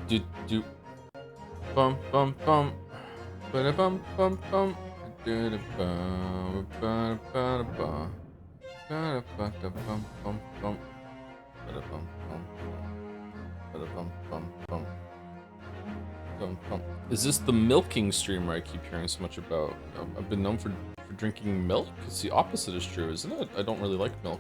do do bum bum bum ba bum bum bum do da bum ba ba ba ba ba da bum bum bum ba bum bum ba bum bum bum bum bum. Is this the milking stream where I keep hearing so much about? I've been known for drinking milk. It's the opposite is true, isn't it? I don't really like milk.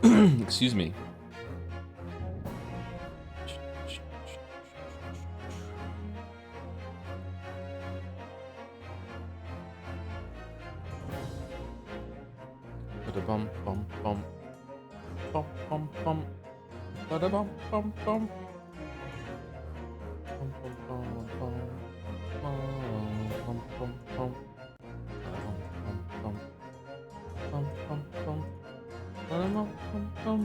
Excuse me. Ba-da-bum, bum, bum. Bum, bum, bum. Ba-da-bum, bum, bum. Bum, bum, bum, bum. Bum, bum, bum. Ba-da-bum, bum, bum. Bum, bum, bum. Ba-da-bum, bum, bum.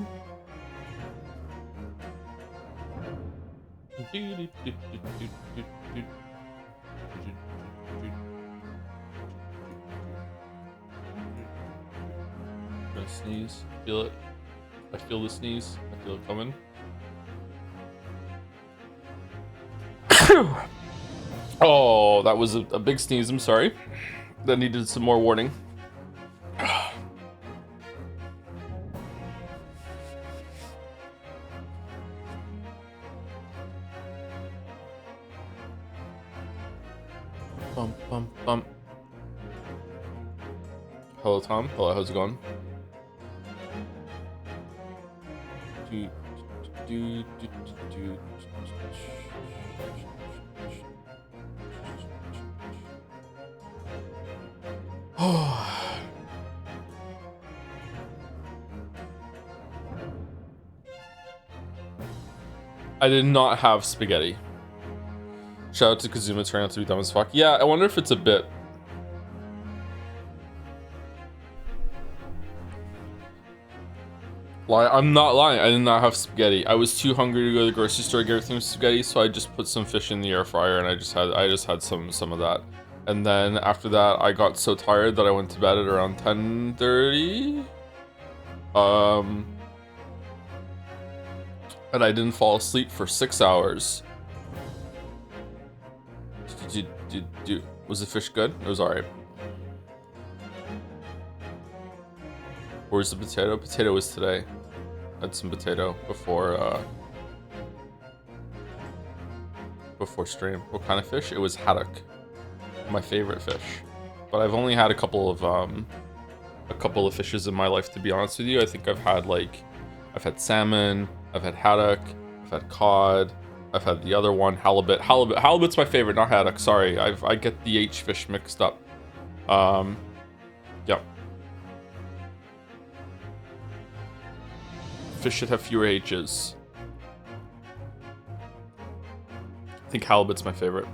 Gonna sneeze. Feel it. I feel the sneeze. I feel it coming. Oh, that was a big sneeze. I'm sorry. That needed some more warning. Bum, bum, bum. Hello, Tom. Hello, how's it going? I did not have spaghetti. Shout out to Kazuma turning out to be dumb as fuck. Yeah, I wonder if it's a bit. I'm not lying. I did not have spaghetti. I was too hungry to go to the grocery store to get everything with spaghetti, so I just put some fish in the air fryer and I just had some of that. And then after that, I got so tired that I went to bed at around 10:30. And I didn't fall asleep for 6 hours. Was the fish good? It was alright. Where's the potato? Potato was today. I had some potato before stream. What kind of fish? It was haddock. My favorite fish. But I've only had a couple of fishes in my life, to be honest with you. I think I've had salmon, I've had haddock, I've had cod, I've had the other one, halibut. Halibut's my favorite, not haddock. Sorry, I get the H fish mixed up. Yep. Fish should have fewer H's. I think halibut's my favorite.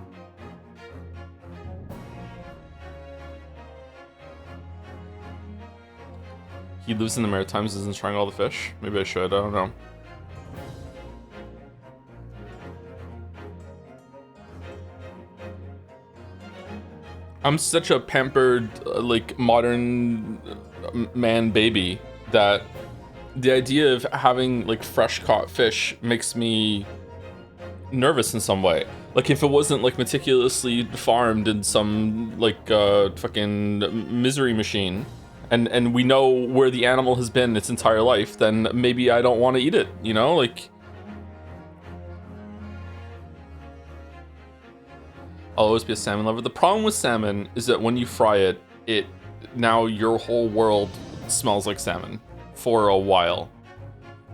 He lives in the Maritimes, isn't trying all the fish. Maybe I should, I don't know. I'm such a pampered, like, modern man baby that the idea of having, like, fresh caught fish makes me nervous in some way. Like, if it wasn't, like, meticulously farmed in some, like, fucking misery machine, and we know where the animal has been its entire life, then maybe I don't want to eat it, you know? Like, I'll always be a salmon lover. The problem with salmon is that when you fry it, now your whole world smells like salmon for a while.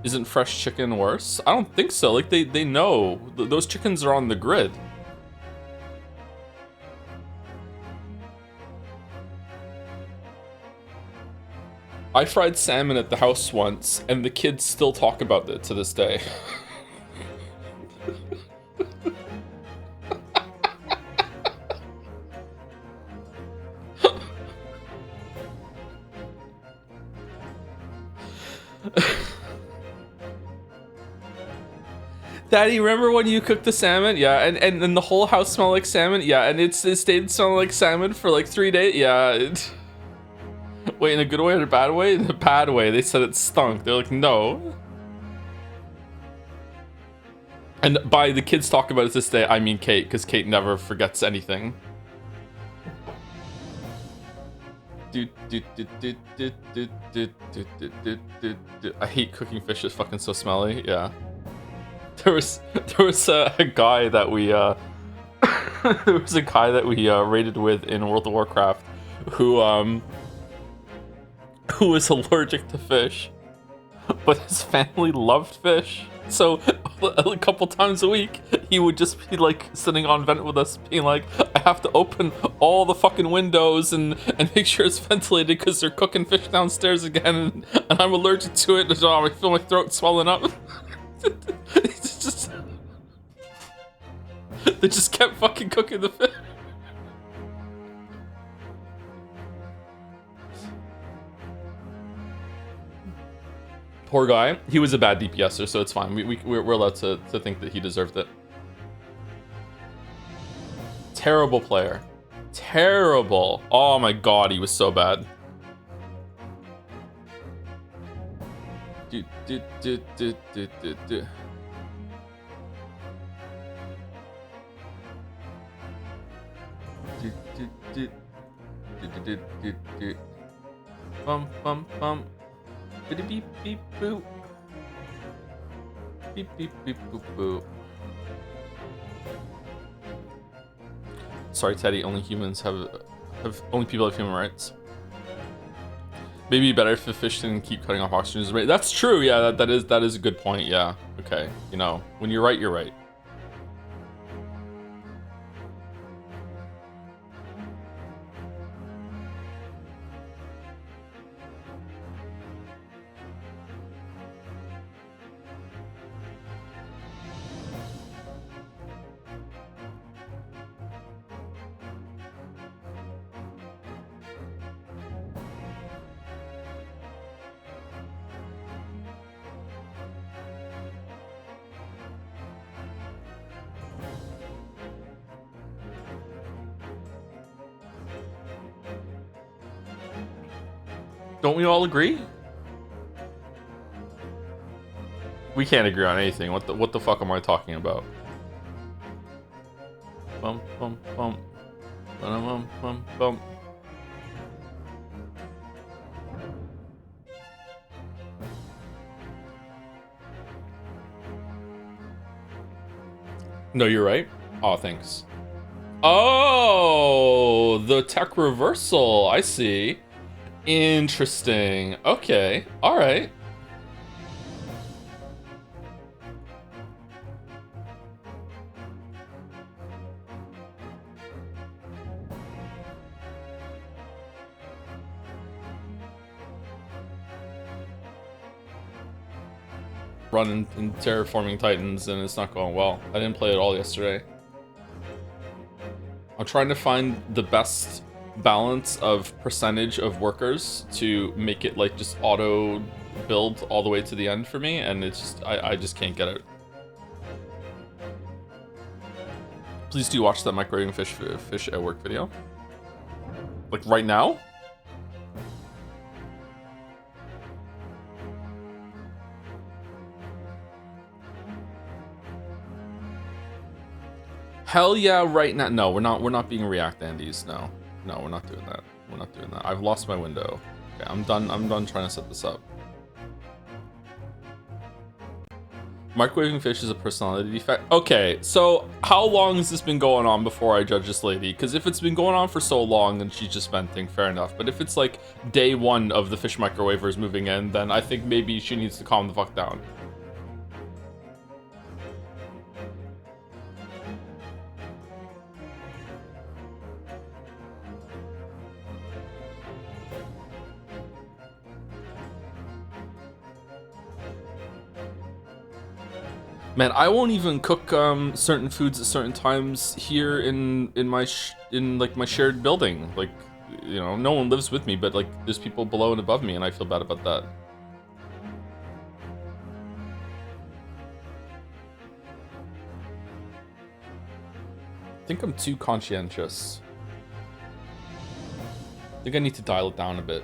Isn't fresh chicken worse? I don't think so. Like, they know. Those chickens are on the grid. I fried salmon at the house once, and the kids still talk about it to this day. Daddy, remember when you cooked the salmon? Yeah, and the whole house smelled like salmon? Yeah, and it stayed smelling like salmon for like 3 days? Yeah. Wait, in a good way or a bad way? In a bad way. They said it stunk. They're like, no. And by the kids talk about it this day, I mean Kate, because Kate never forgets anything. I hate cooking fish. It's fucking so smelly. Yeah. There was a guy that we raided with in World of Warcraft who was allergic to fish, but his family loved fish. So a couple times a week, he would just be like sitting on vent with us, being like, "I have to open all the fucking windows and make sure it's ventilated because they're cooking fish downstairs again, and I'm allergic to it. And, I feel my throat swelling up." It's just, they just kept fucking cooking the fish. Poor guy. He was a bad DPSer, so it's fine. We're allowed to think that he deserved it. Terrible player. Terrible. Oh my god, he was so bad. Bum bum bum. Beep beep beep boop. Beep beep beep boop boop. Sorry, Teddy. Only humans have only people have human rights. Maybe better if the fish didn't keep cutting off oxygen. That's true. Yeah, that is a good point. Yeah. Okay. You know, when you're right, you're right. Don't we all agree? We can't agree on anything. What the fuck am I talking about? Bum bum bum. Bum bum bum. No, you're right. Oh, thanks. Oh, the tech reversal. I see. Interesting. Okay. All right. Running in Terraforming Titans, and it's not going well. I didn't play it all yesterday. I'm trying to find the best balance of percentage of workers to make it like just auto build all the way to the end for me, and it's just I just can't get it. Please do watch that microwaving fish at work video. Like right now? Hell yeah, right now. No, we're not being React Andes. No, we're not doing that. We're not doing that. I've lost my window. Okay, I'm done trying to set this up. Microwaving fish is a personality defect. Okay, so how long has this been going on before I judge this lady? Because if it's been going on for so long, then she's just venting, fair enough. But if it's like day one of the fish microwavers moving in, then I think maybe she needs to calm the fuck down. Man, I won't even cook certain foods at certain times here in my shared building. Like, you know, no one lives with me, but like there's people below and above me, and I feel bad about that. I think I'm too conscientious. I think I need to dial it down a bit.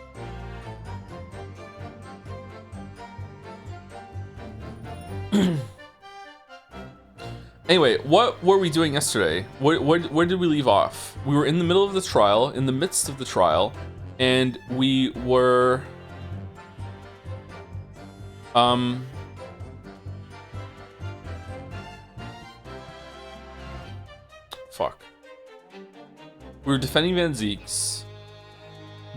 Anyway, what were we doing yesterday? Where did we leave off? We were in the middle of the trial, in the midst of the trial, and we were... Fuck. We were defending Van Zieks.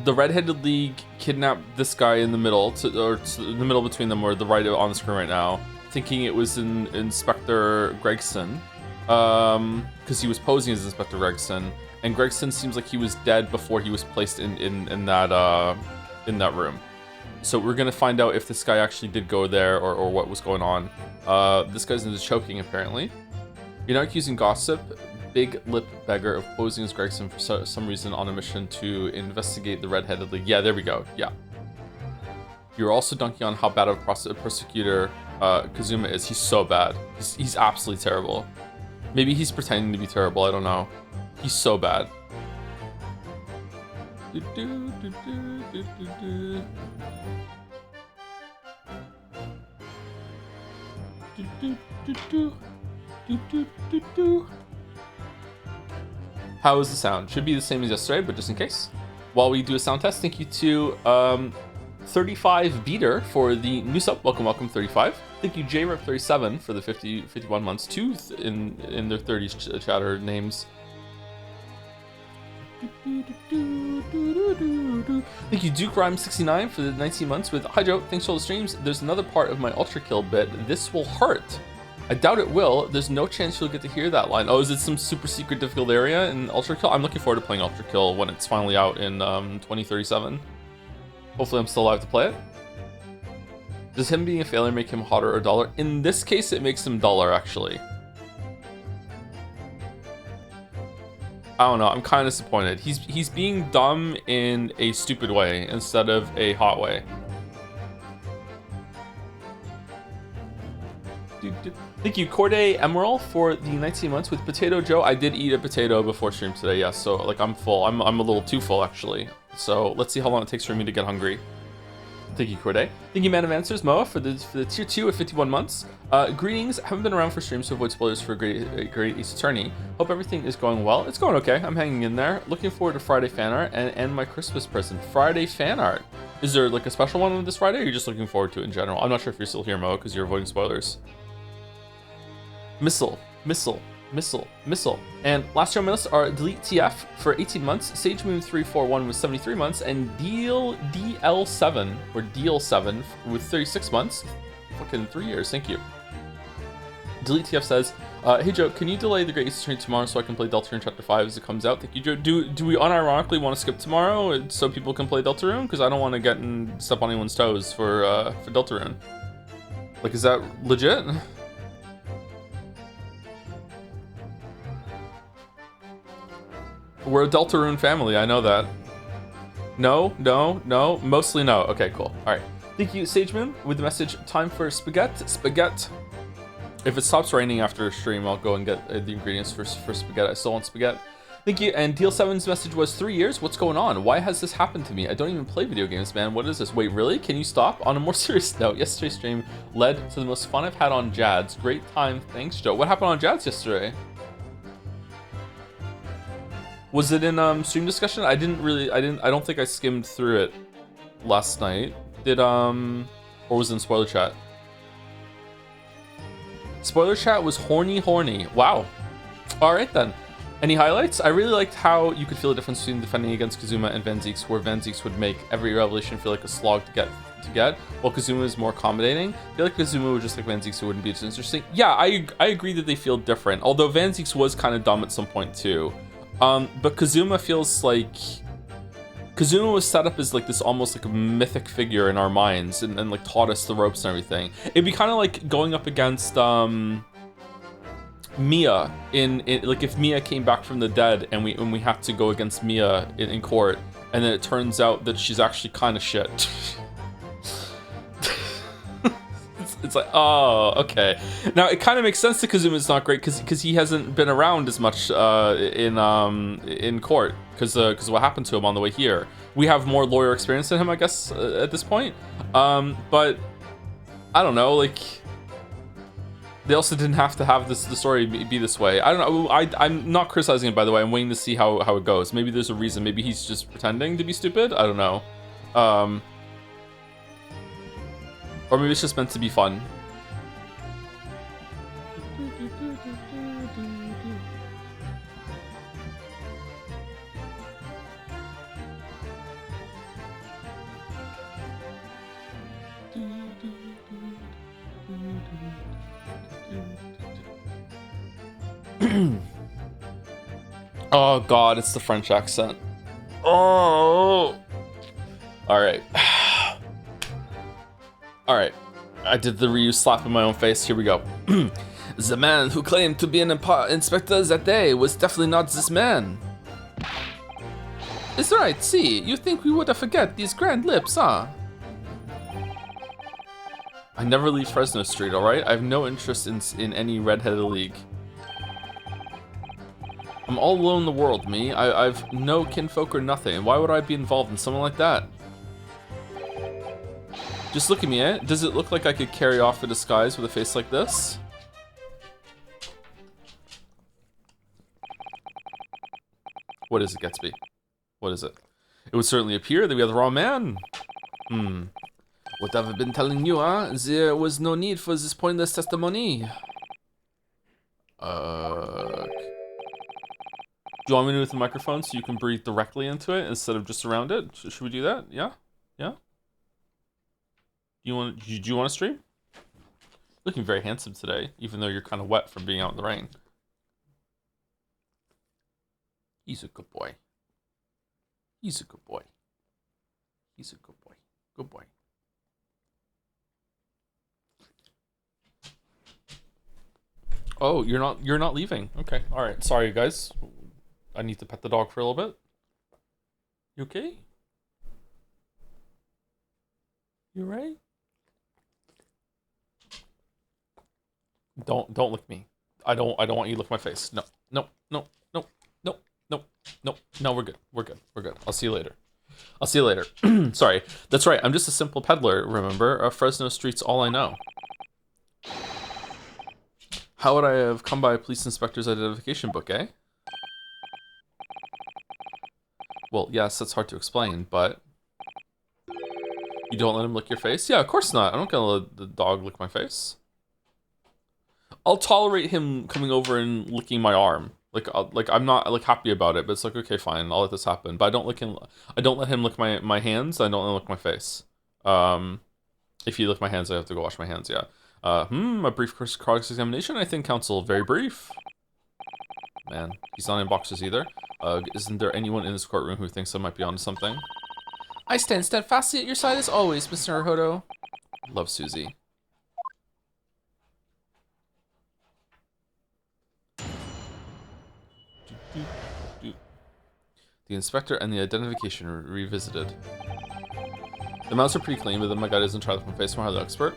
The Red-Headed League kidnapped this guy in the middle, in the middle between them, or the right on the screen right now, thinking it was Inspector Gregson, because he was posing as Inspector Gregson, and Gregson seems like he was dead before he was placed in that room. So we're gonna find out if this guy actually did go there or what was going on. This guy's into choking apparently. You're not accusing Gossip, Big Lip Beggar, of posing as Gregson for some reason on a mission to investigate the Red-Headed League. Yeah, there we go. Yeah. You're also dunking on how bad of a prosecutor Kazuma is. He's so bad. He's absolutely terrible. Maybe he's pretending to be terrible. I don't know. He's so bad. How is the sound? Should be the same as yesterday, but just in case. While we do a sound test, thank you to 35 Beater for the new sub. Welcome 35. Thank you JRep37 for the 51 months. Two in their 30s chatter names. Thank you Duke Rhyme 69 for the 19 months with hi Joe, thanks for all the streams. There's another part of my Ultra Kill bit. This will hurt. I doubt it will. There's no chance you'll get to hear that line. Oh, is it some super secret difficult area in Ultra Kill? I'm looking forward to playing Ultra Kill when it's finally out in 2037. Hopefully I'm still alive to play it. Does him being a failure make him hotter or duller? In this case, it makes him duller, actually. I don't know. I'm kind of disappointed. He's being dumb in a stupid way instead of a hot way. Thank you, Corday Emerald, for the 19 months with Potato Joe. I did eat a potato before stream today, yes. So like I'm full. I'm a little too full actually. So let's see how long it takes for me to get hungry. Thank you, Corday. Thank you, Man of Answers, Moa, for the tier 2 at 51 months. Greetings. Haven't been around for streams to avoid spoilers for Great Ace Attorney. Hope everything is going well. It's going okay. I'm hanging in there. Looking forward to Friday fan art and my Christmas present. Friday fan art. Is there like a special one on this Friday, or are you just looking forward to it in general? I'm not sure if you're still here, Moa, because you're avoiding spoilers. Missile. And last year on my list are Delete TF for 18 months, Sage Moon 341 with 73 months, and DL7 or DL7 with 36 months. Fucking 3 years, thank you. Delete TF says, hey Joe, can you delay the Great Eastern Train tomorrow so I can play Deltarune Chapter 5 as it comes out? Thank you, Joe. Do we unironically want to skip tomorrow so people can play Deltarune? Because I don't want to get and step on anyone's toes for Deltarune. Like, is that legit? We're a Deltarune family, I know that. No, mostly no. Okay, cool. All right. Thank you, Sage Moon, with the message, time for spaghetti. If it stops raining after a stream, I'll go and get the ingredients for spaghetti. I still want spaghetti. Thank you, and Deal7's message was 3 years? What's going on? Why has this happened to me? I don't even play video games, man. What is this? Wait, really? Can you stop? On a more serious note, yesterday's stream led to the most fun I've had on Jads. Great time. Thanks, Joe. What happened on Jads yesterday? Was it in stream discussion? I don't think I skimmed through it last night. Or was it in spoiler chat? Spoiler chat was horny. Wow. All right then. Any highlights? I really liked how you could feel the difference between defending against Kazuma and Van Zieks, where Van Zieks would make every revelation feel like a slog to get, while Kazuma is more accommodating. I feel like Kazuma was just like Van Zieks, who wouldn't be as interesting. Yeah, I agree that they feel different, although Van Zieks was kind of dumb at some point too. But Kazuma feels like Kazuma was set up as like this almost like a mythic figure in our minds and like taught us the ropes and everything. It'd be kind of like going up against Mia in like if Mia came back from the dead and we have to go against Mia in court, and then it turns out that she's actually kind of shit. It's like, oh, okay. Now it kind of makes sense that Kazuma's not great because he hasn't been around as much in court because what happened to him on the way here. We have more lawyer experience than him, I guess, at this point. But I don't know, like They also didn't have to have the story be this way. I don't know. I'm not criticizing it, by the way. I'm waiting to see how it goes. Maybe there's a reason. Maybe he's just pretending to be stupid. I don't know. Or maybe it's just meant to be fun. Oh god, it's the French accent. Oh. All right. All right. I did the Ryu slap in my own face. Here we go. The man who claimed to be an inspector that day was definitely not this man. It's right, see, you think we would have forget these grand lips, huh? I never leave Fresno Street, alright? I have no interest in any redheaded league. I'm all alone in the world, me. I've no kinfolk or nothing. Why would I be involved in something like that? Just look at me, eh? Does it look like I could carry off a disguise with a face like this? What is it, Gatsby? What is it? It would certainly appear that we are the wrong man. What have I been telling you, huh? There was no need for this pointless testimony. Do you want me to move the microphone so you can breathe directly into it instead of just around it? Should we do that? Yeah? Yeah? Do you want to stream? Looking very handsome today, even though you're kind of wet from being out in the rain. He's a good boy. He's a good boy. He's a good boy. Good boy. Oh, you're not leaving. Okay. All right. Sorry, guys. I need to pet the dog for a little bit. You okay? You right? Don't lick me. I don't want you to lick my face. No. No. No. No. No. No. No. No, we're good. We're good. We're good. I'll see you later. I'll see you later. Sorry. That's right. I'm just a simple peddler, remember? Fresno Street's all I know. How would I have come by a police inspector's identification book, eh? Well, yes, that's hard to explain, but... You don't let him lick your face? Yeah, of course not. I'm not gonna let the dog lick my face. I'll tolerate him coming over and licking my arm. Like I'm not like happy about it, but it's like, okay, fine, I'll let this happen. But I don't let him lick my hands. I don't let him lick my face. If you lick my hands, I have to go wash my hands. Yeah. A brief cross-examination. I think, counsel, very brief. Man, he's not in boxers either. Isn't there anyone in this courtroom who thinks I might be onto something? I stand steadfastly at your side as always, Mr. Naruhodo. Love, Susie. The inspector and the identification are revisited. The mouths are pretty clean, but then my guy doesn't try to look my face from how the expert.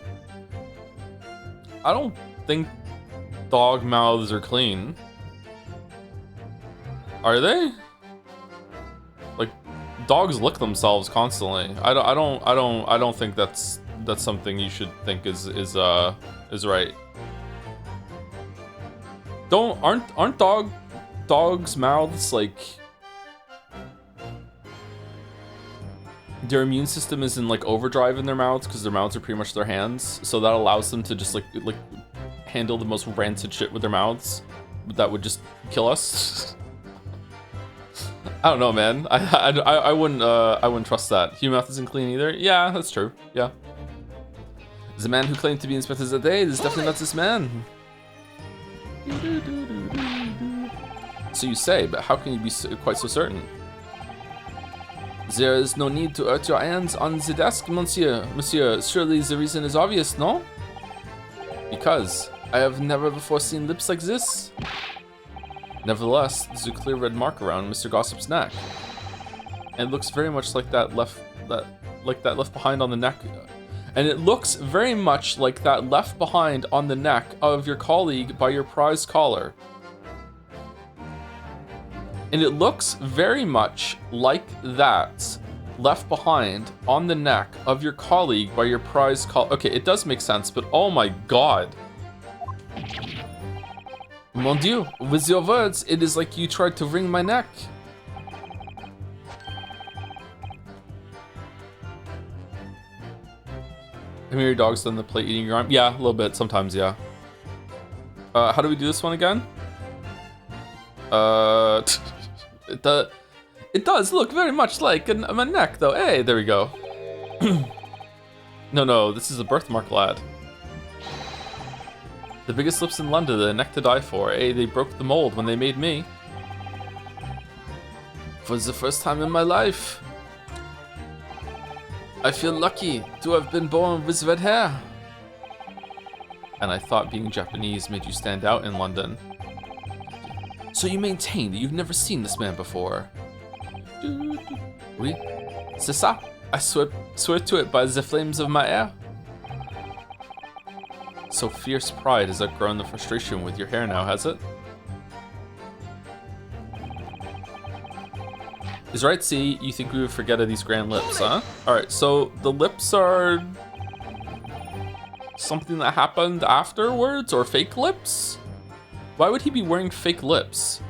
I don't think dog mouths are clean. Are they? Like, dogs lick themselves constantly. I don't think that's something you should think is right. Aren't dogs' mouths like their immune system is in like overdrive in their mouths because their mouths are pretty much their hands, so that allows them to just like handle the most rancid shit with their mouths that would just kill us. I don't know, man. I wouldn't trust that. Human mouth isn't clean either. Yeah, that's true. Yeah. The man who claimed to be Inspector Zadeh is definitely not this man. So you say, but how can you be quite so certain? There is no need to hurt your hands on the desk, monsieur. Monsieur, surely the reason is obvious, no? Because I have never before seen lips like this. Nevertheless, there's a clear red mark around Mr. Gossip's neck. And it looks very much like that left behind on the neck. And it looks very much like that left behind on the neck of your colleague by your prize collar. And it looks very much like that left behind on the neck of your colleague by your prize collar. Okay, it does make sense, but oh my god. Mon Dieu, with your words, it is like you tried to wring my neck. Have your dog's done the plate eating your arm? Yeah, a little bit, sometimes, yeah. How do we do this one again? It does look very much like my neck, though. Hey, there we go. No, this is a birthmark, lad. The biggest lips in London, a neck to die for. Hey, they broke the mold when they made me. For the first time in my life, I feel lucky to have been born with red hair. And I thought being Japanese made you stand out in London. So you maintain that you've never seen this man before? Oui, c'est ça. I swear to it by the flames of my hair. So fierce pride has outgrown the frustration with your hair now, has it? Is right, see, you think we would forget of these grand lips, huh? Alright, so the lips are something that happened afterwards, or fake lips? Why would he be wearing fake lips?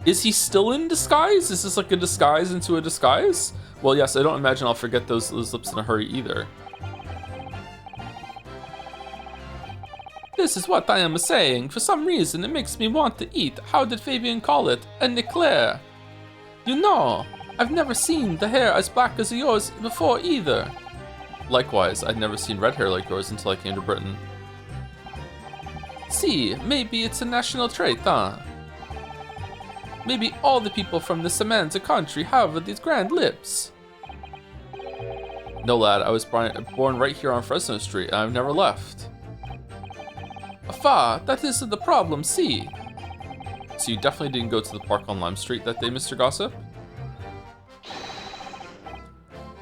Is he still in disguise? Is this like a disguise into a disguise? Well, yes, I don't imagine I'll forget those lips in a hurry either. This is what I am saying. For some reason, it makes me want to eat. How did Fabian call it? An eclair. You know, I've never seen the hair as black as yours before either. Likewise, I'd never seen red hair like yours until I came to Britain. See, maybe it's a national trait, huh? Maybe all the people from the Samantha country have these grand lips. No, lad, I was born right here on Fresno Street, and I've never left. Afar, that isn't the problem, see? So you definitely didn't go to the park on Lime Street that day, Mr. Gossip?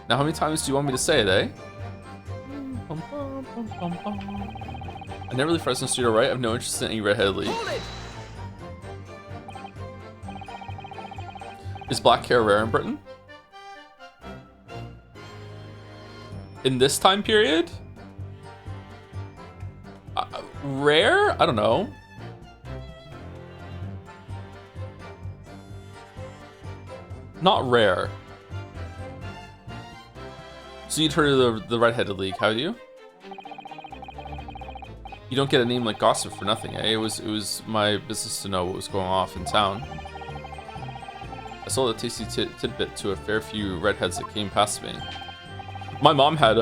Now, how many times do you want me to say it, eh? I never leave Fresno Street, alright? I have no interest in any redheaded league. Is black hair rare in Britain? In this time period? Rare? I don't know. Not rare. So you'd heard of the Redheaded League, have you? You don't get a name like Gossip for nothing, eh? It was my business to know what was going off in town. I sold a tasty tidbit to a fair few redheads that came past me. My mom had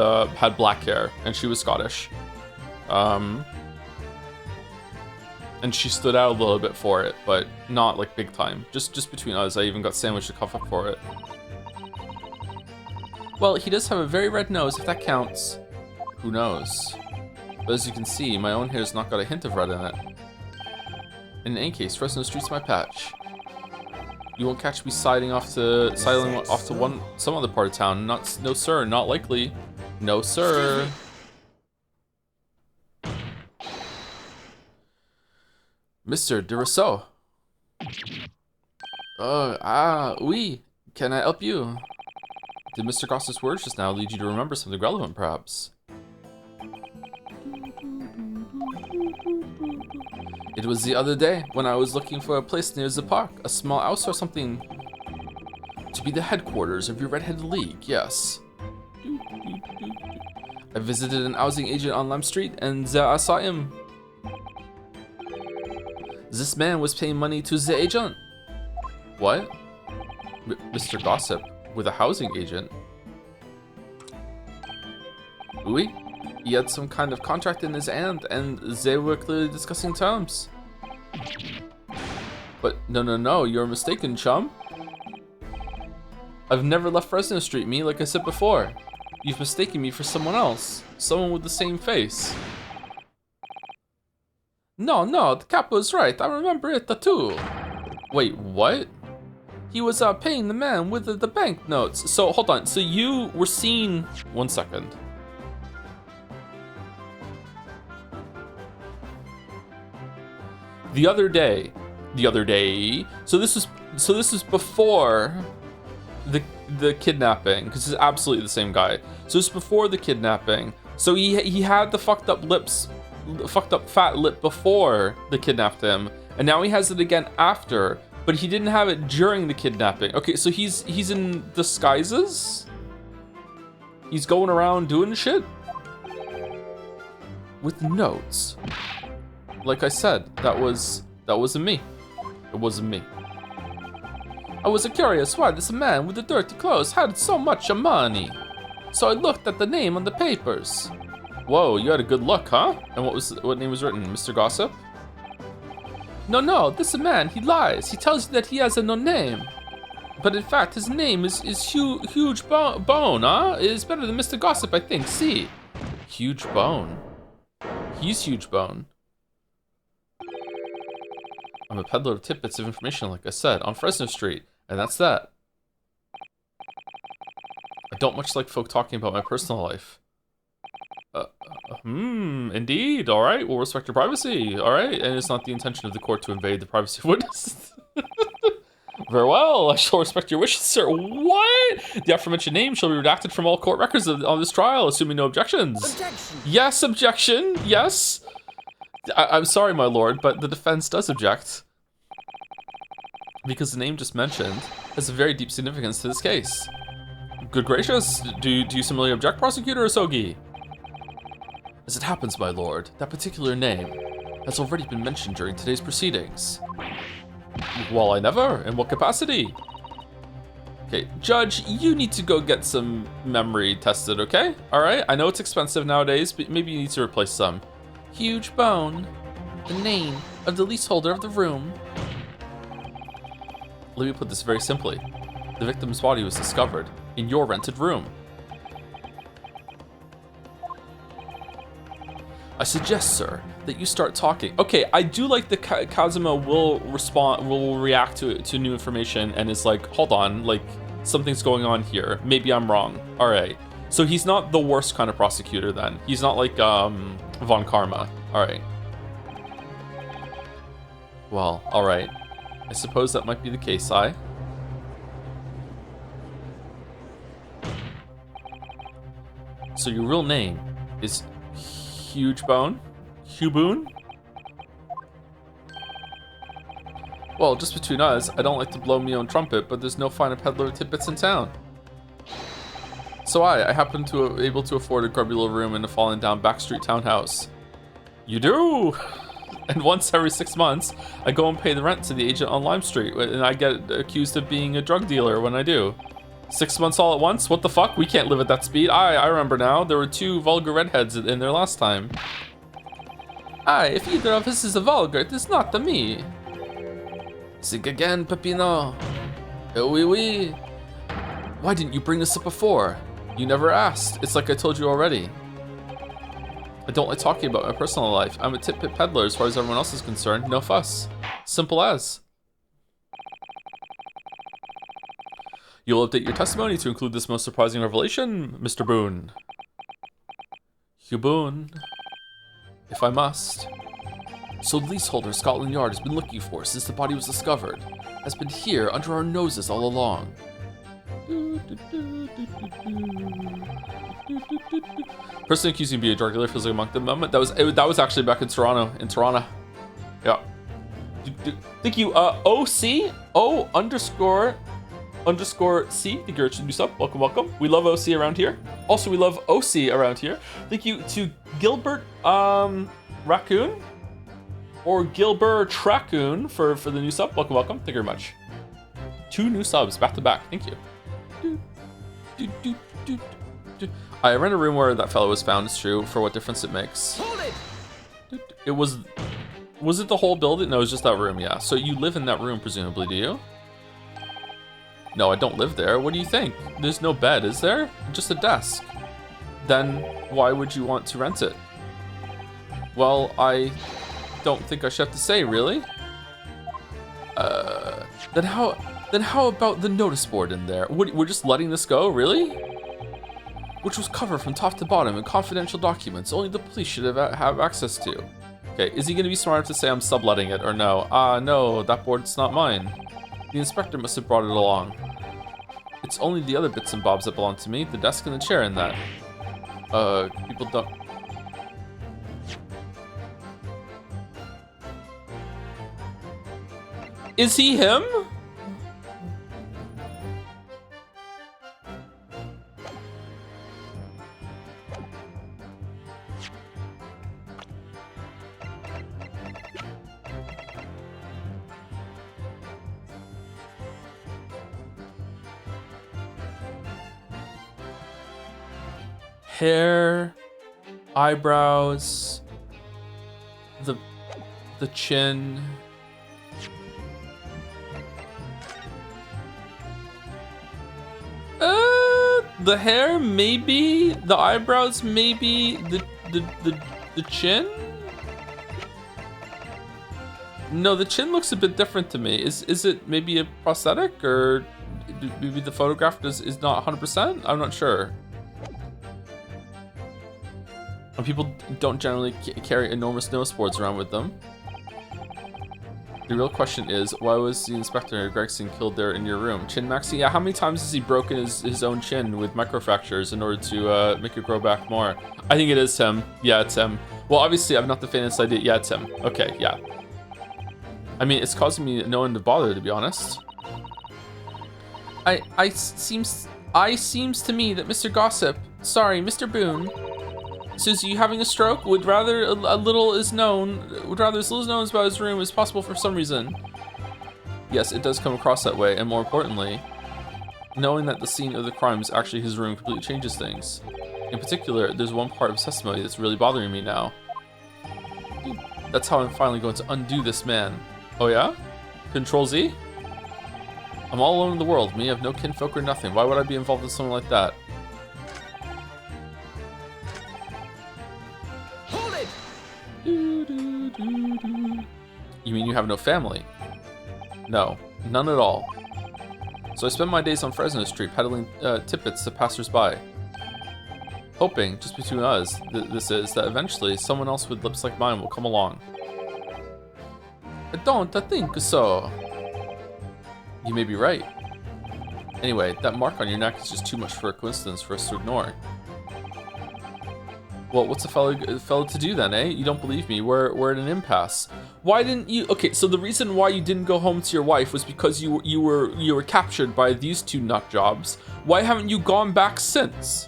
black hair, and she was Scottish. And she stood out a little bit for it, but not like big time. Just between us, I even got sandwiched a cuff up for it. Well, he does have a very red nose, if that counts. Who knows? But as you can see, my own hair's not got a hint of red in it. In any case, Fresno Street's my patch. You won't catch me sidling off to some other part of town. No sir, not likely. No sir. Mr. de Rousseau. Oui. Can I help you? Did Mr. Gossip's words just now lead you to remember something relevant, perhaps? It was the other day when I was looking for a place near the park, a small house or something. To be the headquarters of your Redheaded League, yes. I visited an housing agent on Lime Street and there I saw him. This man was paying money to the agent. What? Mr. Gossip with a housing agent? Oui. He had some kind of contract in his hand, and they were clearly discussing terms. But no, you're mistaken, chum. I've never left Fresno Street, me, like I said before. You've mistaken me for someone else. Someone with the same face. No, the capo's right. I remember it too. Wait, what? He was paying the man with the banknotes. So, hold on. So you were seen... 1 second. The other day. So this is before the kidnapping, because it's absolutely the same guy. So it's before the kidnapping. So he had the fucked up fat lip before they kidnapped him, and now he has it again after, but he didn't have it during the kidnapping. Okay, so he's in disguises? He's going around doing shit? With notes. Like I said, that wasn't me. It wasn't me. I was curious why this man with the dirty clothes had so much money. So I looked at the name on the papers. Whoa, you had a good look, huh? And what name was written? Mr. Gossip? No, this man, he lies. He tells you that he has no name. But in fact, his name is Huge Bone, huh? It's better than Mr. Gossip, I think. See? Huge Bone. He's Huge Bone. I'm a peddler of tidbits of information, like I said, on Fresno Street, and that's that. I don't much like folk talking about my personal life. Indeed, alright, we'll respect your privacy, alright, and it's not the intention of the court to invade the privacy of witnesses. Very well, I shall respect your wishes, sir. What? The aforementioned name shall be redacted from all court records on this trial, assuming no objections. Objection. Yes, objection, yes. I'm sorry, my lord, but the defense does object. Because the name just mentioned has a very deep significance to this case. Good gracious, do you similarly object, Prosecutor Osogi? As it happens, my lord, that particular name has already been mentioned during today's proceedings. Well, I never. In what capacity? Okay, Judge, you need to go get some memory tested, okay? All right, I know it's expensive nowadays, but maybe you need to replace some. Huge Bone, the name of the leaseholder of the room. Let me put this very simply. The victim's body was discovered in your rented room. I suggest, sir, that you start talking. Okay, I do like that Kazuma will react to new information and is like, hold on, like something's going on here. Maybe I'm wrong. All right. So he's not the worst kind of prosecutor then. He's not like Von Karma. All right. Well, all right. I suppose that might be the case, So your real name is Huge Bone? Huboon? Well, just between us, I don't like to blow my own trumpet, but there's no finer peddler of tidbits in town. So I happen to be able to afford a grubby little room in a fallen down backstreet townhouse. You do? And once every 6 months, I go and pay the rent to the agent on Lime Street, and I get accused of being a drug dealer when I do. 6 months all at once? What the fuck? We can't live at that speed. I remember now. There were 2 vulgar redheads in there last time. If either of us is a vulgar, it is not the me. Think again, Peppino. Oui. Why didn't you bring this up before? You never asked. It's like I told you already. I don't like talking about my personal life. I'm a tit-bit peddler as far as everyone else is concerned. No fuss. Simple as. You'll update your testimony to include this most surprising revelation, Mr. Boone. Hugh Boone. If I must. So the leaseholder Scotland Yard has been looking for since the body was discovered. Has been here under our noses all along. Person accusing me of being a drug dealer feels like a monk at the moment. That was actually back in Toronto. Yeah. Thank you. OC O_C. Thank you, Richard Newsop. Welcome. We love OC around here. Also, we love OC around here. Thank you to Gilbert Raccoon or Gilbert Traccoon for the new sub. Welcome. Thank you very much. 2 new subs back to back. Thank you. I rent a room where that fellow was found. It's true. For what difference it makes. Hold it. It was it the whole building? No, it was just that room. Yeah. So you live in that room, presumably, do you? No, I don't live there. What do you think? There's no bed, is there? Just a desk. Then why would you want to rent it? Well, I don't think I should have to say, really. Then how about the notice board in there? We're just letting this go, really? Which was covered from top to bottom in confidential documents only the police should have access to. Okay, is he gonna be smart enough to say I'm subletting it or no? No, that board's not mine. The inspector must have brought it along. It's only the other bits and bobs that belong to me, the desk and the chair in that. People don't... Is he him? Hair, eyebrows, the chin. The hair, maybe. The eyebrows, maybe. The chin? No, the chin looks a bit different to me. Is it maybe a prosthetic, or maybe the photograph is not 100%? I'm not sure. And people don't generally carry enormous nose boards around with them. The real question is, why was the Inspector Gregson killed there in your room? Chin maxing? Yeah, how many times has he broken his own chin with microfractures in order to make it grow back more? I think it is him. Yeah, it's him. Well, obviously, I'm not the faintest idea. Yeah, it's him. Okay, yeah. I mean, it's causing me no end of bother, to be honest. Seems to me that Mr. Gossip, sorry, Mr. Boone, says you having a stroke would rather as little is known about his room as possible for some reason. Yes, it does come across that way, and more importantly, knowing that the scene of the crime is actually his room completely changes things. In particular, there's one part of his testimony that's really bothering me now. That's how I'm finally going to undo this man. Oh yeah? Control Z? I'm all alone in the world. Me, I have no kinfolk or nothing. Why would I be involved in something like that? You mean you have no family? No, none at all. So I spend my days on Fresno Street peddling tidbits to passers-by. Hoping, just between us, this is, that eventually someone else with lips like mine will come along. I don't think so. You may be right. Anyway, that mark on your neck is just too much for a coincidence for us to ignore. Well, what's a fellow to do then, eh? You don't believe me. We're at an impasse. Why didn't you? Okay, so the reason why you didn't go home to your wife was because you were captured by these two nut jobs. Why haven't you gone back since?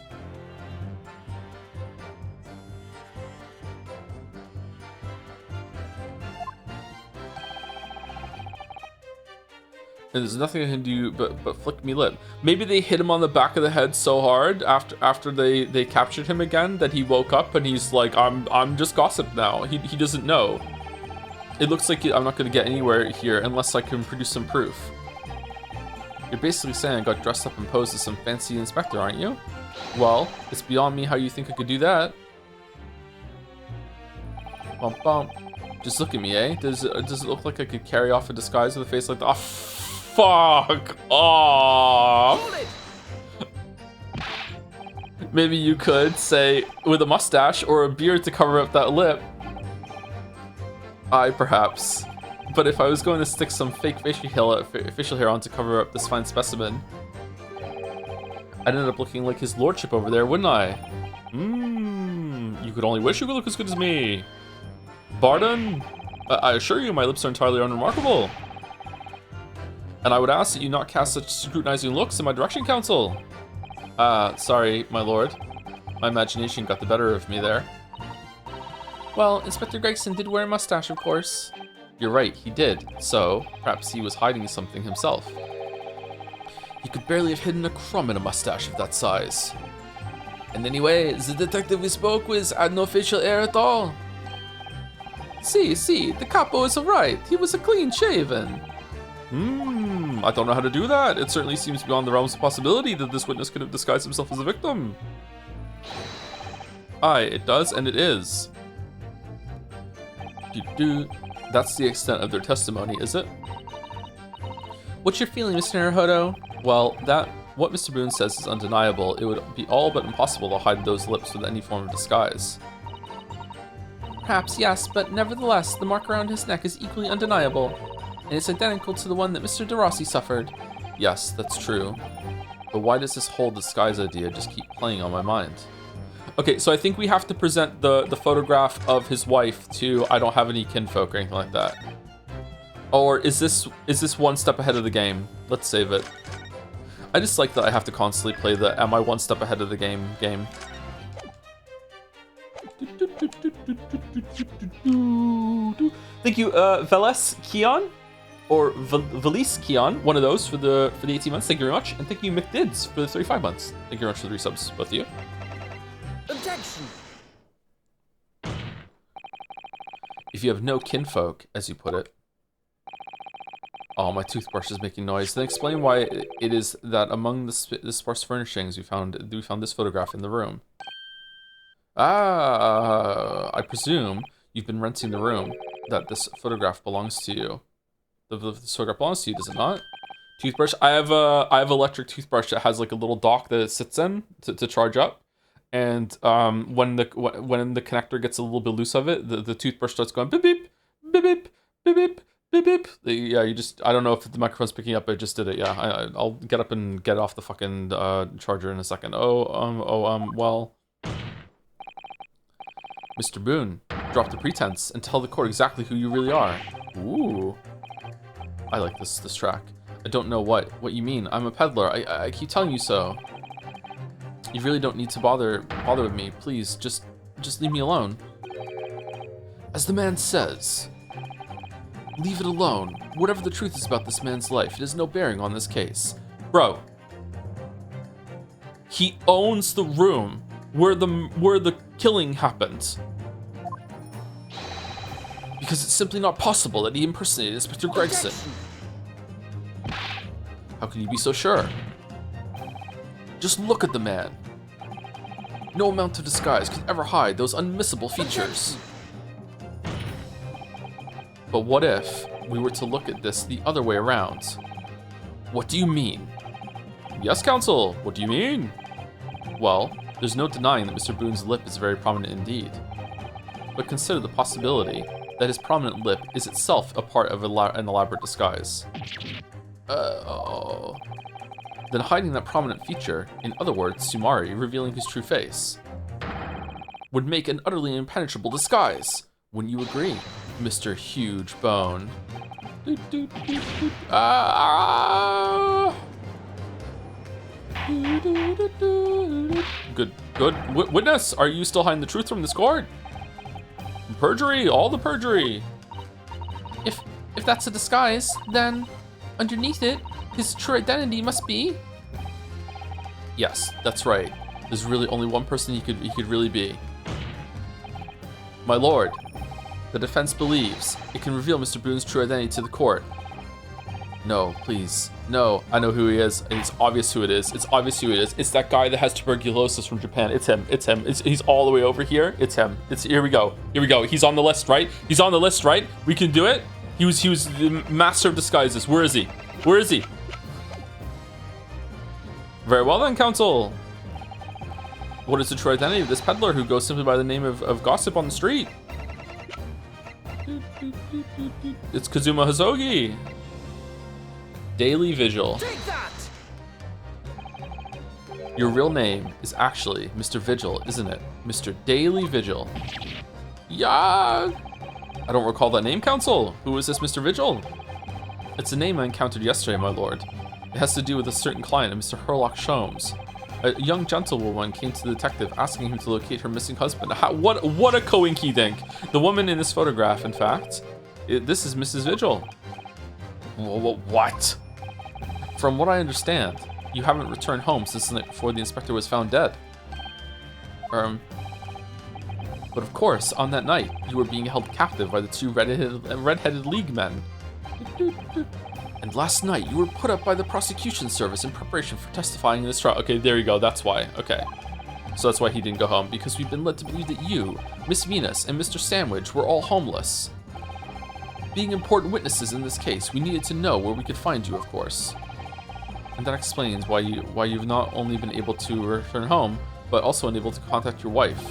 And there's nothing I can do but flick me lip. Maybe they hit him on the back of the head so hard after they captured him again that he woke up and he's like, I'm just Gossip now. He doesn't know. It looks like I'm not going to get anywhere here unless I can produce some proof. You're basically saying I got dressed up and posed as some fancy inspector, aren't you? Well, it's beyond me how you think I could do that. Bump bump. Just look at me, eh? Does it look like I could carry off a disguise with a face like that? Oh, fuck off. Maybe you could say with a mustache or a beard to cover up that lip. Perhaps. But if I was going to stick some fake facial hair on to cover up this fine specimen, I'd end up looking like his lordship over there, wouldn't I? You could only wish you could look as good as me. Pardon? I assure you my lips are entirely unremarkable. And I would ask that you not cast such scrutinizing looks in my direction, Counsel. Sorry, my lord. My imagination got the better of me there. Well, Inspector Gregson did wear a mustache, of course. You're right, he did. So, perhaps he was hiding something himself. He could barely have hidden a crumb in a mustache of that size. And anyway, the detective we spoke with had no facial hair at all. See, the capo is right. He was a clean shaven. I don't know how to do that. It certainly seems beyond the realms of possibility that this witness could have disguised himself as a victim. Aye, it does, and it is. That's the extent of their testimony, is it? What's your feeling, Mr. Naruhodo? Well, what Mr. Boone says is undeniable. It would be all but impossible to hide those lips with any form of disguise. Perhaps, yes, but nevertheless, the mark around his neck is equally undeniable, and it's identical to the one that Mr. DeRossi suffered. Yes, that's true. But why does this whole disguise idea just keep playing on my mind? Okay, so I think we have to present the photograph of his wife to I don't have any kinfolk or anything like that. Or is this one step ahead of the game? Let's save it. I just like that I have to constantly play the am I one step ahead of the game. Thank you, Veles Keon or Valise Keon, one of those for the 18 months. Thank you very much, and thank you McDids for the 35 months. Thank you very much for the resubs, both of you. Objection. If you have no kinfolk, as you put it. Oh, my toothbrush is making noise. Then explain why it is that among the sparse furnishings we found this photograph in the room. Ah, I presume you've been renting the room that this photograph belongs to you. This photograph belongs to you, does it not? Toothbrush. I have electric toothbrush that has like a little dock that it sits in to charge up, and when the connector gets a little bit loose of it, the toothbrush starts going beep beep beep beep beep beep. Beep beep. Yeah, I don't know if the microphone's picking up, but I just did it. Yeah, I'll get up and get off the fucking charger in a second. Well. Mr. Boone, drop the pretense and tell the court exactly who you really are. Ooh. I like this track. I don't know what you mean. I'm a peddler. I keep telling you so. You really don't need to bother with me. Please, just leave me alone. As the man says, leave it alone. Whatever the truth is about this man's life, it has no bearing on this case. Bro. He owns the room where the killing happened. Because it's simply not possible that he impersonated Inspector Gregson. How can you be so sure? Just look at the man. No amount of disguise could ever hide those unmissable features. But what if we were to look at this the other way around? What do you mean? Yes, counsel, what do you mean? Well, there's no denying that Mr. Boone's lip is very prominent indeed. But consider the possibility that his prominent lip is itself a part of an elaborate disguise. Then hiding that prominent feature, in other words, Sumari revealing his true face, would make an utterly impenetrable disguise. Wouldn't you agree, Mr. Huge Bone? Good. Witness, are you still hiding the truth from this court? Perjury, all the perjury. If that's a disguise, then underneath it, his true identity must be. Yes, that's right. There's really only one person he could really be. My lord, the defense believes it can reveal Mr. Boone's true identity to the court. No, please. No, I know who he is, and it's obvious who it is. It's obvious who it is. It's that guy that has tuberculosis from Japan. It's him. He's all the way over here. It's him. Here we go. He's on the list, right? We can do it. He was the master of disguises. Where is he? Very well then, counsel. What is the true identity of this peddler who goes simply by the name of Gossip on the street? It's Kazuma Hazogi. Daily Vigil. Take that! Your real name is actually Mr. Vigil, isn't it? Mr. Daily Vigil. Yeah. I don't recall that name, counsel. Who is this Mr. Vigil? It's a name I encountered yesterday, my lord. It has to do with a certain client of Mr. Herlock Sholmes. A young gentlewoman came to the detective asking him to locate her missing husband. What a coinky dink. The woman in this photograph, in fact, this is Mrs. Vigil. What? From what I understand, you haven't returned home since the night before the inspector was found dead. But of course, on that night, you were being held captive by the two red-headed league men. And last night, you were put up by the prosecution service in preparation for testifying in this trial. Okay, there you go. That's why. Okay. So that's why he didn't go home, because we've been led to believe that you, Miss Venus, and Mr. Sandwich were all homeless. Being important witnesses in this case, we needed to know where we could find you, of course. And that explains why you've not only been able to return home, but also unable to contact your wife,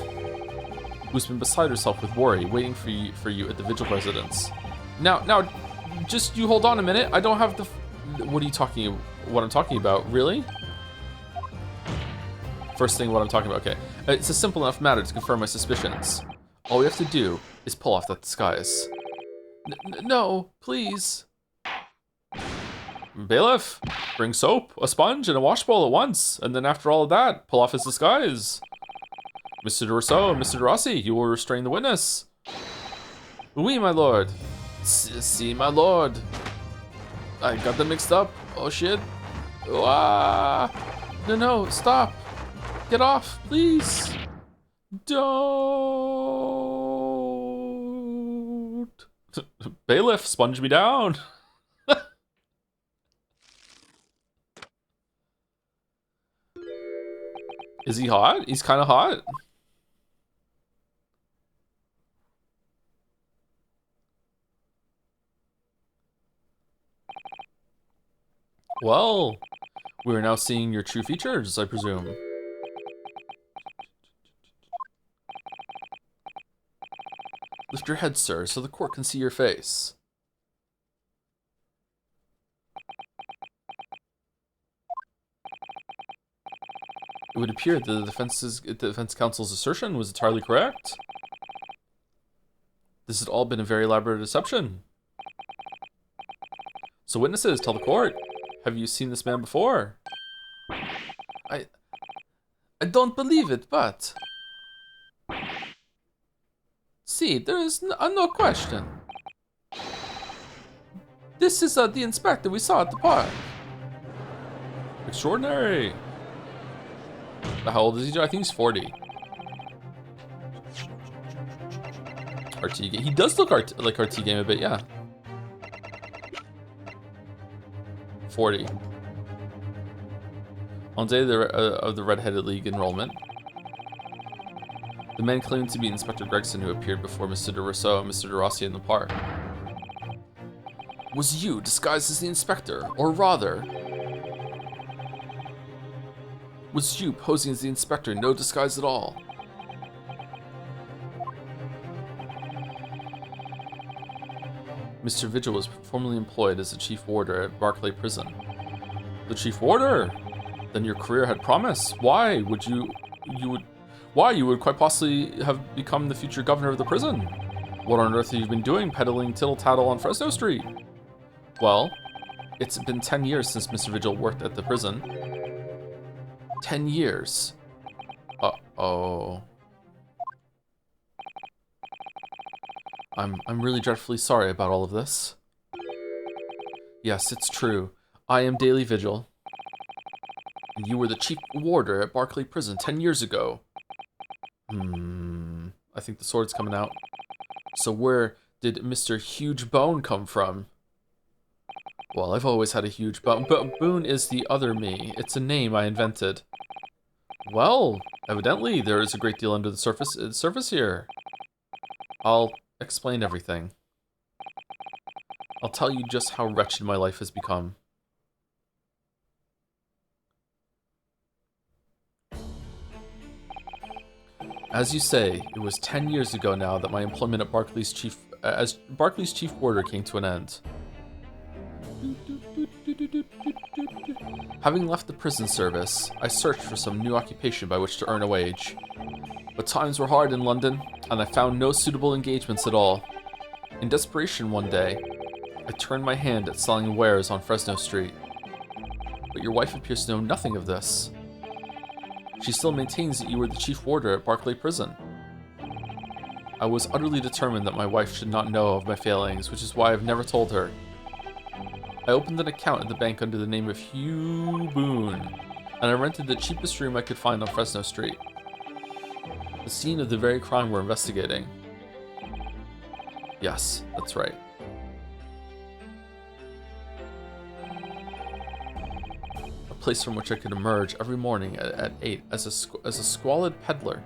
who's been beside herself with worry, waiting for you at the Vigil residence. Now, just you hold on a minute. I don't have the. What I'm talking about? Really? first thing what I'm talking about. Okay, it's a simple enough matter to confirm my suspicions. All we have to do is pull off that disguise. No, please. Bailiff, bring soap, a sponge, and a wash bowl at once, and then after all of that, pull off his disguise. Mr. de Rousseau and Mr. de Rossi, you will restrain the witness. Oui, my lord. See, my lord. I got them mixed up. Oh, shit. Ah. No, stop. Get off, please. Don't. Bailiff, sponge me down. Is he hot? He's kind of hot. Well, we are now seeing your true features, I presume. Lift your head, sir, so the court can see your face. It would appear that the defense counsel's assertion was entirely correct. This has all been a very elaborate deception. So witnesses, tell the court. Have you seen this man before? I don't believe it, but... See, there is no question. This is the inspector we saw at the park. Extraordinary. How old is he? I think he's 40. RT game. He does look like RT game a bit, yeah. 40. On the day of the Red-Headed League enrollment, the man claimed to be Inspector Gregson who appeared before Mr. de Rousseau and Mr. de Rossi in the park. Was you disguised as the inspector, or rather... Was you posing as the inspector, no disguise at all? Mr. Vigil was formerly employed as the chief warder at Barclay Prison. The chief warder? Then your career had promise. Why would you would quite possibly have become the future governor of the prison? What on earth have you been doing, peddling tittle-tattle on Fresno Street? Well, it's been 10 years since Mr. Vigil worked at the prison. 10 years. Uh-oh. I'm really dreadfully sorry about all of this. Yes, it's true. I am Daily Vigil. And you were the chief warder at Barclay Prison 10 years ago. I think the sword's coming out. So where did Mr. Huge Bone come from? Well, I've always had a huge bone, but Boone is the other me. It's a name I invented. Well, evidently there is a great deal under the surface here. I'll explain everything. I'll tell you just how wretched my life has become. As you say, it was 10 years ago now that my employment at Barclay's chief warder came to an end. Having left the prison service, I searched for some new occupation by which to earn a wage. But times were hard in London, and I found no suitable engagements at all. In desperation one day, I turned my hand at selling wares on Fresno Street. But your wife appears to know nothing of this. She still maintains that you were the chief warder at Barclay Prison. I was utterly determined that my wife should not know of my failings, which is why I've never told her. I opened an account at the bank under the name of Hugh Boone, and I rented the cheapest room I could find on Fresno Street. The scene of the very crime we're investigating. Yes, that's right. A place from which I could emerge every morning at 8 as a squalid peddler,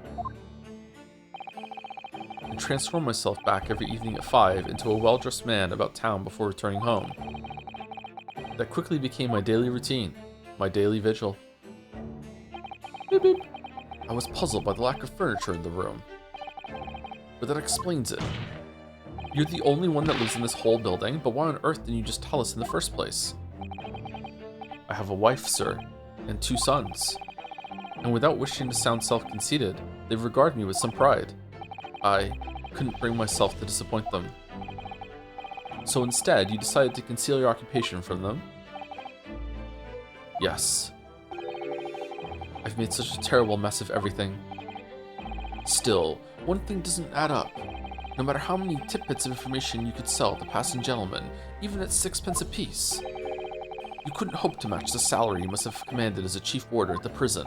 and transform myself back every evening at 5 into a well-dressed man about town before returning home. That quickly became my daily routine, my daily vigil. Beep, beep. I was puzzled by the lack of furniture in the room. But that explains it. You're the only one that lives in this whole building, but why on earth didn't you just tell us in the first place? I have a wife, sir, and 2 sons. and without wishing to sound self-conceited, they regard me with some pride. I couldn't bring myself to disappoint them. So instead, you decided to conceal your occupation from them? Yes. I've made such a terrible mess of everything. Still, one thing doesn't add up. No matter how many tidbits of information you could sell to passing gentlemen, even at 6 pence apiece, you couldn't hope to match the salary you must have commanded as a chief warder at the prison.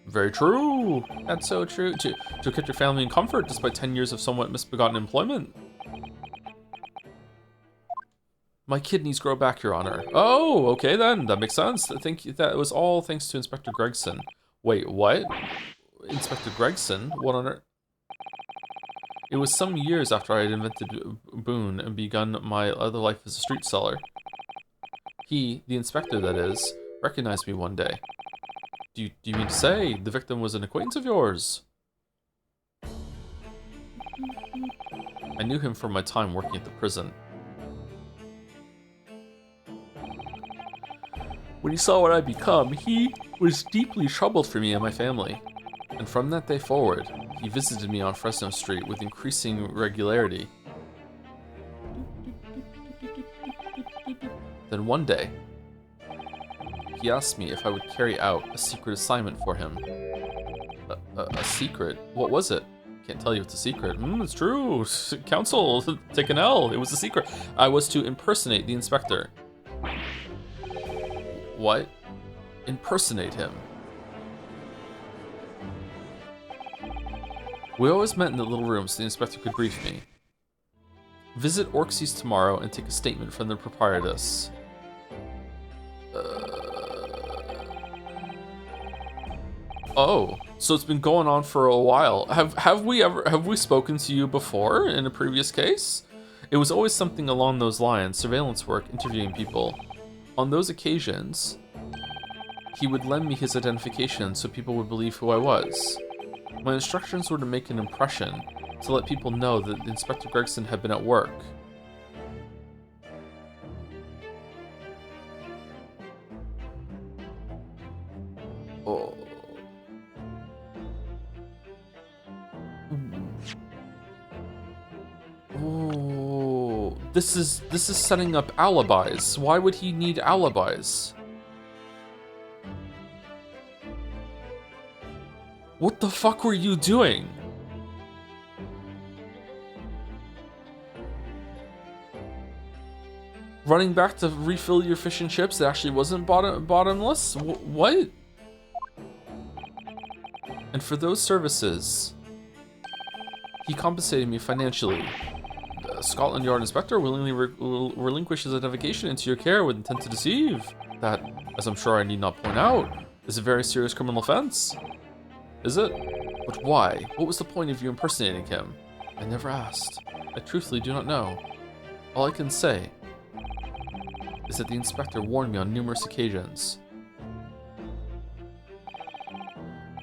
Very true. That's so true. To have kept your family in comfort despite 10 years of somewhat misbegotten employment. My kidneys grow back, Your Honor. Oh, okay then. That makes sense. I think that was all thanks to Inspector Gregson. Wait, what? Inspector Gregson? What on earth? It was some years after I had invented Boone and begun my other life as a street seller. He, the inspector that is, recognized me one day. Do you mean to say the victim was an acquaintance of yours? I knew him from my time working at the prison. When he saw what I'd become, he was deeply troubled for me and my family. And from that day forward, he visited me on Fresno Street with increasing regularity. Then one day, he asked me if I would carry out a secret assignment for him. A secret? What was it? Can't tell you it's a secret. It's true. Counsel, take an L. It was a secret. I was to impersonate the inspector. What? Impersonate him? We always met in the little room so the inspector could brief me. Visit Orxys tomorrow and take a statement from the proprietress. Oh, so it's been going on for a while. Have we spoken to you before in a previous case? It was always something along those lines, surveillance work, interviewing people. On those occasions, he would lend me his identification so people would believe who I was. My instructions were to make an impression, to let people know that Inspector Gregson had been at work. Oh. Oh. This is setting up alibis. Why would he need alibis? What the fuck were you doing? Running back to refill your fish and chips that actually wasn't bottomless? What? And for those services, he compensated me financially. The Scotland Yard inspector willingly relinquished his identification into your care with intent to deceive. That, as I'm sure I need not point out, is a very serious criminal offense. Is it? But why? What was the point of you impersonating him? I never asked. I truthfully do not know. All I can say is that the inspector warned me on numerous occasions.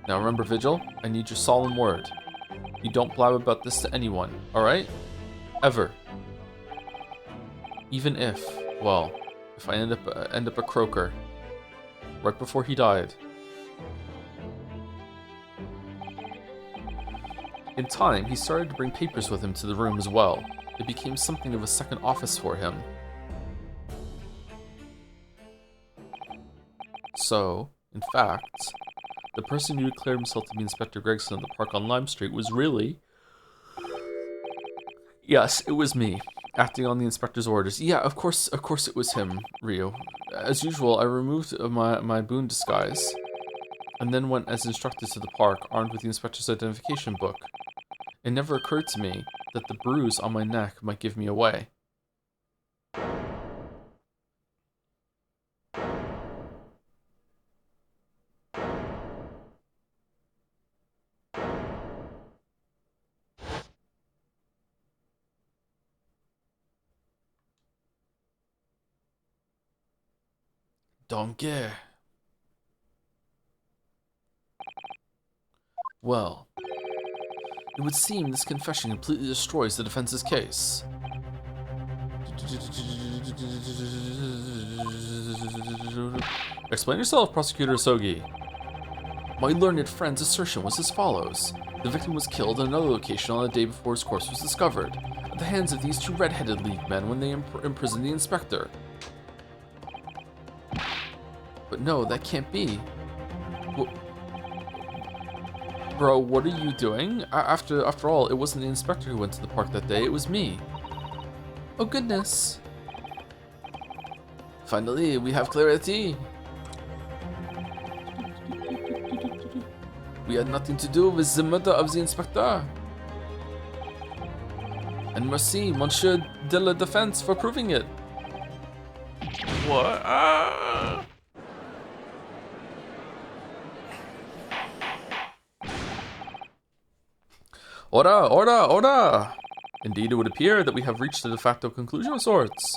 Now remember, Vigil, I need your solemn word. You don't blab about this to anyone, alright? Ever. Even if, well, if I end up a croaker. Right before he died. In time, he started to bring papers with him to the room as well. It became something of a second office for him. So, in fact, the person who declared himself to be Inspector Gregson at the park on Lime Street was really... Yes, it was me, acting on the inspector's orders. Yeah, of course it was him, Rio. As usual, I removed my Boone disguise, and then went as instructed to the park, armed with the inspector's identification book. It never occurred to me that the bruise on my neck might give me away. Donkey. Well, it would seem this confession completely destroys the defense's case. Explain yourself, Prosecutor Sogi. My learned friend's assertion was as follows. The victim was killed in another location on the day before his corpse was discovered, at the hands of these two red-headed League men when they imprisoned the inspector. But no, that can't be. Bro, what are you doing? After all, it wasn't the inspector who went to the park that day, it was me. Oh goodness. Finally, we have clarity. We had nothing to do with the murder of the inspector. And merci, Monsieur de la Défense, for proving it. What? Order! Indeed, it would appear that we have reached a de facto conclusion of sorts.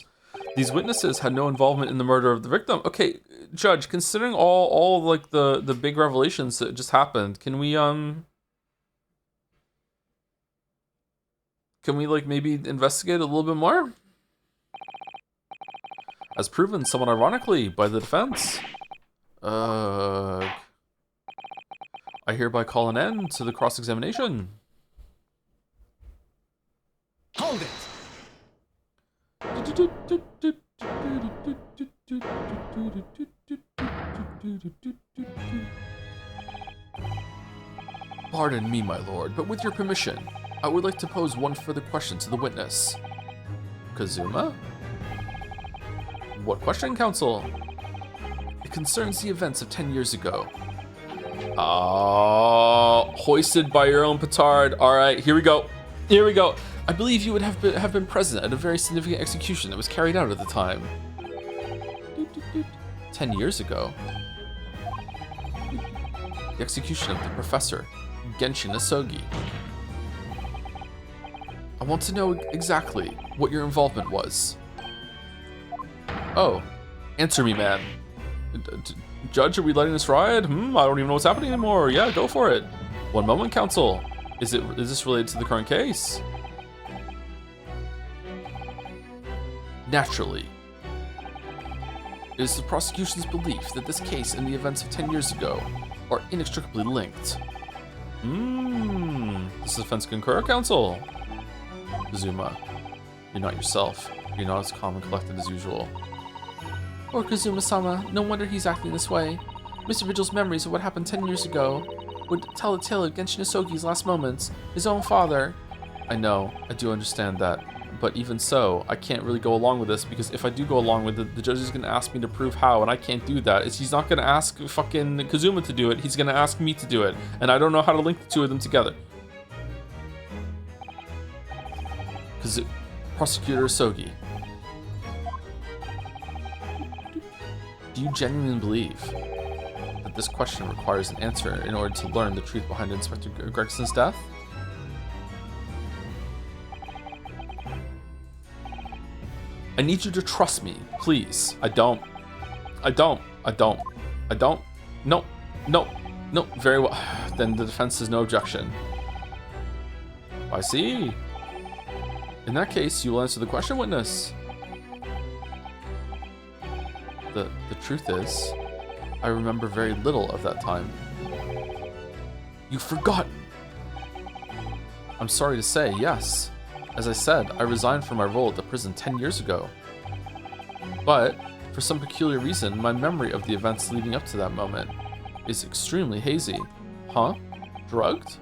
These witnesses had no involvement in the murder of the victim. Okay, Judge, considering all like the big revelations that just happened, can we like maybe investigate a little bit more? As proven somewhat ironically by the defense. I hereby call an end to the cross-examination. Hold it! Pardon me, my lord, but with your permission, I would like to pose one further question to the witness. Kazuma? What question, counsel? It concerns the events of 10 years ago. Hoisted by your own petard. Alright, here we go. I believe you would have been present at a very significant execution that was carried out at the time. 10 years ago? The execution of the professor, Genshin Asogi. I want to know exactly what your involvement was. Oh, answer me, man. Judge, are we letting this ride? I don't even know what's happening anymore. Yeah, go for it. One moment, counsel. Is this related to the current case? Naturally. It is the prosecution's belief that this case and the events of 10 years ago are inextricably linked. Does the defense concur, counsel? Kazuma, you're not yourself. You're not as calm and collected as usual. Poor Kazuma-sama, no wonder he's acting this way. Mr. Vigil's memories of what happened 10 years ago would tell a tale of Genshin Asogi's last moments, his own father. I know, I do understand that. But even so, I can't really go along with this because if I do go along with it, the judge is going to ask me to prove how, and I can't do that. He's not going to ask fucking Kazuma to do it, he's going to ask me to do it. And I don't know how to link the two of them together. Prosecutor Asogi. Do you genuinely believe that this question requires an answer in order to learn the truth behind Inspector Gregson's death? I need you to trust me, please. I don't. No. Very well. Then the defense has no objection. I see. In that case, you will answer the question, witness. The truth is, I remember very little of that time. You've forgotten. I'm sorry to say, yes. As I said, I resigned from my role at the prison 10 years ago. But, for some peculiar reason, my memory of the events leading up to that moment is extremely hazy. Huh? Drugged?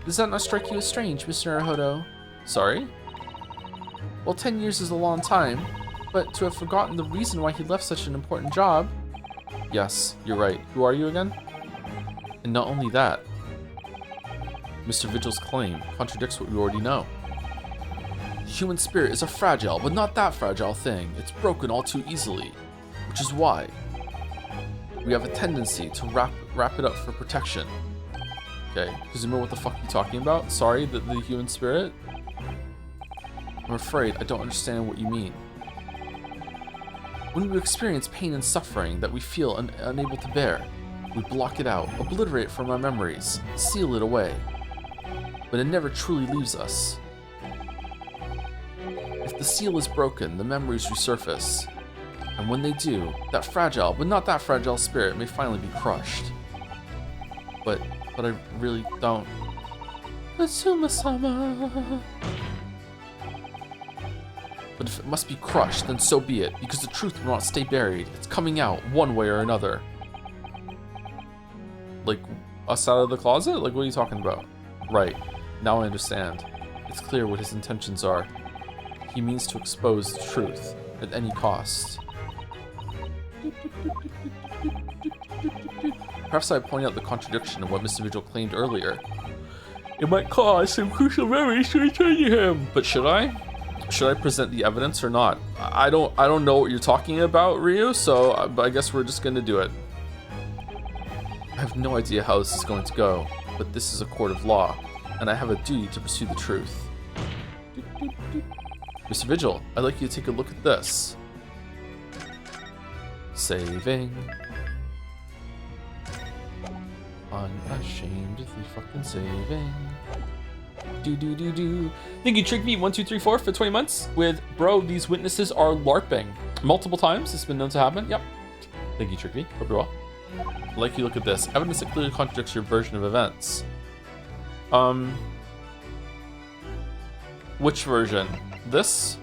Does that not strike you as strange, Mr. Naruhodo? Sorry? Well, 10 years is a long time, but to have forgotten the reason why he left such an important job... Yes, you're right. Who are you again? And not only that, Mr. Vigil's claim contradicts what we already know. The human spirit is a fragile, but not that fragile thing. It's broken all too easily, which is why we have a tendency to wrap it up for protection. Okay, Kazuma, what the fuck are you talking about? Sorry, the human spirit? I'm afraid I don't understand what you mean. When we experience pain and suffering that we feel unable to bear, we block it out, obliterate it from our memories, seal it away. But it never truly leaves us. If the seal is broken, the memories resurface. And when they do, that fragile, but not that fragile spirit may finally be crushed. But I really don't. Kazuma-sama. But if it must be crushed, then so be it, because the truth will not stay buried. It's coming out, one way or another. Like, us out of the closet? Like, what are you talking about? Right, now I understand. It's clear what his intentions are. He means to expose the truth, at any cost. Perhaps I point out the contradiction of what Mr. Vigil claimed earlier. It might cause some crucial memories to return to him. But should I? Should I present the evidence or not? I don't know what you're talking about, Ryu, so I guess we're just gonna do it. I have no idea how this is going to go, but this is a court of law, and I have a duty to pursue the truth. Mr. Vigil, I'd like you to take a look at this. Saving. Unashamedly fucking saving. Do. Thank you, TrickV1234 for 20 months with bro, these witnesses are LARPing. Multiple times, it's been known to happen. Yep. Thank you, TrickV. Hope you're well. Like you look at this. Evidence that clearly contradicts your version of events. Which version? This?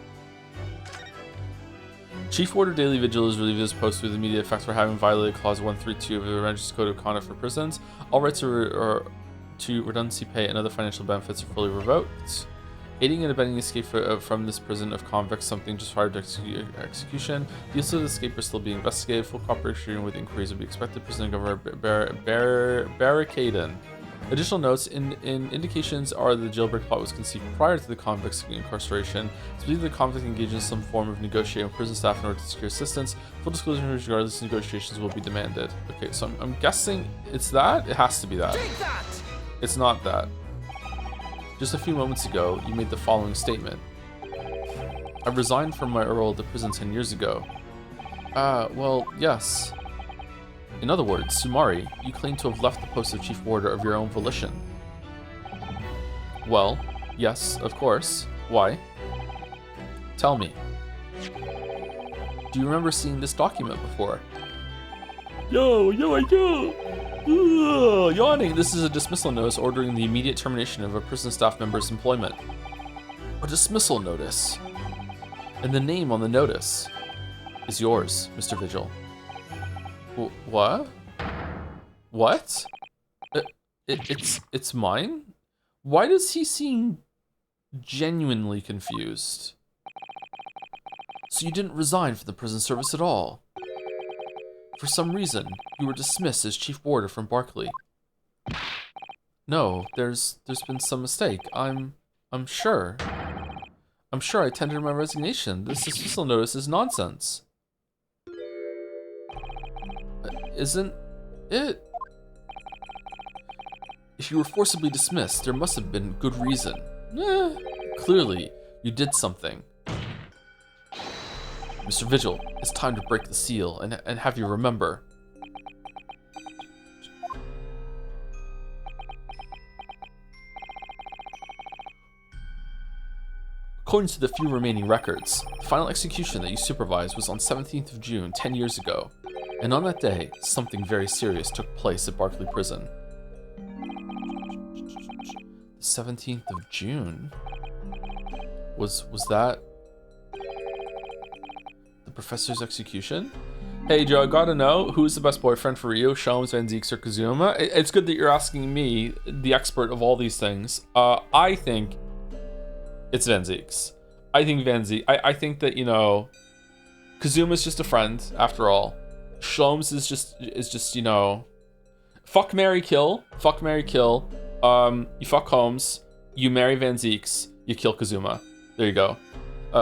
Chief Warder Daily Vigil is relieved his post with immediate effect for having violated Clause 132 of the Register's Code of Conduct for Prisons. All rights to redundancy pay and other financial benefits are fully revoked. Aiding and abetting escape from this prison of convicts, something just prior to execution. The use of the escape are still being investigated. Full cooperation with inquiries will be expected. Prison Governor Barricaden. Additional notes in indications are the jailbreak plot was conceived prior to the convict's incarceration. It's believed the convict engaged in some form of negotiating with prison staff in order to secure assistance. Full disclosure regardless negotiations will be demanded. Okay, so I'm guessing it's that? It has to be that. Take that! It's not that. Just a few moments ago, you made the following statement. I resigned from my role at the prison 10 years ago. Well, yes. In other words, Sumari, you claim to have left the post of Chief Warder of your own volition. Well, yes, of course. Why? Tell me. Do you remember seeing this document before? No, I do. Ugh, yawning. This is a dismissal notice ordering the immediate termination of a prison staff member's employment. A dismissal notice. And the name on the notice is yours, Mr. Vigil. What? What? It's mine? Why does he seem genuinely confused? So you didn't resign from the prison service at all? For some reason, you were dismissed as Chief Warder from Barkley. No, there's been some mistake. I'm sure. I'm sure I tendered my resignation. This dismissal notice is nonsense. Isn't it? If you were forcibly dismissed, there must have been good reason. Clearly, you did something. Mr. Vigil, it's time to break the seal and have you remember. According to the few remaining records, the final execution that you supervised was on 17th of June, 10 years ago. And on that day, something very serious took place at Barkley Prison. The 17th of June? Was that the professor's execution? Hey Joe, I gotta know, who's the best boyfriend for Ryo, Sholmes, Van Zieks, or Kazuma? It's good that you're asking me, the expert of all these things. I think it's Van Zieks. I think I think that, you know, Kazuma's just a friend, after all. Sholmes is just, you know, fuck, marry, kill. Fuck, marry, kill. You fuck Holmes, you marry Van Zieks, you kill Kazuma. There you go.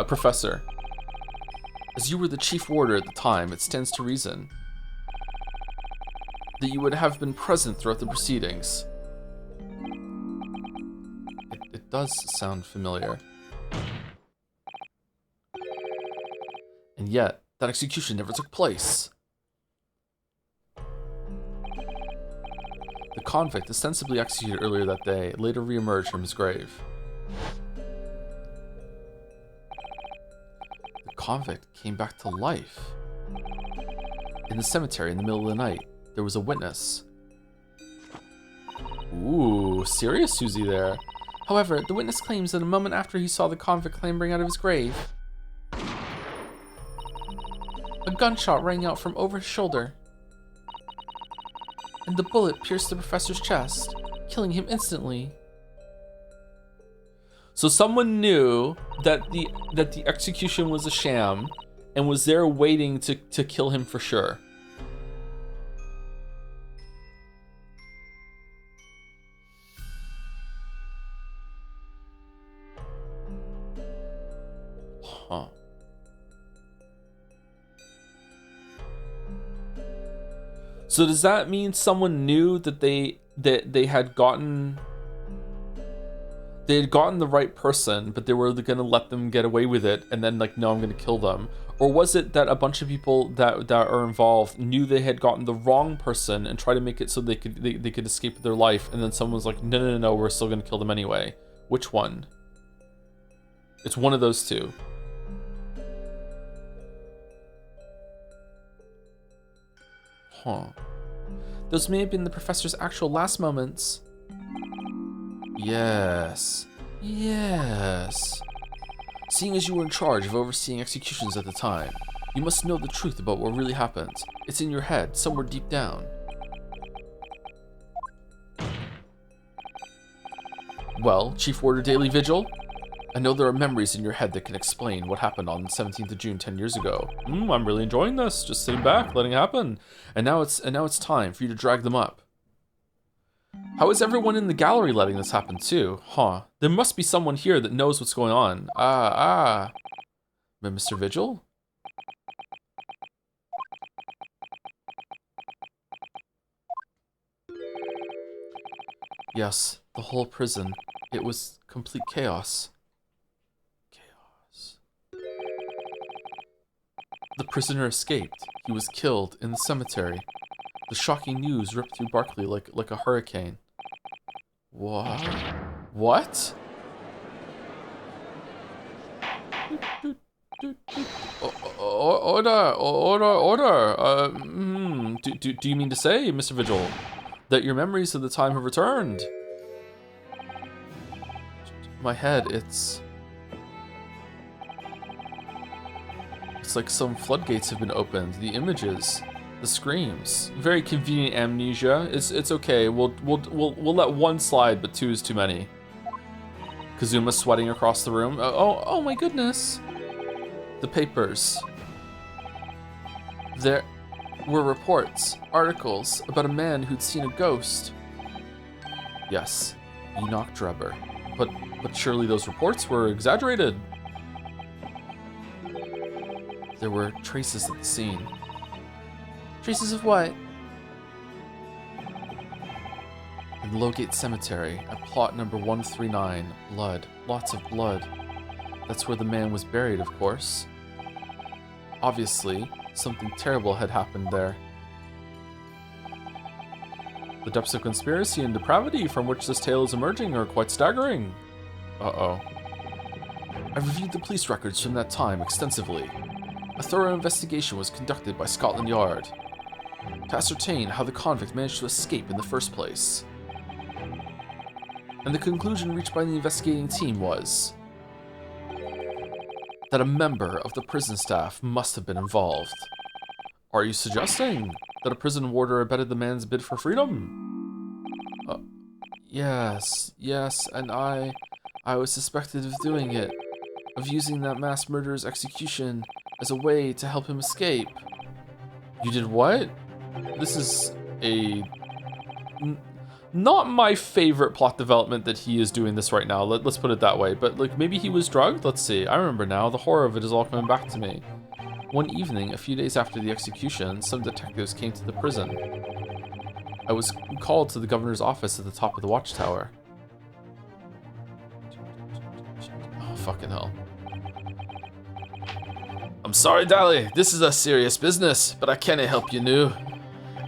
Professor. As you were the Chief Warder at the time, it stands to reason that you would have been present throughout the proceedings. It does sound familiar. And yet, that execution never took place. The convict, ostensibly executed earlier that day, later re-emerged from his grave. The convict came back to life. In the cemetery in the middle of the night, there was a witness. Ooh, serious Susie there. However, the witness claims that a moment after he saw the convict clambering out of his grave, a gunshot rang out from over his shoulder, and the bullet pierced the professor's chest, killing him instantly. So someone knew that the execution was a sham and was there waiting to kill him for sure. Huh. So does that mean someone knew that they had gotten the right person, but they were gonna let them get away with it, and then like, no, I'm gonna kill them? Or was it that a bunch of people that are involved knew they had gotten the wrong person and tried to make it so they could escape with their life, and then someone was like, no, we're still gonna kill them anyway? Which one? It's one of those two. Huh. Those may have been the professor's actual last moments. Yes. Seeing as you were in charge of overseeing executions at the time, you must know the truth about what really happened. It's in your head, somewhere deep down. Well, Chief Warder Daily Vigil, I know there are memories in your head that can explain what happened on the 17th of June 10 years ago. I'm really enjoying this, just sitting back, letting it happen. And now it's time for you to drag them up. How is everyone in the gallery letting this happen too? Huh. There must be someone here that knows what's going on. But Mr. Vigil? Yes, the whole prison. It was complete chaos. The prisoner escaped. He was killed in the cemetery. The shocking news ripped through Barkley like a hurricane. What? What? Order. Do you mean to say, Mr. Vigil, that your memories of the time have returned? My head, it's like some floodgates have been opened. The images, the screams, very convenient amnesia. It's okay. We'll let one slide, but two is too many. Kazuma sweating across the room. Oh my goodness. The papers. There were reports, articles about a man who'd seen a ghost. Yes, Enoch Drebber. But surely those reports were exaggerated. There were traces at the scene. Traces of what? In Lowgate Cemetery, at plot number 139, blood. Lots of blood. That's where the man was buried, of course. Obviously, something terrible had happened there. The depths of conspiracy and depravity from which this tale is emerging are quite staggering. Uh-oh. I've reviewed the police records from that time extensively. A thorough investigation was conducted by Scotland Yard to ascertain how the convict managed to escape in the first place. And the conclusion reached by the investigating team was that a member of the prison staff must have been involved. Are you suggesting that a prison warder abetted the man's bid for freedom? Yes, and I was suspected of doing it, of using that mass murderer's execution as a way to help him escape. You did what? This is not my favorite plot development that he is doing this right now. Let's put it that way. But like, maybe he was drugged? Let's see. I remember now. The horror of it is all coming back to me. One evening, a few days after the execution, some detectives came to the prison. I was called to the governor's office at the top of the watchtower. Oh, fucking hell. I'm sorry, Dally. This is a serious business, but I can't help you now.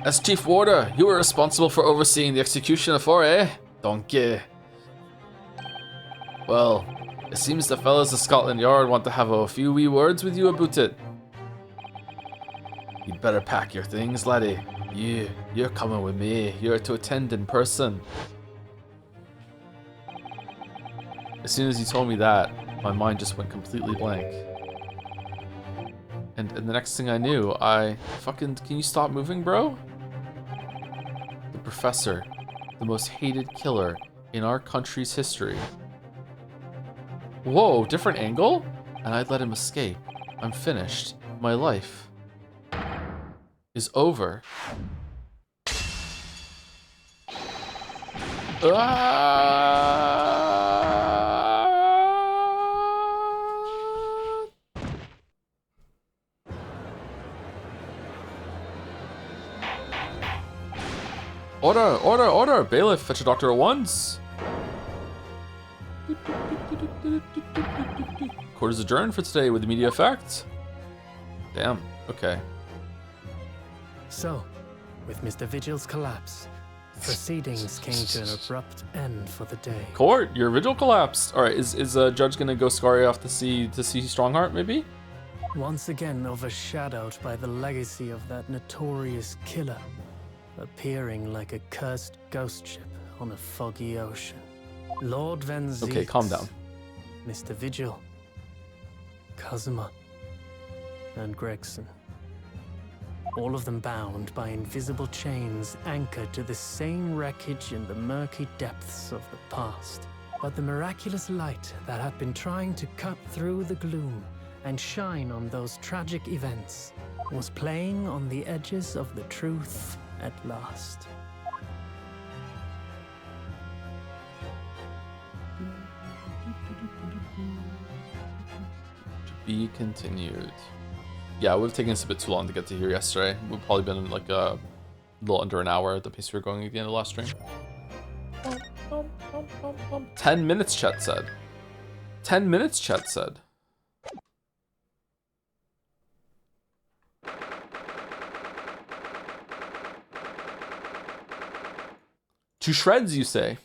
As Chief Warder, you were responsible for overseeing the execution afore, eh? Donkey. Well, it seems the fellas of Scotland Yard want to have a few wee words with you about it. You'd better pack your things, laddie. You're coming with me. You're to attend in person. As soon as he told me that, my mind just went completely blank. And the next thing I knew, can you stop moving, bro? The professor, the most hated killer in our country's history. Whoa, different angle? And I'd let him escape. I'm finished. My life is over. Order! Bailiff, fetch a doctor at once. Court is adjourned for today with immediate effect. Damn, okay. So, with Mr. Vigil's collapse, proceedings came to an abrupt end for the day. Court, your vigil collapsed. All right, is judge gonna go Scary off to see Strongheart maybe? Once again overshadowed by the legacy of that notorious killer, appearing like a cursed ghost ship on a foggy ocean. Lord Van Zieks, Okay, calm down. Mr. Vigil, Kazuma, and Gregson. All of them bound by invisible chains anchored to the same wreckage in the murky depths of the past. But the miraculous light that had been trying to cut through the gloom and shine on those tragic events was playing on the edges of the truth at last. To be continued. Yeah, it would have taken us a bit too long to get to here yesterday. We've probably been like a little under an hour at the pace we were going at the end of the last stream. 10 minutes, chat said. 10 minutes, chat said. To shreds, you say?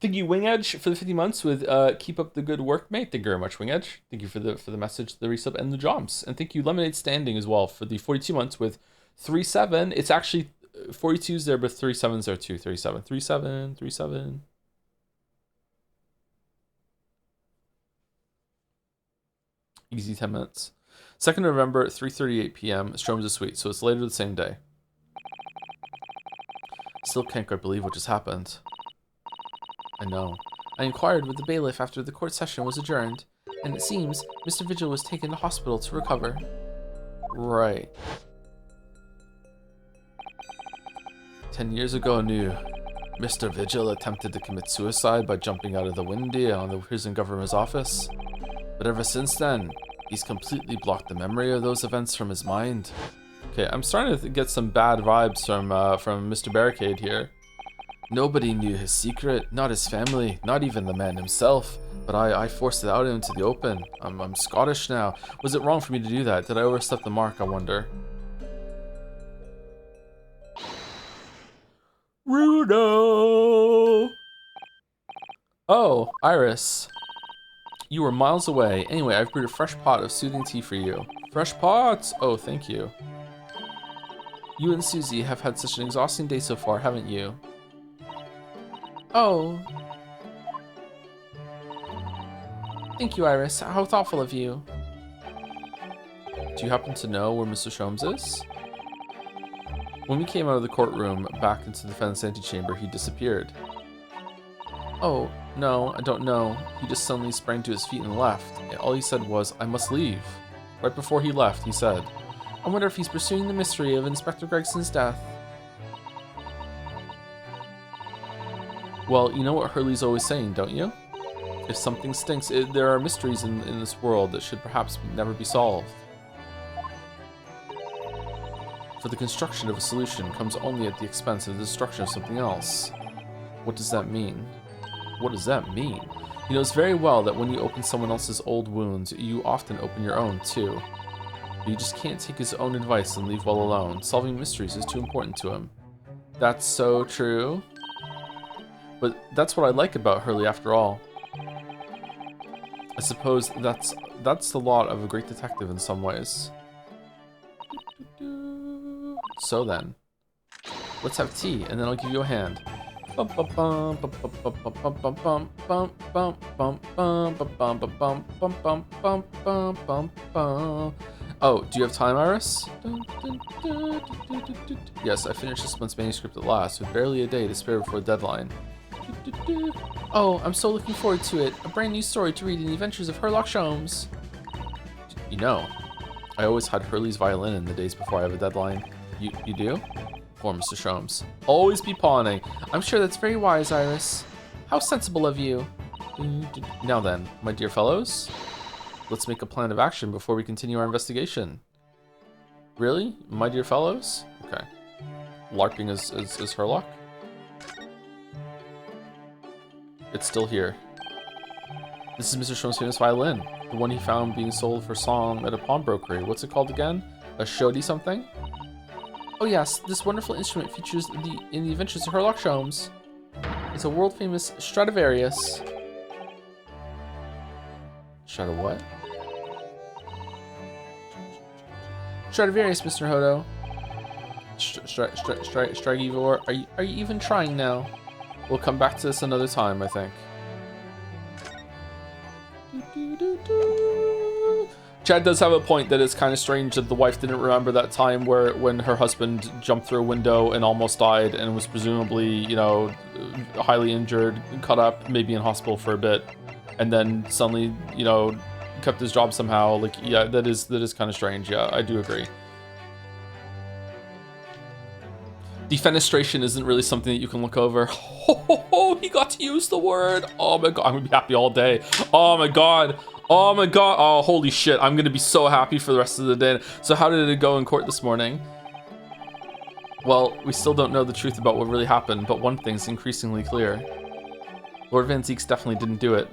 Thank you, Wing Edge, for the 50 months with keep up the good work, mate. Thank you very much, Wing Edge. Thank you for the message, the resub, and the jumps. And thank you, Lemonade Standing, as well, for the 42 months with 37. It's actually 42's there, but 37's there too. 37, 37, 37. Easy 10 minutes. 2nd November, 3:38 p.m. Strome's a Suite, so it's later the same day. Still can't quite believe what just happened. I know. I inquired with the bailiff after the court session was adjourned, and it seems Mr. Vigil was taken to hospital to recover. Right. 10 years ago, I knew Mr. Vigil attempted to commit suicide by jumping out of the window on the prison governor's office. But ever since then, he's completely blocked the memory of those events from his mind. Okay, I'm starting to get some bad vibes from Mr. Barricade here. Nobody knew his secret, not his family, not even the man himself. But I forced it out into the open. I'm Scottish now. Was it wrong for me to do that? Did I overstep the mark, I wonder? Rudo! Oh, Iris. You were miles away. Anyway, I've brewed a fresh pot of soothing tea for you. Fresh pots! Oh, thank you. You and Susie have had such an exhausting day so far, haven't you? Oh. Thank you, Iris. How thoughtful of you. Do you happen to know where Mr. Sholmes is? When we came out of the courtroom back into the defense antechamber, he disappeared. Oh, no, I don't know. He just suddenly sprang to his feet and left. All he said was, I must leave. Right before he left, he said, I wonder if he's pursuing the mystery of Inspector Gregson's death. Well, you know what Hurley's always saying, don't you? If something stinks, there are mysteries in this world that should perhaps never be solved. For the construction of a solution comes only at the expense of the destruction of something else. What does that mean? What does that mean? He knows very well that when you open someone else's old wounds, you often open your own too. But you just can't take his own advice and leave well alone. Solving mysteries is too important to him. That's so true. But that's what I like about Hurley after all. I suppose that's the lot of a great detective in some ways. So then, let's have tea, and then I'll give you a hand. Oh, do you have time, Iris? Yes, I finished this month's manuscript at last, with barely a day to spare before the deadline. Oh, I'm so looking forward to it. A brand new story to read in the adventures of Herlock Sholmes. You know, I always had Hurley's violin in the days before I have a deadline. You do? Poor Mr. Sholmes. Always be pawning. I'm sure that's very wise, Iris. How sensible of you. Now then, my dear fellows, let's make a plan of action before we continue our investigation. Really? My dear fellows? Okay. LARPing is Herlock? It's still here. This is Mr. Sholmes' famous violin. The one he found being sold for song at a pawnbrokery. What's it called again? A shoddy something? Oh yes, this wonderful instrument features in the adventures of Herlock Sholmes. It's a world-famous Stradivarius. Strata what? Stradivarius, Mr. Hodo. Stragivor, are you even trying now? We'll come back to this another time, I think. Chad does have a point that it's kind of strange that the wife didn't remember that time when her husband jumped through a window and almost died and was presumably, you know, highly injured, cut up, maybe in hospital for a bit, and then suddenly, you know, kept his job somehow. Like, yeah, that is kind of strange. Yeah, I do agree. Defenestration isn't really something that you can look over. Oh, he got to use the word. Oh my god, I'm gonna be happy all day. Oh my god. Oh my god. Oh, holy shit. I'm gonna be so happy for the rest of the day. So how did it go in court this morning? Well, we still don't know the truth about what really happened, but one thing's increasingly clear. Lord Van Zieks definitely didn't do it.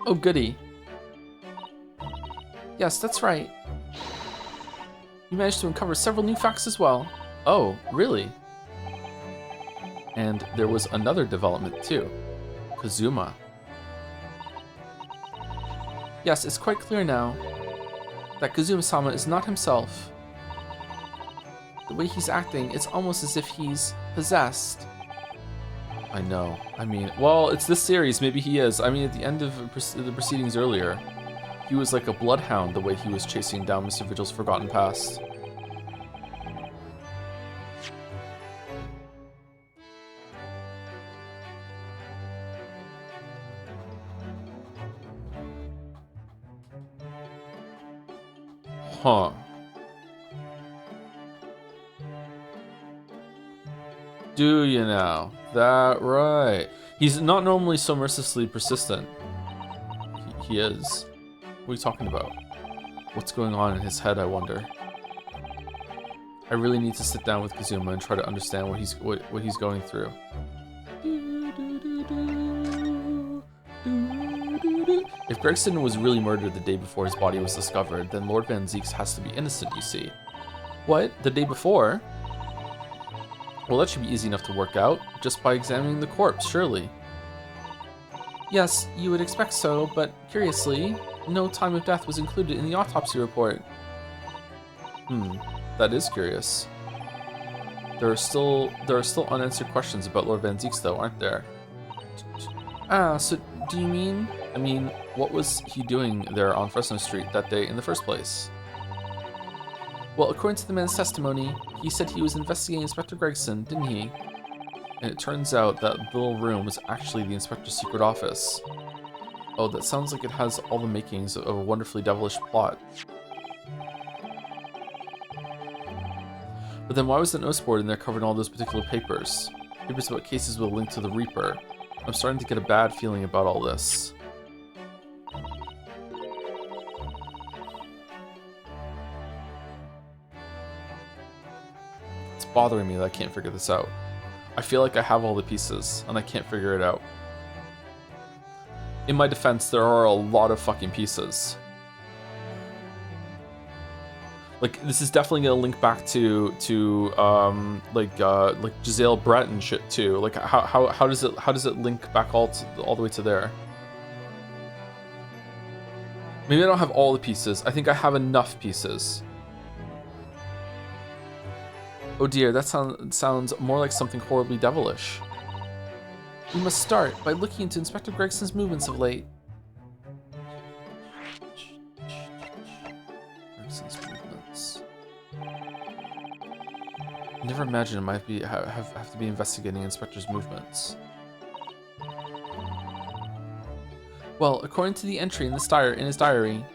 Oh, goody. Yes, that's right. You managed to uncover several new facts as well. Oh, really? And there was another development too. Kazuma. Yes, it's quite clear now that Kazuma-sama is not himself. The way he's acting, it's almost as if he's possessed. I know. I mean, well, it's this series. Maybe he is. I mean, at the end of the proceedings earlier, he was like a bloodhound the way he was chasing down Mr. Vigil's forgotten past. Huh. Do you now? That right. He's not normally so mercilessly persistent. He is. What are you talking about? What's going on in his head, I wonder? I really need to sit down with Kazuma and try to understand what he's going through. If Gregson was really murdered the day before his body was discovered, then Lord Van Zieks has to be innocent, you see. What? The day before? Well, that should be easy enough to work out, just by examining the corpse, surely. Yes, you would expect so, but curiously, no time of death was included in the autopsy report. That is curious. There are still unanswered questions about Lord Van Zieks, though, aren't there? Ah, so do you mean? I mean, what was he doing there on Fresno Street that day in the first place? Well, according to the man's testimony, he said he was investigating Inspector Gregson, didn't he? And it turns out that little room was actually the inspector's secret office. Oh, that sounds like it has all the makings of a wonderfully devilish plot. But then why was the notice board in there covering all those particular papers? Papers about cases with a link to the Reaper. I'm starting to get a bad feeling about all this. It's bothering me that I can't figure this out. I feel like I have all the pieces, and I can't figure it out. In my defense, there are a lot of fucking pieces. Like, this is definitely gonna link back to like Giselle Brett and shit too. Like, how does it link back all the way to there? Maybe I don't have all the pieces. I think I have enough pieces. Oh dear, that sounds more like something horribly devilish. We must start by looking into Inspector Gregson's movements of late. Gregson's movements. I never imagined I might have to be investigating Inspector's movements. Well, according to the entry in his diary,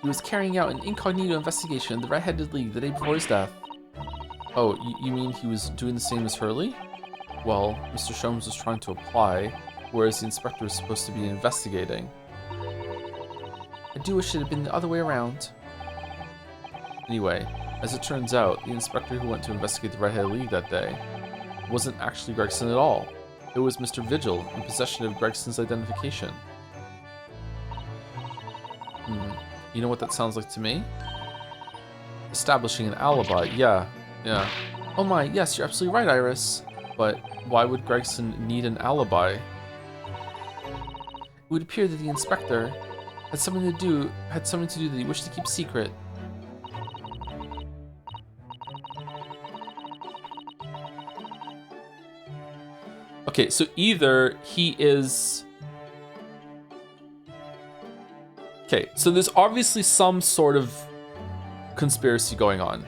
he was carrying out an incognito investigation of the Red-Headed League the day before his death. Oh, you mean he was doing the same as Hurley? Well, Mr. Sholmes was trying to apply, whereas the inspector was supposed to be investigating. I do wish it had been the other way around. Anyway, as it turns out, the inspector who went to investigate the Red-Headed League that day wasn't actually Gregson at all. It was Mr. Vigil in possession of Gregson's identification. You know what that sounds like to me? Establishing an alibi, yeah. Oh my, yes, you're absolutely right, Iris. But why would Gregson need an alibi? It would appear that the inspector had something to do that he wished to keep secret. Okay, so either he is... Okay, so there's obviously some sort of conspiracy going on.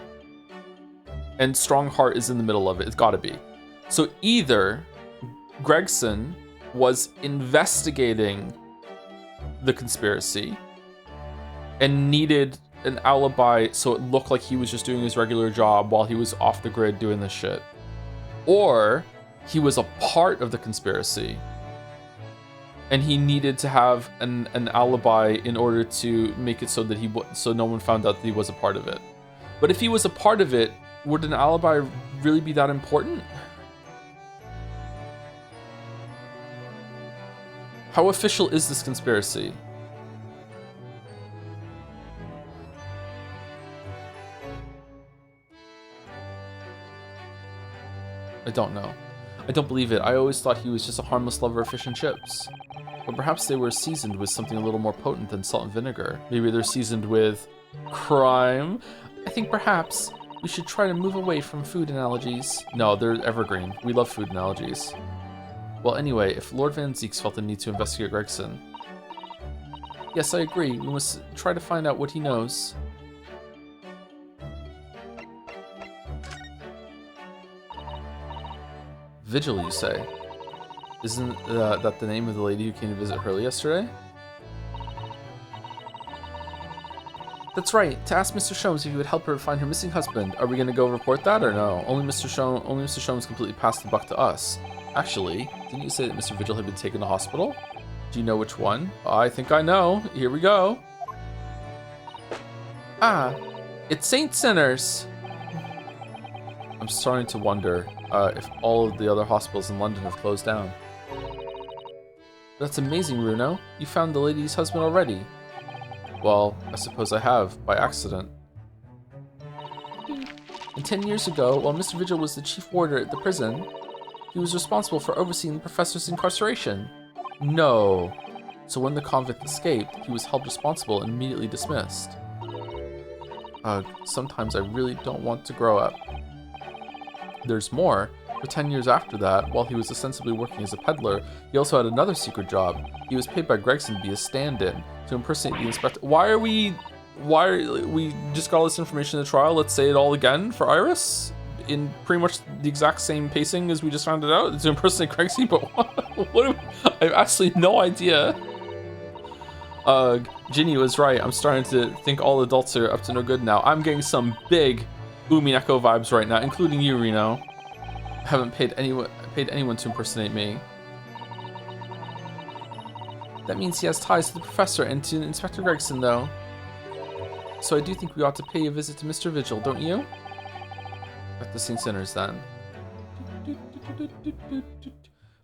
And Strongheart is in the middle of it. It's gotta be. So either Gregson was investigating the conspiracy and needed an alibi so it looked like he was just doing his regular job while he was off the grid doing this shit. Or he was a part of the conspiracy and he needed to have an alibi in order to make it so that so no one found out that he was a part of it. But if he was a part of it, would an alibi really be that important? How official is this conspiracy? I don't know. I don't believe it. I always thought he was just a harmless lover of fish and chips. But perhaps they were seasoned with something a little more potent than salt and vinegar. Maybe they're seasoned with crime. I think perhaps we should try to move away from food analogies. No, they're evergreen. We love food analogies. Well, anyway, if Lord Van Zieks felt the need to investigate Gregson... Yes, I agree. We must try to find out what he knows. Vigil, you say? Isn't that the name of the lady who came to visit Hurley yesterday? That's right. To ask Mr. Sholmes if he would help her find her missing husband. Are we going to go report that or no? Only Mr. Sholmes completely passed the buck to us. Actually, didn't you say that Mr. Vigil had been taken to hospital? Do you know which one? I think I know. Here we go. Ah, it's St. Sinners. I'm starting to wonder if all of the other hospitals in London have closed down. That's amazing, Runo. You found the lady's husband already. Well, I suppose I have, by accident. And 10 years ago, while Mr. Vigil was the chief warder at the prison, he was responsible for overseeing the professor's incarceration. No. So when the convict escaped, he was held responsible and immediately dismissed. Sometimes I really don't want to grow up. There's more. For 10 years after that, while he was ostensibly working as a peddler, he also had another secret job. He was paid by Gregson to be a stand-in, to impersonate the inspector. Why we just got all this information in the trial? Let's say it all again for Iris? In pretty much the exact same pacing as we just found it out? It's to impersonate Gregson, but what I have absolutely no idea. Ginny was right. I'm starting to think all adults are up to no good now. I'm getting some big Umineko vibes right now, including you, Reno. I haven't paid anyone to impersonate me. That means he has ties to the professor and to Inspector Gregson, though. So I do think we ought to pay a visit to Mr. Vigil, don't you? At the St. Sinners, then.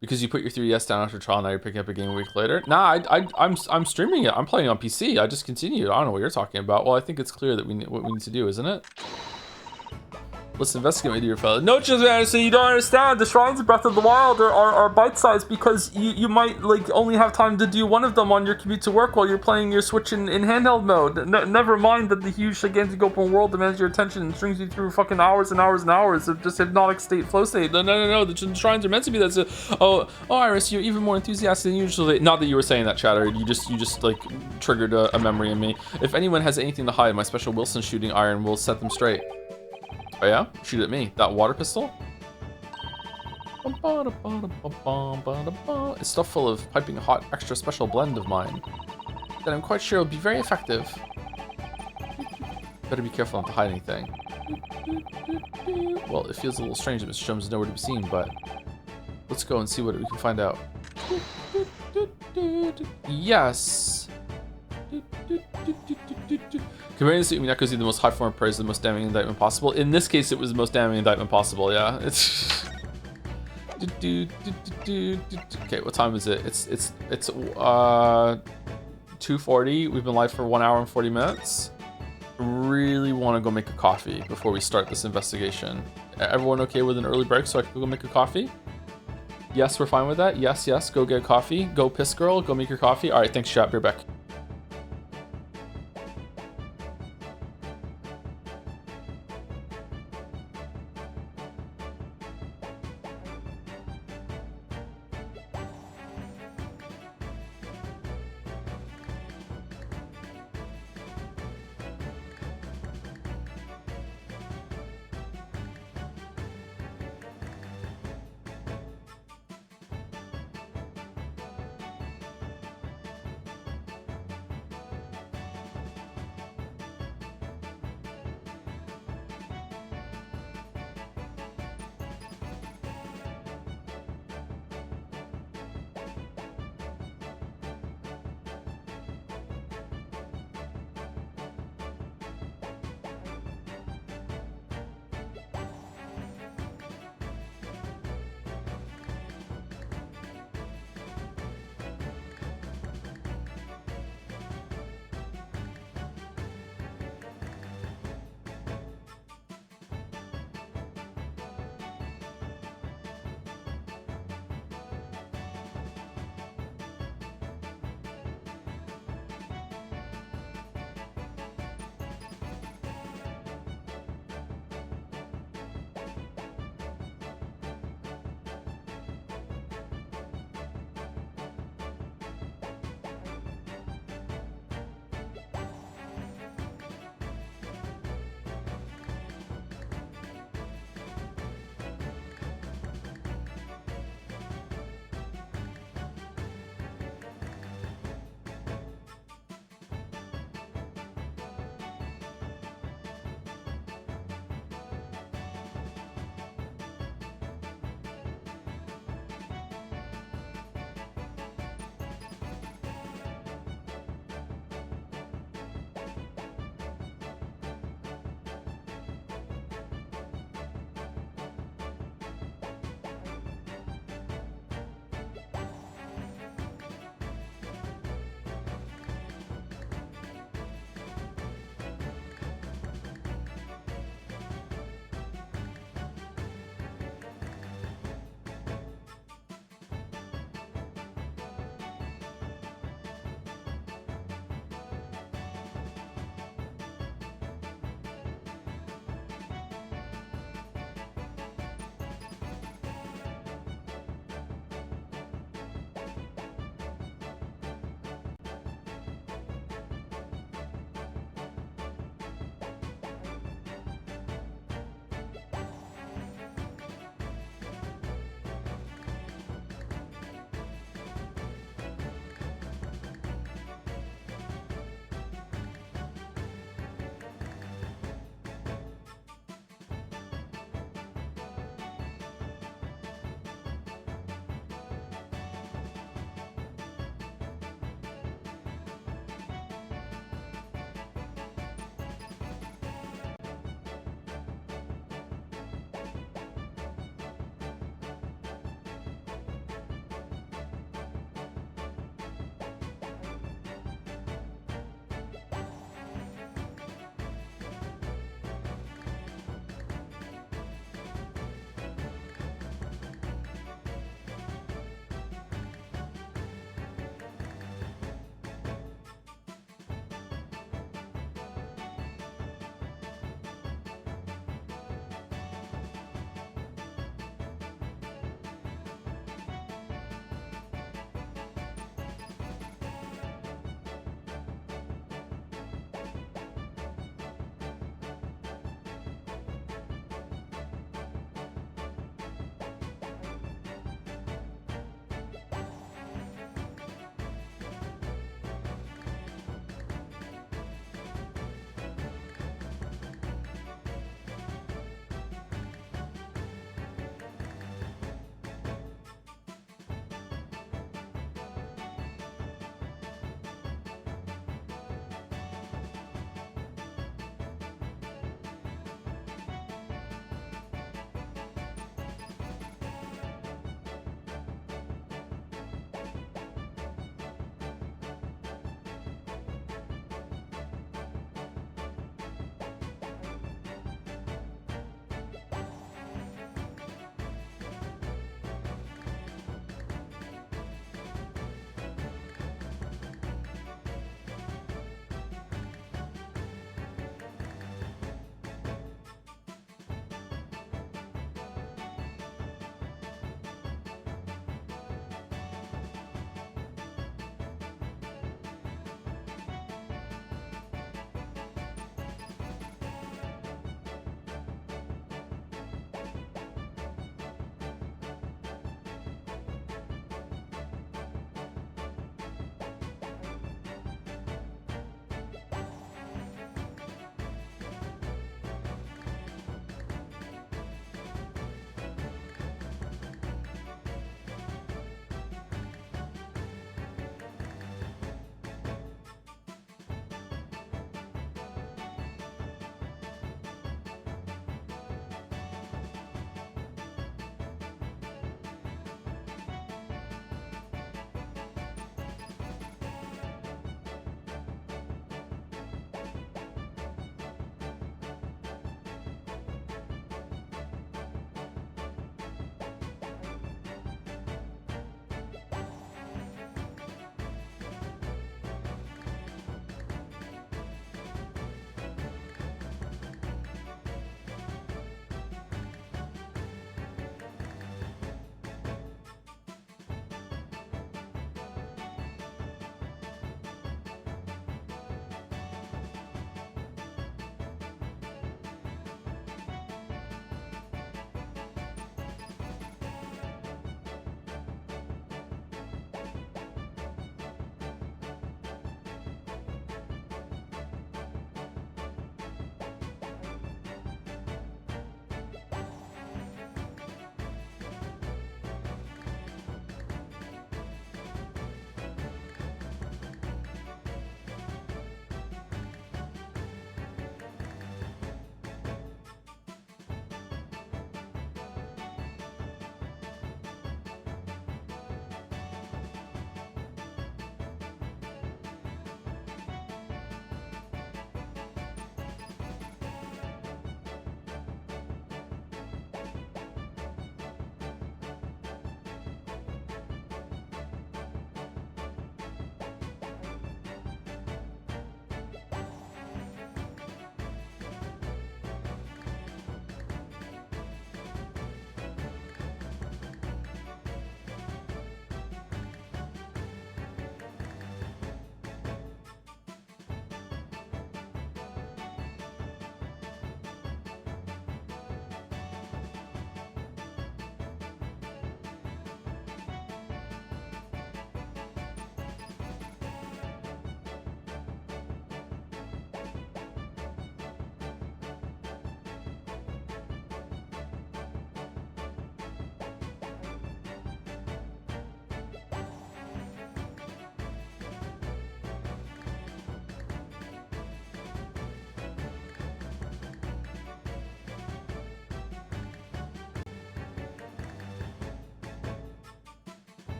Because you put your 3DS down after trial, now you're picking up a game a week later? Nah, I'm streaming it. I'm playing on PC. I just continued. I don't know what you're talking about. Well, I think it's clear that what we need to do, isn't it? Let's investigate, my dear fellow. No, just Anderson, you don't understand. The shrines of Breath of the Wild are bite-sized because you might like only have time to do one of them on your commute to work while you're playing your Switch in handheld mode. Never mind that the huge gigantic open world demands your attention and strings you through fucking hours and hours and hours of just hypnotic flow state. No. The shrines are meant to be that. Oh, Iris, you're even more enthusiastic than usually. Not that you were saying that, Chatter. You just like triggered a memory in me. If anyone has anything to hide, my special Wilson shooting iron will set them straight. Oh yeah? Shoot at me. That water pistol? It's stuff full of piping hot, extra special blend of mine that I'm quite sure will be very effective. Better be careful not to hide anything. Well, it feels a little strange that Mr. Jones is nowhere to be seen, but let's go and see what we can find out. Yes. Comparing this to Uminako's the most high form of praise, the most damning indictment possible. In this case, it was the most damning indictment possible. Yeah, it's. Okay, what time is it? It's 2:40. We've been live for 1 hour and 40 minutes. Really want to go make a coffee before we start this investigation. Everyone okay with an early break so I can go make a coffee? Yes, we're fine with that. Yes. Go get a coffee. Go piss girl. Go make your coffee. All right, thanks, chat. Be right back.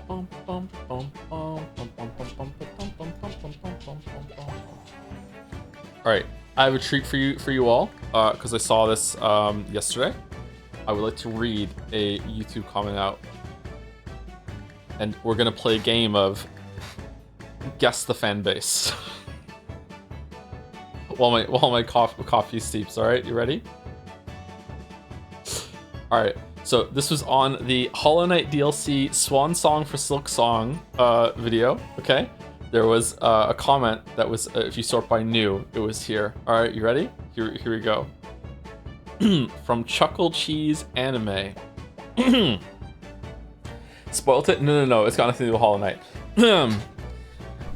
All right, I have a treat for you all, because I saw this yesterday. I would like to read a YouTube comment out, and we're gonna play a game of guess the fan base. while my coffee steeps. All right, you ready? All right. So this was on the Hollow Knight DLC Swan Song for Silk Song video. Okay. There was a comment that was, if you sort by new, it was here. All right, you ready? Here we go. From Chuckle Cheese Anime. Spoilt it? No. It's got nothing to do with Hollow Knight.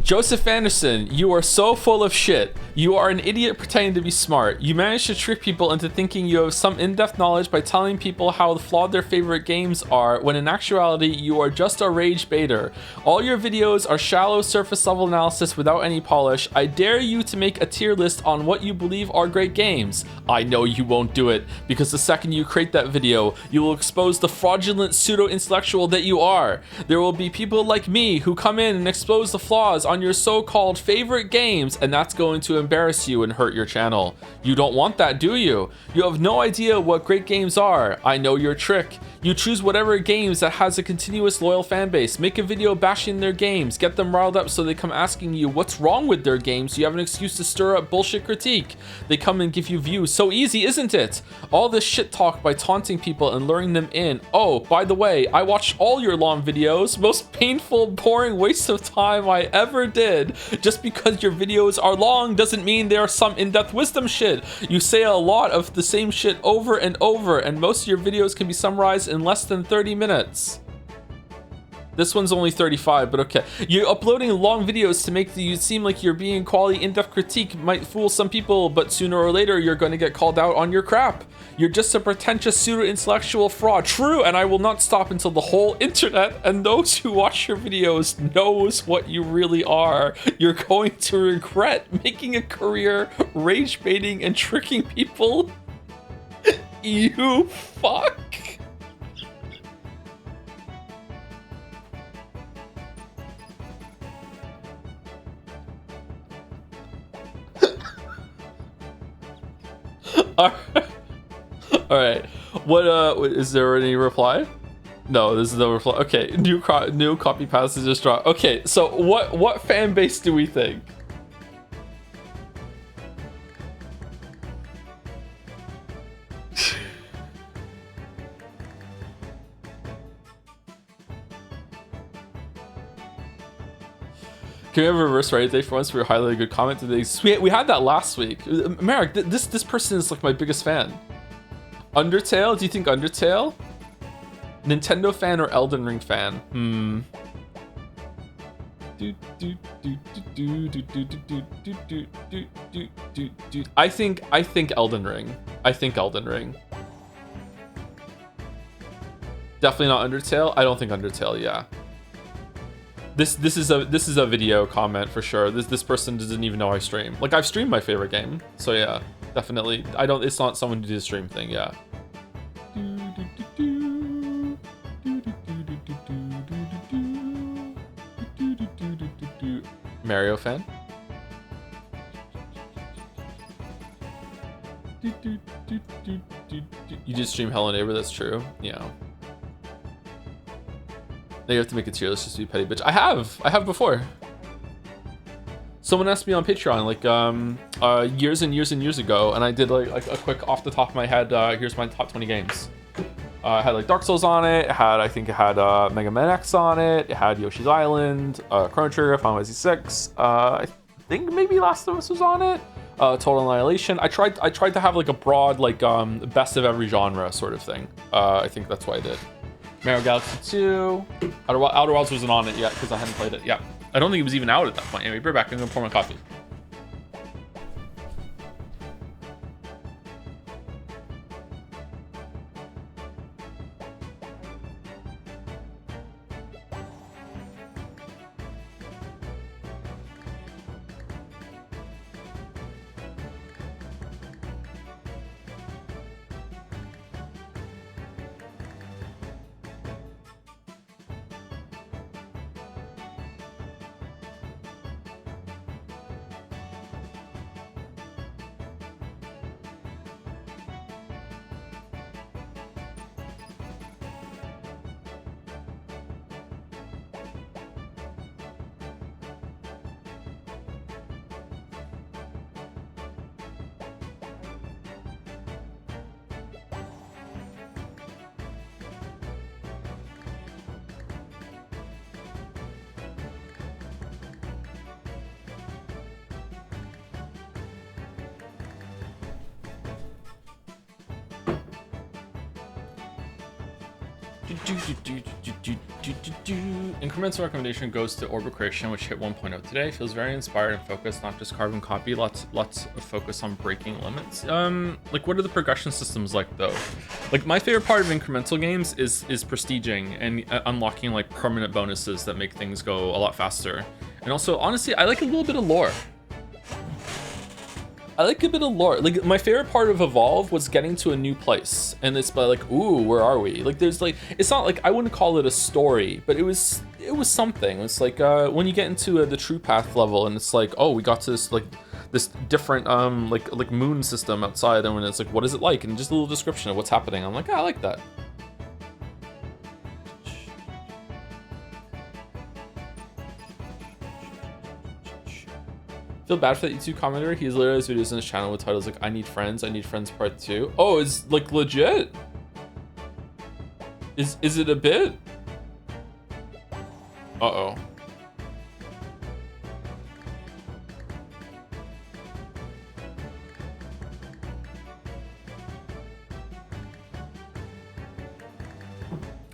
Joseph Anderson, you are so full of shit. You are an idiot pretending to be smart. You managed to trick people into thinking you have some in-depth knowledge by telling people how flawed their favorite games are, when in actuality, you are just a rage baiter. All your videos are shallow surface level analysis without any polish. I dare you to make a tier list on what you believe are great games. I know you won't do it, because the second you create that video, you will expose the fraudulent pseudo-intellectual that you are. There will be people like me who come in and expose the flaws on your so-called favorite games, and that's going to embarrass you and hurt your channel. You don't want that, do you? You have no idea what great games are. I know your trick. You choose whatever games that has a continuous loyal fan base. Make a video bashing their games. Get them riled up so they come asking you what's wrong with their games. You have an excuse to stir up bullshit critique. They come and give you views. So easy, isn't it? All this shit talk by taunting people and luring them in. Oh, by the way, I watched all your long videos. Most painful, boring waste of time I ever did. Just because your videos are long doesn't mean they are some in-depth wisdom shit. You say a lot of the same shit over and over, and most of your videos can be summarized in less than 30 minutes. This one's only 35, but okay. You're uploading long videos to make you seem like you're being quality. In-depth critique might fool some people, but sooner or later you're going to get called out on your crap. You're just a pretentious pseudo-intellectual fraud. True, and I will not stop until the whole internet and those who watch your videos knows what you really are. You're going to regret making a career rage baiting and tricking people. You fuck. All right. What is there any reply? No, there's no reply. Okay, new copy passage just dropped. Okay, so what fan base do we think? Can we have a reverse Reddit day for once? We were highlighting a good comment today. We had that last week. Merrick, this person is like my biggest fan. Undertale? Do you think Undertale? Nintendo fan or Elden Ring fan? I think Elden Ring. I think Elden Ring. Definitely not Undertale. I don't think Undertale. Yeah. This is a video comment for sure. This person doesn't even know I stream. Like, I've streamed my favorite game, so yeah, definitely. It's not someone who did a stream thing. Yeah. Mario fan. You did stream Hello Neighbor. That's true. Yeah. Now you have to make a tier list just to be petty bitch. I have before. Someone asked me on Patreon like years and years ago, and I did like a quick off the top of my head. Here's my top 20 games. It had like Dark Souls on it. I think it had Mega Man X on it. It had Yoshi's Island, Chrono Trigger, Final Fantasy 6. I think maybe Last of Us was on it. Total Annihilation. I tried to have like a broad like best of every genre sort of thing. I think that's what I did. Mario Galaxy 2. Outer Wilds wasn't on it yet because I hadn't played it. Yeah. I don't think it was even out at that point. Anyway, be right back. I'm going to pour my coffee. Incremental recommendation goes to Orbit Creation, which hit 1.0 today. Feels very inspired and focused, not just carbon copy. Lots of focus on breaking limits. Like, what are the progression systems like though? Like, my favorite part of incremental games is prestiging and unlocking like permanent bonuses that make things go a lot faster. And also, honestly, I like a little bit of lore. I like a bit of lore. Like, my favorite part of Evolve was getting to a new place, and it's like, ooh, where are we? Like, there's like, it's not like, I wouldn't call it a story, but it was something. It's like when you get into the True Path level, and it's like, oh, we got to this different like moon system outside, and when it's like, what is it like? And just a little description of what's happening. I'm like, I like that. Feel bad for that YouTube commenter. He's literally has videos on his channel with titles like I Need Friends Part 2. Oh, is like legit? Is it a bit? Uh-oh.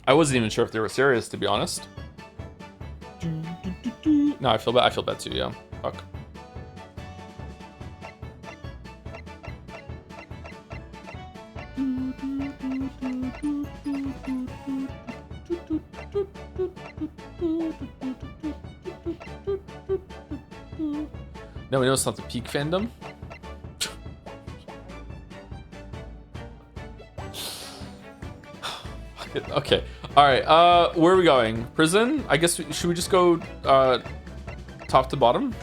I wasn't even sure if they were serious, to be honest. No, I feel bad. I feel bad too, yeah. Fuck. No, we know it's not the peak fandom. Okay. All right. Where are we going? Prison? I guess should we just go top to bottom?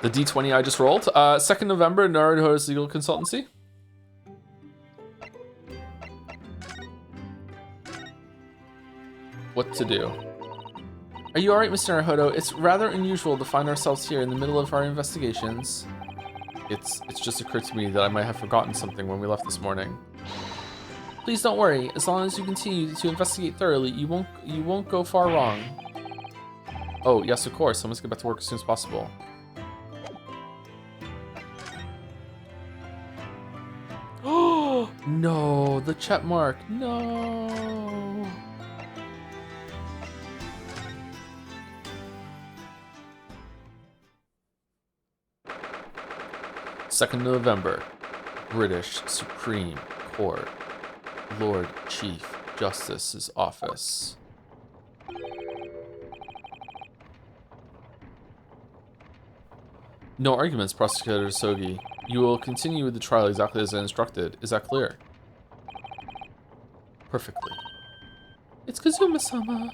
The D20 I just rolled. 2nd November, Naruto's legal consultancy. What to do? Are you alright, Mr. Naruto? It's rather unusual to find ourselves here in the middle of our investigations. It's just occurred to me that I might have forgotten something when we left this morning. Please don't worry. As long as you continue to investigate thoroughly, you won't go far wrong. Oh, yes, of course. I must get back to work as soon as possible. Oh, no, the check mark. No. Second November, British Supreme Court, Lord Chief Justice's office. No arguments, Prosecutor Sogi. You will continue with the trial exactly as I instructed. Is that clear? Perfectly. It's Kazuma-sama.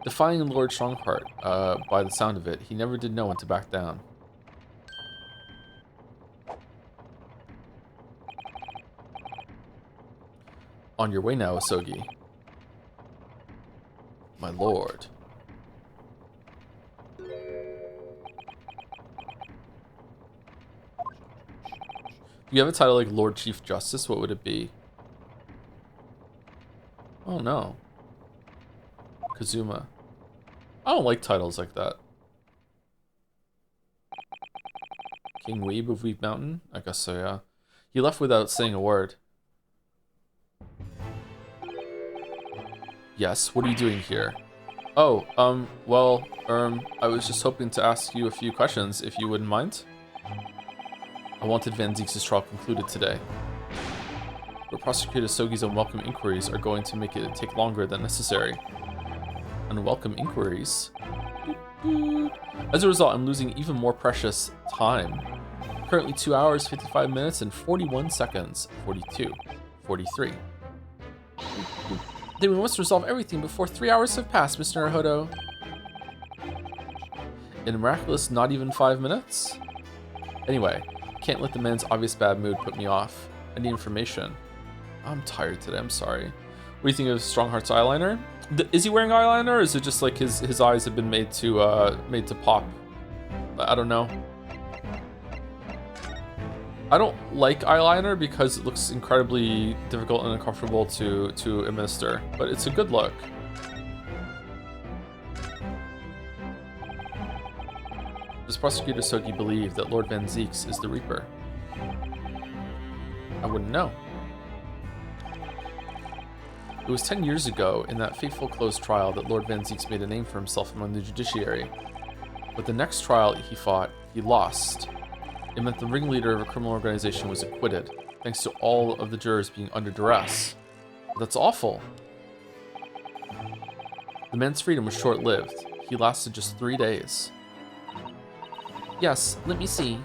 Defying Lord Strongheart, by the sound of it, he never did know when to back down. On your way now, Asogi. My lord. If you have a title like Lord Chief Justice, what would it be? Oh no. Kazuma. I don't like titles like that. King Weeb of Weeb Mountain? I guess so, yeah. He left without saying a word. Yes, what are you doing here? Oh, well, I was just hoping to ask you a few questions, if you wouldn't mind. I wanted Van Zieks' trial concluded today. But Prosecutor Sogi's unwelcome inquiries are going to make it take longer than necessary. Unwelcome inquiries? As a result, I'm losing even more precious time. Currently 2 hours, 55 minutes, and 41 seconds. 42. 43. Then we must resolve everything before 3 hours have passed, Mr. Naruto. In a miraculous not even 5 minutes? Anyway, can't let the man's obvious bad mood put me off. I need information. I'm tired today, I'm sorry. What do you think of Strongheart's eyeliner? Is he wearing eyeliner, or is it just like his eyes have been made to pop? I don't know. I don't like eyeliner because it looks incredibly difficult and uncomfortable to administer, but it's a good look. Does Prosecutor Sogi believe that Lord Van Zieks is the Reaper? I wouldn't know. It was 10 years ago, in that fateful closed trial, that Lord Van Zieks made a name for himself among the judiciary. But the next trial he fought, he lost. It meant the ringleader of a criminal organization was acquitted, thanks to all of the jurors being under duress. That's awful. The man's freedom was short-lived. He lasted just 3 days. Yes, let me see.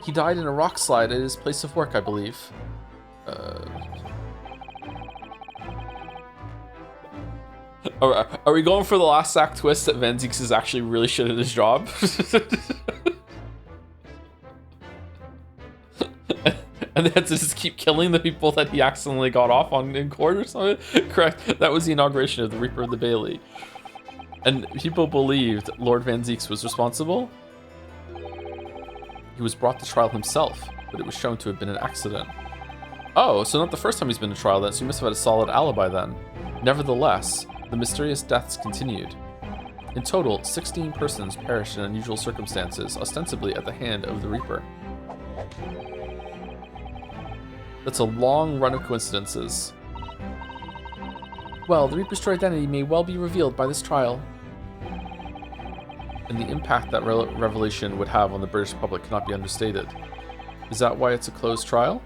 He died in a rock slide at his place of work, I believe. Are we going for the last act twist that Van Zieks is actually really shit at his job? And they had to just keep killing the people that he accidentally got off on in court or something? Correct. That was the inauguration of the Reaper of the Bailey. And people believed Lord Van Zieks was responsible. He was brought to trial himself, but it was shown to have been an accident. Oh, so not the first time he's been to trial then, so he must have had a solid alibi then. Nevertheless, the mysterious deaths continued. In total, 16 persons perished in unusual circumstances, ostensibly at the hand of the Reaper. That's a long run of coincidences. Well, the Reaper's true identity may well be revealed by this trial. And the impact that revelation would have on the British public cannot be understated. Is that why it's a closed trial?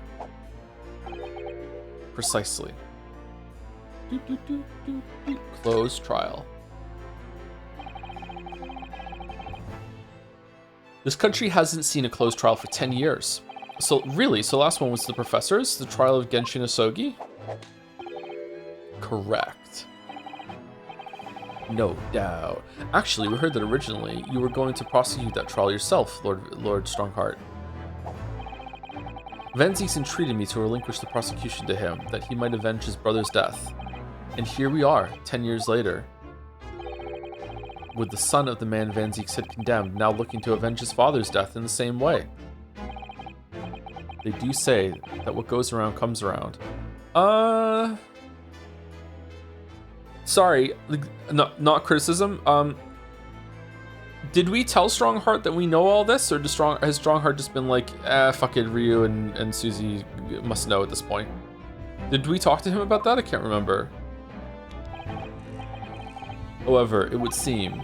Precisely. Closed trial. This country hasn't seen a closed trial for 10 years. So really, so last one was the professors, the trial of Genshin Asogi? Correct. No doubt. Actually, we heard that originally you were going to prosecute that trial yourself, Lord Strongheart. Van Zieks entreated me to relinquish the prosecution to him, that he might avenge his brother's death. And here we are, 10 years later, with the son of the man Van Zieks had condemned now looking to avenge his father's death in the same way. They do say that what goes around comes around. Sorry, not criticism. Did we tell Strongheart that we know all this, or has Strongheart just been like, fuck it, Ryu and Susie must know at this point? Did we talk to him about that? I can't remember. However, it would seem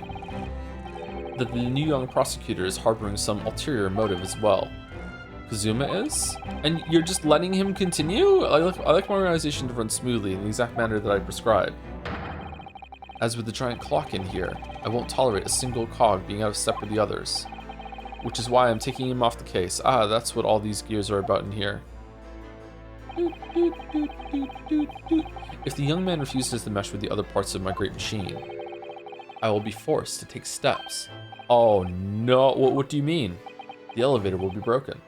that the new young prosecutor is harboring some ulterior motive as well. Kazuma is? And you're just letting him continue? I like my organization to run smoothly in the exact manner that I prescribe. As with the giant clock in here, I won't tolerate a single cog being out of step with the others. Which is why I'm taking him off the case. Ah, that's what all these gears are about in here. If the young man refuses to mesh with the other parts of my great machine, I will be forced to take steps. Oh no, what do you mean? The elevator will be broken.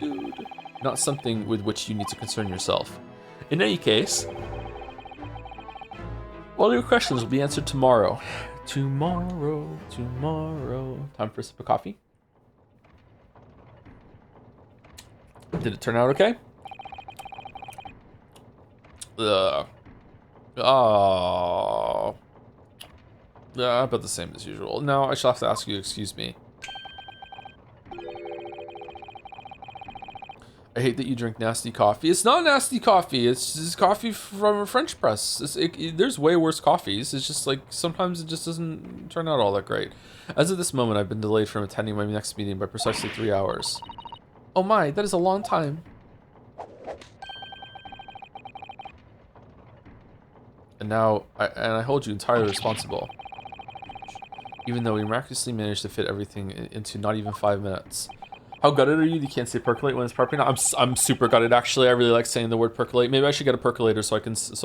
Dude, not something with which you need to concern yourself. In any case, all your questions will be answered tomorrow. Tomorrow. Time for a sip of coffee. Did it turn out okay? About the same as usual. No, I shall have to ask you to excuse me. I hate that you drink nasty coffee. It's not nasty coffee. It's just coffee from a French press. There's way worse coffees. It's just like sometimes it just doesn't turn out all that great. As of this moment, I've been delayed from attending my next meeting by precisely 3 hours. Oh my, that is a long time. And now, I hold you entirely responsible. Even though we miraculously managed to fit everything into not even 5 minutes. How gutted are you? You can't say percolate when it's percolating. I'm super gutted actually. I really like saying the word percolate. Maybe I should get a percolator so I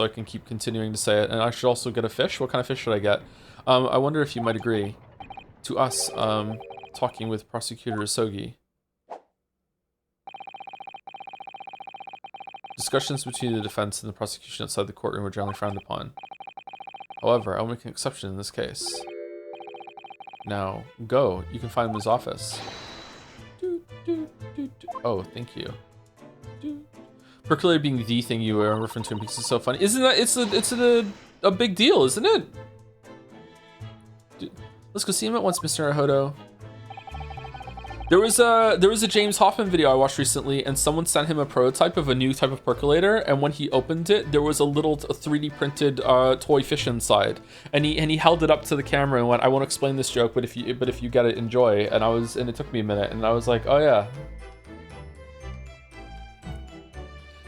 can keep continuing to say it. And I should also get a fish. What kind of fish should I get? I wonder if you might agree to us talking with Prosecutor Asogi. Discussions between the defense and the prosecution outside the courtroom were generally frowned upon. However, I will make an exception in this case. Now, go. You can find him in his office. Oh, thank you. Percolator being the thing you were referring to because it's so funny. Isn't that, it's a big deal, isn't it? Let's go see him at once, Mr. Ahodo. There was a James Hoffman video I watched recently, and someone sent him a prototype of a new type of percolator, and when he opened it, there was a little 3D printed toy fish inside, and he held it up to the camera and went, "I won't explain this joke, but if you get it, enjoy." And it took me a minute, and I was like, "Oh yeah."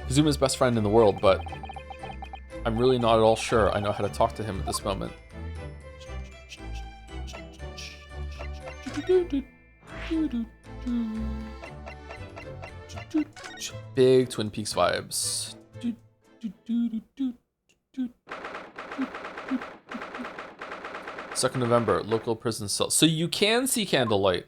Kazuma's best friend in the world, but I'm really not at all sure I know how to talk to him at this moment. Big Twin Peaks vibes. 2nd November, local prison cell. So you can see candlelight.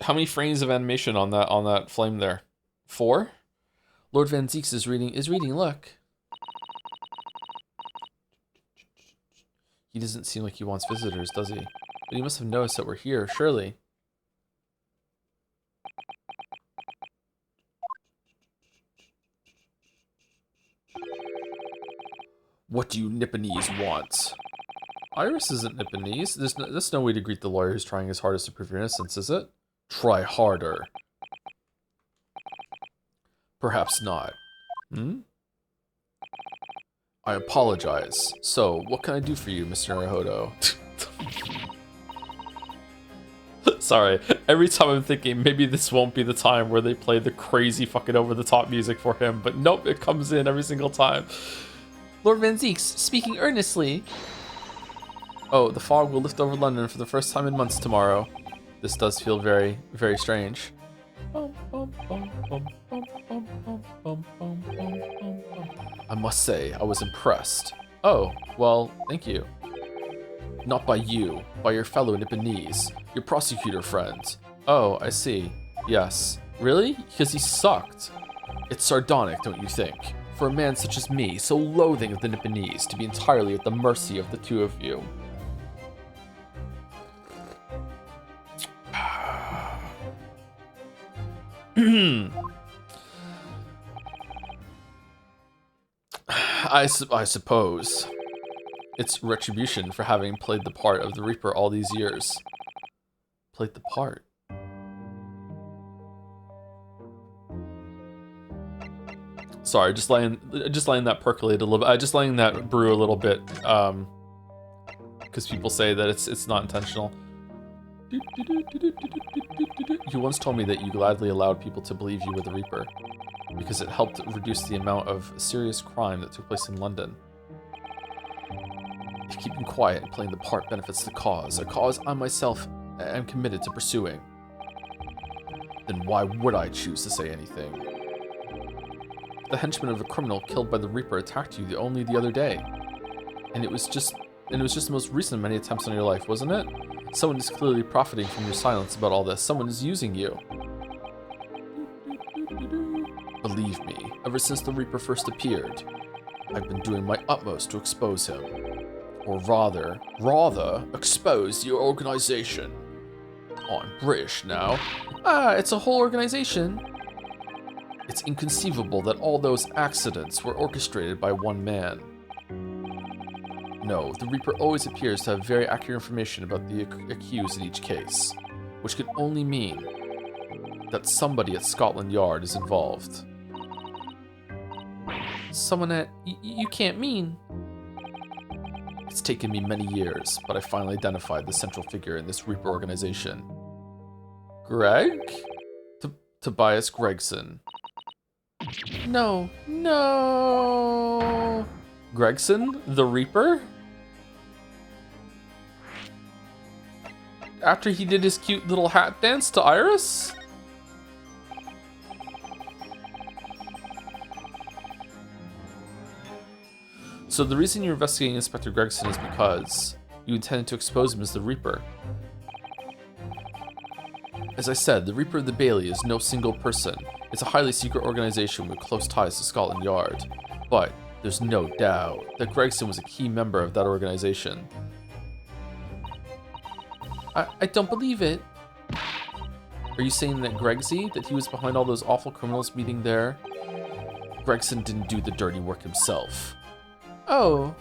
How many frames of animation on that flame there? 4? Lord Van Zeeks is reading. Look. He doesn't seem like he wants visitors, does he? But he must have noticed that we're here, surely. What do you Nipponese want? Iris isn't Nipponese. There's no way to greet the lawyer who's trying his hardest to prove your innocence, is it? Try harder. Perhaps not. I apologize. So, what can I do for you, Mr. Naruhodo? Sorry, every time I'm thinking maybe this won't be the time where they play the crazy fucking over-the-top music for him, but nope, it comes in every single time. Lord Van Zeeks, speaking earnestly. Oh, the fog will lift over London for the first time in months tomorrow. This does feel very, very strange. I must say, I was impressed. Oh, well, thank you. Not by you, by your fellow Nipponese, your prosecutor friend. Oh, I see. Yes. Really? Because he sucked. It's sardonic, don't you think? For a man such as me, so loathing of the Nipponese, to be entirely at the mercy of the two of you. I suppose. It's retribution for having played the part of the Reaper all these years. Played the part. Sorry, just letting that percolate a little bit. Just letting that brew a little bit, because people say that it's not intentional. You once told me that you gladly allowed people to believe you were the Reaper, because it helped reduce the amount of serious crime that took place in London. If keeping quiet and playing the part benefits the cause, a cause I myself am committed to pursuing, then why would I choose to say anything? The henchman of a criminal killed by the Reaper attacked you only the other day. And it was just the most recent of many attempts on your life, wasn't it? Someone is clearly profiting from your silence about all this. Someone is using you. Believe me, ever since the Reaper first appeared, I've been doing my utmost to expose him. Or rather, expose your organization. On British now. Ah, it's a whole organization. It's inconceivable that all those accidents were orchestrated by one man. No, the Reaper always appears to have very accurate information about the accused in each case, which can only mean that somebody at Scotland Yard is involved. Someone at... you can't mean... It's taken me many years, but I finally identified the central figure in this Reaper organization. Greg? Tobias Gregson. No. Gregson? The Reaper? After he did his cute little hat dance to Iris? So the reason you're investigating Inspector Gregson is because you intended to expose him as the Reaper. As I said, the Reaper of the Bailey is no single person. It's a highly secret organization with close ties to Scotland Yard. But there's no doubt that Gregson was a key member of that organization. I don't believe it. Are you saying that Gregsy, that he was behind all those awful criminals meeting there? Gregson didn't do the dirty work himself. Oh.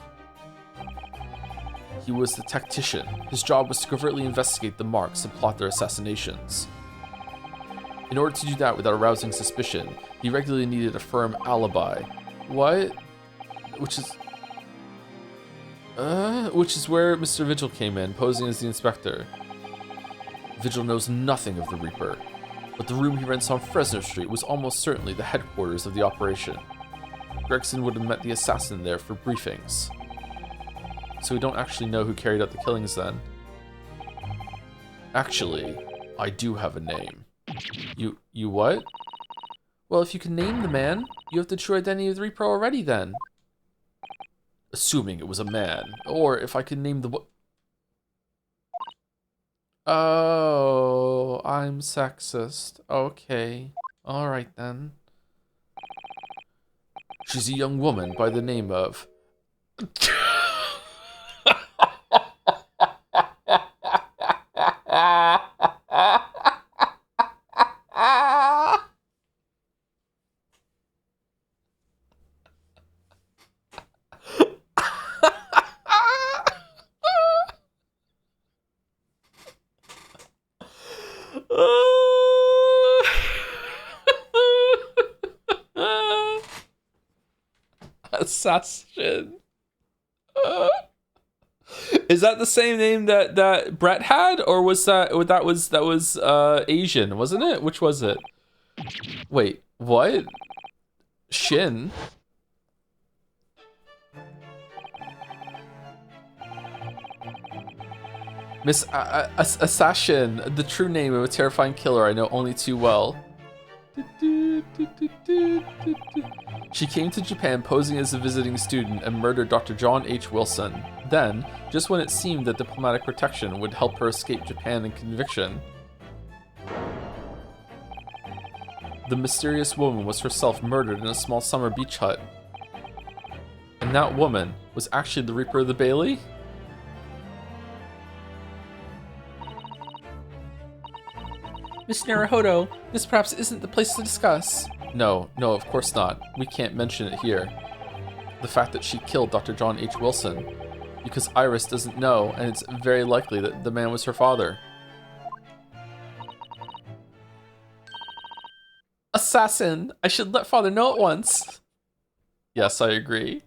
He was the tactician. His job was to covertly investigate the marks and plot their assassinations. In order to do that without arousing suspicion, he regularly needed a firm alibi. What? Which is where Mr. Vigil came in, posing as the inspector. Vigil knows nothing of the Reaper, but the room he rents on Fresno Street was almost certainly the headquarters of the operation. Gregson would have met the assassin there for briefings. So we don't actually know who carried out the killings then. Actually, I do have a name. You what? Well, if you can name the man, you have the true identity of the Reaper already then. Assuming it was a man. Or if I could name the Oh, I'm sexist. Okay. Alright then. She's a young woman by the name of... Assassin. Is that the same name that Brett had, or was that was Asian, wasn't it? Which was it? Wait, what? Shin? Miss Assassin, the true name of a terrifying killer I know only too well. She came to Japan posing as a visiting student and murdered Dr. John H. Wilson. Then, just when it seemed that diplomatic protection would help her escape Japan and conviction, the mysterious woman was herself murdered in a small summer beach hut. And that woman was actually the Reaper of the Bailey? Miss Naruhodo, this perhaps isn't the place to discuss. No, of course not. We can't mention it here. The fact that she killed Dr. John H. Wilson. Because Iris doesn't know, and it's very likely that the man was her father. Assassin! I should let father know at once. Yes, I agree.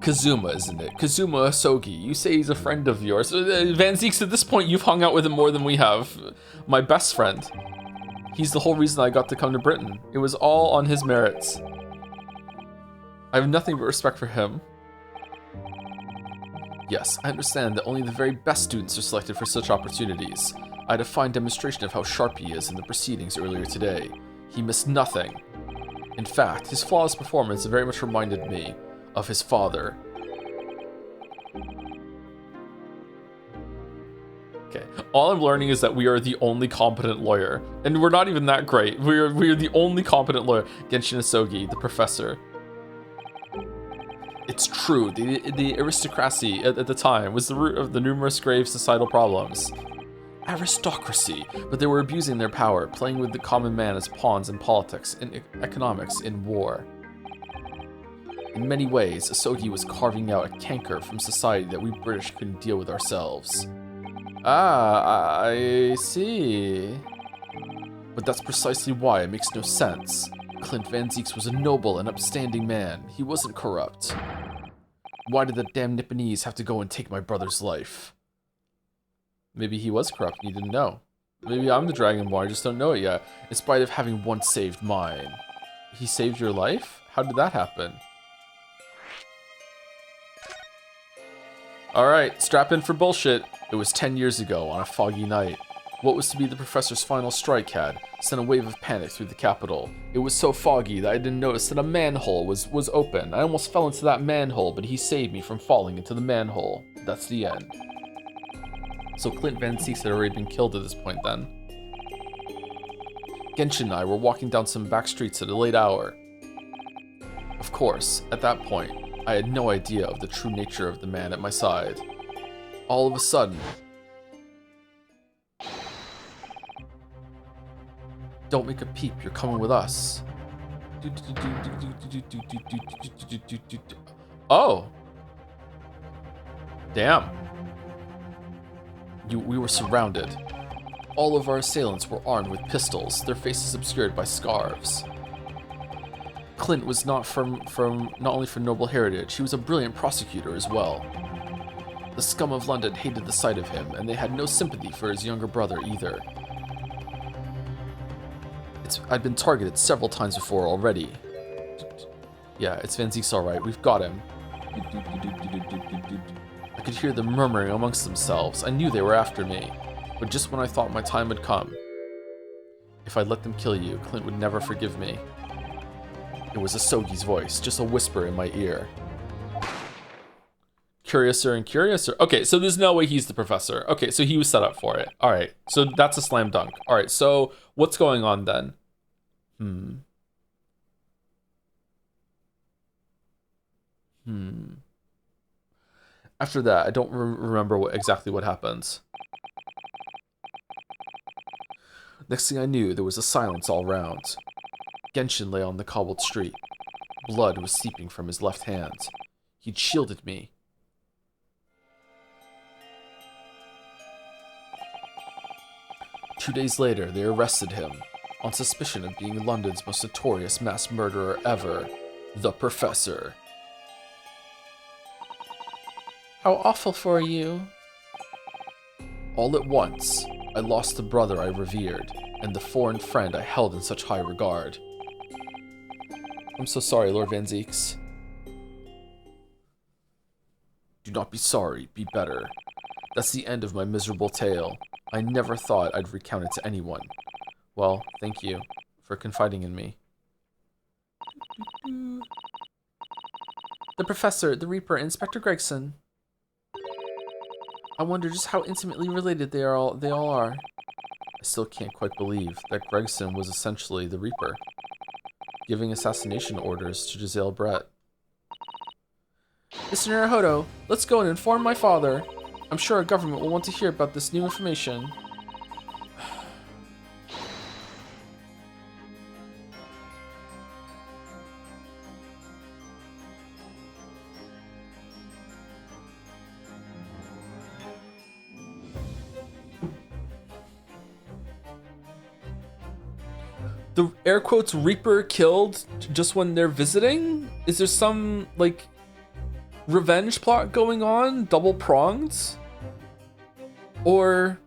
Kazuma, isn't it? Kazuma Asogi. You say he's a friend of yours. Van Zieks, at this point, you've hung out with him more than we have. My best friend. He's the whole reason I got to come to Britain. It was all on his merits. I have nothing but respect for him. Yes, I understand that only the very best students are selected for such opportunities. I had a fine demonstration of how sharp he is in the proceedings earlier today. He missed nothing. In fact, his flawless performance very much reminded me of his father. Okay, all I'm learning is that we are the only competent lawyer, and we're not even that great. We are the only competent lawyer. Genshin Asogi, the professor. It's true, the aristocracy at the time was the root of the numerous grave societal problems. Aristocracy, but they were abusing their power, playing with the common man as pawns in politics, in economics, in war. In many ways, Asogi was carving out a canker from society that we British couldn't deal with ourselves. Ah, I see. But that's precisely why it makes no sense. Clint Van Zieks was a noble and upstanding man. He wasn't corrupt. Why did the damn Nipponese have to go and take my brother's life? Maybe he was corrupt and you didn't know. Maybe I'm the Dragon Ball, I just don't know it yet. In spite of having once saved mine. He saved your life? How did that happen? Alright, strap in for bullshit. It was 10 years ago, on a foggy night. What was to be the professor's final strike had sent a wave of panic through the capital. It was so foggy that I didn't notice that a manhole was open. I almost fell into that manhole, but he saved me from falling into the manhole. That's the end. So Clint Van Zieks had already been killed at this point then. Genshin and I were walking down some back streets at a late hour. Of course, at that point, I had no idea of the true nature of the man at my side. All of a sudden... Don't make a peep, you're coming with us. Oh. Damn. We were surrounded. All of our assailants were armed with pistols, their faces obscured by scarves. Clint was not only from noble heritage, he was a brilliant prosecutor as well. The scum of London hated the sight of him, and they had no sympathy for his younger brother either. I'd been targeted several times before already. Yeah, it's Van Ziek's alright, we've got him. I could hear them murmuring amongst themselves. I knew they were after me, but just when I thought my time had come. If I'd let them kill you, Clint would never forgive me. It was Asogi's voice, just a whisper in my ear. Curiouser and curiouser. Okay, so there's no way he's the professor. Okay, so he was set up for it. All right, so that's a slam dunk. All right, so what's going on then? After that, I don't remember exactly what happens. Next thing I knew, there was a silence all round. Genshin lay on the cobbled street. Blood was seeping from his left hand. He'd shielded me. Two days later, they arrested him on suspicion of being London's most notorious mass murderer ever, the Professor. How awful for you. All at once, I lost the brother I revered, and the foreign friend I held in such high regard. I'm so sorry, Lord Van Zieks. Do not be sorry, be better. That's the end of my miserable tale. I never thought I'd recount it to anyone. Well, thank you for confiding in me. The Professor, the Reaper, and Inspector Gregson. I wonder just how intimately related they all are. I still can't quite believe that Gregson was essentially the Reaper, giving assassination orders to Giselle Brett. Mr. Naruhodo, let's go and inform my father. I'm sure our government will want to hear about this new information. The air quotes Reaper killed just when they're visiting? Is there some, like, revenge plot going on? Double pronged? Or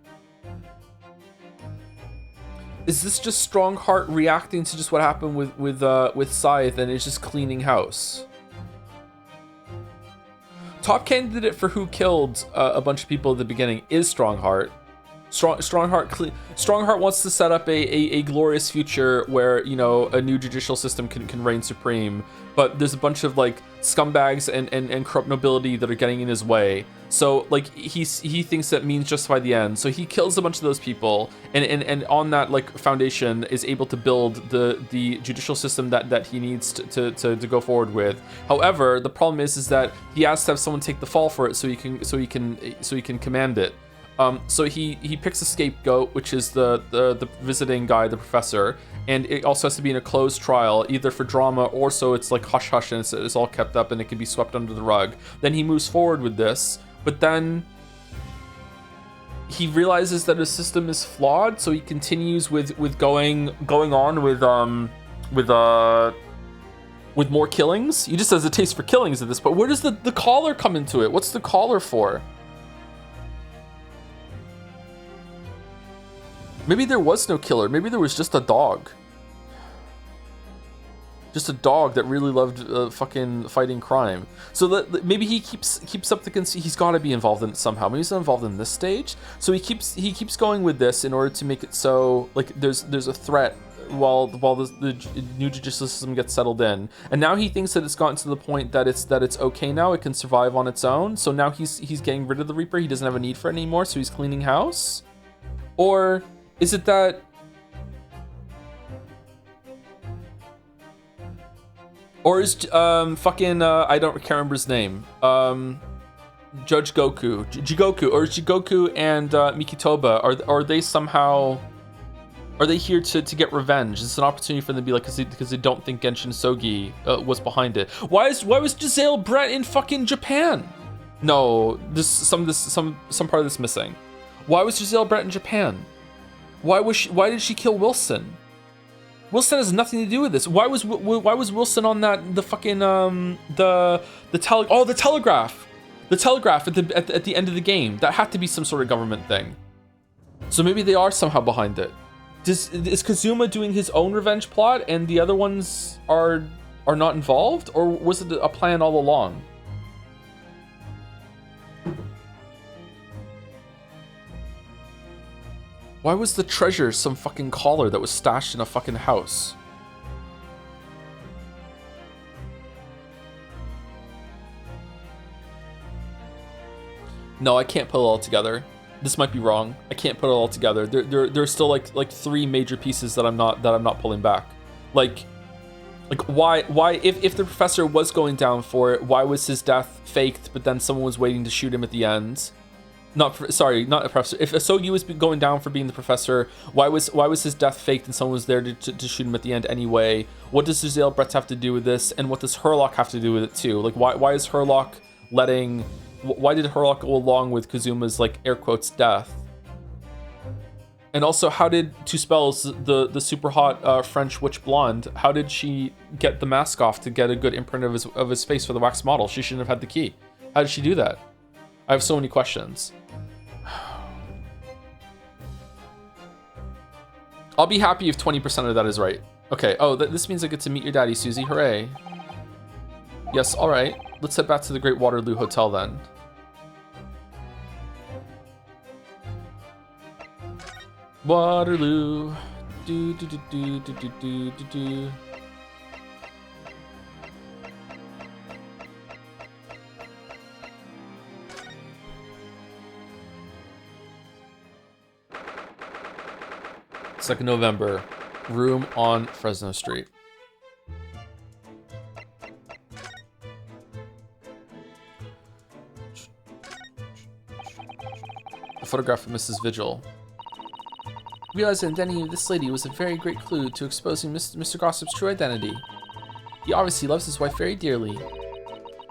is this just Strongheart reacting to just what happened with Scythe and it's just cleaning house? Top candidate for who killed a bunch of people at the beginning is Strongheart. Strongheart wants to set up a glorious future where, you know, a new judicial system can reign supreme, but there's a bunch of like scumbags and corrupt nobility that are getting in his way. So like he thinks that means justify the end. So he kills a bunch of those people, and on that like foundation is able to build the judicial system that he needs to go forward with. However, the problem is that he has to have someone take the fall for it so he can command it. So he picks a scapegoat, which is the visiting guy, the professor, and it also has to be in a closed trial, either for drama or so it's like hush hush and it's all kept up and it can be swept under the rug. Then he moves forward with this, but then he realizes that his system is flawed, so he continues with going on with more killings. He just has a taste for killings at this point. Where does the collar come into it? What's the collar for? Maybe there was no killer. Maybe there was just a dog. Just a dog that really loved fucking fighting crime. So that maybe he keeps up the conceit. He's got to be involved in it somehow. Maybe he's not involved in this stage. So he keeps going with this in order to make it so like there's a threat while the new judicial system gets settled in. And now he thinks that it's gotten to the point that it's okay now. It can survive on its own. So now he's getting rid of the Reaper. He doesn't have a need for it anymore. So he's cleaning house. Or is it that or is I can't remember his name. Judge Goku, Jigoku, or Jigoku and Mikitoba, are they somehow Are they here to get revenge? It's an opportunity for them to be like, because they don't think Genshin Sogi was behind it. Why was Giselle Brett in fucking Japan? No, some part of this missing. Why was Giselle Brett in Japan? Why did she kill Wilson? Wilson has nothing to do with this. Why was Wilson on the fucking the telegraph? The telegraph at the end of the game. That had to be some sort of government thing. So maybe they are somehow behind it. Is Kazuma doing his own revenge plot and the other ones are not involved, or was it a plan all along? Why was the treasure some fucking collar that was stashed in a fucking house? No, I can't put it all together. This might be wrong. I can't put it all together. There's still like three major pieces that I'm not pulling back. Like why if the professor was going down for it, why was his death faked but then someone was waiting to shoot him at the end? Not a professor. If Asogi was going down for being the professor, why was his death faked and someone was there to shoot him at the end anyway? What does Giselle Brett have to do with this, and what does Herlock have to do with it too? Like why is Herlock why did Herlock go along with Kazuma's like air quotes death? And also, how did Two Spells, the super hot French witch blonde, how did she get the mask off to get a good imprint of his face for the wax model? She shouldn't have had the key. How did she do that? I have so many questions. I'll be happy if 20% of that is right. Okay, oh, this means I get to meet your daddy, Susie. Hooray. Yes, all right. Let's head back to the Great Waterloo Hotel then. Waterloo. Do do do do do do do do do. Second November, room on Fresno Street. A photograph of Mrs. Vigil. Realizing that this lady was a very great clue to exposing Mr. Gossip's true identity. He obviously loves his wife very dearly.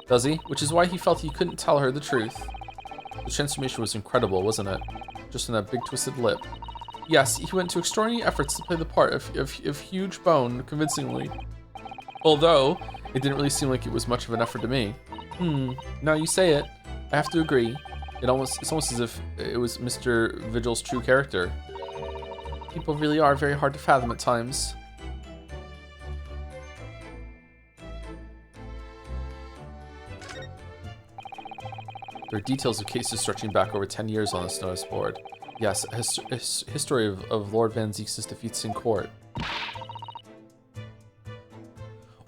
Does he? Which is why he felt he couldn't tell her the truth. The transformation was incredible, wasn't it? Just in that big twisted lip. Yes, he went to extraordinary efforts to play the part of Huge Bone convincingly. Although, it didn't really seem like it was much of an effort to me. Now you say it, I have to agree. It's almost as if it was Mr. Vigil's true character. People really are very hard to fathom at times. There are details of cases stretching back over 10 years on this notice board. Yes, a history of Lord Van Zieks' defeats in court.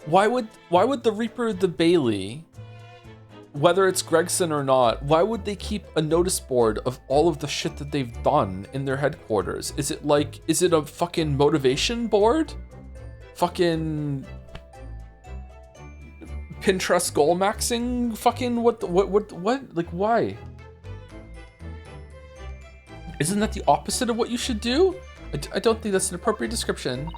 Why would the Reaper of the Bailey, whether it's Gregson or not, why would they keep a notice board of all of the shit that they've done in their headquarters? Is it a fucking motivation board? Fucking Pinterest goal maxing? Fucking what? Like why? Isn't that the opposite of what you should do? I don't think that's an appropriate description.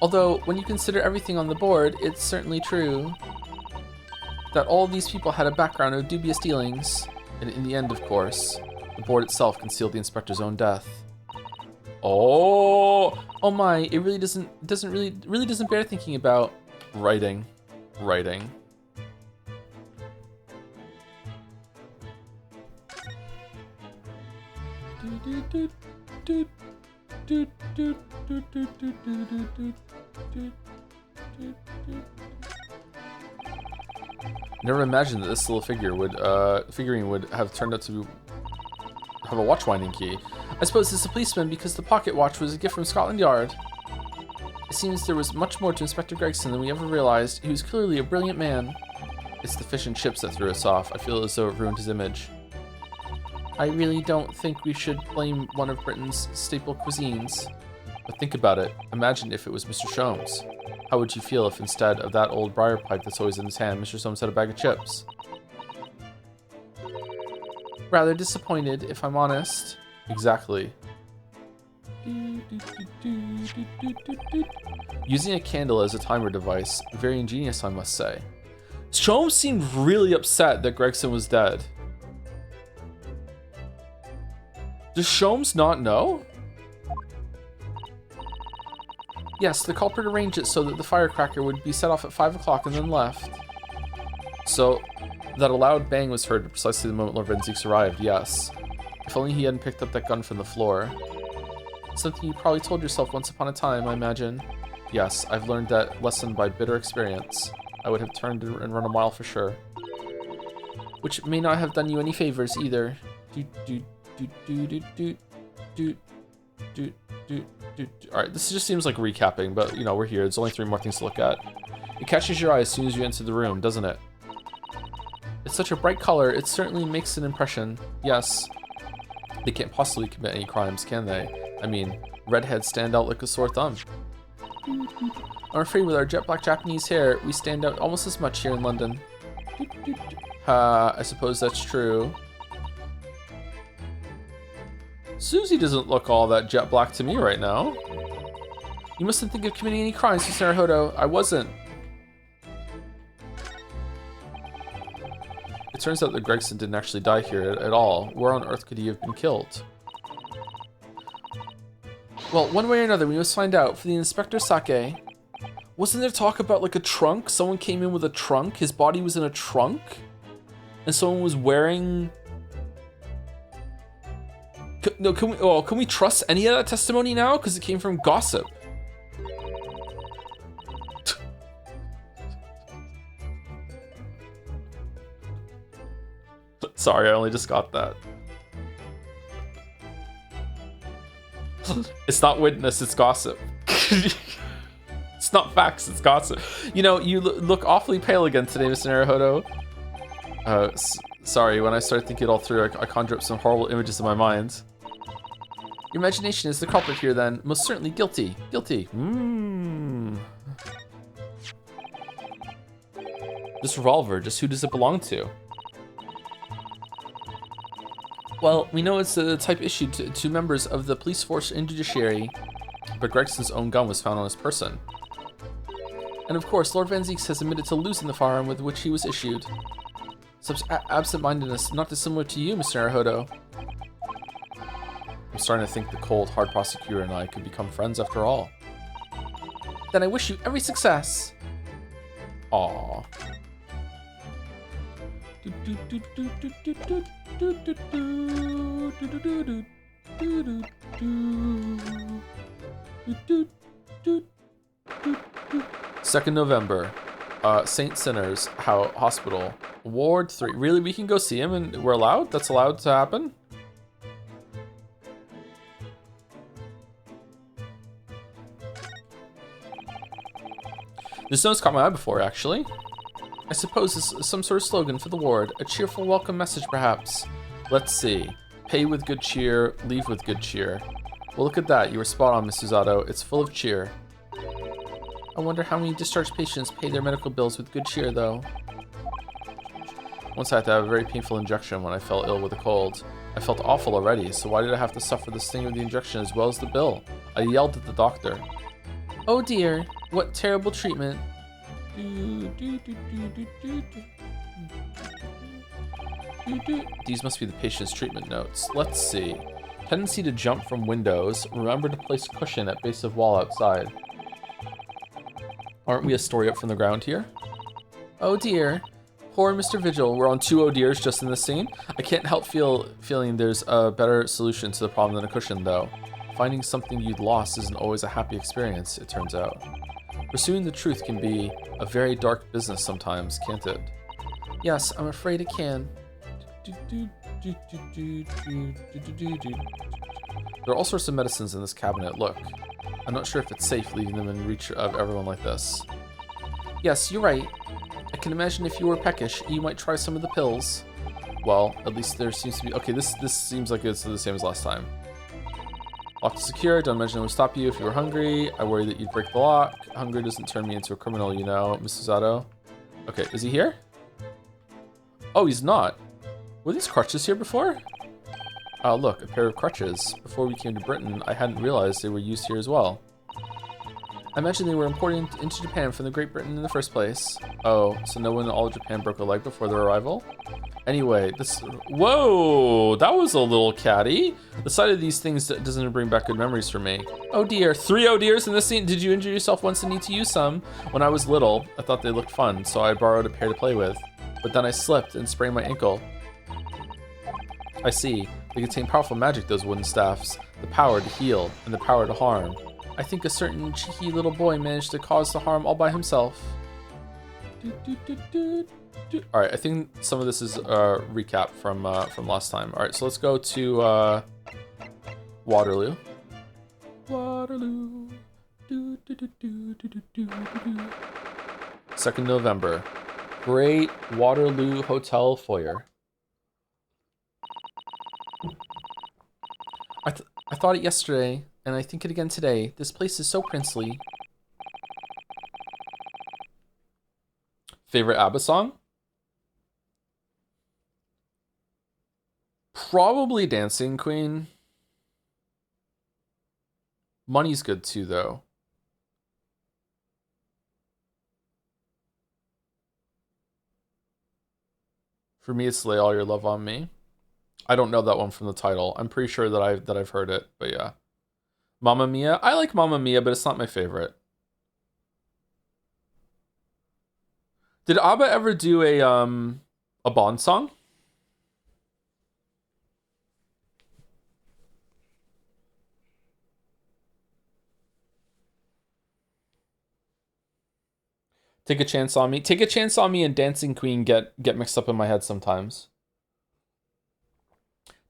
Although, when you consider everything on the board, it's certainly true that all these people had a background of dubious dealings. And in the end, of course, the board itself concealed the inspector's own death. Oh my! It really doesn't bear thinking about. Writing. Never imagined that this little figurine would have turned out to have a watch winding key. I suppose it's a policeman because the pocket watch was a gift from Scotland Yard. It seems there was much more to Inspector Gregson than we ever realized. He was clearly a brilliant man. It's the fish and chips that threw us off. I feel as though it ruined his image. I really don't think we should blame one of Britain's staple cuisines. But think about it. Imagine if it was Mr. Sholmes. How would you feel if instead of that old briar pipe that's always in his hand, Mr. Sholmes had a bag of chips? Rather disappointed, if I'm honest. Exactly. Using a candle as a timer device, very ingenious, I must say. Sholmes seemed really upset that Gregson was dead. Does Sholmes not know? Yes, the culprit arranged it so that the firecracker would be set off at 5 o'clock and then left. So that a loud bang was heard at precisely the moment Lord Van Zieks arrived, yes. If only he hadn't picked up that gun from the floor. Something you probably told yourself once upon a time, I imagine. Yes, I've learned that lesson by bitter experience. I would have turned and run a mile for sure. Which may not have done you any favors either. Alright, this just seems like recapping, but you know, we're here. There's only 3 more things to look at. It catches your eye as soon as you enter the room, doesn't it? It's such a bright color, it certainly makes an impression. Yes. They can't possibly commit any crimes, can they? I mean, redheads stand out like a sore thumb. I'm afraid with our jet black Japanese hair, we stand out almost as much here in London. I suppose that's true. Susie doesn't look all that jet black to me right now. You mustn't think of committing any crimes, Mr. Naruhodo. I wasn't. It turns out that Gregson didn't actually die here at all. Where on earth could he have been killed? Well, one way or another, we must find out. For the Inspector Sake, wasn't there talk about like a trunk? Someone came in with a trunk. His body was in a trunk, and someone was wearing. Can we trust any of that testimony now? Because it came from gossip. Sorry, I only just got that. It's not witness, it's gossip. It's not facts, it's gossip. You know, you look awfully pale again today, Mr. Naruhodo. Sorry, when I started thinking it all through, I conjured up some horrible images in my mind. Your imagination is the culprit here, then. Most certainly guilty. Guilty. This revolver, just who does it belong to? Well, we know it's the type issued to members of the police force and judiciary, but Gregson's own gun was found on his person. And of course, Lord Van Zieks has admitted to losing the firearm with which he was issued. Such absent-mindedness, not dissimilar to you, Mr. Naruhodo. I'm starting to think the cold, hard prosecutor and I could become friends after all. Then I wish you every success. Aww. Second November, St. Sinners Hospital, Ward 3. Really, we can go see him and we're allowed? That's allowed to happen? This note's caught my eye before, actually. I suppose it's some sort of slogan for the ward. A cheerful welcome message, perhaps. Let's see. Pay with good cheer, leave with good cheer. Well, look at that. You were spot on, Miss Susato. It's full of cheer. I wonder how many discharged patients pay their medical bills with good cheer, though. Once I had to have a very painful injection when I fell ill with a cold. I felt awful already, so why did I have to suffer the sting of the injection as well as the bill? I yelled at the doctor. Oh dear, what terrible treatment. These must be the patient's treatment notes. Let's see. Tendency to jump from windows. Remember to place cushion at base of wall outside. Aren't we a story up from the ground here? Oh dear. Poor Mr. Vigil. We're on 2 oh dears just in this scene. I can't help feeling there's a better solution to the problem than a cushion, though. Finding something you'd lost isn't always a happy experience, it turns out. Pursuing the truth can be a very dark business sometimes, can't it? Yes, I'm afraid it can. There are all sorts of medicines in this cabinet, look. I'm not sure if it's safe leaving them in reach of everyone like this. Yes, you're right. I can imagine if you were peckish, you might try some of the pills. Well, at least there seems to be... Okay, this seems like it's the same as last time. Locked is secure. Don't imagine it would stop you if you were hungry. I worry that you'd break the lock. Hunger doesn't turn me into a criminal, you know, Miss Susato. Okay, is he here? Oh, he's not. Were these crutches here before? Oh, look, a pair of crutches. Before we came to Britain, I hadn't realized they were used here as well. I imagine they were imported into Japan from the Great Britain in the first place. Oh, so no one in all of Japan broke a leg before their arrival? Anyway, this... Whoa! That was a little catty. The sight of these things doesn't bring back good memories for me. Oh dear, 3 oh dears in this scene. Did you injure yourself once and need to use some? When I was little, I thought they looked fun, so I borrowed a pair to play with. But then I slipped and sprained my ankle. I see. They contain powerful magic, those wooden staffs. The power to heal and the power to harm. I think a certain cheeky little boy managed to cause the harm all by himself. Alright, I think some of this is a recap from last time. Alright, so let's go to Waterloo. Waterloo. 2nd November. Great Waterloo Hotel foyer. I thought it yesterday, and I think it again today. This place is so princely. Favorite ABBA song? Probably Dancing Queen. Money's good too, though. For me, it's Lay All Your Love on Me. I don't know that one from the title. I'm pretty sure that I've heard it, but yeah. Mamma Mia. I like Mamma Mia, but it's not my favorite. Did ABBA ever do a Bond song? Take a Chance on Me. Take a Chance on Me and Dancing Queen get mixed up in my head sometimes.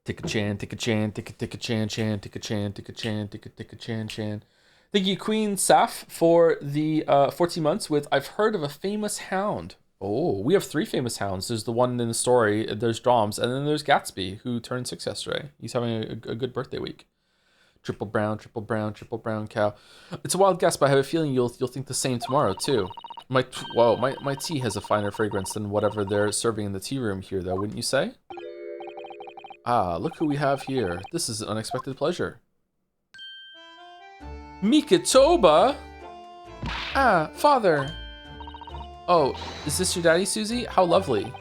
Take a chan, take a chan, take a chan, take a chan, take a chan, take a chan. Thank you, Queen Saf, for the 14 months with I've heard of a famous hound. Oh, we have 3 famous hounds. There's the one in the story, there's Doms, and then there's Gatsby, who turned 6 yesterday. He's having a good birthday week. Triple brown cow. It's a wild guess, but I have a feeling you'll think the same tomorrow too. My tea has a finer fragrance than whatever they're serving in the tea room here, though, wouldn't you say? Ah, look who we have here. This is an unexpected pleasure. Mikitoba! Ah, father! Oh, is this your daddy, Susie? How lovely.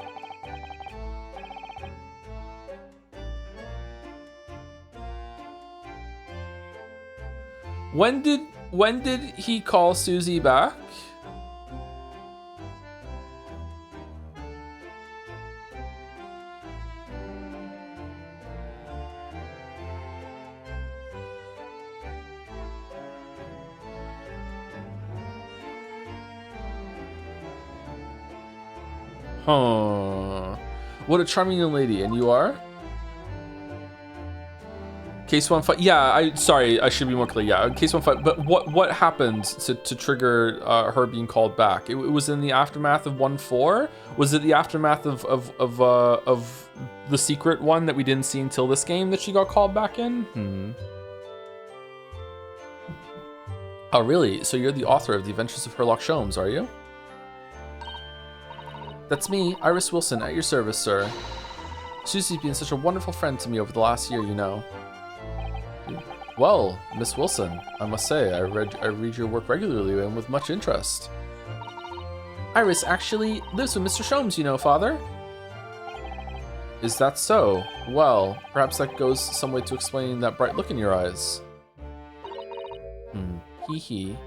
When did he call Susie back? Huh. What a charming young lady, and you are? Case 1-5. Yeah, sorry, I should be more clear. Yeah, case 1-5. But what happened to trigger her being called back? It was in the aftermath of 1-4. Was it the aftermath of the secret one that we didn't see until this game that she got called back in? Oh, really? So you're the author of The Adventures of Herlock Sholmes, are you? That's me, Iris Wilson, at your service, sir. Susie's been such a wonderful friend to me over the last year, you know. Well, Miss Wilson, I must say, I read your work regularly and with much interest. Iris actually lives with Mr. Sholmes, you know, father. Is that so? Well, perhaps that goes some way to explaining that bright look in your eyes. Hee hee.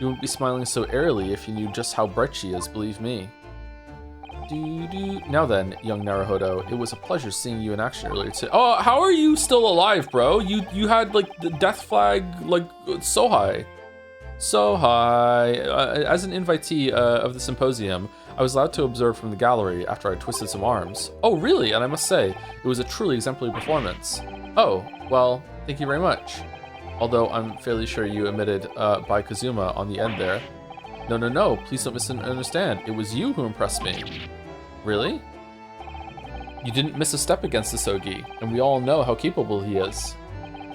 You wouldn't be smiling so airily if you knew just how bright she is, believe me. Now then, young Naruhodo, it was a pleasure seeing you in action earlier today. Oh, how are you still alive, bro? You had, like, the death flag, like, so high. So high. As an invitee of the symposium, I was allowed to observe from the gallery after I twisted some arms. Oh, really? And I must say, it was a truly exemplary performance. Oh, well, thank you very much. Although I'm fairly sure you omitted by Kazuma on the end there. No, please don't misunderstand. It was you who impressed me. Really? You didn't miss a step against Hisogi, and we all know how capable he is.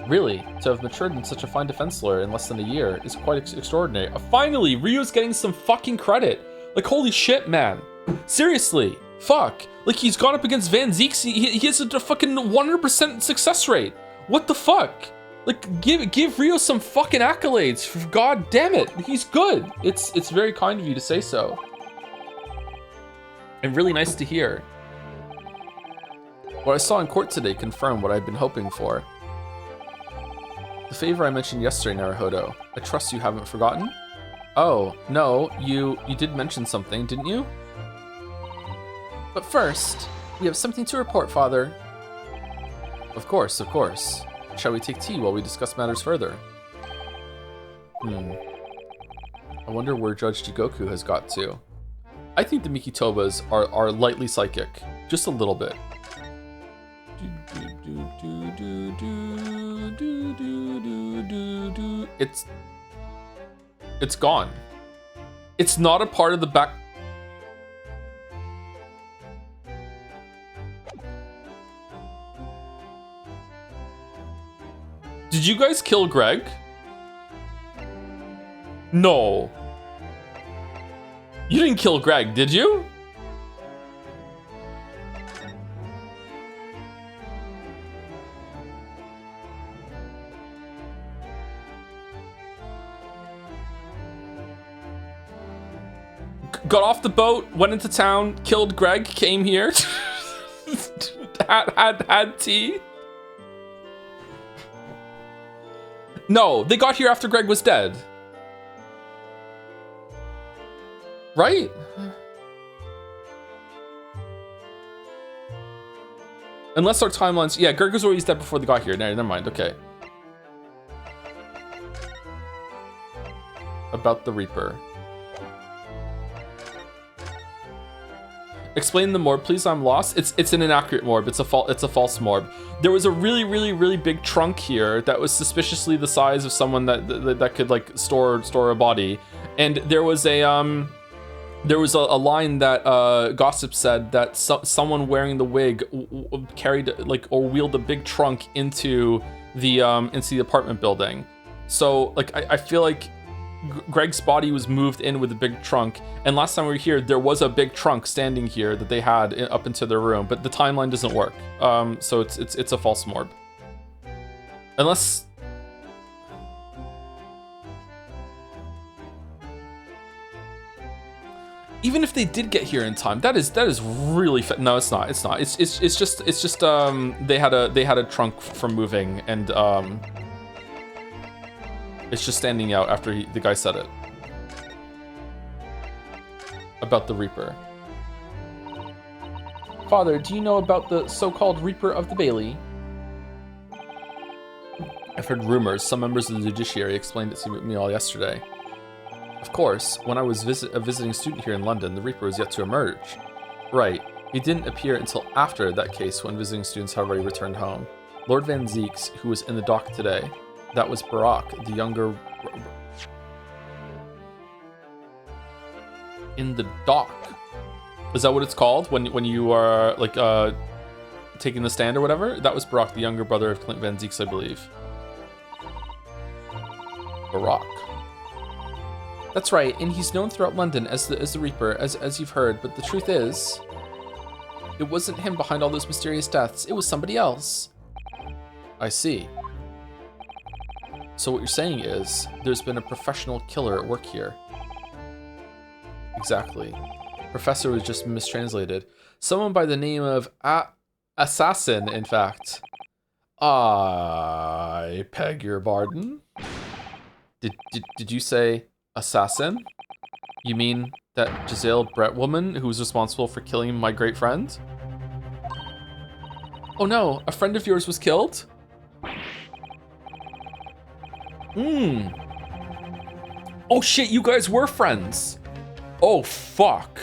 Really, to have matured in such a fine defense lawyer in less than a year is quite extraordinary. Finally, Ryu's getting some fucking credit. Like, holy shit, man. Seriously, fuck. Like, he's gone up against Van Zieks. He has a fucking 100% success rate. What the fuck? Like, give Rio some fucking accolades. For God damn it. He's good. It's very kind of you to say so. And really nice to hear. What I saw in court today confirmed what I've been hoping for. The favor I mentioned yesterday, Naruhodo. I trust you haven't forgotten? Oh, no, you did mention something, didn't you? But first, we have something to report, Father. Of course, of course. Shall we take tea while we discuss matters further? I wonder where Judge Jigoku has got to. I think the Mikitobas are lightly psychic. Just a little bit. It's gone. It's not a part of the back. Did you guys kill Greg? No. You didn't kill Greg, did you? Got off the boat, went into town, killed Greg, came here, had tea. No, they got here after Greg was dead. Right? Unless our timelines... Yeah, Greg was always dead before they got here. No, never mind, okay. About the Reaper. Explain the morb, please. I'm lost. It's an inaccurate morb. It's a false morb. There was a really big trunk here that was suspiciously the size of someone that could like store a body, and there was a line that Gossip said that someone wearing the wig carried like or wheeled a big trunk into the apartment building. So like I feel like Greg's body was moved in with a big trunk, and last time we were here there was a big trunk standing here that they had up into their room, but the timeline doesn't work. So it's a false morb. Unless even if they did get here in time, that is really no, it's not. It's just they had a trunk from moving, and it's just standing out after the guy said it. About the Reaper. Father, do you know about the so-called Reaper of the Bailey? I've heard rumors. Some members of the judiciary explained it to me all yesterday. Of course, when I was a visiting student here in London, the Reaper was yet to emerge. Right, he didn't appear until after that case when visiting students had already returned home. Lord Van Zieks, who was in the dock today, that was Barak, the younger... In the dock? Is that what it's called when you are like taking the stand or whatever? That was Barak, the younger brother of Clint Van Zieks, I believe. Barak. That's right, and he's known throughout London as the Reaper, as you've heard, but the truth is, it wasn't him behind all those mysterious deaths, it was somebody else. I see. So what you're saying is, there's been a professional killer at work here. Exactly. Professor was just mistranslated. Someone by the name of Assassin, in fact. I beg your pardon? Did you say assassin? You mean that Giselle Brett woman who was responsible for killing my great friend? Oh no, a friend of yours was killed? Oh shit, you guys were friends. Oh fuck.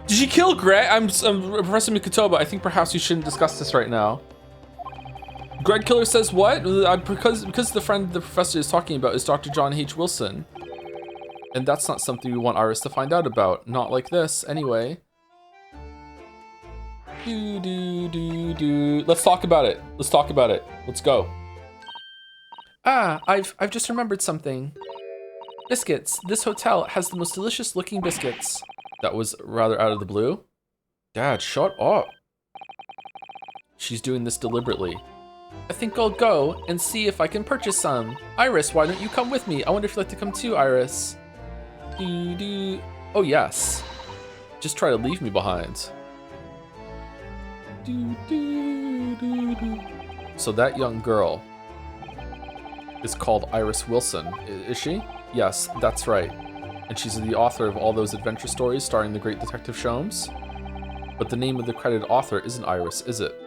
Did she kill Greg? I'm Professor Mikotoba. I think perhaps we shouldn't discuss this right now. Greg Killer says what? Because the friend the professor is talking about is Dr. John H. Wilson. And that's not something we want Iris to find out about. Not like this, anyway. Let's talk about it. Let's talk about it. Let's go. Ah, I've just remembered something. Biscuits. This hotel has the most delicious looking biscuits. That was rather out of the blue. Dad, shut up. She's doing this deliberately. I think I'll go and see if I can purchase some. Iris, why don't you come with me? I wonder if you'd like to come too, Iris. Oh, yes. Just try to leave me behind. So that young girl is called Iris Wilson, is she? Yes, that's right. And she's the author of all those adventure stories starring the great Detective Sholmes. But the name of the credited author isn't Iris, is it?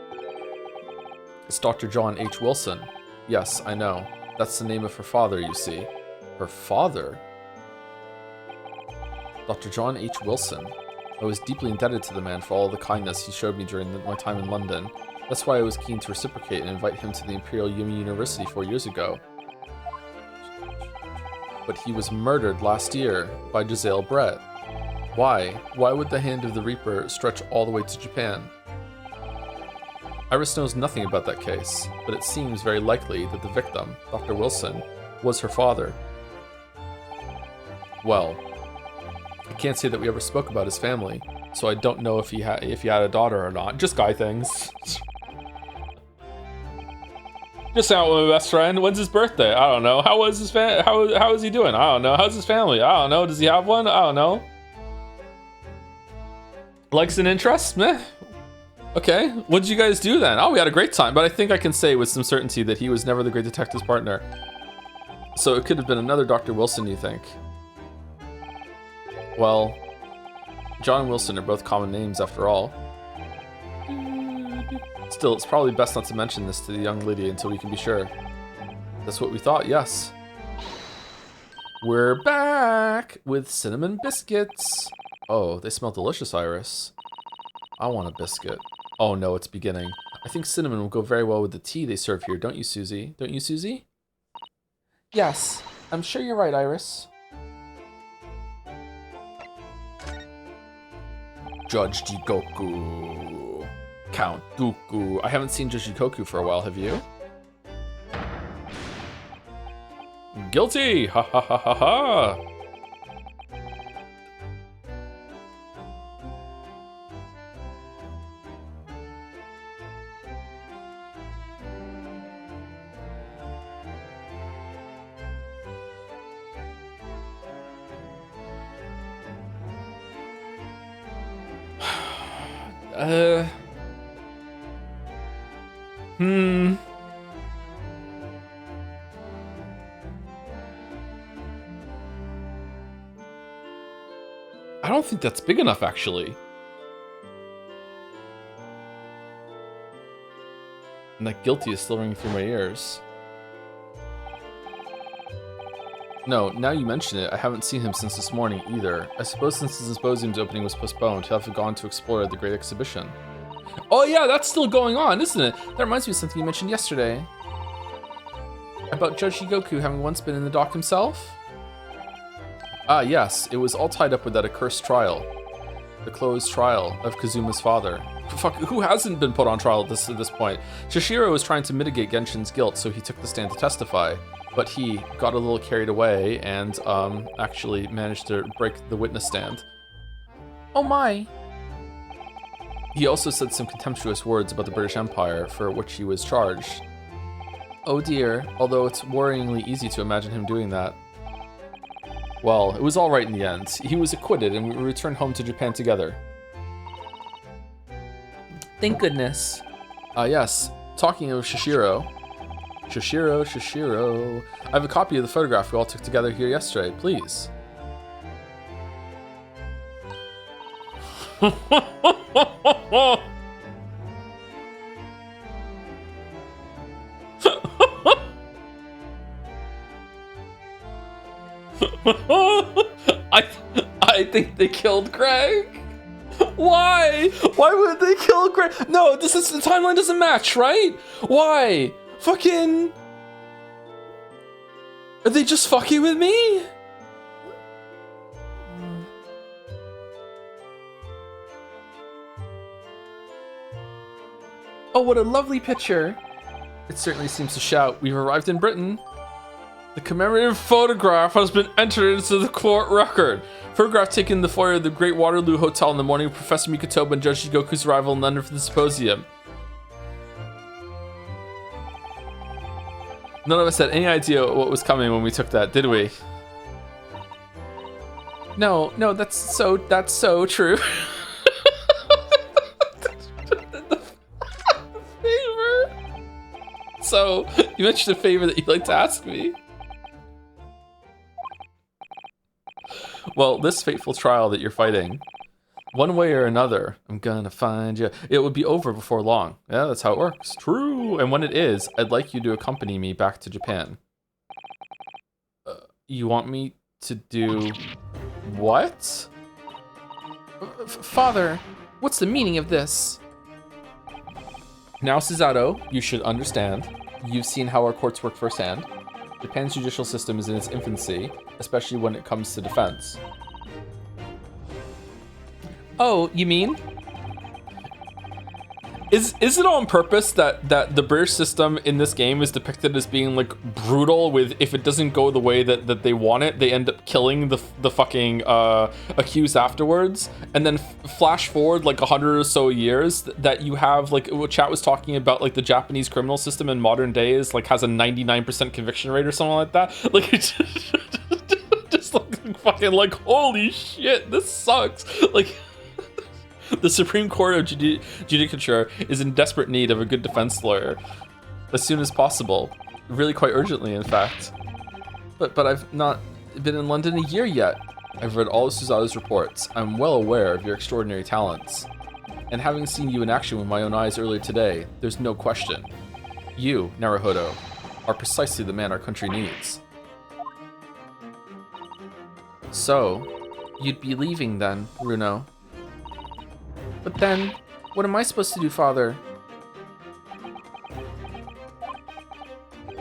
It's Dr. John H. Wilson. Yes, I know. That's the name of her father, you see. Her father? Dr. John H. Wilson. I was deeply indebted to the man for all the kindness he showed me during my time in London. That's why I was keen to reciprocate and invite him to the Imperial Yumi University 4 years ago. But he was murdered last year by Giselle Brett. Why? Why would the hand of the Reaper stretch all the way to Japan? Iris knows nothing about that case, but it seems very likely that the victim, Dr. Wilson, was her father. Well, I can't say that we ever spoke about his family, so I don't know if he had a daughter or not. Just guy things. Just out with my best friend. When's his birthday? I don't know. How is his how is he doing? I don't know. How's his family? I don't know. Does he have one? I don't know. Likes and interests? Meh. Okay. What did you guys do then? Oh, we had a great time. But I think I can say with some certainty that he was never the great detective's partner. So it could have been another Dr. Wilson, you think? Well, John and Wilson are both common names after all. Still, it's probably best not to mention this to the young lady until we can be sure. That's what we thought, yes. We're back with cinnamon biscuits. Oh, they smell delicious, Iris. I want a biscuit. Oh no, it's beginning. I think cinnamon will go very well with the tea they serve here, don't you, Susie? Don't you, Susie? Yes, I'm sure you're right, Iris. Judge Jigoku. Count Dooku. I haven't seen Judge Jigoku for a while, have you? Guilty! Ha ha ha ha ha! I don't think that's big enough, actually. And that guilty is still ringing through my ears. No, now you mention it, I haven't seen him since this morning either. I suppose since the symposium's opening was postponed, he'll have gone to explore the great exhibition. Oh yeah, that's still going on, isn't it? That reminds me of something you mentioned yesterday. About Judge Jigoku having once been in the dock himself? Ah, yes, it was all tied up with that accursed trial. The closed trial of Kazuma's father. Fuck, who hasn't been put on trial at this point? Shishiro was trying to mitigate Genshin's guilt, so he took the stand to testify. But he got a little carried away and actually managed to break the witness stand. Oh my! He also said some contemptuous words about the British Empire, for which he was charged. Oh dear, although it's worryingly easy to imagine him doing that. Well, it was all right in the end. He was acquitted and we returned home to Japan together. Thank goodness. Yes, talking of Shishiro. Shishiro. I have a copy of the photograph we all took together here yesterday, please. I think they killed Greg. Why? Why would they kill Greg? No, the timeline doesn't match, right? Why? Fucking... Are they just fucking with me? Oh, what a lovely picture. It certainly seems to shout, we've arrived in Britain. The commemorative photograph has been entered into the court record. Photograph taken in the foyer of the Great Waterloo Hotel in the morning of Professor Mikotoba and Judge Shigoku's arrival in London for the symposium. None of us had any idea what was coming when we took that, did we? No, that's so true. Favor. So, you mentioned a favor that you'd like to ask me. Well, this fateful trial that you're fighting, one way or another, I'm gonna find you. It would be over before long. Yeah, that's how it works. True. And when it is, I'd like you to accompany me back to Japan. You want me to do what? Father, what's the meaning of this? Now, Susato, you should understand. You've seen how our courts work firsthand. Japan's judicial system is in its infancy, especially when it comes to defense. Oh, you mean? Is it on purpose that the British system in this game is depicted as being like brutal with if it doesn't go the way that they want it, they end up killing the fucking accused afterwards, and then flash forward like 100 or so years that you have like what chat was talking about, like the Japanese criminal system in modern days like has a 99% conviction rate or something like that. Like it's just like fucking like holy shit, this sucks. Like. The Supreme Court of Judicature is in desperate need of a good defense lawyer as soon as possible, really quite urgently, in fact. But I've not been in London a year yet. I've read all of Susato's reports. I'm well aware of your extraordinary talents. And having seen you in action with my own eyes earlier today, there's no question. You, Naruhodo, are precisely the man our country needs. So, you'd be leaving then, Runo. But then, what am I supposed to do, Father?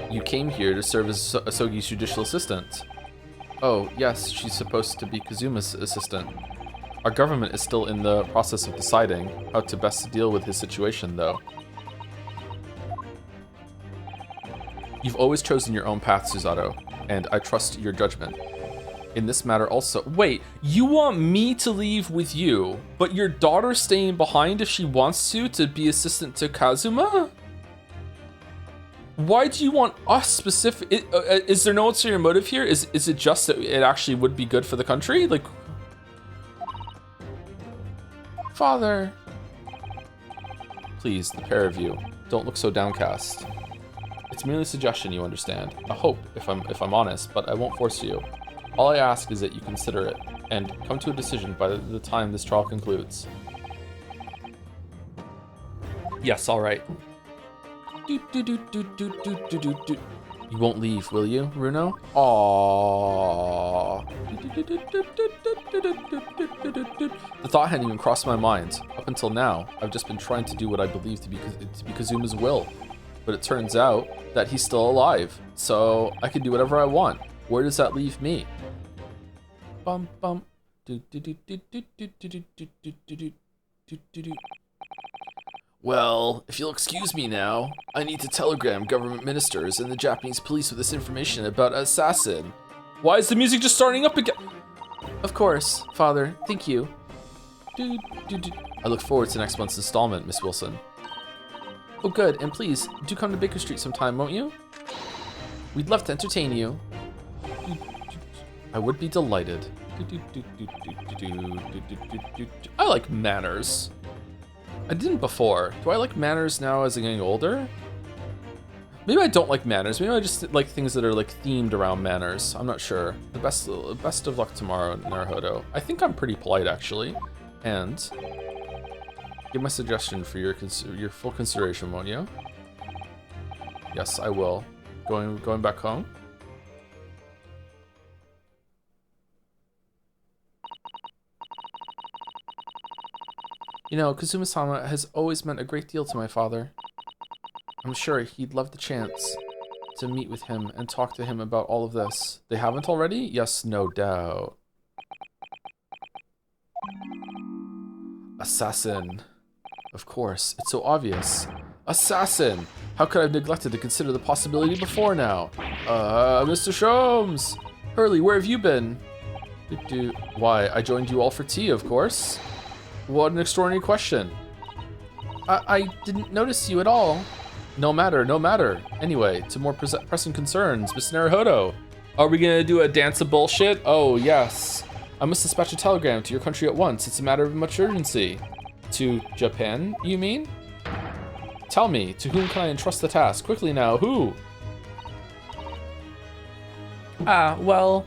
You came here to serve as Asogi's judicial assistant. Oh, yes, she's supposed to be Kazuma's assistant. Our government is still in the process of deciding how to best deal with his situation, though. You've always chosen your own path, Susato, and I trust your judgment. In this matter also. Wait, you want me to leave with you, but your daughter's staying behind if she wants to be assistant to Kazuma? Why do you want us specific? Is there no ulterior motive here? Is it just that it actually would be good for the country? Like, Father. Please, the pair of you, don't look so downcast. It's merely a suggestion, you understand. A hope, if I'm honest, but I won't force you. All I ask is that you consider it, and come to a decision by the time this trial concludes. Yes, all right. You won't leave, will you, Runo? Aww. The thought hadn't even crossed my mind. Up until now, I've just been trying to do what I believe to be Kazuma's will. But it turns out that he's still alive, so I can do whatever I want. Where does that leave me? Bum bum. Well, if you'll excuse me now, I need to telegram government ministers and the Japanese police with this information about Assassin. Why is the music just starting up again? Of course, Father. Thank you. I look forward to next month's installment, Miss Wilson. Oh, good. And please, do come to Baker Street sometime, won't you? We'd love to entertain you. I would be delighted. I like manners. I didn't before. Do I like manners now as I'm getting older? Maybe I don't like manners. Maybe I just like things that are like themed around manners. I'm not sure. The best of luck tomorrow, Naruhodo. I think I'm pretty polite actually. And give my suggestion for your full consideration, won't you? Yes, I will. Going back home. You know, Kazuma-sama has always meant a great deal to my father. I'm sure he'd love the chance to meet with him and talk to him about all of this. They haven't already? Yes, no doubt. Assassin. Of course, it's so obvious. Assassin! How could I have neglected to consider the possibility before now? Mr. Sholmes! Hurley, where have you been? Why, I joined you all for tea, of course. What an extraordinary question. I didn't notice you at all. No matter, no matter. Anyway, to more pressing concerns, Miss Naruhodo. Are we gonna do a dance of bullshit? Oh, yes. I must dispatch a telegram to your country at once. It's a matter of much urgency. To Japan, you mean? Tell me, to whom can I entrust the task? Quickly now, who? Well,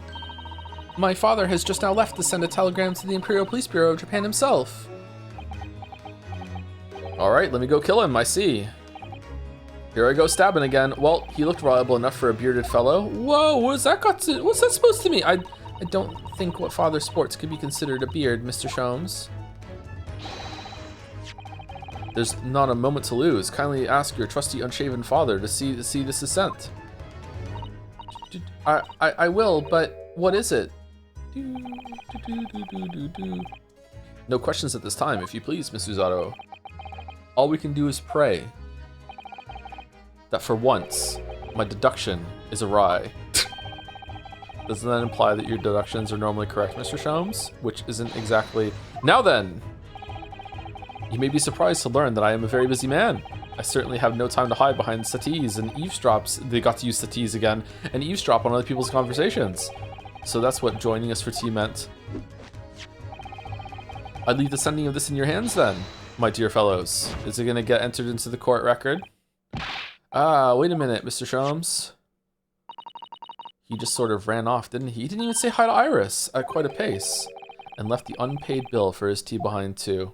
my father has just now left to send a telegram to the Imperial Police Bureau of Japan himself. All right, let me go kill him, I see. Here I go stabbing again. Well, he looked reliable enough for a bearded fellow. Whoa, what's that supposed to mean? I don't think what father sports could be considered a beard, Mr. Sholmes. There's not a moment to lose. Kindly ask your trusty unshaven father to see this is sent. I will, but what is it? No questions at this time, if you please, Miss Uzato. All we can do is pray that for once, my deduction is awry. Doesn't that imply that your deductions are normally correct, Mr. Sholmes? Which isn't exactly... Now then! You may be surprised to learn that I am a very busy man. I certainly have no time to hide behind settees and eavesdrops. They got to use settees again, and eavesdrop on other people's conversations. So that's what joining us for tea meant. I'd leave the sending of this in your hands then, my dear fellows. Is it gonna get entered into the court record? Ah, wait a minute, Mr. Sholmes. He just sort of ran off, didn't he? He didn't even say hi to Iris at quite a pace. And left the unpaid bill for his tea behind too.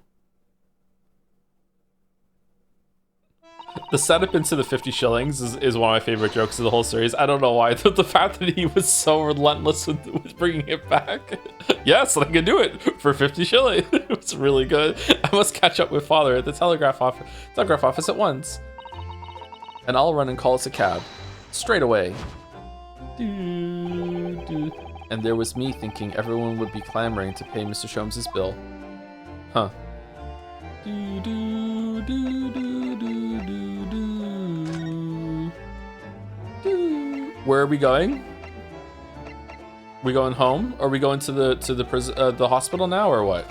The setup into the 50 shillings is one of my favorite jokes of the whole series. I don't know why. The fact that he was so relentless with bringing it back. Yes, I can do it for 50 shillings. It was really good. I must catch up with father at the telegraph office at once. And I'll run and call us a cab. Straight away. And there was me thinking everyone would be clamoring to pay Mr. Sholmes' bill. Huh. Where are we going? We going home? Are we going to the hospital now or what?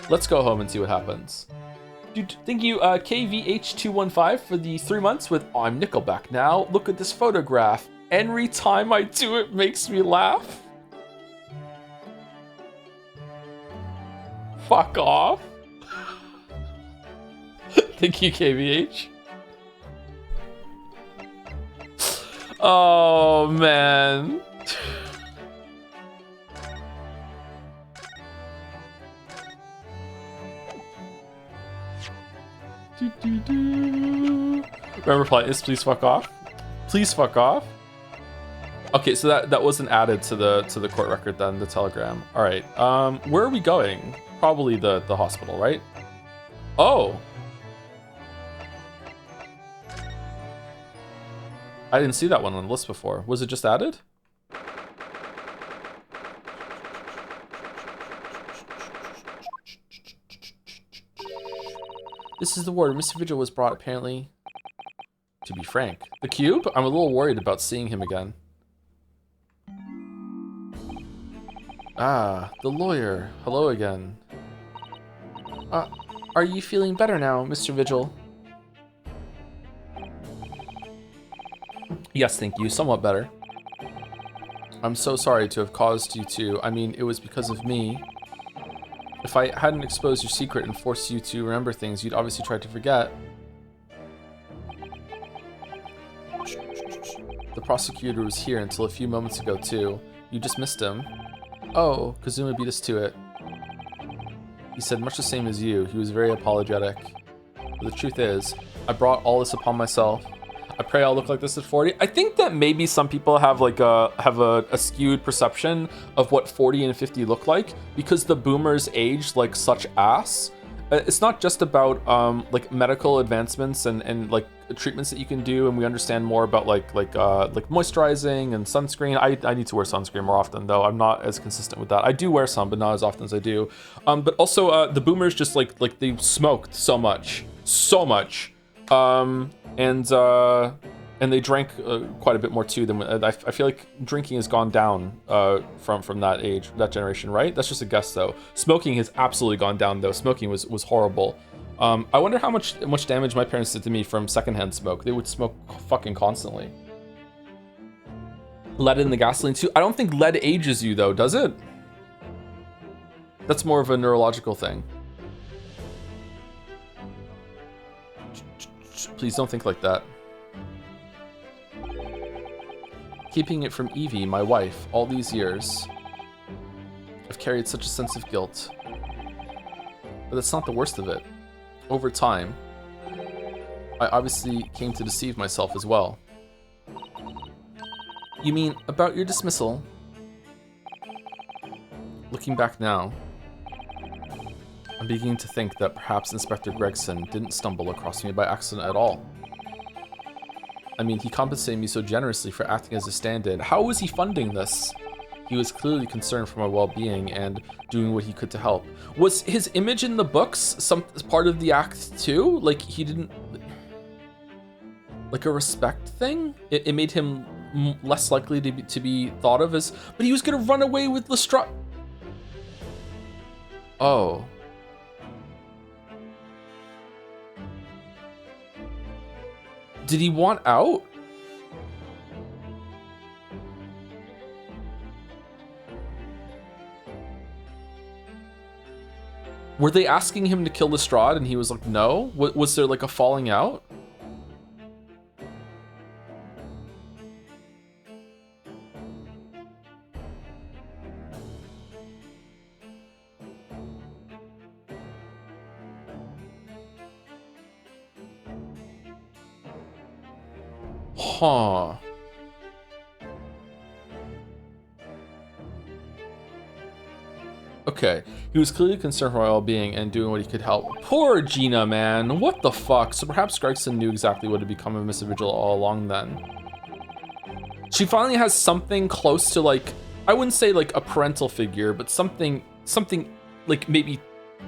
Let's go home and see what happens. Thank you, KVH215 for the 3 months with I'm Nickelback now. Look at this photograph. Every time I do it makes me laugh. Fuck off. Thank you, KVH. Oh, man. Remember Politeness, please fuck off. Please fuck off. Okay, so that wasn't added to the court record then, the telegram. All right, where are we going? Probably the hospital, right? Oh. I didn't see that one on the list before. Was it just added? This is the ward where Mr. Vigil was brought, apparently. To be frank. The cube? I'm a little worried about seeing him again. Ah, the lawyer. Hello again. Are you feeling better now, Mr. Vigil? Yes, thank you. Somewhat better. I'm so sorry to have caused you to... I mean, it was because of me. If I hadn't exposed your secret and forced you to remember things, you'd obviously try to forget. The prosecutor was here until a few moments ago, too. You just missed him. Oh, Kazuma beat us to it. He said much the same as you. He was very apologetic. But the truth is, I brought all this upon myself. I pray I'll look like this at 40. I think that maybe some people have like a skewed perception of what 40 and 50 look like because the boomers aged like such ass. It's not just about like medical advancements and like treatments that you can do, and we understand more about like moisturizing and sunscreen. I need to wear sunscreen more often though. I'm not as consistent with that. I do wear some, but not as often as I do. But also the boomers just like they smoked so much And they drank quite a bit more too than I feel like drinking has gone down from that age, that generation, right? That's just a guess though. Smoking has absolutely gone down though. Smoking was horrible. I wonder how much damage my parents did to me from secondhand smoke. They would smoke fucking constantly. Lead in the gasoline too. I don't think lead ages you though, does it? That's more of a neurological thing. Please don't think like that. Keeping it from Evie, my wife, all these years. I've carried such a sense of guilt. But that's not the worst of it. Over time, I obviously came to deceive myself as well. You mean about your dismissal? Looking back now, I'm beginning to think that perhaps Inspector Gregson didn't stumble across me by accident at all. I mean, he compensated me so generously for acting as a stand-in. How was he funding this? He was clearly concerned for my well-being and doing what he could to help. Was his image in the books some part of the act too? Like he didn't... Like a respect thing? It made him less likely to be thought of as... But he was gonna run away with Lestrade. Oh. Did he want out? Were they asking him to kill Lestrade and he was like, no? Was there like a falling out? Huh. Okay, he was clearly concerned for my well-being and doing what he could help. Poor Gina, man. What the fuck? So perhaps Gregson knew exactly what had become of Mr. Vigil all along then. She finally has something close to like, I wouldn't say like a parental figure, but something like maybe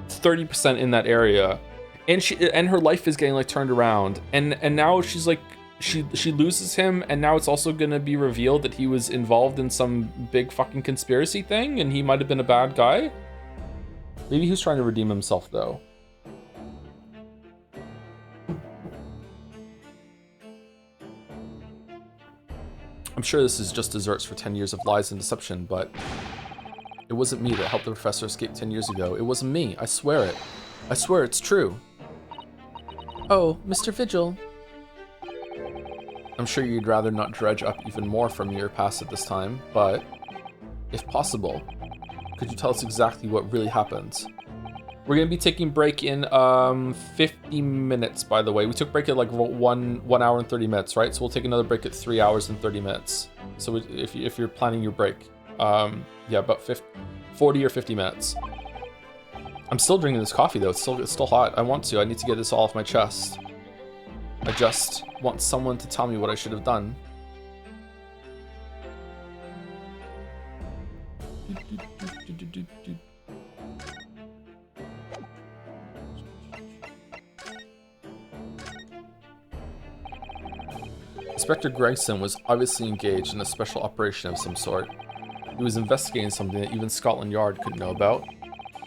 30% in that area. And her life is getting like turned around. And now she's like, she loses him, and now it's also gonna be revealed that he was involved in some big fucking conspiracy thing and he might have been a bad guy. Maybe he was trying to redeem himself though. I'm sure this is just desserts for 10 years of lies and deception, but it wasn't me that helped the professor escape 10 years ago. It wasn't me, I swear it. I swear it's true. Oh, Mr. Vigil. I'm sure you'd rather not dredge up even more from your past at this time, but if possible, could you tell us exactly what really happened? We're gonna be taking break in 50 minutes, by the way. We took break at like 1 hour and 30 minutes, right? So we'll take another break at 3 hours and 30 minutes. So if you're planning your break, yeah, about 40 or 50 minutes. I'm still drinking this coffee though. It's still hot. I need to get this all off my chest. I just want someone to tell me what I should have done. Inspector Gregson was obviously engaged in a special operation of some sort. He was investigating something that even Scotland Yard couldn't know about.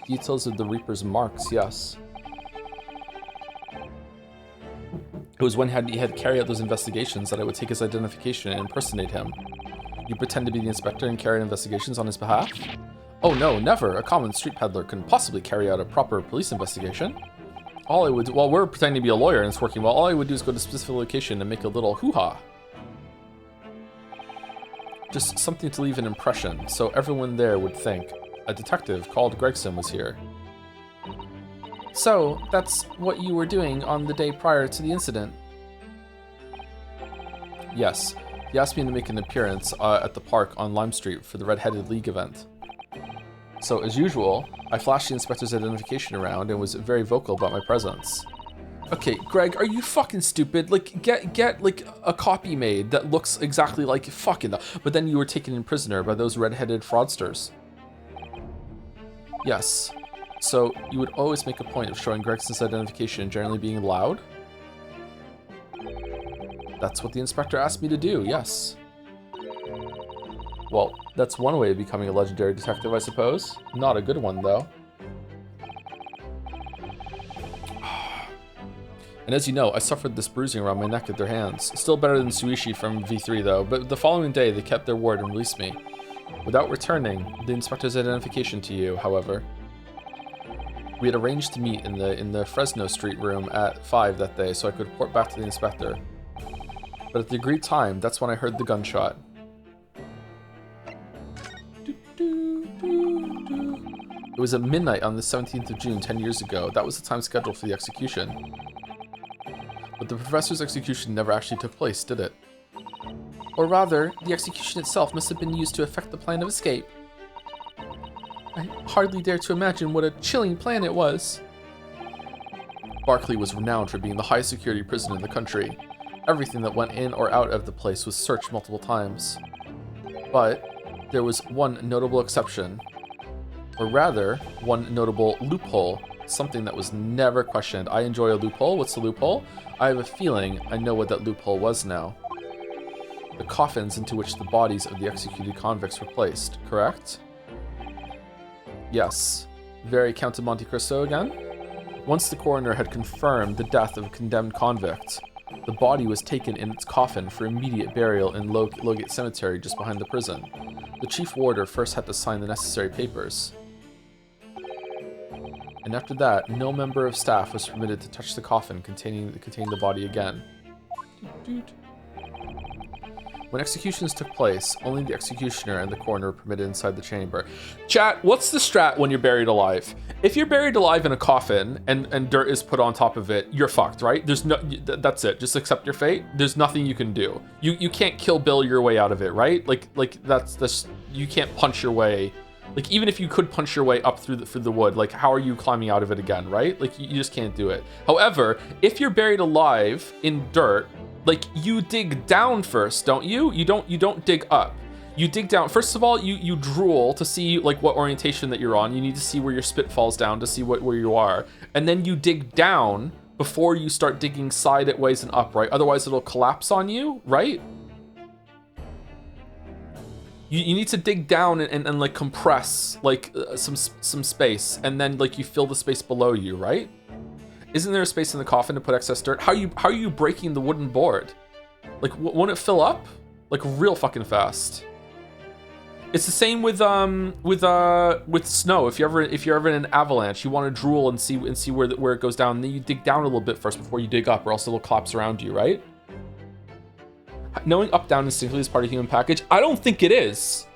Details of the Reaper's marks, yes. It was when he had carried out those investigations that I would take his identification and impersonate him. You pretend to be the inspector and carry out investigations on his behalf? Oh no, never! A common street peddler couldn't possibly carry out a proper police investigation. All I would do, while we're pretending to be a lawyer and it's working well, all I would do is go to a specific location and make a little hoo-ha. Just something to leave an impression, so everyone there would think a detective called Gregson was here. So, that's what you were doing on the day prior to the incident? Yes. He asked me to make an appearance at the park on Lime Street for the Red-Headed League event. So, as usual, I flashed the inspector's identification around and was very vocal about my presence. Okay, Greg, are you fucking stupid? Like, get like a copy made that looks exactly like fucking... But then you were taken in prisoner by those red-headed fraudsters. Yes. So, you would always make a point of showing Gregson's identification generally being loud? That's what the inspector asked me to do, yes. Well, that's one way of becoming a legendary detective, I suppose. Not a good one, though. And as you know, I suffered this bruising around my neck at their hands. Still better than Suishi from V3 though, but the following day they kept their word and released me. Without returning the inspector's identification to you, however. We had arranged to meet in the Fresno Street room at 5 that day so I could report back to the inspector. But at the agreed time, that's when I heard the gunshot. It was at midnight on the 17th of June 10 years ago. That was the time scheduled for the execution. But the professor's execution never actually took place, did it? Or rather, the execution itself must have been used to effect the plan of escape. I hardly dare to imagine what a chilling plan it was. Barclay was renowned for being the highest security prison in the country. Everything that went in or out of the place was searched multiple times. But there was one notable exception. Or rather, one notable loophole. Something that was never questioned. I enjoy a loophole. What's the loophole? I have a feeling I know what that loophole was now. The coffins into which the bodies of the executed convicts were placed, correct? Yes. Very Count of Monte Cristo again? Once the coroner had confirmed the death of a condemned convict, the body was taken in its coffin for immediate burial in Logate Cemetery just behind the prison. The chief warder first had to sign the necessary papers. And after that, no member of staff was permitted to touch the coffin containing the body again. When executions took place, only the executioner and the coroner were permitted inside the chamber. Chat, what's the strat when you're buried alive? If you're buried alive in a coffin and dirt is put on top of it, you're fucked, right? There's no, that's it. Just accept your fate. There's nothing you can do. You can't Kill Bill your way out of it, right? Like that's this. You can't punch your way. Like, even if you could punch your way up through the wood, like, how are you climbing out of it again, right? Like, you just can't do it. However, if you're buried alive in dirt, like, you dig down first, don't you? You don't dig up. You dig down. First of all, you drool to see, like, what orientation that you're on. You need to see where your spit falls down to see where you are. And then you dig down before you start digging sideways and up, right? Otherwise, it'll collapse on you, right? You need to dig down and like compress like some space, and then like you fill the space below you, right? Isn't there a space in the coffin to put excess dirt? How are you breaking the wooden board? Like won't it fill up? Like real fucking fast. It's the same with snow. If you're ever in an avalanche, you want to drool and see where it goes down. And then you dig down a little bit first before you dig up, or else it'll collapse around you, right? Knowing up down instinctively is part of the human package. I don't think it is.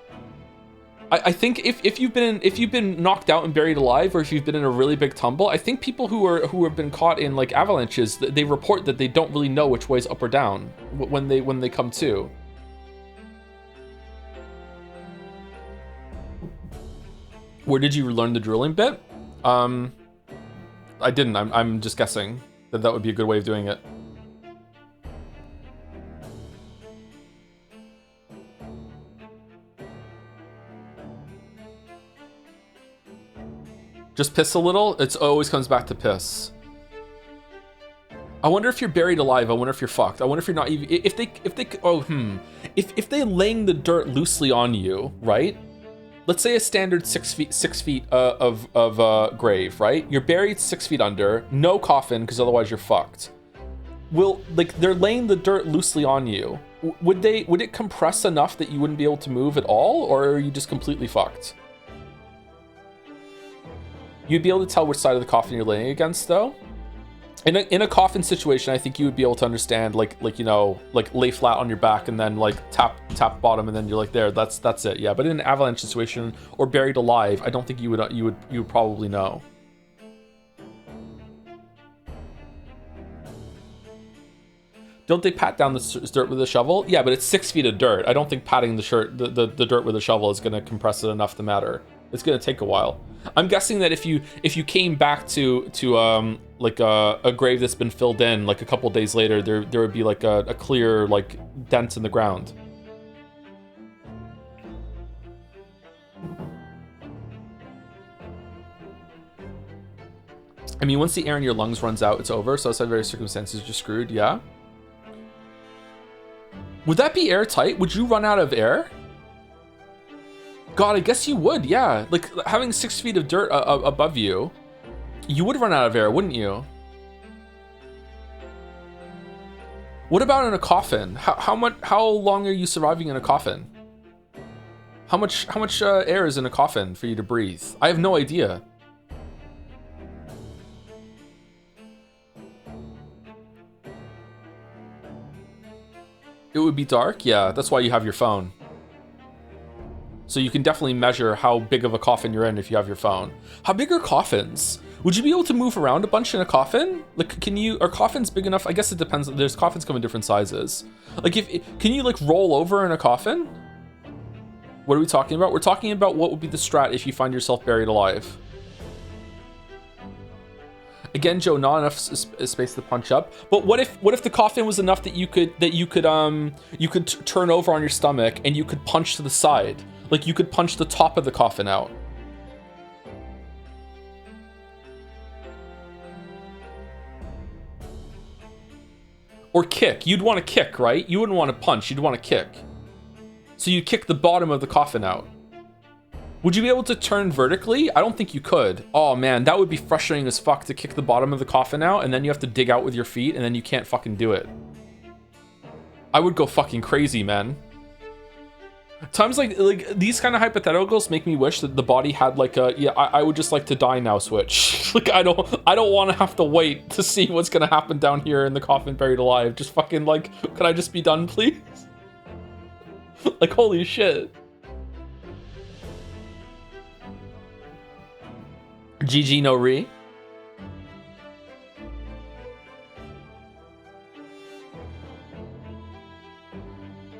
I think if you've been knocked out and buried alive, or if you've been in a really big tumble, I think people who have been caught in like avalanches, they report that they don't really know which way is up or down when they come to. Where did you learn the drooling bit? I didn't. I'm just guessing that would be a good way of doing it. Just piss a little? It always comes back to piss. I wonder if you're buried alive. I wonder if you're fucked. I wonder if you're not even... If they laying the dirt loosely on you, right? Let's say a standard 6 feet of grave, right? You're buried 6 feet under, no coffin, because otherwise you're fucked. They're laying the dirt loosely on you. Would it compress enough that you wouldn't be able to move at all, or are you just completely fucked? You'd be able to tell which side of the coffin you're laying against, though. In a coffin situation, I think you would be able to understand, like lay flat on your back and then like tap bottom, and then you're like there. That's it. Yeah. But in an avalanche situation or buried alive, I don't think you would probably know. Don't they pat down the dirt with a shovel? Yeah, but it's 6 feet of dirt. I don't think patting the dirt with a shovel is going to compress it enough to matter. It's going to take a while. I'm guessing that if you came back to like a grave that's been filled in, like a couple days later, there would be like a clear like dent in the ground. I mean, once the air in your lungs runs out, it's over. So outside various circumstances, you're screwed. Yeah. Would that be airtight? Would you run out of air? God, I guess you would, yeah. Like, having 6 feet of dirt above you, you would run out of air, wouldn't you? What about in a coffin? How long are you surviving in a coffin? How much air is in a coffin for you to breathe? I have no idea. It would be dark? Yeah, that's why you have your phone. So you can definitely measure how big of a coffin you're in if you have your phone. How big are coffins? Would you be able to move around a bunch in a coffin? Like, are coffins big enough? I guess it depends. There's coffins come in different sizes. Like, can you like roll over in a coffin? What are we talking about? We're talking about what would be the strat if you find yourself buried alive. Again, Joe, not enough space to punch up. But what if the coffin was enough that you could turn over on your stomach and you could punch to the side? Like, you could punch the top of the coffin out. Or kick. You'd want to kick, right? You wouldn't want to punch. You'd want to kick. So you kick the bottom of the coffin out. Would you be able to turn vertically? I don't think you could. Oh man, that would be frustrating as fuck to kick the bottom of the coffin out and then you have to dig out with your feet and then you can't fucking do it. I would go fucking crazy, man. Times like these kind of hypotheticals make me wish that the body had like a, yeah, I would just like to die now switch. Like, I don't want to have to wait to see what's gonna happen down here in the coffin buried alive. Just fucking like, can I just be done, please? Like, holy shit. GG no re.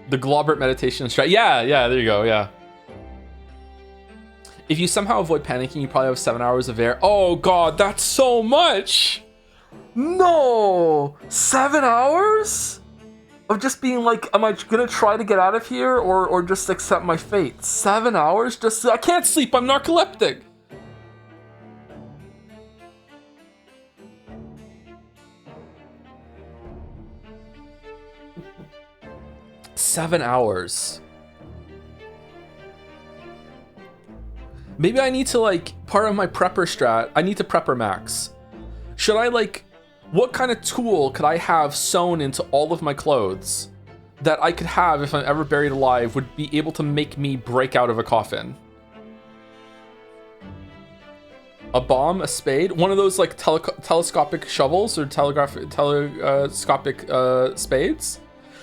The Globert meditation strat. Yeah, there you go, yeah. If you somehow avoid panicking, you probably have 7 hours of air. Oh god, that's so much! No! 7 hours? Of just being like, am I gonna try to get out of here or just accept my fate? 7 hours? Just, I can't sleep, I'm narcoleptic! Seven hours. Maybe I need to, like, part of my prepper strat, I need to prepper max. Should I, like, what kind of tool could I have sewn into all of my clothes that I could have if I'm ever buried alive would be able to make me break out of a coffin? A bomb, a spade, one of those like telescopic shovels or telescopic spades?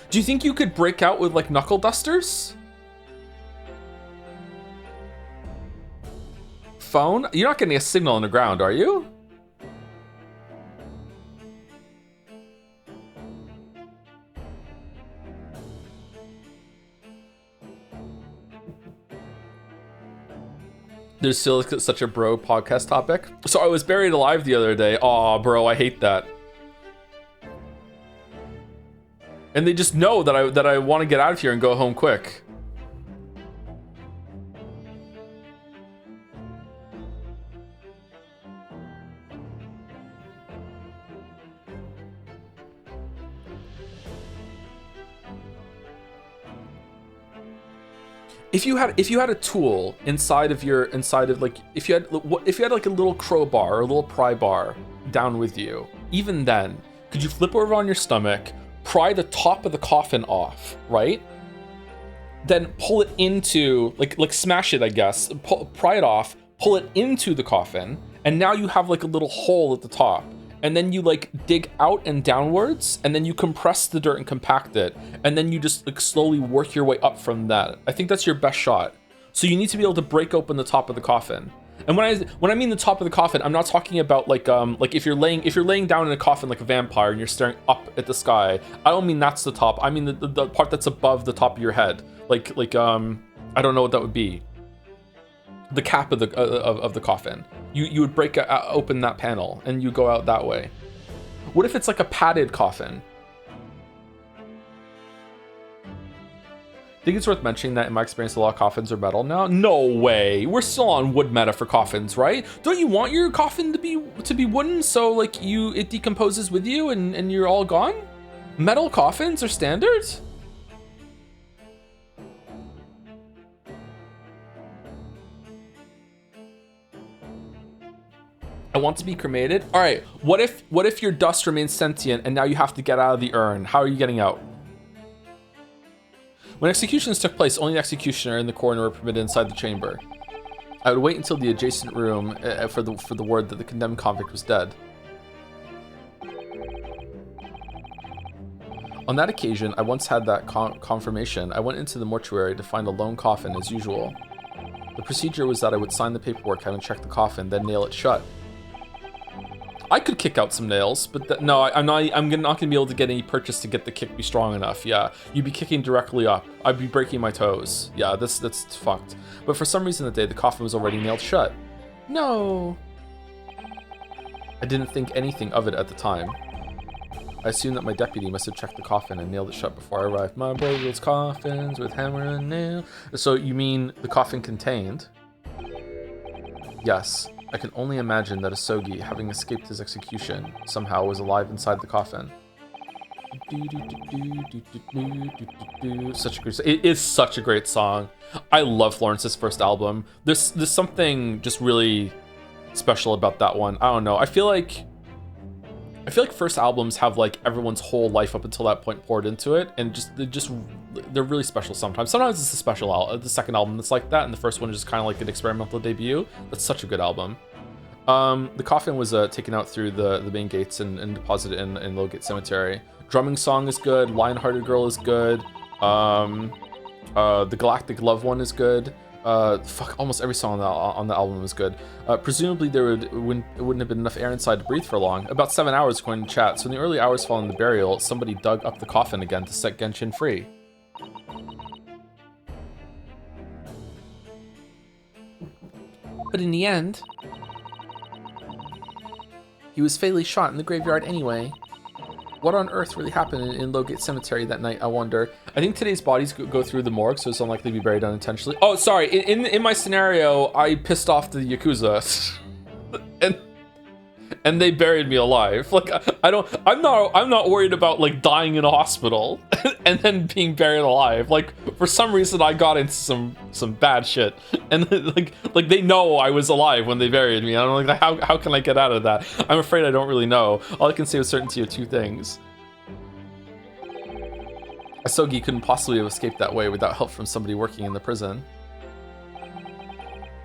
Do you think you could break out with like knuckle dusters? Phone? You're not getting a signal on the ground, are you? There's still such a bro podcast topic. So I was buried alive the other day. Aw, bro, I hate that. And they just know that I want to get out of here and go home quick. If you had a tool inside of like if you had like a little crowbar or a little pry bar down with you, even then, could you flip over on your stomach, pry the top of the coffin off, right? Then pull it into like smash it, I guess. Pry it off, pull it into the coffin, and now you have like a little hole at the top. And then you like dig out and downwards, and then you compress the dirt and compact it, and then you just like slowly work your way up from that. I think that's your best shot. So you need to be able to break open the top of the coffin. And when I mean the top of the coffin, I'm not talking about like if you're laying down in a coffin like a vampire and you're staring up at the sky. I don't mean that's the top. I mean the part that's above the top of your head. Like I don't know what that would be. The cap of the coffin. You would break open that panel and you go out that way. What if it's like a padded coffin? Think it's worth mentioning that in my experience a lot of coffins are metal now? No way. We're still on wood meta for coffins, right? Don't you want your coffin to be wooden so like it decomposes with you and you're all gone? Metal coffins are standard? I want to be cremated. All right. What if your dust remains sentient and now you have to get out of the urn? How are you getting out? When executions took place, only the executioner and the coroner were permitted inside the chamber. I would wait until the adjacent room for the word that the condemned convict was dead. On that occasion, I once had that confirmation. I went into the mortuary to find a lone coffin as usual. The procedure was that I would sign the paperwork, having checked the coffin, then nail it shut. I could kick out some nails, but no, I'm not gonna be able to get any purchase to get the kick be strong enough. Yeah, you'd be kicking directly up. I'd be breaking my toes. Yeah, that's fucked. But for some reason that day, the coffin was already nailed shut. No. I didn't think anything of it at the time. I assumed that my deputy must have checked the coffin and nailed it shut before I arrived. My boy builds coffins with hammer and nail. So you mean the coffin contained? Yes. I can only imagine that Asogi, having escaped his execution, somehow was alive inside the coffin. Such a great. It is such a great song. I love Florence's first album. There's something just really special about that one. I don't know. I feel like first albums have like everyone's whole life up until that point poured into it, and they're really special sometimes. Sometimes it's the second album that's like that, and the first one is just kind of like an experimental debut. That's such a good album. The coffin was taken out through the main gates and deposited in Lowgate Cemetery. Drumming song is good. Lionhearted Girl is good. The Galactic Love one is good. Almost every song on the album is good. Presumably it wouldn't have been enough air inside to breathe for long. About 7 hours according to chat. So in the early hours following the burial, somebody dug up the coffin again to set Genshin free. But in the end, he was fatally shot in the graveyard anyway. What on earth really happened in Lowgate Cemetery that night, I wonder? I think today's bodies go through the morgue, so it's unlikely to be buried unintentionally. Oh, sorry. In my scenario, I pissed off the Yakuza. and they buried me alive. Like, I'm not worried about like dying in a hospital and then being buried alive. Like, for some reason I got into some bad shit. And like they know I was alive when they buried me. I'm like, how can I get out of that? I'm afraid I don't really know. All I can say with certainty are two things. Asogi couldn't possibly have escaped that way without help from somebody working in the prison.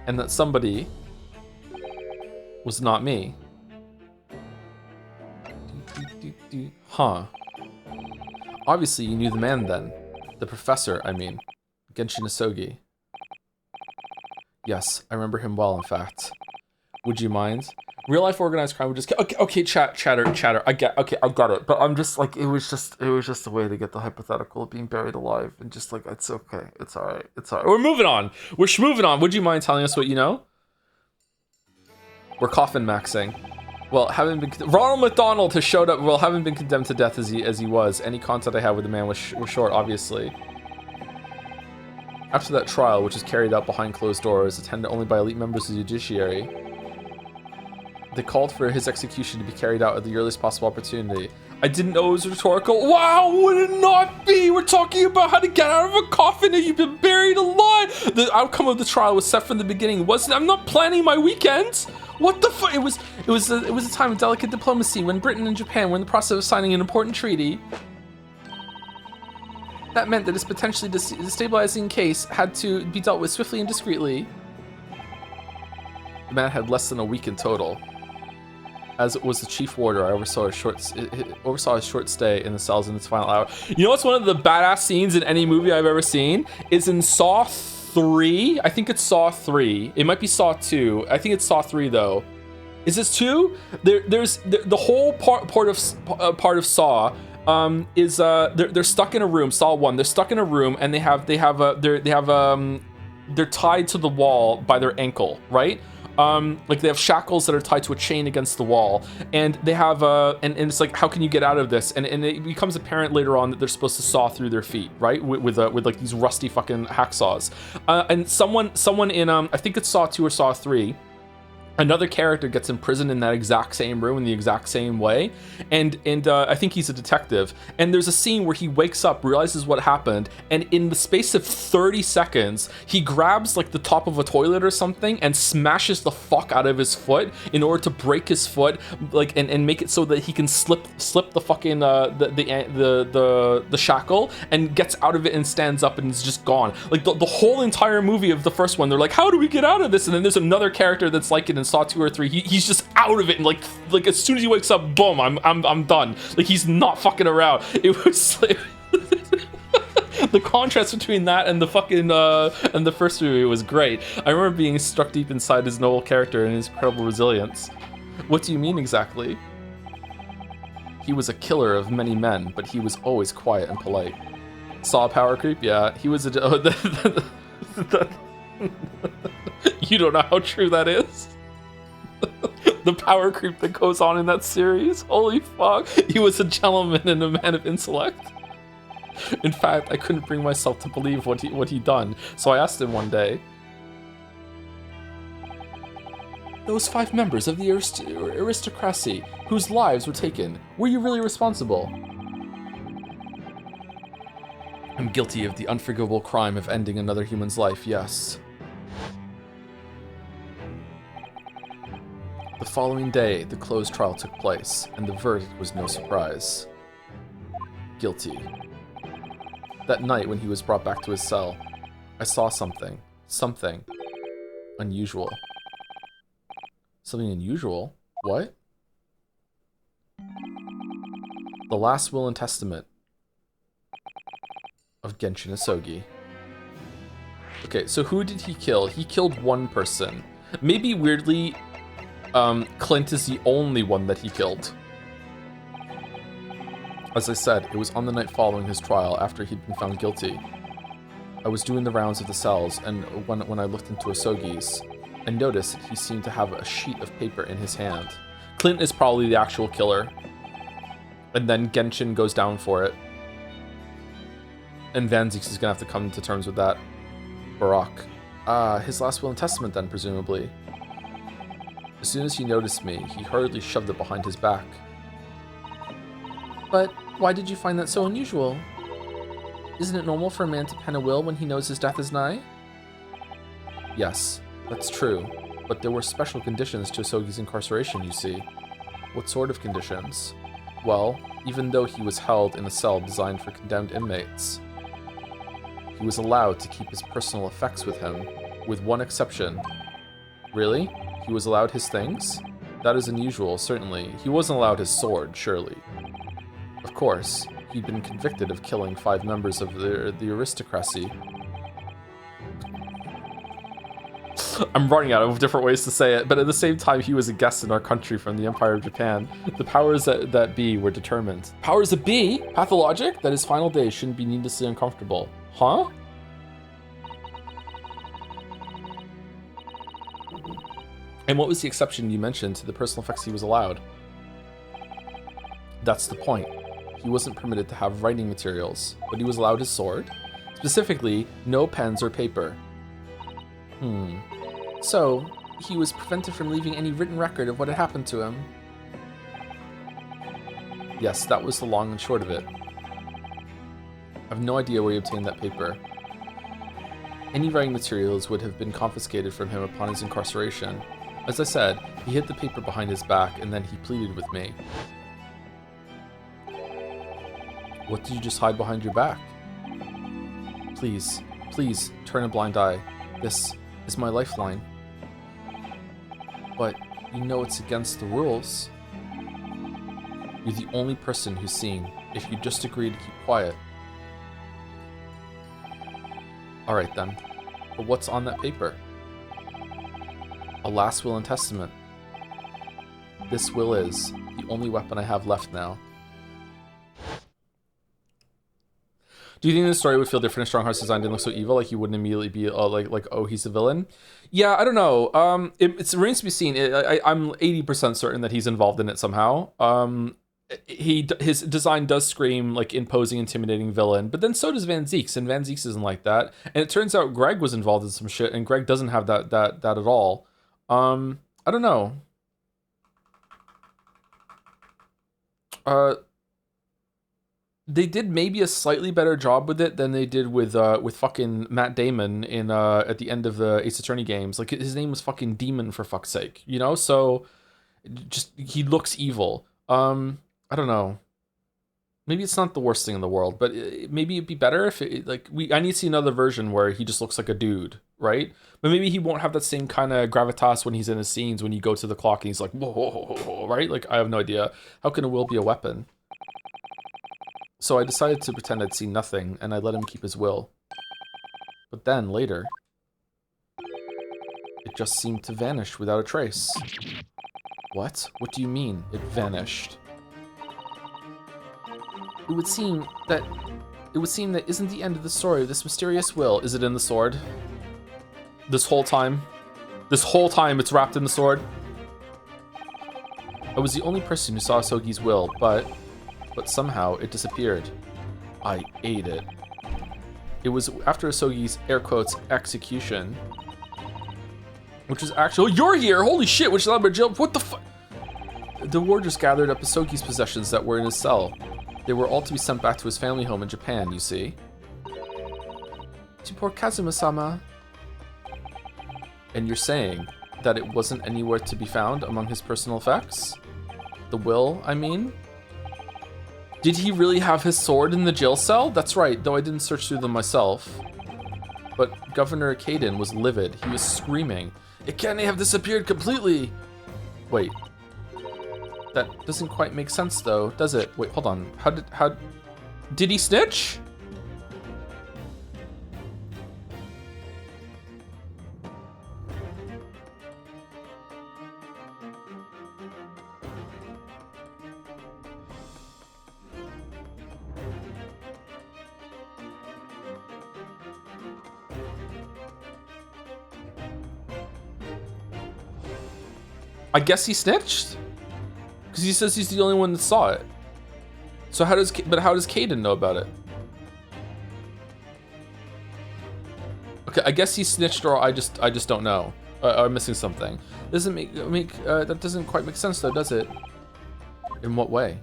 And that somebody was not me. Huh. Obviously you knew the man then. The professor, I mean. Genshin Asogi. Yes, I remember him well, in fact. Would you mind? Real life organized crime would just okay, chatter. I get it. But I'm just like, it was just a way to get the hypothetical of being buried alive, and just like, it's okay. It's alright. We're moving on. We're moving on. Would you mind telling us what you know? We're coffin maxing. Well, Ronald McDonald has showed up. Well, having been condemned to death as he was, any contact I had with the man was short, obviously. After that trial, which was carried out behind closed doors, attended only by elite members of the judiciary, they called for his execution to be carried out at the earliest possible opportunity. I didn't know it was rhetorical. Wow, would it not be? We're talking about how to get out of a coffin and you've been buried alive. The outcome of the trial was set from the beginning. I'm not planning my weekends. What the fuck? It was a time of delicate diplomacy when Britain and Japan were in the process of signing an important treaty. That meant that this potentially destabilizing case had to be dealt with swiftly and discreetly. The man had less than a week in total. As it was the chief warder, I oversaw his short stay in the cells in its final hour. You know what's one of the badass scenes in any movie I've ever seen? Is in Saw 3. I think it's Saw 3. It might be Saw 2. I think it's Saw 3 though. Is this 2? There's the whole part of Saw. They're stuck in a room. Saw 1. They're stuck in a room and they're tied to the wall by their ankle, right? Like they have shackles that are tied to a chain against the wall, and they have and it's like, how can you get out of this? And it becomes apparent later on that they're supposed to saw through their feet, right? With like these rusty fucking hacksaws. And someone in I think it's Saw 2 or Saw 3. Another character gets imprisoned in that exact same room in the exact same way, and I think he's a detective, and there's a scene where he wakes up, realizes what happened, and in the space of 30 seconds he grabs like the top of a toilet or something and smashes the fuck out of his foot in order to break his foot, like, and make it so that he can slip the fucking the shackle, and gets out of it and stands up and is just gone. Like the whole entire movie of the first one, they're like, how do we get out of this? And then there's another character that's like it in Saw 2 or 3. He's just out of it, and like as soon as he wakes up, boom, I'm done. Like, he's not fucking around. It was like the contrast between that and the fucking and the first movie was great. I remember being struck deep inside his noble character and his incredible resilience. What do you mean exactly? He was a killer of many men, but he was always quiet and polite. Saw power creep? Yeah, he was a you don't know how true that is. The power creep that goes on in that series. Holy fuck. He was a gentleman and a man of intellect. In fact, I couldn't bring myself to believe what he'd done, so I asked him one day, those 5 members of the aristocracy whose lives were taken, were you really responsible? I'm guilty of the unforgivable crime of ending another human's life, yes. The following day, the closed trial took place, and the verdict was no surprise. Guilty. That night, when he was brought back to his cell, I saw something unusual. Something unusual? What? The last will and testament of Genshin Asogi. Okay, so who did he kill? He killed one person. Maybe weirdly, Clint is the only one that he killed. As I said, it was on the night following his trial, after he'd been found guilty. I was doing the rounds of the cells, and when I looked into Asogi's, I noticed that he seemed to have a sheet of paper in his hand. Clint is probably the actual killer. And then Genshin goes down for it. And Van Zieks is gonna have to come to terms with that. Barak. His last will and testament then, presumably. As soon as he noticed me, he hurriedly shoved it behind his back. But why did you find that so unusual? Isn't it normal for a man to pen a will when he knows his death is nigh? Yes, that's true. But there were special conditions to Asogi's incarceration, you see. What sort of conditions? Well, even though he was held in a cell designed for condemned inmates, he was allowed to keep his personal effects with him, with one exception. Really? He was allowed his things? That is unusual, certainly. He wasn't allowed his sword, surely. Of course, he'd been convicted of killing 5 members of the aristocracy. I'm running out of different ways to say it, but at the same time, he was a guest in our country from the Empire of Japan. The powers that be were determined. Powers that be? Pathologic? That his final days shouldn't be needlessly uncomfortable. Huh? And what was the exception you mentioned to the personal effects he was allowed? That's the point. He wasn't permitted to have writing materials, but he was allowed his sword. Specifically, no pens or paper. So, he was prevented from leaving any written record of what had happened to him. Yes, that was the long and short of it. I have no idea where he obtained that paper. Any writing materials would have been confiscated from him upon his incarceration. As I said, he hid the paper behind his back, and then he pleaded with me. What did you just hide behind your back? Please, please, turn a blind eye. This is my lifeline. But you know it's against the rules. You're the only person who's seen. If you just agree to keep quiet. Alright then, but what's on that paper? A last will and testament. This will is the only weapon I have left now. Do you think the story would feel different if Strongheart's design didn't look so evil? Like he wouldn't immediately be like, oh, he's a villain? Yeah, I don't know. It remains to be seen. I'm 80% certain that he's involved in it somehow. His design does scream like imposing, intimidating villain, but then so does Van Zieks, and Van Zieks isn't like that. And it turns out Greg was involved in some shit, and Greg doesn't have that at all. I don't know. They did maybe a slightly better job with it than they did with fucking Matt Damon in at the end of the Ace Attorney games. Like his name was fucking Demon for fuck's sake, you know? So just he looks evil. I don't know. Maybe it's not the worst thing in the world, but maybe it'd be better if I need to see another version where he just looks like a dude, right? But maybe he won't have that same kind of gravitas when he's in his scenes when you go to the clock and he's like, whoa, whoa, whoa, whoa, right? Like I have no idea. How can a will be a weapon? So I decided to pretend I'd seen nothing, and I let him keep his will. But then, later, it just seemed to vanish without a trace. What? What do you mean, it vanished? It would seem that isn't the end of the story of this mysterious will. Is it in the sword? This whole time? This whole time it's wrapped in the sword? I was the only person who saw Asogi's will, but somehow it disappeared. I ate it. It was after Asogi's, air quotes, execution. Which was actually, oh, you're here! Holy shit, which is Jill, what the fuck? The warders gathered up Asogi's possessions that were in his cell. They were all to be sent back to his family home in Japan, you see. To poor Kazuma-sama. And you're saying that it wasn't anywhere to be found among his personal effects? The will, I mean? Did he really have his sword in the jail cell? That's right, though I didn't search through them myself. But Governor Kaden was livid. He was screaming, "It can't have disappeared completely!" Wait. That doesn't quite make sense though, does it? Wait, hold on. How did he snitch? I guess he snitched? Because he says he's the only one that saw it. So how does Kaden know about it? Okay, I guess he snitched, or I just don't know. I'm missing something. Doesn't that doesn't quite make sense though, does it? In what way?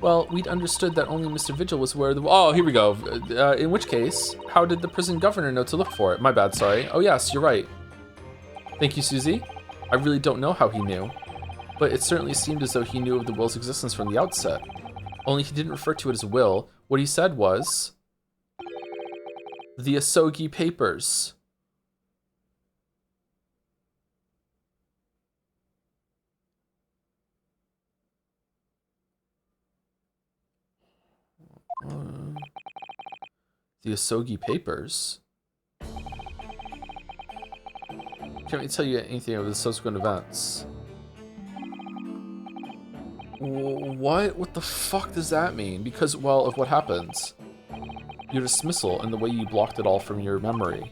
Well, we'd understood that only Mr. Vigil was aware of the... Oh, here we go. In which case, how did the prison governor know to look for it? My bad, sorry. Oh yes, you're right. Thank you, Susie. I really don't know how he knew, but it certainly seemed as though he knew of the will's existence from the outset. Only he didn't refer to it as a will. What he said was... the Asogi Papers. The Asogi Papers? Can't really tell you anything about the subsequent events. What? What the fuck does that mean? Because, well, of what happens. Your dismissal and the way you blocked it all from your memory.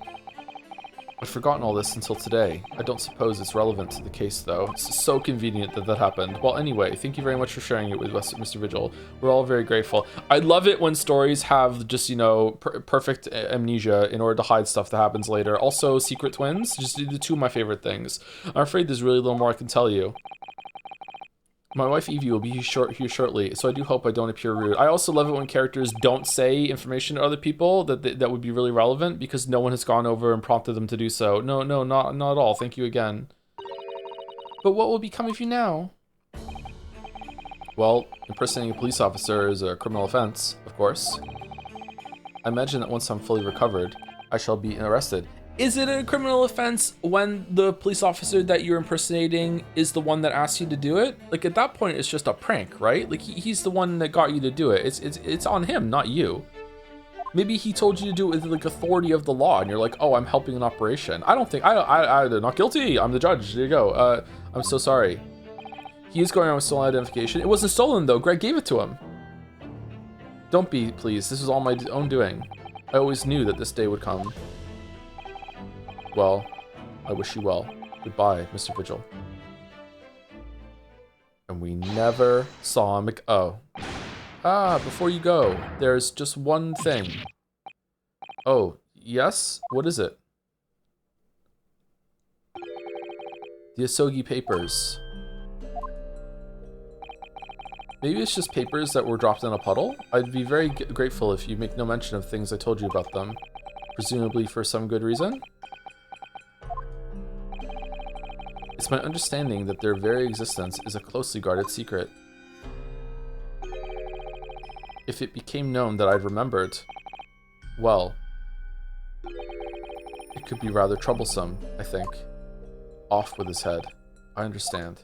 I'd forgotten all this until today. I don't suppose it's relevant to the case, though. It's so convenient that that happened. Well, anyway, thank you very much for sharing it with us, Mr. Vigil. We're all very grateful. I love it when stories have just, you know, perfect amnesia in order to hide stuff that happens later. Also, secret twins, just the two of my favorite things. I'm afraid there's really little more I can tell you. My wife Evie will be here shortly, so I do hope I don't appear rude. I also love it when characters don't say information to other people that would be really relevant because no one has gone over and prompted them to do so. No, not at all. Thank you again. But what will become of you now? Well, impersonating a police officer is a criminal offense, of course. I imagine that once I'm fully recovered, I shall be arrested. Is it a criminal offense when the police officer that you're impersonating is the one that asked you to do it? Like at that point, it's just a prank, right? Like he's the one that got you to do it. It's on him, not you. Maybe he told you to do it with like authority of the law, and you're like, oh, I'm helping an operation. I don't think they're not guilty. I'm the judge. There you go. I'm so sorry. He is going on with stolen identification. It wasn't stolen though. Greg gave it to him. Don't be, please. This is all my own doing. I always knew that this day would come. Well, I wish you well. Goodbye, Mr. Vigil. And we never saw him. Oh. Ah, before you go, there's just one thing. Oh, yes? What is it? The Asogi papers. Maybe it's just papers that were dropped in a puddle? I'd be very grateful if you make no mention of things I told you about them. Presumably for some good reason? It's my understanding that their very existence is a closely guarded secret. If it became known that I'd remembered, well, it could be rather troublesome, I think. Off with his head. I understand.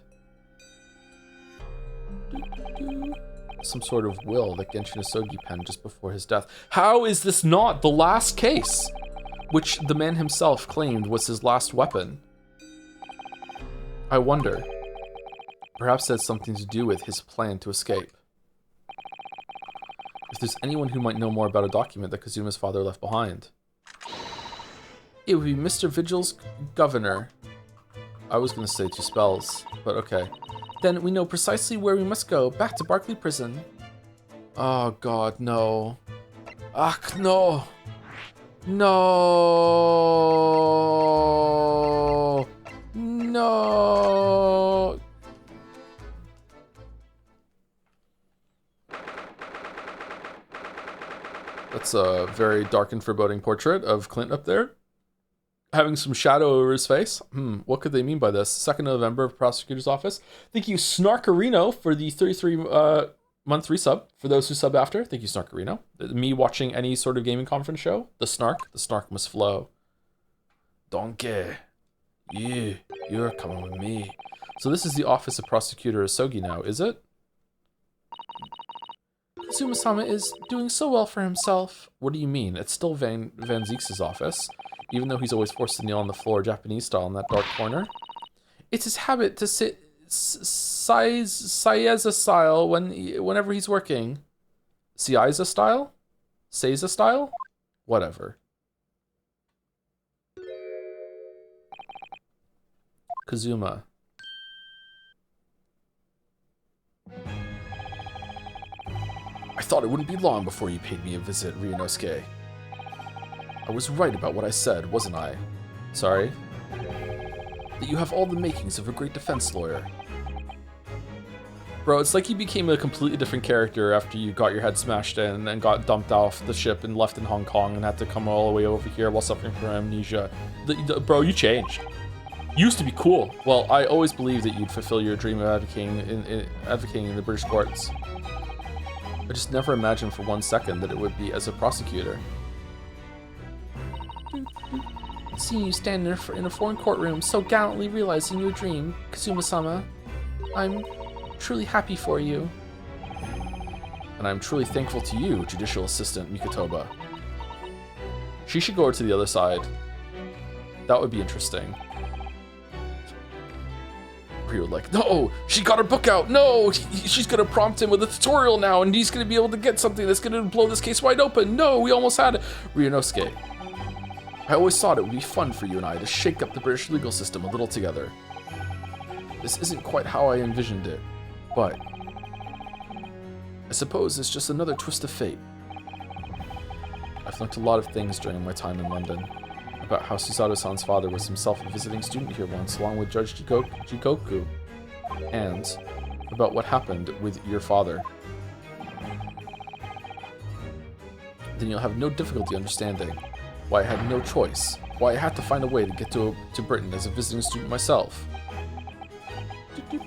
Some sort of will that Genshin Asogi penned just before his death. How is this not the last case? Which the man himself claimed was his last weapon. I wonder. Perhaps it has something to do with his plan to escape. If there's anyone who might know more about a document that Kazuma's father left behind, it would be Mr. Vigil's governor. I was gonna say 2 spells, but okay. Then we know precisely where we must go, back to Barclay Prison. Oh god, no. Ach, no! No! No! That's a very dark and foreboding portrait of Clint up there, having some shadow over his face. What could they mean by this? 2nd November, Prosecutor's Office. Thank you, Snarkarino, for the 33-month resub. For those who sub after, thank you, Snarkarino. Me watching any sort of gaming conference show, the snark must flow. Donkey, you're coming with me. So this is the office of Prosecutor Asogi now, is it? Kazuma-sama is doing so well for himself. What do you mean? It's still Van Zieks' office, even though he's always forced to kneel on the floor Japanese style in that dark corner. It's his habit to sit Saiza style whenever he's working. Saiza style? Seiza style? Whatever. Kazuma. I thought it wouldn't be long before you paid me a visit, Ryunosuke. I was right about what I said, wasn't I? Sorry? That you have all the makings of a great defense lawyer. Bro, it's like you became a completely different character after you got your head smashed in and got dumped off the ship and left in Hong Kong and had to come all the way over here while suffering from amnesia. Bro, you changed. You used to be cool. Well, I always believed that you'd fulfill your dream of advocating in the British courts. I just never imagined for 1 second that it would be as a prosecutor. Seeing you stand in a foreign courtroom, so gallantly realizing your dream, Kazuma-sama, I'm truly happy for you. And I'm truly thankful to you, Judicial Assistant Mikotoba. She should go over to the other side. That would be interesting. Ryo like, no, she got her book out. No, she's gonna prompt him with a tutorial now, and he's gonna be able to get something that's gonna blow this case wide open. No, we almost had it. Ryunosuke, I always thought it would be fun for you and I to shake up the British legal system a little together. This isn't quite how I envisioned it, but I suppose it's just another twist of fate. I've learned a lot of things during my time in London. About how Susato-san's father was himself a visiting student here once, along with Judge Jikoku, and about what happened with your father. Then you'll have no difficulty understanding why I had no choice, why I had to find a way to get to Britain as a visiting student myself. I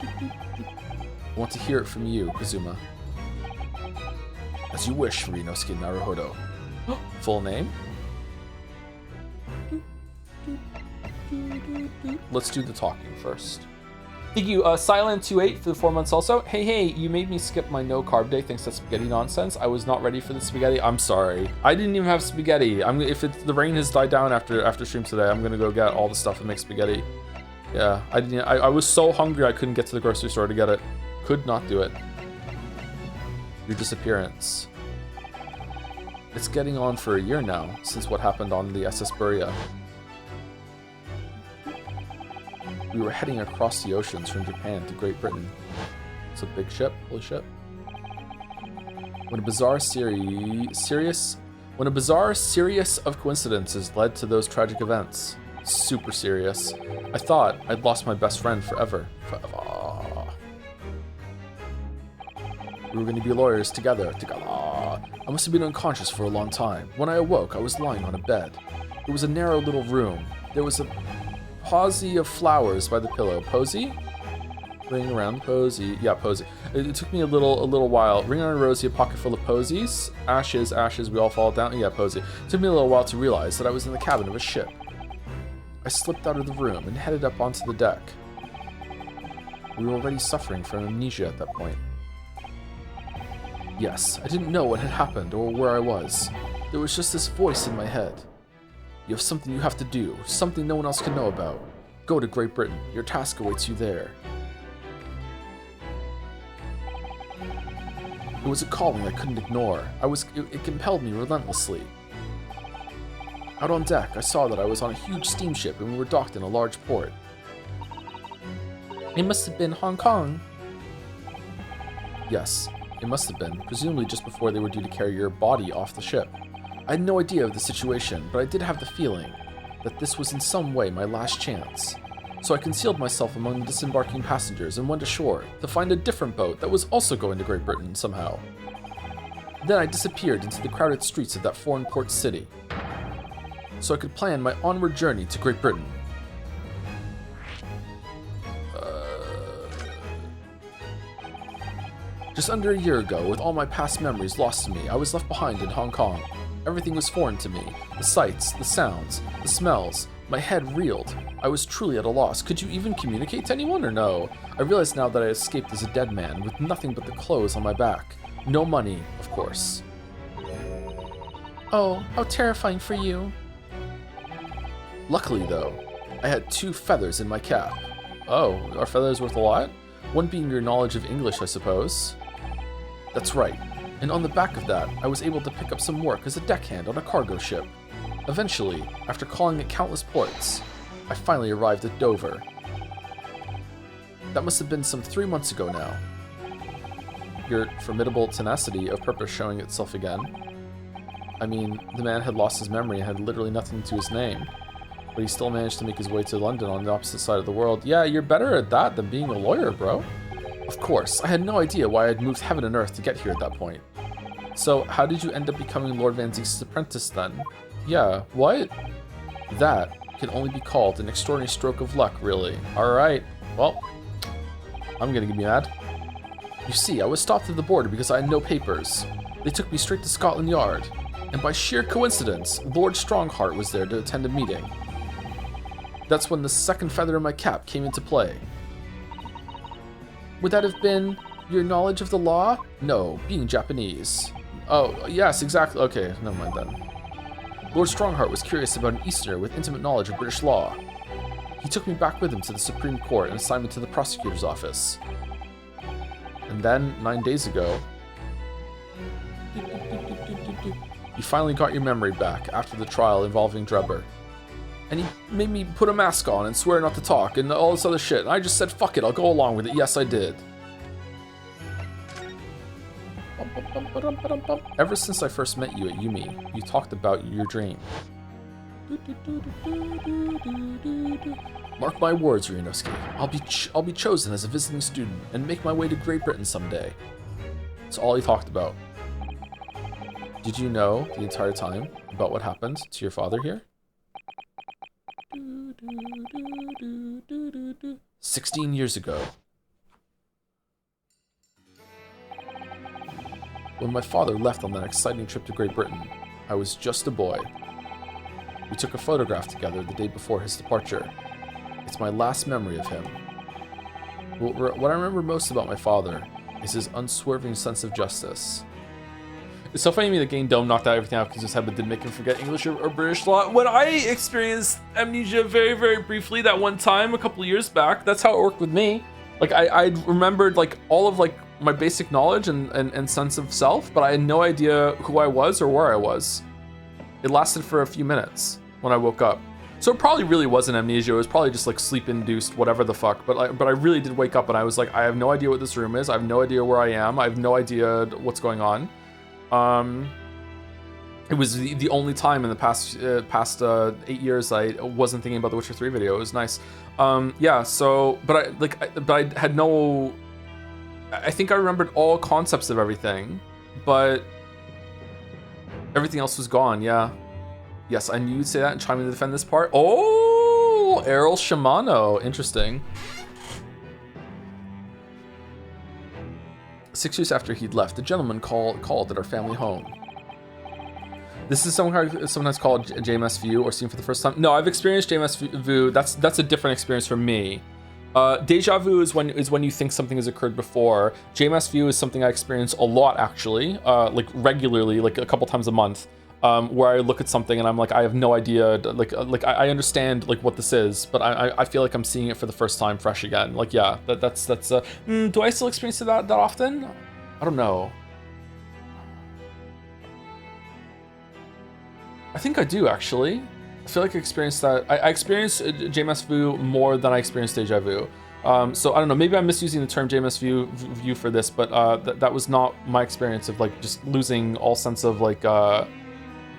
want to hear it from you, Kazuma. As you wish, Ryunosuke Naruhodo. Full name? Let's do the talking first. Thank you, Silent28 for the 4 months also. Hey, you made me skip my no carb day thanks to spaghetti nonsense. I was not ready for the spaghetti. I'm sorry. I didn't even have spaghetti. If the rain has died down after stream today, I'm gonna go get all the stuff and make spaghetti. Yeah, I was so hungry I couldn't get to the grocery store to get it. Could not do it. Your disappearance. It's getting on for a year now since what happened on the SS Buria. We were heading across the oceans from Japan to Great Britain. It's a big ship, holy shit. When a bizarre series of coincidences led to those tragic events. super serious. I thought I'd lost my best friend forever. We were going to be lawyers together. I must have been unconscious for a long time. When I awoke, I was lying on a bed. It was a narrow little room. There was a posy of flowers by the pillow. Posy? Ring around posy. Yeah, posy. It took me a little while. Ring around rosy, a pocket full of posies. Ashes, we all fall down. Yeah, posy. It took me a little while to realize that I was in the cabin of a ship. I slipped out of the room and headed up onto the deck. We were already suffering from amnesia at that point. Yes, I didn't know what had happened or where I was. There was just this voice in my head. You have something you have to do, something no one else can know about. Go to Great Britain. Your task awaits you there. It was a calling I couldn't ignore. It compelled me relentlessly. Out on deck, I saw that I was on a huge steamship and we were docked in a large port. It must have been Hong Kong. Yes, it must have been, presumably just before they were due to carry your body off the ship. I had no idea of the situation, but I did have the feeling that this was in some way my last chance. So I concealed myself among the disembarking passengers and went ashore to find a different boat that was also going to Great Britain somehow. Then I disappeared into the crowded streets of that foreign port city, so I could plan my onward journey to Great Britain. Just under a year ago, with all my past memories lost to me, I was left behind in Hong Kong. Everything was foreign to me. The sights, the sounds, the smells. My head reeled. I was truly at a loss. Could you even communicate to anyone or no? I realized now that I escaped as a dead man with nothing but the clothes on my back. No money, of course. Oh, how terrifying for you. Luckily, though, I had 2 feathers in my cap. Oh, are feathers worth a lot? One being your knowledge of English, I suppose. That's right. And on the back of that, I was able to pick up some work as a deckhand on a cargo ship. Eventually, after calling at countless ports, I finally arrived at Dover. That must have been some 3 months ago now. Your formidable tenacity of purpose showing itself again. I mean, the man had lost his memory and had literally nothing to his name, but he still managed to make his way to London on the opposite side of the world. Yeah, you're better at that than being a lawyer, bro. Of course, I had no idea why I'd moved heaven and earth to get here at that point. So, how did you end up becoming Lord Van Ziek's apprentice then? Yeah, what? That can only be called an extraordinary stroke of luck, really. Alright, well, I'm gonna be mad. You see, I was stopped at the border because I had no papers. They took me straight to Scotland Yard, and by sheer coincidence, Lord Strongheart was there to attend a meeting. That's when the second feather in my cap came into play. Would that have been your knowledge of the law? No, being Japanese. Oh, yes, exactly. Okay, never mind then. Lord Strongheart was curious about an Easterner with intimate knowledge of British law. He took me back with him to the Supreme Court and assigned me to the prosecutor's office. And then, 9 days ago, you finally got your memory back after the trial involving Drebber. And he made me put a mask on and swear not to talk and all this other shit. And I just said, fuck it, I'll go along with it. Yes, I did. Ever since I first met you at Yumi, you talked about your dream. Mark my words, Ryunosuke. I'll be chosen as a visiting student and make my way to Great Britain someday. That's all he talked about. Did you know the entire time about what happened to your father here? 16 years ago. When my father left on that exciting trip to Great Britain, I was just a boy. We took a photograph together the day before his departure. It's my last memory of him. What I remember most about my father is his unswerving sense of justice. It's so funny to me that getting Dome knocked out everything out because his head didn't make him forget English or British law. When I experienced amnesia very, very briefly that one time a couple of years back, that's how it worked with me. Like I remembered like all of like my basic knowledge and sense of self, but I had no idea who I was or where I was. It lasted for a few minutes when I woke up. So it probably really wasn't amnesia. It was probably just like sleep-induced, whatever the fuck. But I really did wake up and I was like, I have no idea what this room is. I have no idea where I am. I have no idea what's going on. It was the only time in the past 8 years I wasn't thinking about the Witcher 3 video. It was nice. Yeah. So, but I had no. I think I remembered all concepts of everything, but everything else was gone. Yeah. Yes, I knew you'd say that and chime in to defend this part. Oh, Errol Shimano. Interesting. 6 years after he'd left, the gentleman called at our family home. This is sometimes called JMS View or seen for the first time. No, I've experienced JMS View. That's a different experience for me. Deja vu is when you think something has occurred before. JMS View is something I experience a lot, actually, like regularly, like a couple times a month, where I look at something and I'm like, I have no idea, like I understand like what this is, but I feel like I'm seeing it for the first time, fresh again. Like, yeah, that's. Do I still experience it that often? I don't know. I think I do, actually. I feel like I experienced that. I experienced JMS View more than I experienced Deja Vu. So I don't know, maybe I'm misusing the term JMS View for this, but that was not my experience of like just losing all sense of like of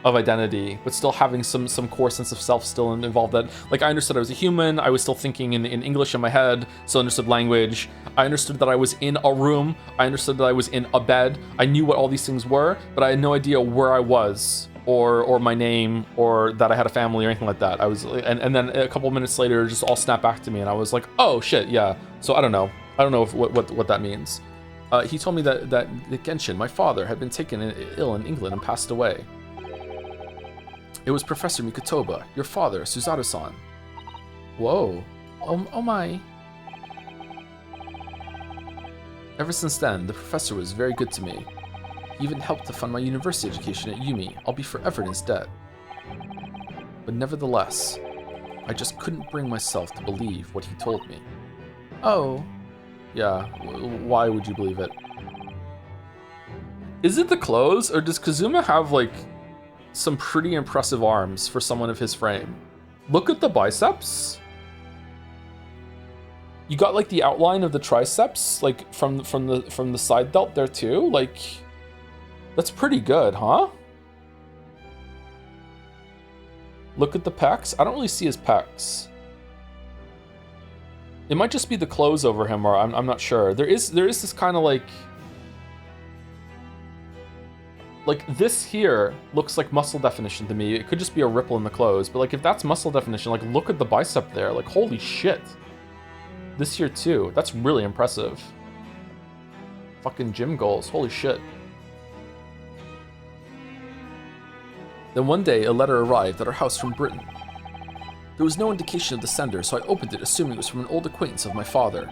identity, but still having some core sense of self still involved. That like I understood I was a human, I was still thinking in English in my head, still understood language. I understood that I was in a room, I understood that I was in a bed, I knew what all these things were, but I had no idea where I was. Or my name, or that I had a family or anything like that. I was, and then a couple minutes later, it just all snapped back to me, and I was like, oh shit, yeah. So I don't know what that means. He told me that Genshin, my father, had been taken ill in England and passed away. It was Professor Mikotoba, your father, Suzaru-san. Whoa, oh my. Ever since then, the professor was very good to me. He even helped to fund my university education at Yumi. I'll be forever in his debt. But nevertheless, I just couldn't bring myself to believe what he told me. Oh. Yeah, why would you believe it? Is it the clothes, or does Kazuma have, like, some pretty impressive arms for someone of his frame? Look at the biceps. You got, like, the outline of the triceps, like, from the side delt there, too? Like... That's pretty good, huh? Look at the pecs. I don't really see his pecs. It might just be the clothes over him, or I'm not sure. There is this kind of like this here looks like muscle definition to me. It could just be a ripple in the clothes, but like if that's muscle definition, like look at the bicep there. Like holy shit. This here too. That's really impressive. Fucking gym goals. Holy shit. Then one day, a letter arrived at our house from Britain. There was no indication of the sender, so I opened it assuming it was from an old acquaintance of my father.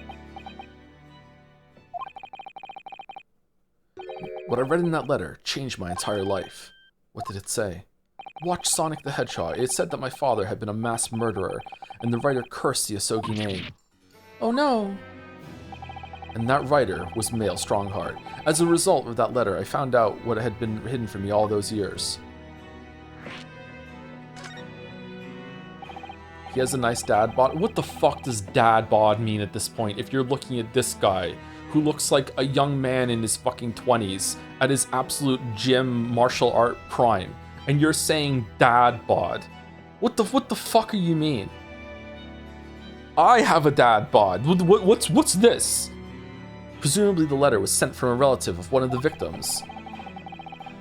What I read in that letter changed my entire life. What did it say? Watch Sonic the Hedgehog. It said that my father had been a mass murderer, and the writer cursed the Asogi name. Oh no! And that writer was Mael Strongheart. As a result of that letter, I found out what had been hidden from me all those years. He has a nice dad bod. What the fuck does dad bod mean at this point? If you're looking at this guy, who looks like a young man in his fucking 20s, at his absolute gym martial art prime, and you're saying dad bod. What the fuck do you mean? I have a dad bod. What's this? Presumably the letter was sent from a relative of one of the victims.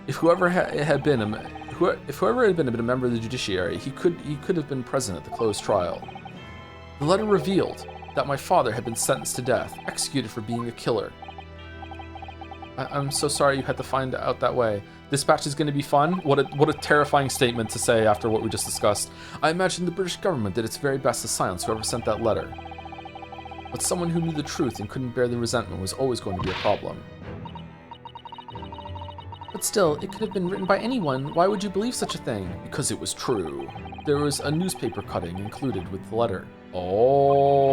If whoever had been a member of the judiciary, he could have been present at the closed trial. The letter revealed that my father had been sentenced to death, executed for being a killer. I'm so sorry you had to find out that way. This batch is going to be fun? What a terrifying statement to say after what we just discussed. I imagine the British government did its very best to silence whoever sent that letter. But someone who knew the truth and couldn't bear the resentment was always going to be a problem. But still, it could have been written by anyone. Why would you believe such a thing? Because it was true. There was a newspaper cutting included with the letter. Oh.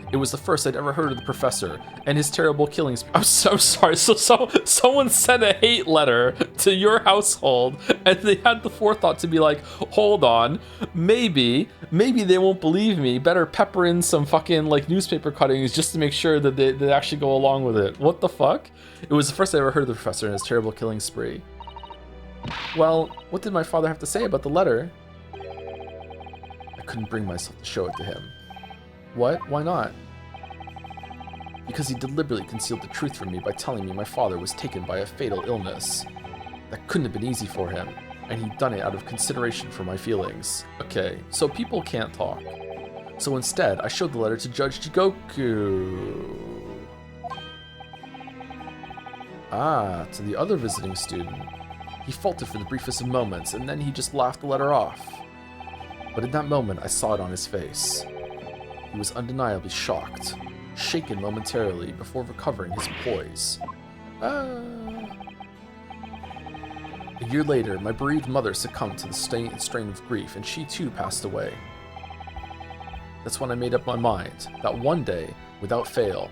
It was the first I'd ever heard of the professor and his terrible killings. I'm so sorry. So someone sent a hate letter to your household, and they had the forethought to be like, hold on, maybe they won't believe me. Better pepper in some fucking like newspaper cuttings just to make sure that they actually go along with it. What the fuck? It was the first I ever heard of the professor and his terrible killing spree. Well, what did my father have to say about the letter? I couldn't bring myself to show it to him. What? Why not? Because he deliberately concealed the truth from me by telling me my father was taken by a fatal illness. That couldn't have been easy for him, and he'd done it out of consideration for my feelings. Okay, so people can't talk. So instead, I showed the letter to Judge Jigoku. Ah, to the other visiting student. He faltered for the briefest of moments, and then he just laughed the letter off. But in that moment, I saw it on his face. He was undeniably shocked, shaken momentarily before recovering his poise. A year later, my bereaved mother succumbed to the strain of grief, and she too passed away. That's when I made up my mind that one day, without fail,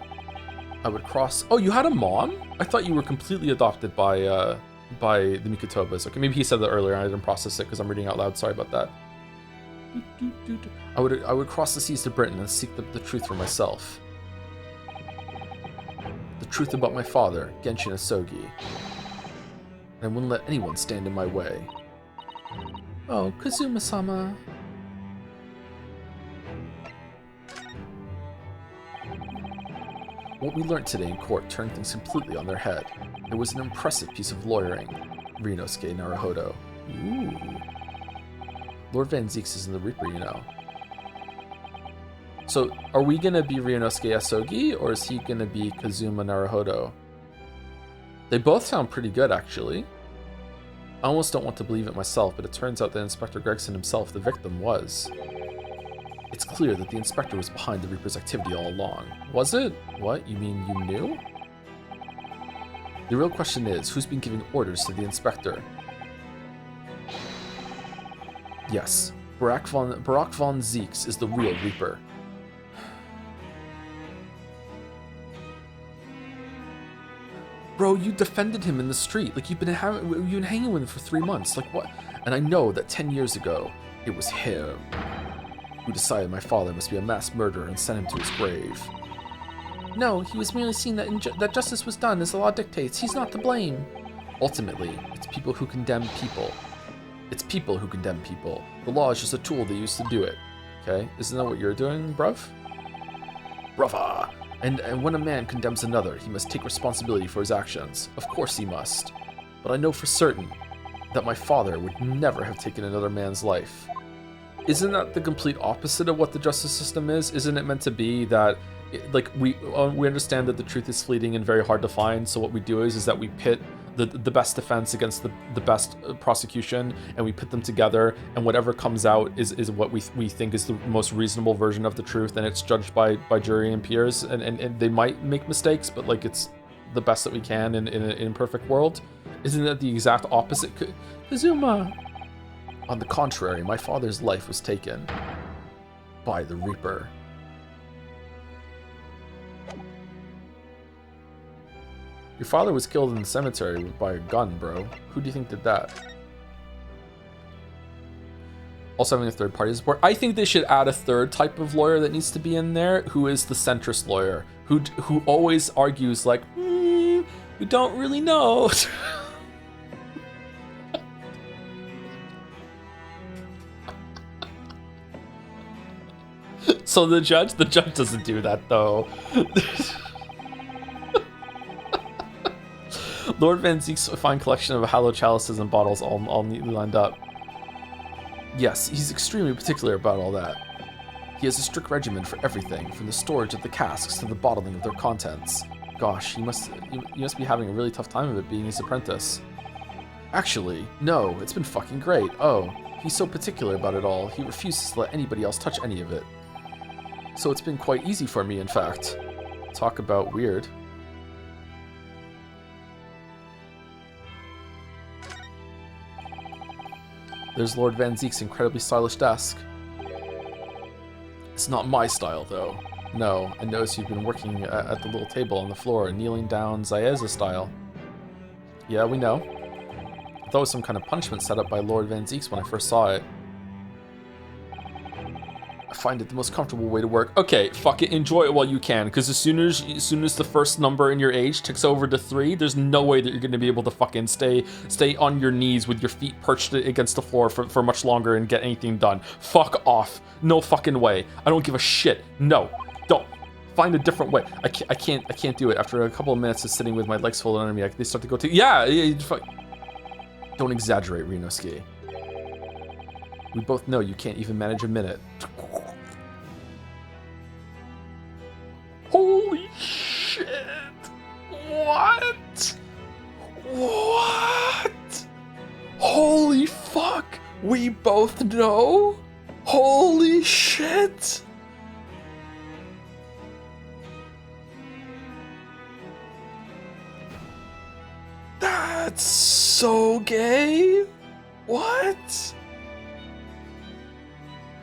I would cross... Oh, you had a mom? I thought you were completely adopted by the Mikotobas. Okay, maybe he said that earlier and I didn't process it because I'm reading out loud. Sorry about that. I would cross the seas to Britain and seek the truth for myself. The truth about my father, Genshin Asogi. And I wouldn't let anyone stand in my way. Oh, Kazuma-sama. What we learned today in court turned things completely on their head. It was an impressive piece of lawyering. Ryunosuke Naruhodo. Ooh. Lord Van Zieks is in the Reaper, you know. So, are we gonna be Ryunosuke Asogi, or is he gonna be Kazuma Naruhodo? They both sound pretty good, actually. I almost don't want to believe it myself, but it turns out that Inspector Gregson himself, the victim, was. It's clear that the Inspector was behind the Reaper's activity all along. Was it? What? You mean you knew? The real question is, who's been giving orders to the Inspector? Yes, Barak von Zieks is the real Reaper. Bro, you defended him in the street. Like, you've been hanging with him for 3 months. Like, what? And I know that 10 years ago, it was him who decided my father must be a mass murderer and sent him to his grave. No, he was merely seeing that justice was done as the law dictates. He's not to blame. Ultimately, it's people who condemn people. It's people who condemn people. The law is just a tool they use to do it. Okay? Isn't that what you're doing, bruv? Brava! And when a man condemns another, he must take responsibility for his actions. Of course he must. But I know for certain that my father would never have taken another man's life. Isn't that the complete opposite of what the justice system is? Isn't it meant to be that, like, we understand that the truth is fleeting and very hard to find, so what we do is that we pit the best defense against the best prosecution, and we put them together, and whatever comes out is what we think is the most reasonable version of the truth, and it's judged by jury and peers, and they might make mistakes, but like it's the best that we can in an imperfect world. Isn't that the exact opposite? Kazuma! On the contrary, my father's life was taken by the Reaper. Your father was killed in the cemetery by a gun, bro. Who do you think did that? Also having a third party support. I think they should add a third type of lawyer that needs to be in there, who is the centrist lawyer, who always argues like, we don't really know. So the judge doesn't do that though. Lord Van Zieks' fine collection of hallowed chalices and bottles all neatly lined up. Yes, he's extremely particular about all that. He has a strict regimen for everything, from the storage of the casks to the bottling of their contents. Gosh, you must be having a really tough time of it being his apprentice. Actually, no, it's been fucking great. Oh, he's so particular about it all, he refuses to let anybody else touch any of it. So it's been quite easy for me, in fact. Talk about weird. There's Lord Van Zieks' incredibly stylish desk. It's not my style, though. No, I notice you've been working at the little table on the floor, kneeling down Zaeza style. Yeah, we know. I thought it was some kind of punishment set up by Lord Van Zieks when I first saw it. A find it the most comfortable way to work. Okay, fuck it, enjoy it while you can, because as soon as the first number in your age ticks over to 3, there's no way that you're going to be able to fucking stay on your knees with your feet perched against the floor for much longer and get anything done. Fuck off. No fucking way. I don't give a shit. No, don't. Find a different way. I can't do it. After a couple of minutes of sitting with my legs folded under me, they start to go to, fuck. Don't exaggerate, Renosuke. We both know you can't even manage a minute. Holy shit! What? What? Holy fuck! We both know? Holy shit! That's so gay? What?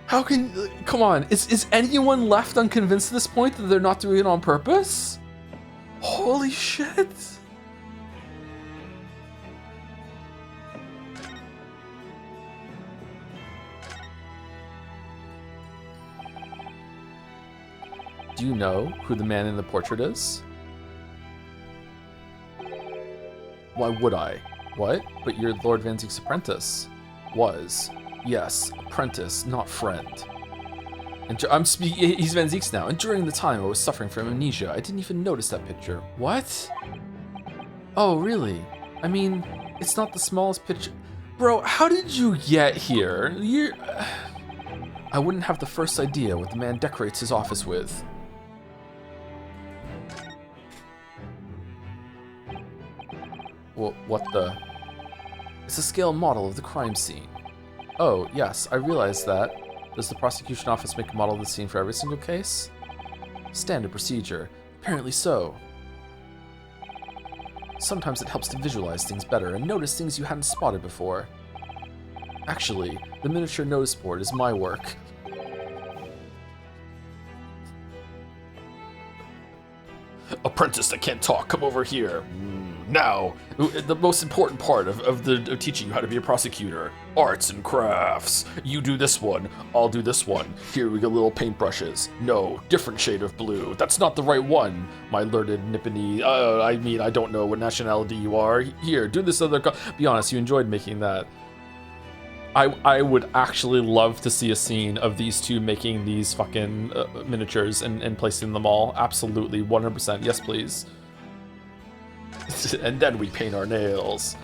How can, come on, is anyone left unconvinced at this point that they're not doing it on purpose? Holy shit. Do you know who the man in the portrait is? Why would I? What? But you're Lord Van Ziek's apprentice. Was. Yes, apprentice, not friend. And he's Van Ziek's now, and during the time I was suffering from amnesia, I didn't even notice that picture. What? Oh, really? I mean, it's not the smallest picture. Bro, how did you get here? I wouldn't have the first idea what the man decorates his office with. What the? It's a scale model of the crime scene. Oh, yes, I realize that. Does the prosecution office make a model of the scene for every single case? Standard procedure. Apparently so. Sometimes it helps to visualize things better and notice things you hadn't spotted before. Actually, the miniature notice board is my work. Apprentice that can't talk, come over here. Now, the most important part of teaching you how to be a prosecutor. Arts and crafts. You do this one, I'll do this one. Here we got little paintbrushes. No, different shade of blue. That's not the right one. My learned Nippony, I don't know what nationality you are. Here, do this other, be honest, you enjoyed making that. I would actually love to see a scene of these two making these fucking miniatures and placing them all. Absolutely, 100%. Yes, please. And then we paint our nails.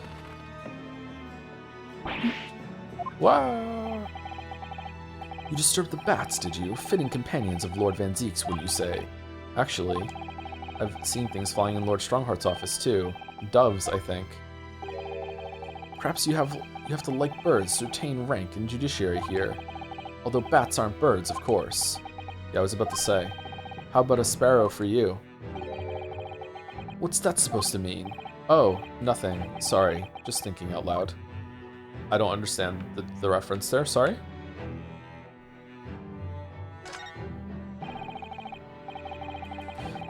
Wow. You disturbed the bats, did you? Fitting companions of Lord Van Ziek's, would you say? Actually, I've seen things flying in Lord Strongheart's office too. Doves, I think. Perhaps you have to like birds to attain rank in judiciary here. Although bats aren't birds, of course. Yeah, I was about to say. How about a sparrow for you? What's that supposed to mean? Oh, nothing. Sorry. Just thinking out loud. I don't understand the reference there. Sorry.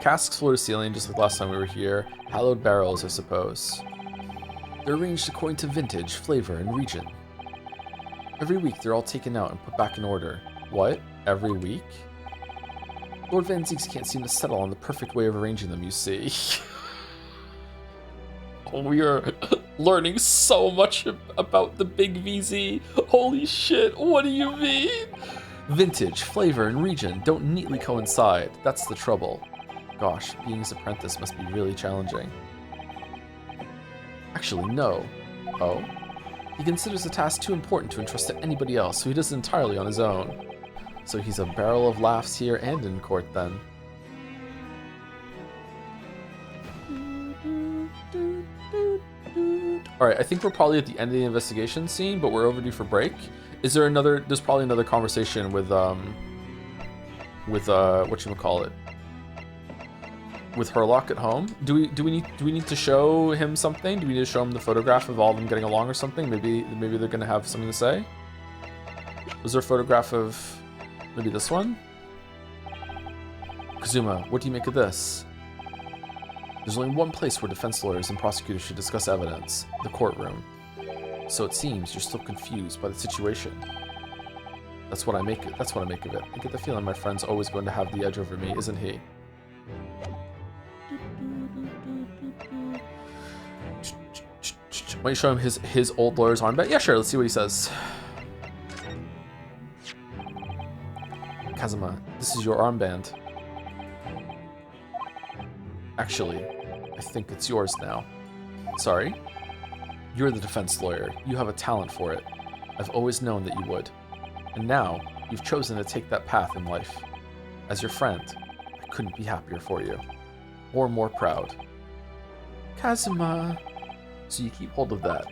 Casks floor to ceiling, just like last time we were here. Hallowed barrels, I suppose. They're arranged according to vintage, flavor, and region. Every week, they're all taken out and put back in order. What? Every week? Lord Van Ziek's can't seem to settle on the perfect way of arranging them, you see. We are learning so much about the big VZ. Holy shit, what do you mean? Vintage, flavor, and region don't neatly coincide. That's the trouble. Gosh, being his apprentice must be really challenging. Actually, no. Oh? He considers the task too important to entrust to anybody else, so he does it entirely on his own. So he's a barrel of laughs here and in court, then. Alright, I think we're probably at the end of the investigation scene, but we're overdue for break. Is there another, there's probably another conversation with whatchamacallit? With Herlock at home? Do we need to show him something? Do we need to show him the photograph of all of them getting along or something? Maybe they're gonna have something to say? Was there a photograph of maybe this one? Kazuma, what do you make of this? There's only one place where defense lawyers and prosecutors should discuss evidence, the courtroom. So it seems you're still confused by the situation. That's what I make of it. I get the feeling my friend's always going to have the edge over me, isn't he? Why don't you show him his old lawyer's armband? Yeah, sure. Let's see what he says. Kazuma, this is your armband. Actually, I think it's yours now. Sorry? You're the defense lawyer. You have a talent for it. I've always known that you would. And now, you've chosen to take that path in life. As your friend, I couldn't be happier for you. Or more proud. Kazuma. So you keep hold of that.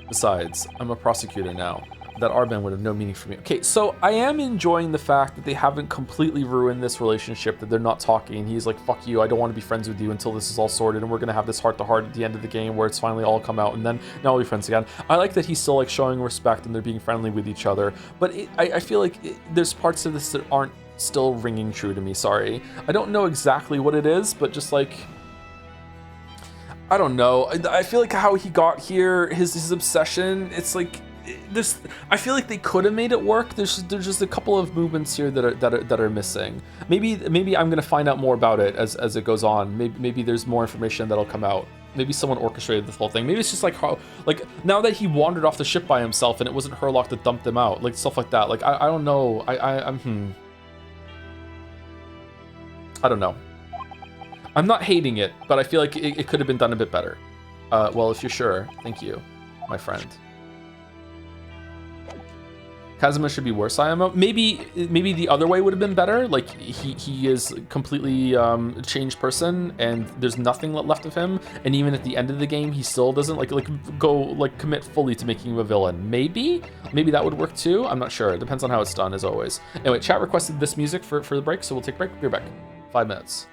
Besides, I'm a prosecutor now. That armband would have no meaning for me. Okay, so I am enjoying the fact that they haven't completely ruined this relationship, that they're not talking. He's like, fuck you, I don't want to be friends with you until this is all sorted, and we're going to have this heart-to-heart at the end of the game where it's finally all come out, and then now we'll be friends again. I like that he's still like showing respect and they're being friendly with each other, but I feel like there's parts of this that aren't still ringing true to me, sorry. I don't know exactly what it is, but just like... I don't know. I feel like how he got here, his obsession, it's like... I feel like they could have made it work. There's just a couple of movements here that are missing. Maybe I'm gonna find out more about it as it goes on. Maybe there's more information that'll come out. Maybe someone orchestrated this whole thing. Maybe it's just like how, like, now that he wandered off the ship by himself and it wasn't Herlock that dumped him out, like stuff like that. Like I don't know. I don't know. I'm not hating it, but I feel like it could have been done a bit better. Well, if you're sure, thank you, my friend. Kazuma should be worse, Sayama. Maybe the other way would have been better. Like he is a completely changed person, and there's nothing left of him. And even at the end of the game, he still doesn't commit fully to making him a villain. Maybe that would work too. I'm not sure. It depends on how it's done, as always. Anyway, chat requested this music for the break, so we'll take a break. Be right back. 5 minutes.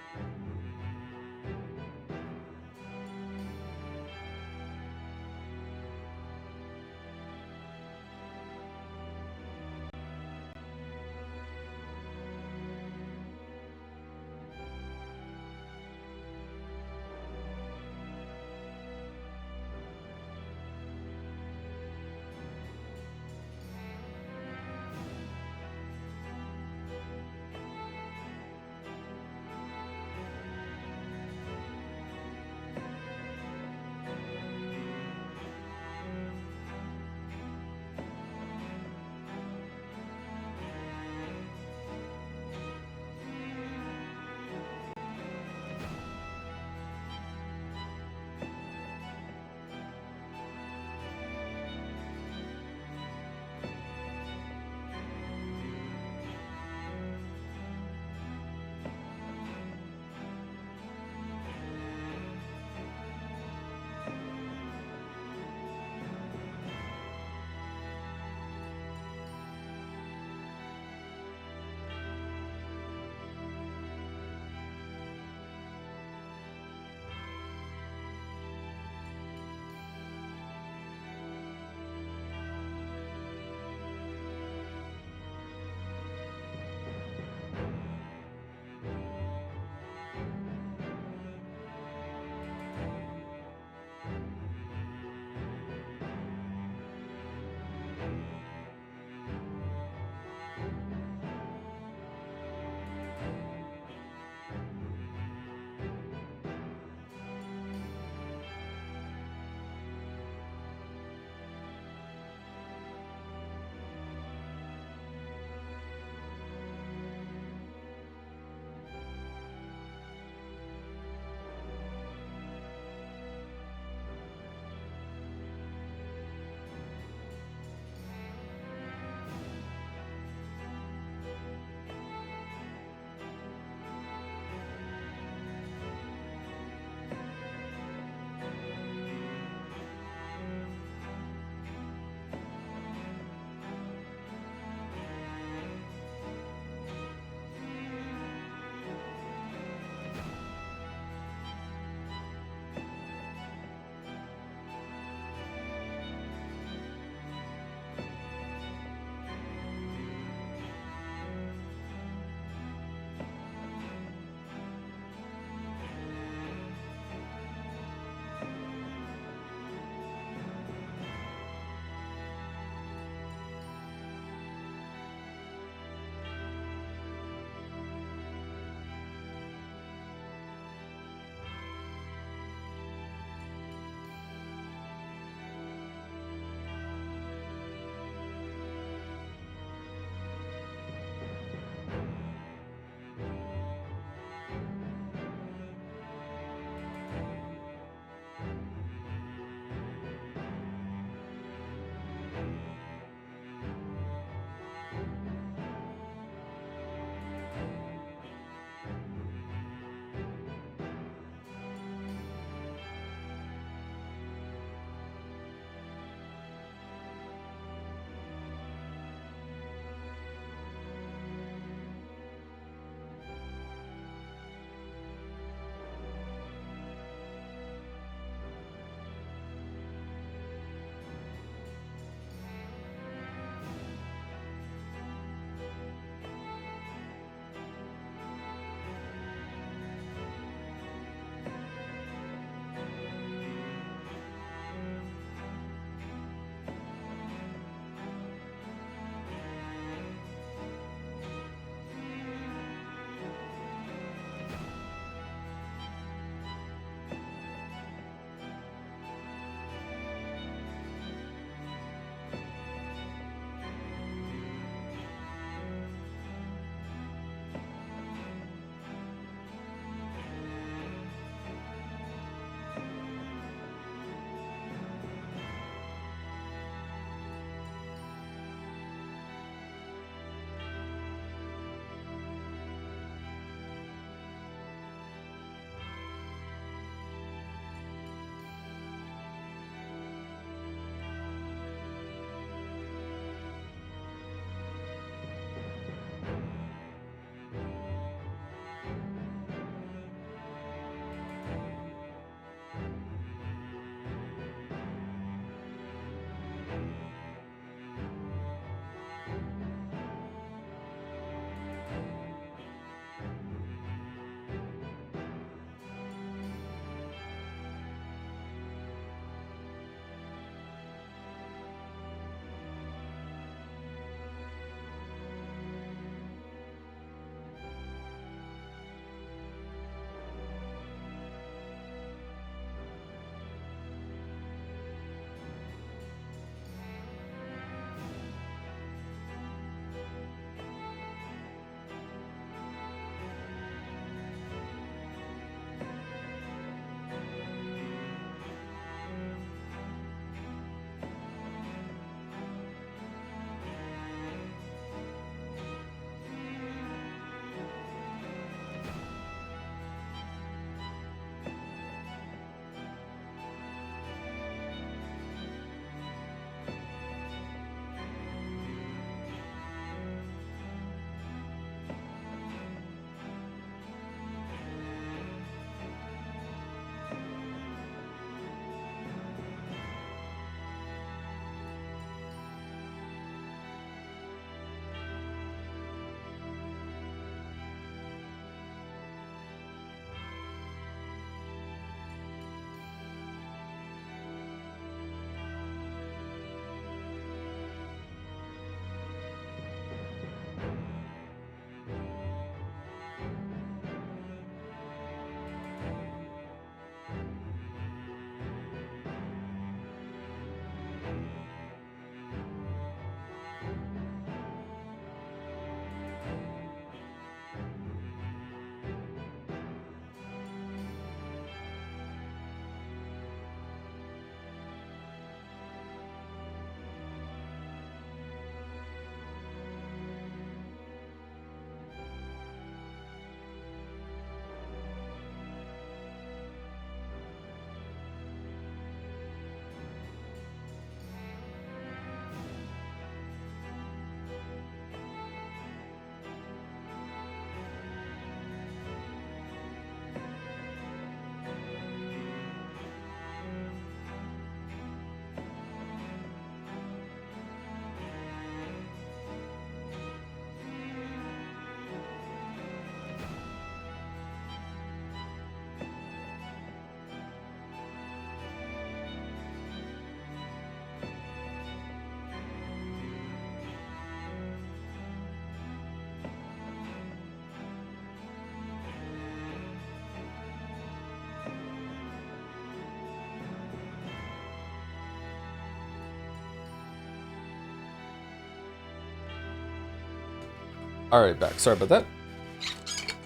Alright, back. Sorry about that.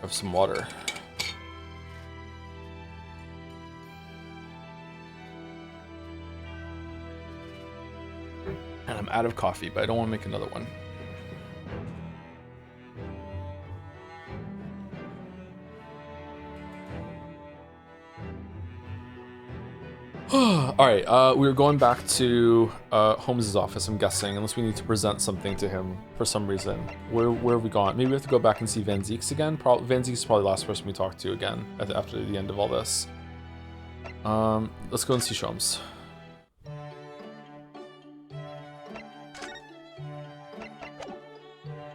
Have some water. And I'm out of coffee, but I don't want to make another one. Alright, we're going back to Holmes's office, I'm guessing, unless we need to present something to him for some reason. Where have we gone? Maybe we have to go back and see Van Zieks again? Van Zieks is probably the last person we talked to again after the end of all this. Let's go and see Sholmes.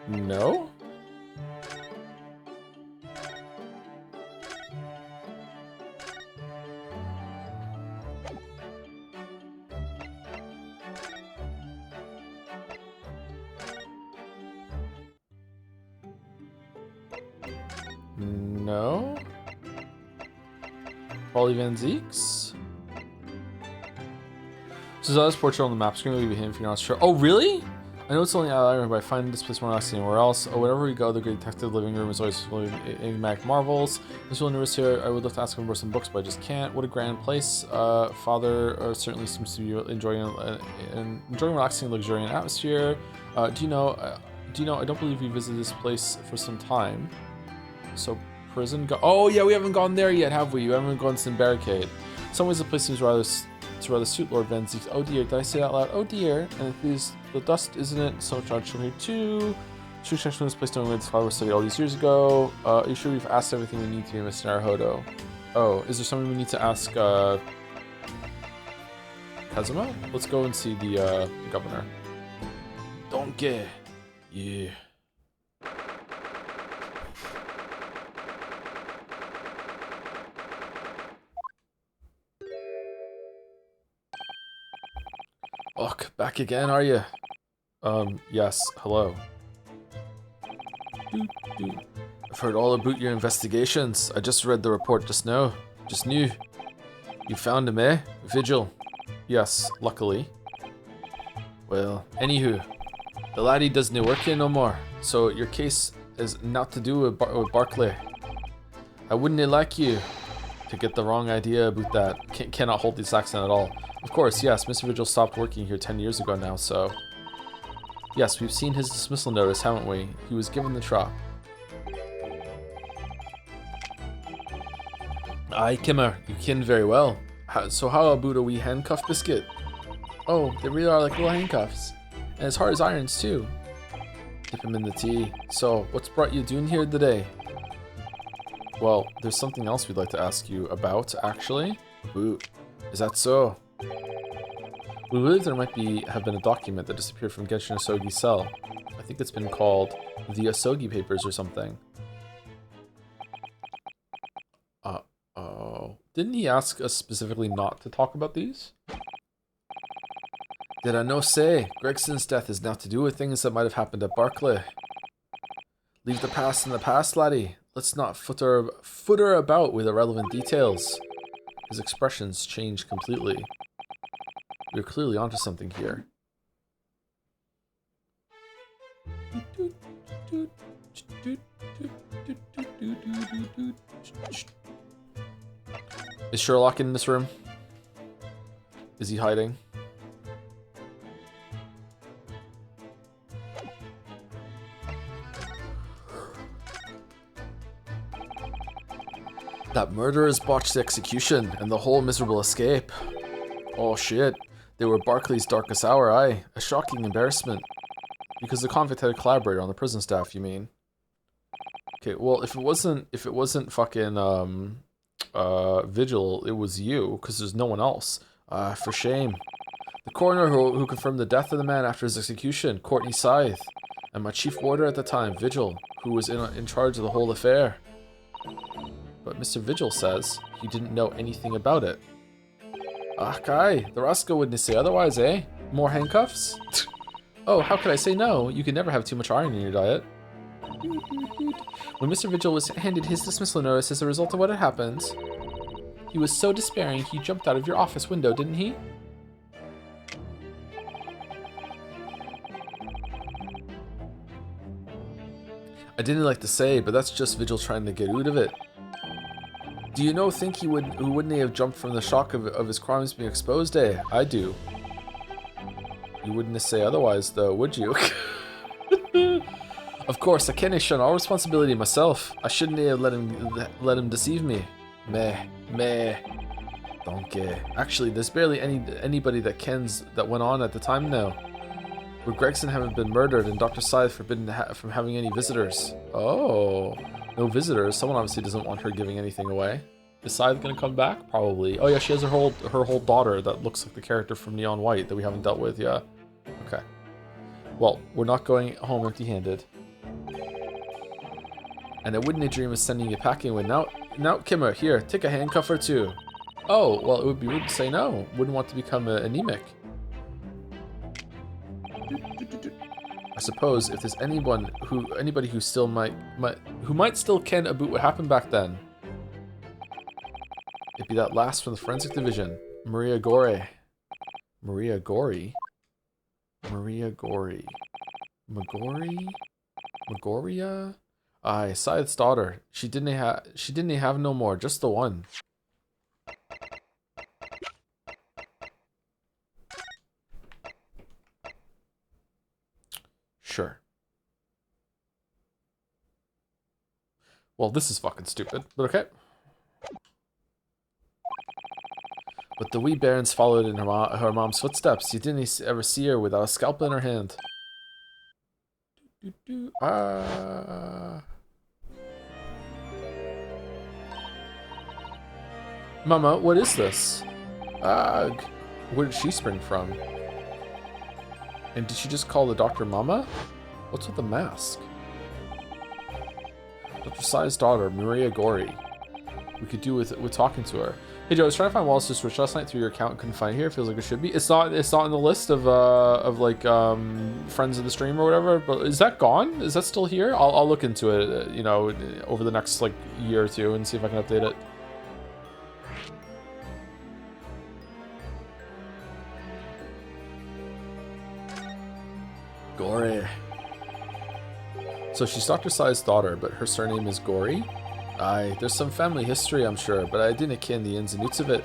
No? No? Probably Van Zieks? Susanna's portrait on the map screen will be hidden if you're not sure. Oh, really? I know it's only out of Ireland, but I find this place more relaxing anywhere else. Oh, wherever we go, the great detective living room is always full of enigmatic marvels. This little nurse here, I would love to ask him for some books, but I just can't. What a grand place. Father certainly seems to be enjoying relaxing, luxuriant atmosphere. Do you know? I don't believe we visited this place for some time. So prison. Oh yeah, we haven't gone there yet, have we? We haven't gone to the barricade. In some ways, the place seems rather suit Lord Van Zieks. Oh dear, did I say that loud? Oh dear. And please, the dust, isn't it? So charged from here too. True check from this place knowing where this flower was studied all these years ago. Are you sure we've asked everything we need to, Mr. Naruhodo? Oh, is there something we need to ask Kazuma? Let's go and see the governor. Donkey. Yeah. Ugh, back again, are you? Yes, hello. I've heard all about your investigations. I just read the report just now. Just knew. You found him, eh? Vigil. Yes, luckily. Well, anywho, the laddie doesn't work here no more, so your case is not to do with Barclay. I wouldn't like you to get the wrong idea about that. Cannot hold this accent at all. Of course, yes, Mr. Vigil stopped working here 10 years ago now, so... Yes, we've seen his dismissal notice, haven't we? He was given the trap. Aye, Kimmer, you ken very well. So how about a wee handcuff biscuit? Oh, they really are like little handcuffs. And as hard as irons, too. Dip him in the tea. So, what's brought you doing here today? Well, there's something else we'd like to ask you about, actually. Ooh, is that so? We believe there might have been a document that disappeared from Genshin Asogi's cell. I think it's been called the Asogi Papers or something. Uh-oh. Didn't he ask us specifically not to talk about these? Did I no say? Gregson's death is not to do with things that might have happened at Barclay. Leave the past in the past, laddie. Let's not footer about with irrelevant details. His expressions changed completely. We're clearly onto something here. Is Sherlock in this room? Is he hiding? That murderers botched the execution and the whole miserable escape. Oh shit. They were Barclay's darkest hour, aye. A shocking embarrassment. Because the convict had a collaborator on the prison staff, you mean? Okay, well, if it wasn't fucking, Vigil, it was you, because there's no one else. For shame. The coroner who confirmed the death of the man after his execution, Courtney Scythe. And my chief warder at the time, Vigil, who was in charge of the whole affair. But Mr. Vigil says he didn't know anything about it. Ah, Kai, the rascal wouldn't say otherwise, eh? More handcuffs? Oh, how could I say no? You can never have too much iron in your diet. When Mr. Vigil was handed his dismissal notice as a result of what had happened, he was so despairing he jumped out of your office window, didn't he? I didn't like to say, but that's just Vigil trying to get out of it. Do you think wouldn't he have jumped from the shock of his crimes being exposed? I do. You wouldn't say otherwise, though, would you? Of course, I can't shun all responsibility myself. I shouldn't have let him deceive me. Meh. Donkey. Actually, there's barely anybody that kens that went on at the time now. Would Gregson haven't been murdered and Dr. Scythe forbidden from having any visitors? Oh, no visitors. Someone obviously doesn't want her giving anything away. Is Scythe gonna come back? Probably. Oh yeah, she has her whole daughter that looks like the character from Neon White that we haven't dealt with. Yeah. Okay. Well, we're not going home empty-handed. And I wouldn't dream of sending you packing away. Now, Kimmer, here, take a handcuff or two. Oh, well, it would be rude to say no. Wouldn't want to become anemic. I suppose if there's anybody who still might still ken about what happened back then, it'd be that last from the forensic division, Maria Gore. Maria Gore. Magoria? Aye, Scythe's daughter. She didn't have no more, just the one. Sure. Well, this is fucking stupid, but okay. But the wee Barons followed in her mom's footsteps. You didn't ever see her without a scalpel in her hand. Mama, what is this? Where did she spring from? And did she just call the doctor Mama? What's with the mask? Dr. Sai's daughter, Maria Gore. We could do with talking to her. Hey Joe, I was trying to find Wallace's Switch last night through your account. Couldn't find it here. It feels like it should be. It's not in the list of like friends of the stream or whatever. But is that gone? Is that still here? I'll look into it. You know, over the next like year or two and see if I can update it. Gore. So she's Dr. Sai's daughter, but her surname is Gory? Aye, there's some family history, I'm sure, but I didn't ken the ins and outs of it.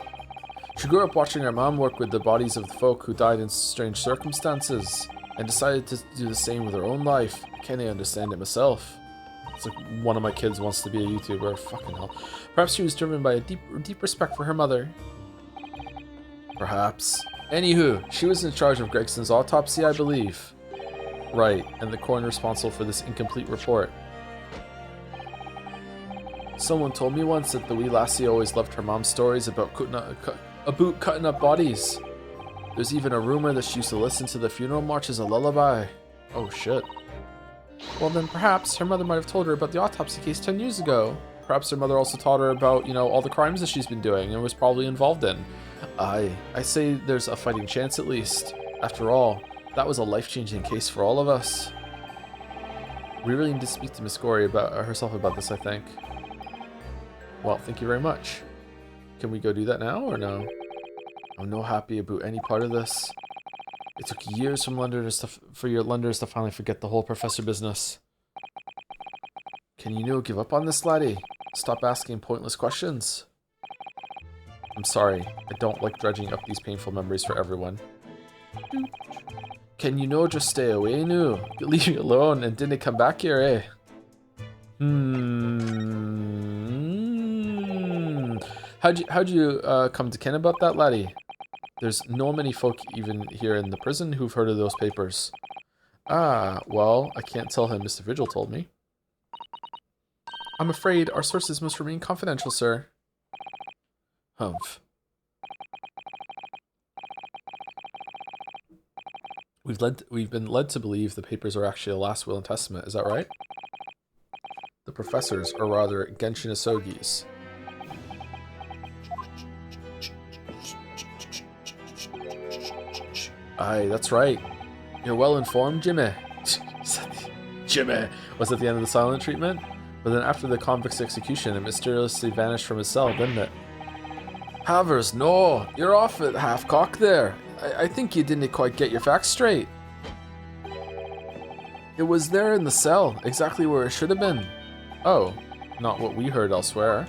She grew up watching her mom work with the bodies of the folk who died in strange circumstances, and decided to do the same with her own life. I can't understand it myself. It's like one of my kids wants to be a YouTuber. Fucking hell. Perhaps she was driven by a deep respect for her mother. Perhaps. Anywho, she was in charge of Gregson's autopsy, I believe. Right, and the coroner responsible for this incomplete report. Someone told me once that the wee lassie always loved her mom's stories about cutting up bodies. There's even a rumor that she used to listen to the funeral march as a lullaby. Oh shit. Well then perhaps her mother might have told her about the autopsy case 10 years ago. Perhaps her mother also taught her about, you know, all the crimes that she's been doing and was probably involved in. I say there's a fighting chance at least. After all, that was a life-changing case for all of us. We really need to speak to Miss Gore about herself about this, I think. Well, thank you very much. Can we go do that now, or no? I'm no happy about any part of this. It took years for your Londoners to finally forget the whole professor business. Can you give up on this, laddie? Stop asking pointless questions. I'm sorry, I don't like dredging up these painful memories for everyone. Can you just stay away now? Leave me alone and didn't come back here, eh? How'd you come to ken about that, laddie? There's no many folk even here in the prison who've heard of those papers. Ah, well, I can't tell him. Mr. Vigil told me. I'm afraid our sources must remain confidential, sir. Humph. We've been led to believe the papers are actually a last will and testament, is that right? The professors, or rather Genshin Asogi's. Aye, that's right. You're well informed, Jimmy. Jimmy! Was at the end of the silent treatment? But then after the convict's execution, it mysteriously vanished from his cell, didn't it? Havers, no! You're off at half-cock there. I think you didn't quite get your facts straight. It was there in the cell, exactly where it should have been. Oh, not what we heard elsewhere.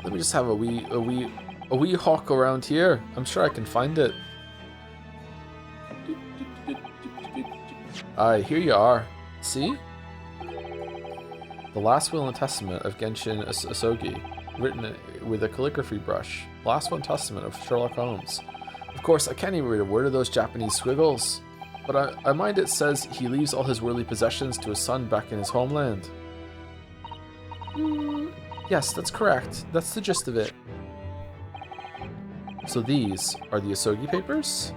Let me just have a wee hawk around here. I'm sure I can find it. Aye, here you are. See? The last will and testament of Genshin Asogi, written with a calligraphy brush. Last will and testament of Sherlock Holmes. Of course, I can't even read a word of those Japanese squiggles, but I mind it says he leaves all his worldly possessions to his son back in his homeland. Yes, that's correct. That's the gist of it. So these are the Asogi papers?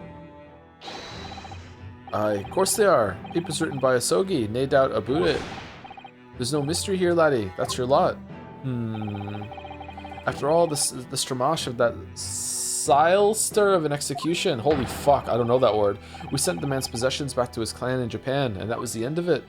Aye, of course they are. Papers written by Asogi, no doubt about it. There's no mystery here, laddie. That's your lot. After all, the stramash of that Silester of an execution. Holy fuck, I don't know that word. We sent the man's possessions back to his clan in Japan, and that was the end of it.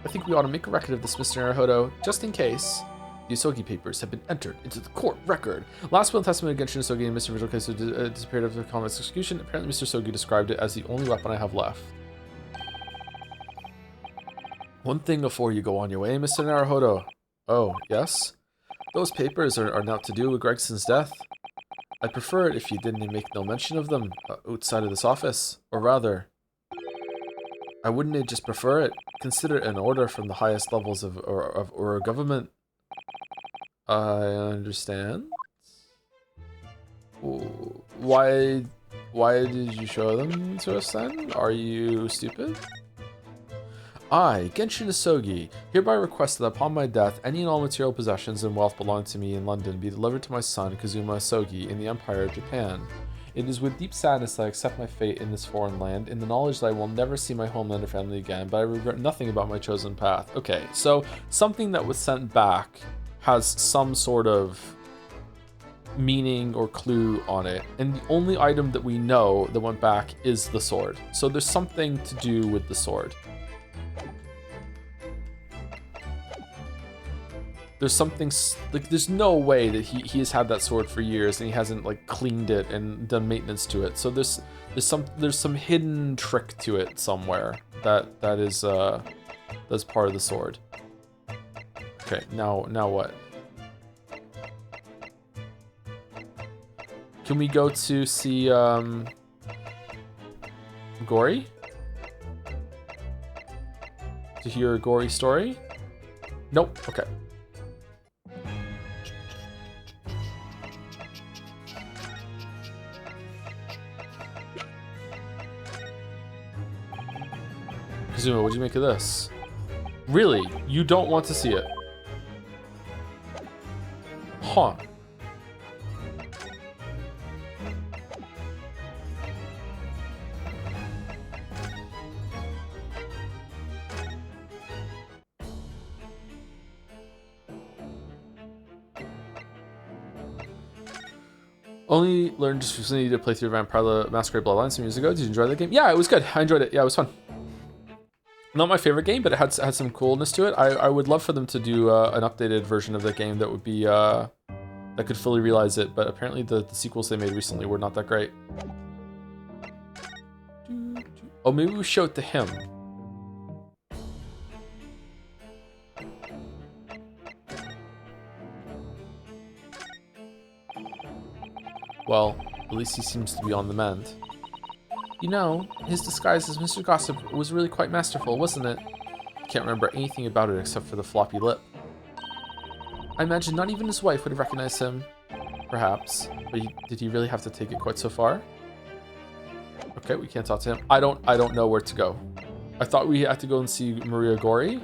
I think we ought to make a record of this, Mr. Naruhodo, just in case. The Asogi papers have been entered into the court record. Last will and testament of Genshin Asogi and Mr. Visual case disappeared after the combat's execution. Apparently, Mr. Asogi described it as the only weapon I have left. One thing before you go on your way, Mr. Naruhodo. Oh, yes? Those papers are not to do with Gregson's death. I'd prefer it if you didn't make no mention of them outside of this office. Or rather, I wouldn't just prefer it. Consider it an order from the highest levels of our government. I understand. Why did you show them to us then? Are you stupid? I, Genshin Asogi, hereby request that upon my death, any and all material possessions and wealth belonging to me in London be delivered to my son, Kazuma Asogi, in the Empire of Japan. It is with deep sadness that I accept my fate in this foreign land, in the knowledge that I will never see my homeland or family again, but I regret nothing about my chosen path. Okay, so something that was sent back has some sort of meaning or clue on it, and the only item that we know that went back is the sword. So there's something to do with the sword. There's something, like, there's no way that he has had that sword for years and he hasn't, like, cleaned it and done maintenance to it. So there's some hidden trick to it somewhere that is that's part of the sword. Okay, now what? Can we go to see Gori? To hear a Gori story? Nope. Okay. Kazuma, what'd you make of this? Really? You don't want to see it? Huh. Only learned just recently to play through Vampire the Masquerade Bloodlines some years ago. Did you enjoy that game? Yeah, it was good. I enjoyed it. Yeah, it was fun. Not my favorite game, but it had some coolness to it. I would love for them to do an updated version of that game that would be that could fully realize it. But apparently the sequels they made recently were not that great. Oh, maybe we show it to him. Well, at least he seems to be on the mend. You know, his disguise as Mr. Gossip was really quite masterful, wasn't it? Can't remember anything about it except for the floppy lip. I imagine not even his wife would have recognized him. Perhaps. But did he really have to take it quite so far? Okay, we can't talk to him. I don't know where to go. I thought we had to go and see Maria Gori,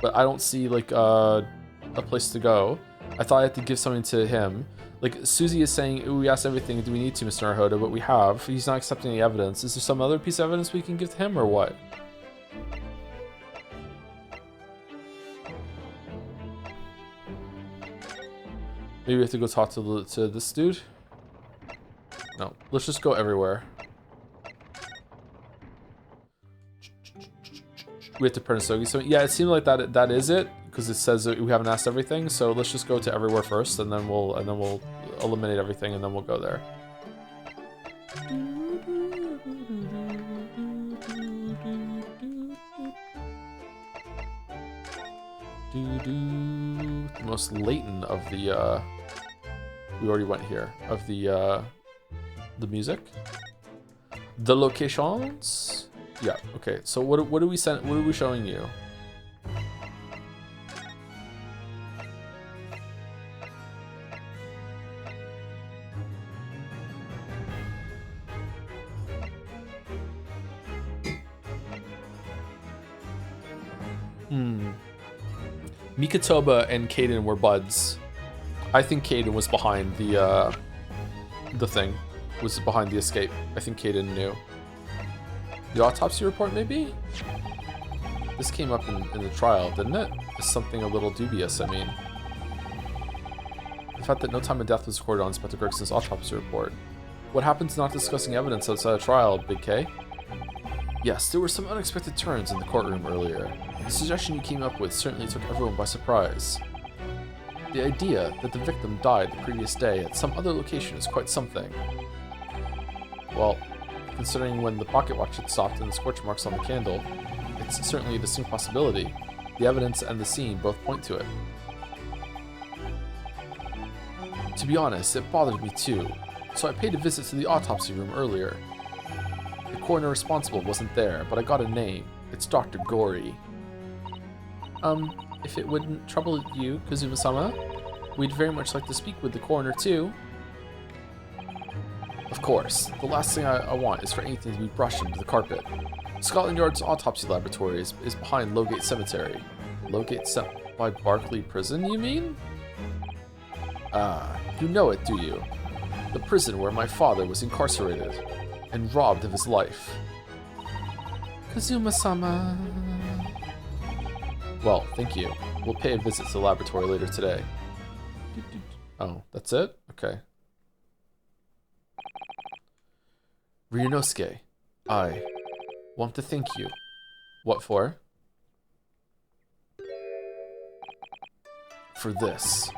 but I don't see like a place to go. I thought I had to give something to him. Like, Susie is saying, ooh, we asked everything, do we need to, Mr. Naruhodo? But we have. He's not accepting any evidence. Is there some other piece of evidence we can give to him, or what? Maybe we have to go talk to this dude? No, let's just go everywhere. We have to print Asogi. So yeah, it seemed like that is it, because it says that we haven't asked everything. So let's just go to everywhere first, and then we'll eliminate everything, and then we'll go there. The most latent of the, we already went here, of the music. The locations? Yeah, okay. So what are we showing you? Mikatoba and Kaden were buds. I think Kaden was behind the thing. Was behind the escape. I think Kaden knew. The autopsy report, maybe? This came up in the trial, didn't it? It's something a little dubious, I mean. The fact that no time of death was recorded on Inspector Gregson's autopsy report. What happened to not discussing evidence outside a trial, Big K? Yes, there were some unexpected turns in the courtroom earlier. The suggestion you came up with certainly took everyone by surprise. The idea that the victim died the previous day at some other location is quite something. Well, considering when the pocket watch had stopped and the scorch marks on the candle, it's certainly a distinct possibility. The evidence and the scene both point to it. To be honest, it bothered me too, so I paid a visit to the autopsy room earlier. The coroner responsible wasn't there, but I got a name. It's Dr. Gory. If it wouldn't trouble you, Kazuma-sama, we'd very much like to speak with the coroner too. Of course, the last thing I want is for anything to be brushed into the carpet. Scotland Yard's autopsy laboratory is behind Lowgate Cemetery. Lowgate by Barclay Prison, you mean? Ah, you know it, do you? The prison where my father was incarcerated and robbed of his life. Kazuma-sama. Well, thank you. We'll pay a visit to the laboratory later today. Oh, that's it? Okay. Ryunosuke, I want to thank you. What for? For this.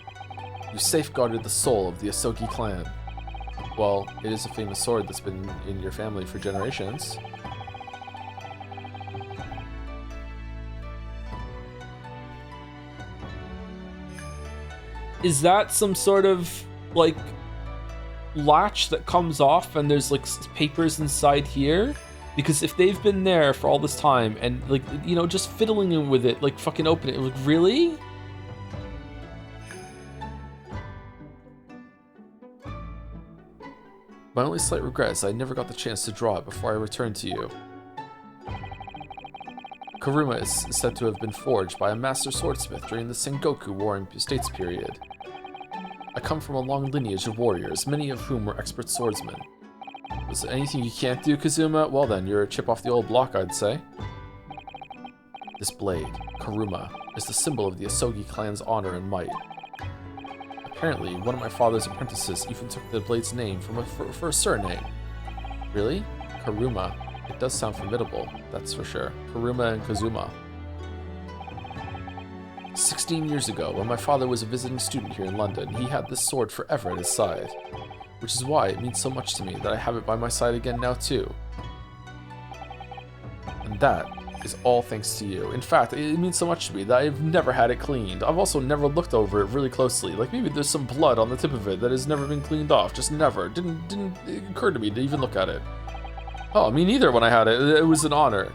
You safeguarded the soul of the Asogi clan. Well, it is a famous sword that's been in your family for generations. Is that some sort of, like, latch that comes off and there's, like, papers inside here? Because if they've been there for all this time and, like, you know, just fiddling with it, like, fucking open it, like, really? My only slight regret is I never got the chance to draw it before I returned to you. Karuma is said to have been forged by a master swordsmith during the Sengoku Warring States period. I come from a long lineage of warriors, many of whom were expert swordsmen. Was there anything you can't do, Kazuma? Well then, you're a chip off the old block, I'd say. This blade, Karuma, is the symbol of the Asogi clan's honor and might. Apparently, one of my father's apprentices even took the blade's name for a surname. Really? Karuma. It does sound formidable, that's for sure. Karuma and Kazuma. 16 years ago, when my father was a visiting student here in London, he had this sword forever at his side. Which is why it means so much to me that I have it by my side again now too. And that is all thanks to you. In fact, it means so much to me that I've never had it cleaned. I've also never looked over it really closely. Like maybe there's some blood on the tip of it that has never been cleaned off. Just never. Didn't occur to me to even look at it. Oh, me neither when I had it. It was an honor.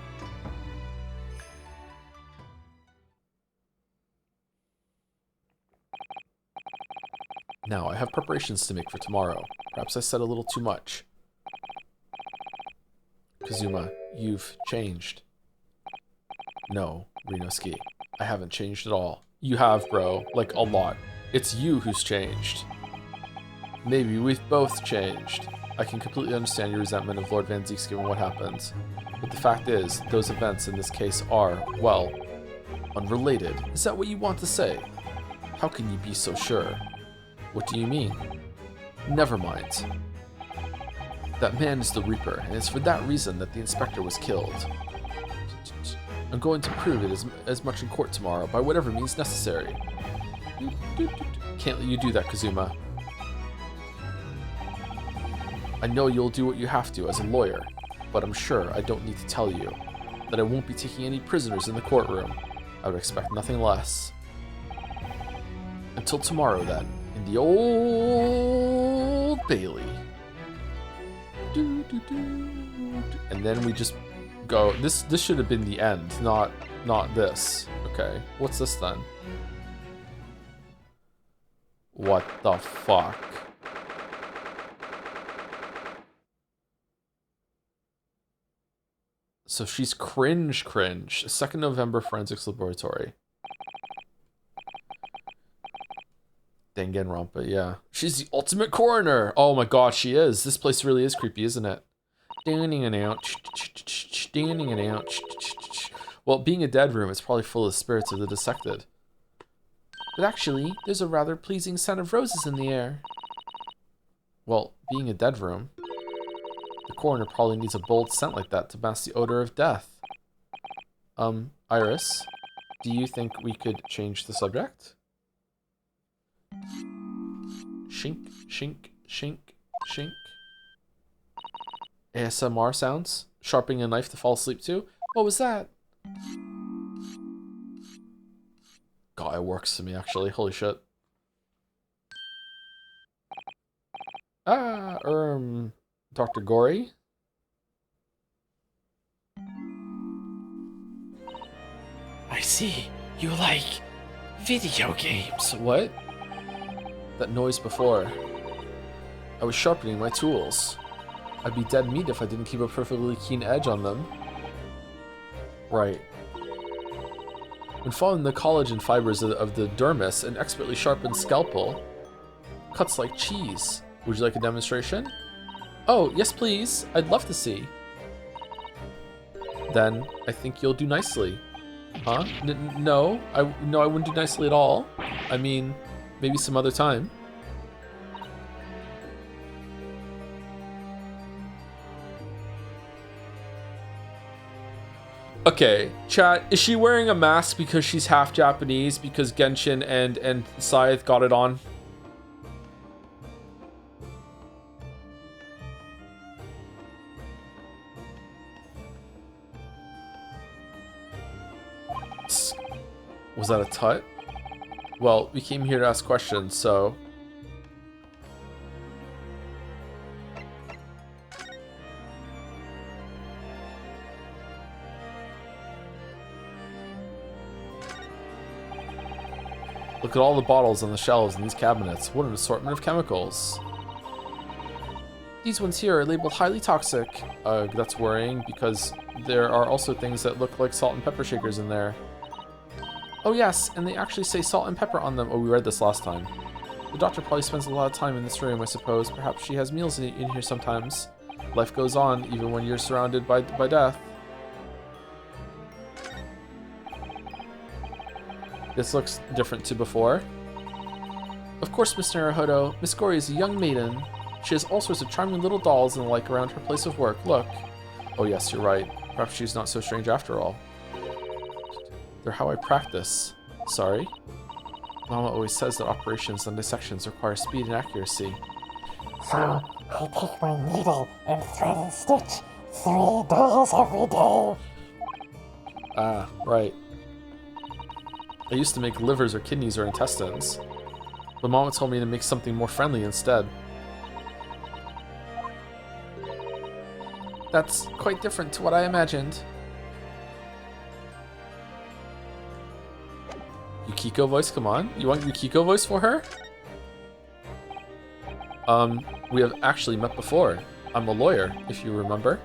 Now, I have preparations to make for tomorrow. Perhaps I said a little too much. Kazuma, you've changed. No, Ryunosuke, I haven't changed at all. You have, bro. Like, a lot. It's you who's changed. Maybe we've both changed. I can completely understand your resentment of Lord Van Zieks given what happened. But the fact is, those events in this case are, well, unrelated. Is that what you want to say? How can you be so sure? What do you mean? Never mind. That man is the Reaper, and it's for that reason that the inspector was killed. I'm going to prove it as much in court tomorrow, by whatever means necessary. Can't let you do that, Kazuma. I know you'll do what you have to as a lawyer, but I'm sure I don't need to tell you that I won't be taking any prisoners in the courtroom. I would expect nothing less. Until tomorrow, then, in the Old Bailey. And then we just go. This should have been the end, not this. Okay, what's this then? What the fuck? So she's cringe. 2nd November Forensics Laboratory. Danganronpa, yeah. She's the ultimate coroner. Oh my god, she is. This place really is creepy, isn't it? Well, being a dead room, it's probably full of spirits of the dissected. But actually, there's a rather pleasing scent of roses in the air. Well, being a dead room, the coroner probably needs a bold scent like that to mask the odor of death. Iris, do you think we could change the subject? Shink, shink, shink, shink. ASMR sounds? Sharpening a knife to fall asleep to? What was that? God, it works to me, actually. Holy shit. Dr. Gory? I see. You like video games. What? That noise before. I was sharpening my tools. I'd be dead meat if I didn't keep a perfectly keen edge on them. Right. When following the collagen fibers of the dermis, an expertly sharpened scalpel cuts like cheese. Would you like a demonstration? Oh, yes please. I'd love to see. Then, I think you'll do nicely. Huh? No, I wouldn't do nicely at all. I mean, maybe some other time. Okay, chat, is she wearing a mask because she's half Japanese because Genshin and Scythe got it on? Was that a tut? Well, we came here to ask questions, so... Look at all the bottles on the shelves in these cabinets. What an assortment of chemicals. These ones here are labeled highly toxic. That's worrying because there are also things that look like salt and pepper shakers in there. Oh yes, and they actually say salt and pepper on them. Oh, we read this last time. The doctor probably spends a lot of time in this room, I suppose. Perhaps she has meals in here sometimes. Life goes on, even when you're surrounded by death. This looks different to before. Of course, Miss Naruhodo. Miss Gory is a young maiden. She has all sorts of charming little dolls and the like around her place of work. Look. Oh yes, you're right. Perhaps she's not so strange after all. They're how I practice. Sorry? Mama always says that operations and dissections require speed and accuracy. So, I take my needle and thread and stitch 3 dolls every day. Ah, right. I used to make livers or kidneys or intestines. But Mama told me to make something more friendly instead. That's quite different to what I imagined. Yukiko voice, come on. You want Yukiko voice for her? We have actually met before. I'm a lawyer, if you remember.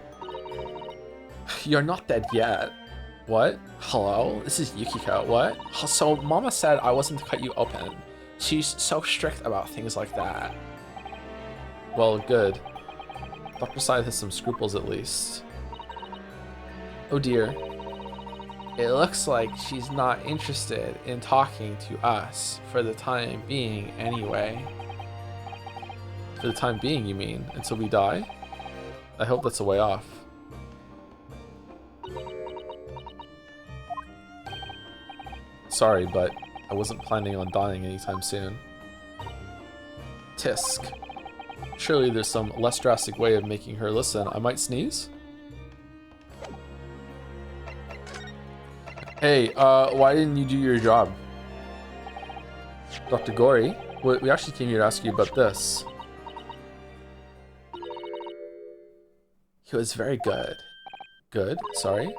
You're not dead yet. What? Hello? This is Yukiko. What? So Mama said I wasn't to cut you open. She's so strict about things like that. Well, good. Dr. Scythe has some scruples at least. Oh dear. It looks like she's not interested in talking to us for the time being anyway. For the time being, you mean? Until we die? I hope that's a way off. Sorry, but I wasn't planning on dying anytime soon. Tisk. Surely there's some less drastic way of making her listen. I might sneeze? Hey, why didn't you do your job? Dr. Gory, we actually came here to ask you about this. He was very good. Good, sorry.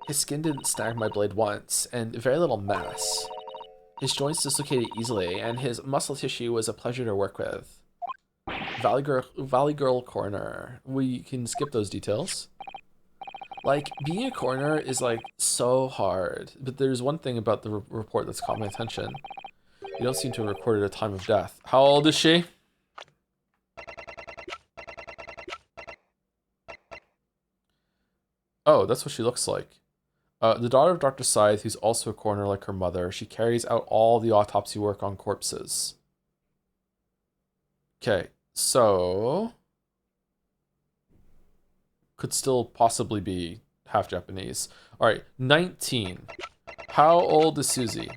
His skin didn't snag my blade once, and very little mess. His joints dislocated easily, and his muscle tissue was a pleasure to work with. Valley Girl Coroner. We can skip those details. Like, being a coroner is, like, so hard. But there's one thing about the report that's caught my attention. You don't seem to have recorded a time of death. How old is she? Oh, that's what she looks like. The daughter of Dr. Scythe, who's also a coroner like her mother, she carries out all the autopsy work on corpses. Okay, so... could still possibly be half Japanese. Alright, 19. How old is Susie?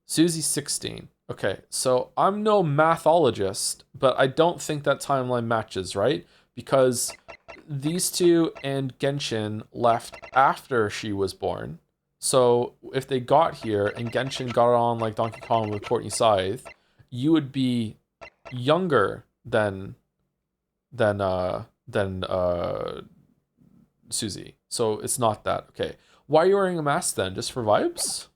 Susie's 16. Okay, so I'm no mathologist, but I don't think that timeline matches, right? Because these two and Genshin left after she was born. So if they got here and Genshin got on like Donkey Kong with Courtney Scythe, you would be younger than Susie. So it's not that. Okay. Why are you wearing a mask then? Just for vibes?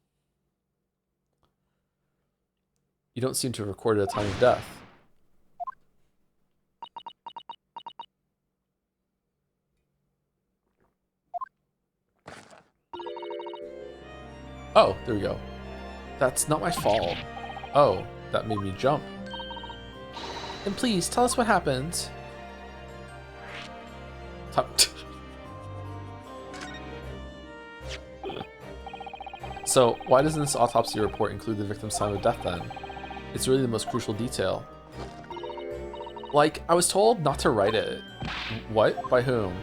You don't seem to have recorded a time of death. Oh, there we go. That's not my fault. Oh, that made me jump. And please, tell us what happened. So, why doesn't this autopsy report include the victim's time of death then? It's really the most crucial detail. Like, I was told not to write it. What? By whom?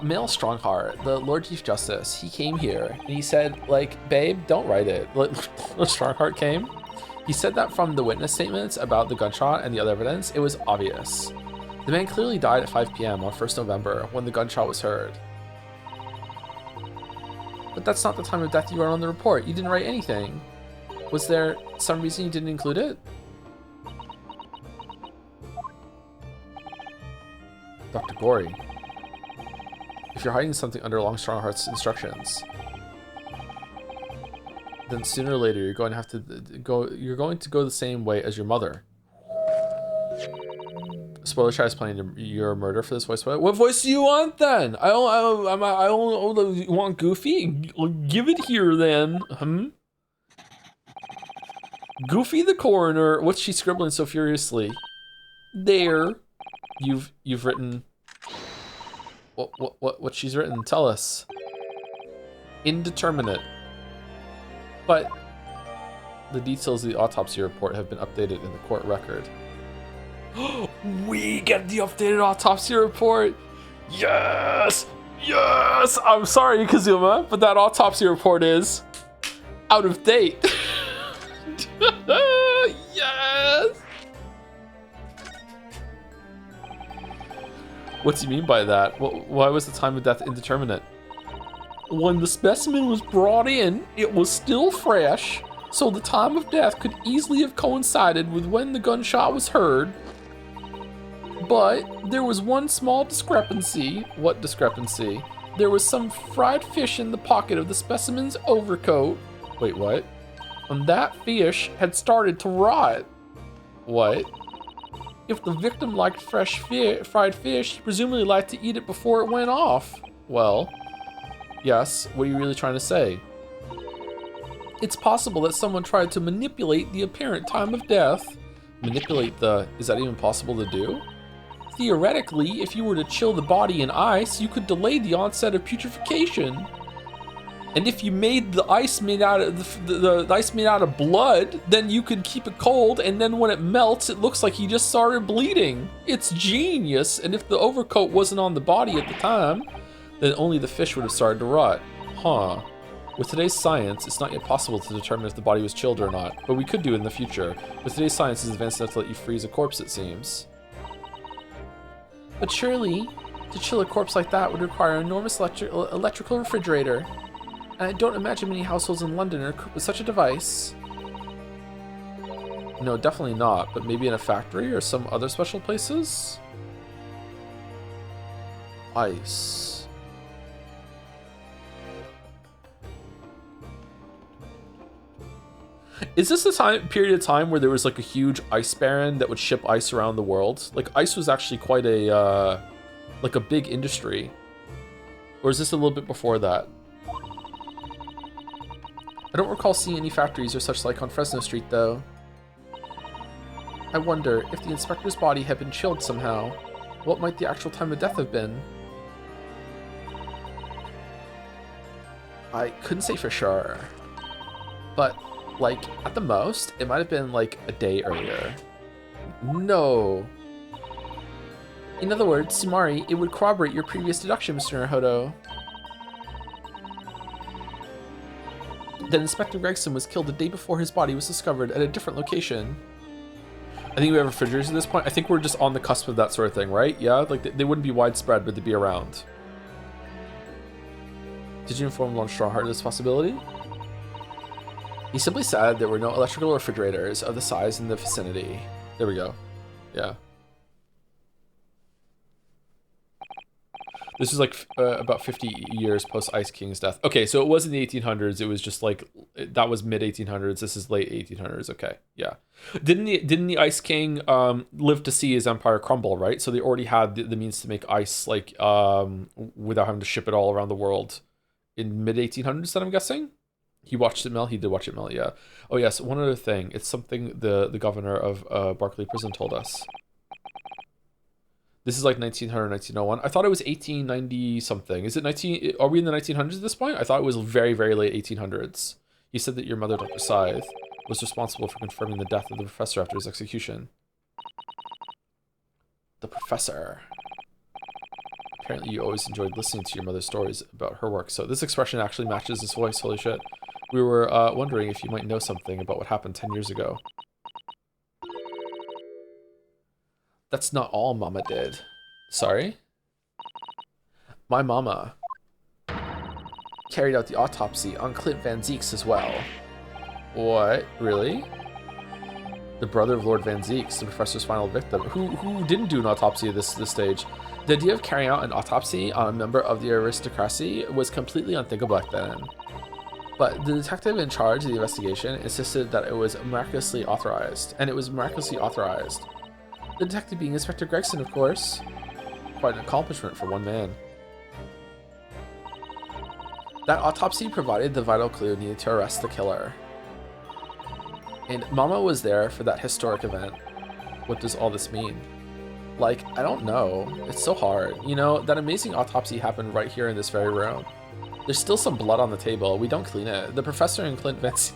Male Strongheart, the Lord Chief Justice, he came here and he said, like, babe, don't write it. Like, Strongheart came. He said that from the witness statements about the gunshot and the other evidence, it was obvious. The man clearly died at 5 p.m. on 1st November when the gunshot was heard. But that's not the time of death you wrote on the report. You didn't write anything. Was there some reason you didn't include it? Dr. Gory. If you're hiding something under Long Strongheart's instructions, then sooner or later you're going to have to go. You're going to go the same way as your mother. Spoiler chat is planning your murder for this voice. What voice do you want then? I only want Goofy. Give it here then. Goofy the coroner. What's she scribbling so furiously? There. You've written. What she's written? Tell us. Indeterminate. But the details of the autopsy report have been updated in the court record. We get the updated autopsy report. Yes, yes. I'm sorry, Kazuma, but that autopsy report is out of date. Yes. What do you mean by that? Why was the time of death indeterminate? When the specimen was brought in, it was still fresh, so the time of death could easily have coincided with when the gunshot was heard. But there was one small discrepancy. What discrepancy? There was some fried fish in the pocket of the specimen's overcoat. Wait, what? And that fish had started to rot. What? If the victim liked fresh fried fish, he presumably liked to eat it before it went off. Well, yes, what are you really trying to say? It's possible that someone tried to manipulate the apparent time of death. Manipulate the... is that even possible to do? Theoretically, if you were to chill the body in ice, you could delay the onset of putrefaction. And if you made the ice made out of the ice made out of blood, then you could keep it cold, and then when it melts, it looks like he just started bleeding. It's genius. And if the overcoat wasn't on the body at the time, then only the fish would have started to rot. Huh. With today's science, it's not yet possible to determine if the body was chilled or not, but we could do it in the future. With today's science is advanced enough to let you freeze a corpse, it seems. But surely, to chill a corpse like that would require an enormous electrical refrigerator. And I don't imagine many households in London are equipped with such a device. No, definitely not, but maybe in a factory or some other special places? Ice. Is this the period of time where there was like a huge ice baron that would ship ice around the world? Like ice was actually quite a like a big industry. Or is this a little bit before that? I don't recall seeing any factories or such like on Fresno Street though. I wonder if the inspector's body had been chilled somehow. What might the actual time of death have been? I couldn't say for sure. But, like, at the most, it might have been like a day earlier. No. In other words, Sumari, it would corroborate your previous deduction, Mr. Naruhodo. That Inspector Gregson was killed the day before his body was discovered at a different location. I think we have refrigerators at this point. I think we're just on the cusp of that sort of thing, right? Yeah, like they wouldn't be widespread, but they'd be around. Did you inform Lord Strongheart of this possibility? He simply said there were no electrical refrigerators of the size in the vicinity. There we go. Yeah. This is like about 50 years post Ice King's death. Okay, so it was in the 1800s. It was just like that was mid 1800s. This is late 1800s. Okay, yeah. Didn't the Ice King live to see his empire crumble? Right. So they already had the means to make ice like without having to ship it all around the world in mid 1800s. Then I'm guessing. He watched it melt. He did watch it melt. Yeah. Oh yes. One other thing. It's something the governor of Barclay Prison told us. This is like 1900, 1901. I thought it was 1890 something. Is it 19? Are we in the 1900s at this point? I thought it was very, very late 1800s. He said that your mother, Dr. Scythe, was responsible for confirming the death of the professor after his execution. The professor. Apparently you always enjoyed listening to your mother's stories about her work. So this expression actually matches his voice. Holy shit. We were wondering if you might know something about what happened 10 years ago. That's not all Mama did. Sorry? My mama carried out the autopsy on Clint Van Zeeks as well. What? Really? The brother of Lord Van Zeeks, the professor's final victim, who didn't do an autopsy at this stage. The idea of carrying out an autopsy on a member of the aristocracy was completely unthinkable back then. But the detective in charge of the investigation insisted that it was miraculously authorized, and it was miraculously authorized. The detective being Inspector Gregson, of course. Quite an accomplishment for one man. That autopsy provided the vital clue needed to arrest the killer. And Mama was there for that historic event. What does all this mean? Like, I don't know. It's so hard. You know, that amazing autopsy happened right here in this very room. There's still some blood on the table. We don't clean it. The professor and Clint Vance...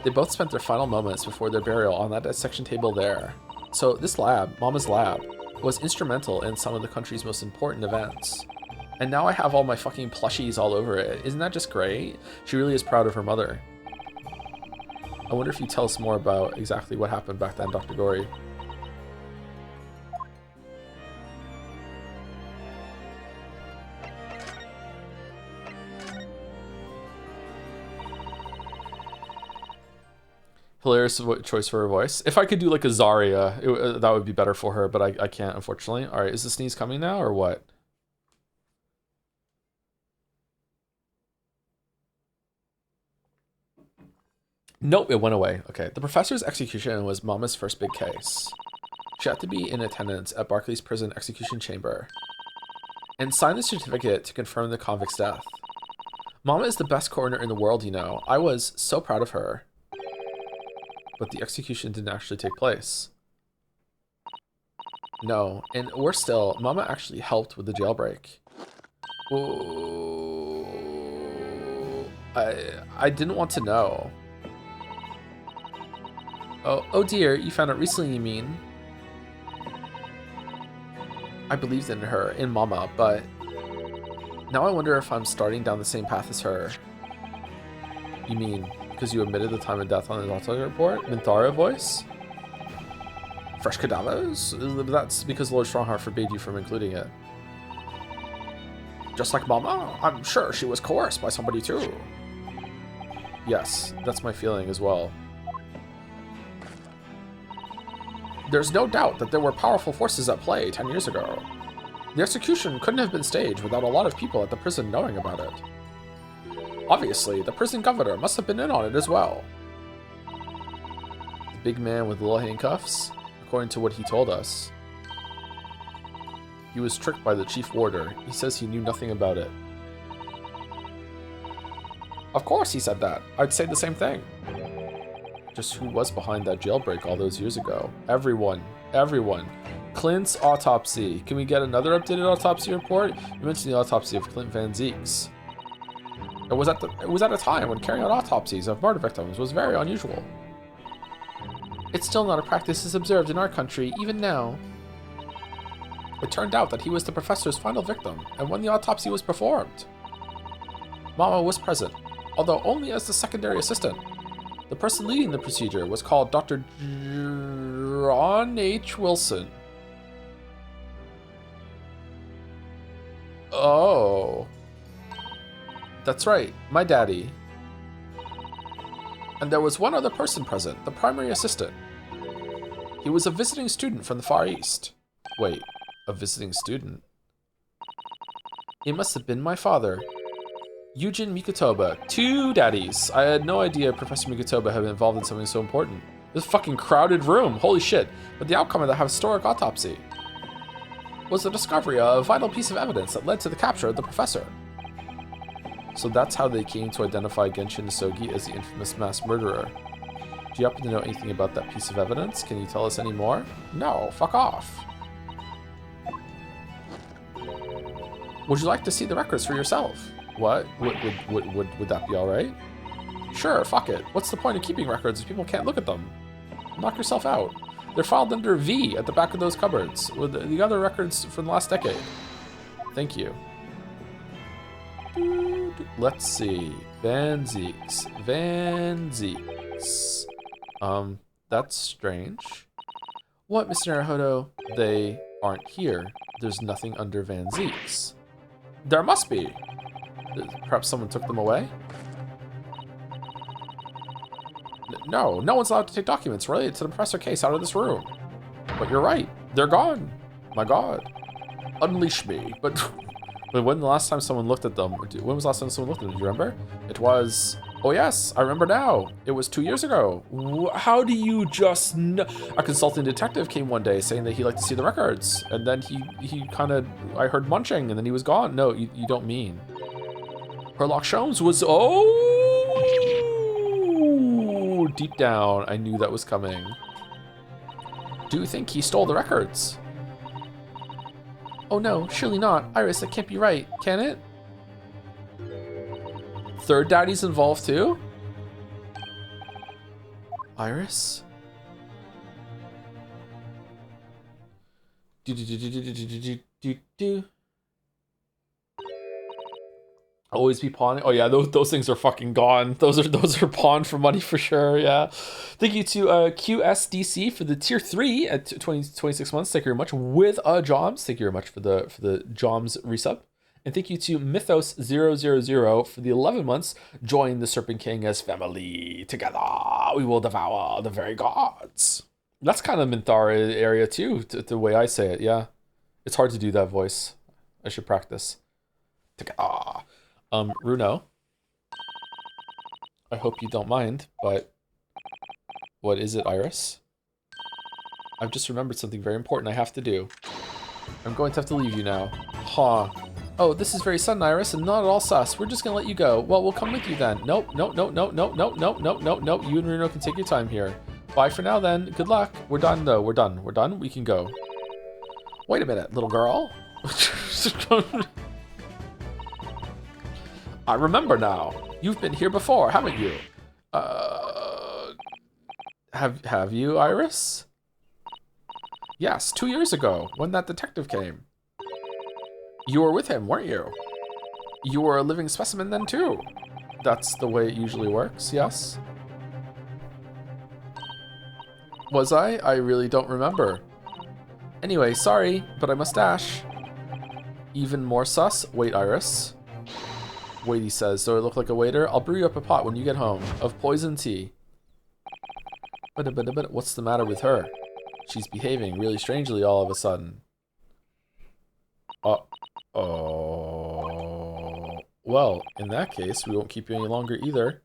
They both spent their final moments before their burial on that dissection table there. So this lab, Mama's lab, was instrumental in some of the country's most important events. And now I have all my fucking plushies all over it. Isn't that just great? She really is proud of her mother. I wonder if you tell us more about exactly what happened back then, Dr. Gory. Hilarious choice for her voice. If I could do like a Zarya, that would be better for her, but I can't, unfortunately. All right, is the sneeze coming now or what? Nope, it went away. Okay, the professor's execution was Mama's first big case. She had to be in attendance at Barclay's prison execution chamber and sign the certificate to confirm the convict's death. Mama is the best coroner in the world, you know. I was so proud of her. But the execution didn't actually take place. No, and worse still, Mama actually helped with the jailbreak. Ooh, I didn't want to know. Oh dear, you found out recently, you mean? I believed in her, in Mama, but now I wonder if I'm starting down the same path as her. You mean because you admitted the time of death on the doctor's report? Minthara voice? Fresh cadavers? That's because Lord Strongheart forbade you from including it. Just like Mama, I'm sure she was coerced by somebody too. Yes, that's my feeling as well. There's no doubt that there were powerful forces at play 10 years ago. The execution couldn't have been staged without a lot of people at the prison knowing about it. Obviously, the prison governor must have been in on it as well. The big man with little handcuffs, according to what he told us. He was tricked by the chief warder. He says he knew nothing about it. Of course he said that. I'd say the same thing. Just who was behind that jailbreak all those years ago? Everyone. Everyone. Clint's autopsy. Can we get another updated autopsy report? You mentioned the autopsy of Clint Van Zeeks. It was at a time when carrying out autopsies of murder victims was very unusual. It's still not a practice as observed in our country, even now. It turned out that he was the professor's final victim, and when the autopsy was performed, Mama was present, although only as the secondary assistant. The person leading the procedure was called Dr. John H. Wilson. Oh. That's right, my daddy. And there was one other person present, the primary assistant. He was a visiting student from the Far East. Wait, a visiting student? It must have been my father. Eugen Mikotoba. 2 daddies. I had no idea Professor Mikotoba had been involved in something so important. This fucking crowded room, holy shit. But the outcome of the historic autopsy was the discovery of a vital piece of evidence that led to the capture of the professor. So that's how they came to identify Genshin Isogi as the infamous mass murderer. Do you happen to know anything about that piece of evidence? Can you tell us any more? No, fuck off. Would you like to see the records for yourself? What? Would that be alright? Sure, fuck it. What's the point of keeping records if people can't look at them? Knock yourself out. They're filed under V at the back of those cupboards, with the other records from the last decade. Thank you. Let's see. Van Zeeks. Van Zeeks. That's strange. What, Mr. Naruhodo? They aren't here. There's nothing under Van Zeeks. There must be. Perhaps someone took them away? No, no one's allowed to take documents related to the professor case out of this room. But you're right, they're gone. My God. Unleash me. But when the last time someone looked at them? When was the last time someone looked at them? Do you remember? It was... Oh yes, I remember now. It was 2 years ago. How do you just know? A consulting detective came one day saying that he'd like to see the records. And then he kind of... I heard munching and then he was gone. No, you don't mean. Herlock Sholmes was... Oh! Deep down, I knew that was coming. Do you think he stole the records? Oh no, surely not. Iris, that can't be right, can it? Third daddy's involved too? Iris? Do. Always be pawning. Oh yeah, those things are fucking gone. Those are pawned for money for sure. Yeah. Thank you to QSDC for the tier 3 at 26 months. Thank you very much. With Joms. Thank you very much for the Joms resub. And thank you to Mythos000 for the 11 months. Join the Serpent King as family. Together we will devour the very gods. That's kind of Minthara area too, the way I say it. Yeah. It's hard to do that voice. I should practice. Together. Runo, I hope you don't mind, but what is it, Iris? I've just remembered something very important I have to do. I'm going to have to leave you now. Huh. Oh, this is very sudden, Iris, and not at all sus. We're just gonna let you go. Well, we'll come with you then. Nope. You and Runo can take your time here. Bye for now then. Good luck. We're done though. We're done. We can go. Wait a minute, little girl. I remember now. You've been here before, haven't you? Have you, Iris? Yes, 2 years ago, when that detective came. You were with him, weren't you? You were a living specimen then too. That's the way it usually works, yes? Was I? I really don't remember. Anyway, sorry, but I must dash. Even more sus? Wait, Iris. Wait, he says, so I look like a waiter? I'll brew you up a pot when you get home, of poison tea. But what's the matter with her? She's behaving really strangely all of a sudden. Uh-oh. Well, in that case, we won't keep you any longer either.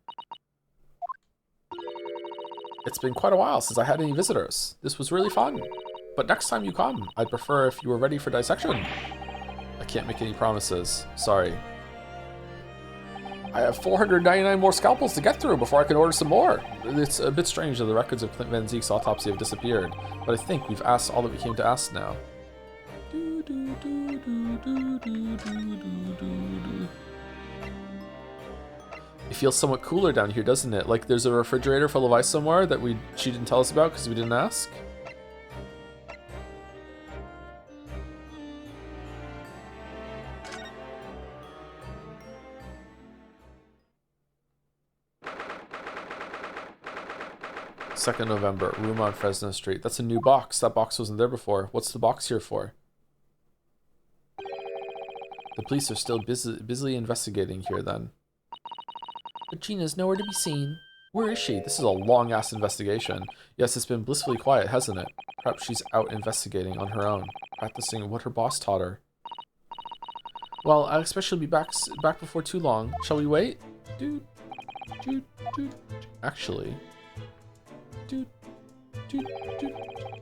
It's been quite a while since I had any visitors. This was really fun. But next time you come, I'd prefer if you were ready for dissection. I can't make any promises. Sorry. I have 499 more scalpels to get through before I can order some more. It's a bit strange that the records of Clint Van Zeek's autopsy have disappeared, but I think we've asked all that we came to ask now. It feels somewhat cooler down here, doesn't it? Like there's a refrigerator full of ice somewhere that she didn't tell us about because we didn't ask. Second November, room on Fresno Street. That's a new box. That box wasn't there before. What's the box here for? The police are still busily investigating here then. But Gina's nowhere to be seen. Where is she? This is a long-ass investigation. Yes, it's been blissfully quiet, hasn't it? Perhaps she's out investigating on her own, practicing what her boss taught her. Well, I expect she'll be back before too long. Shall we wait? Actually...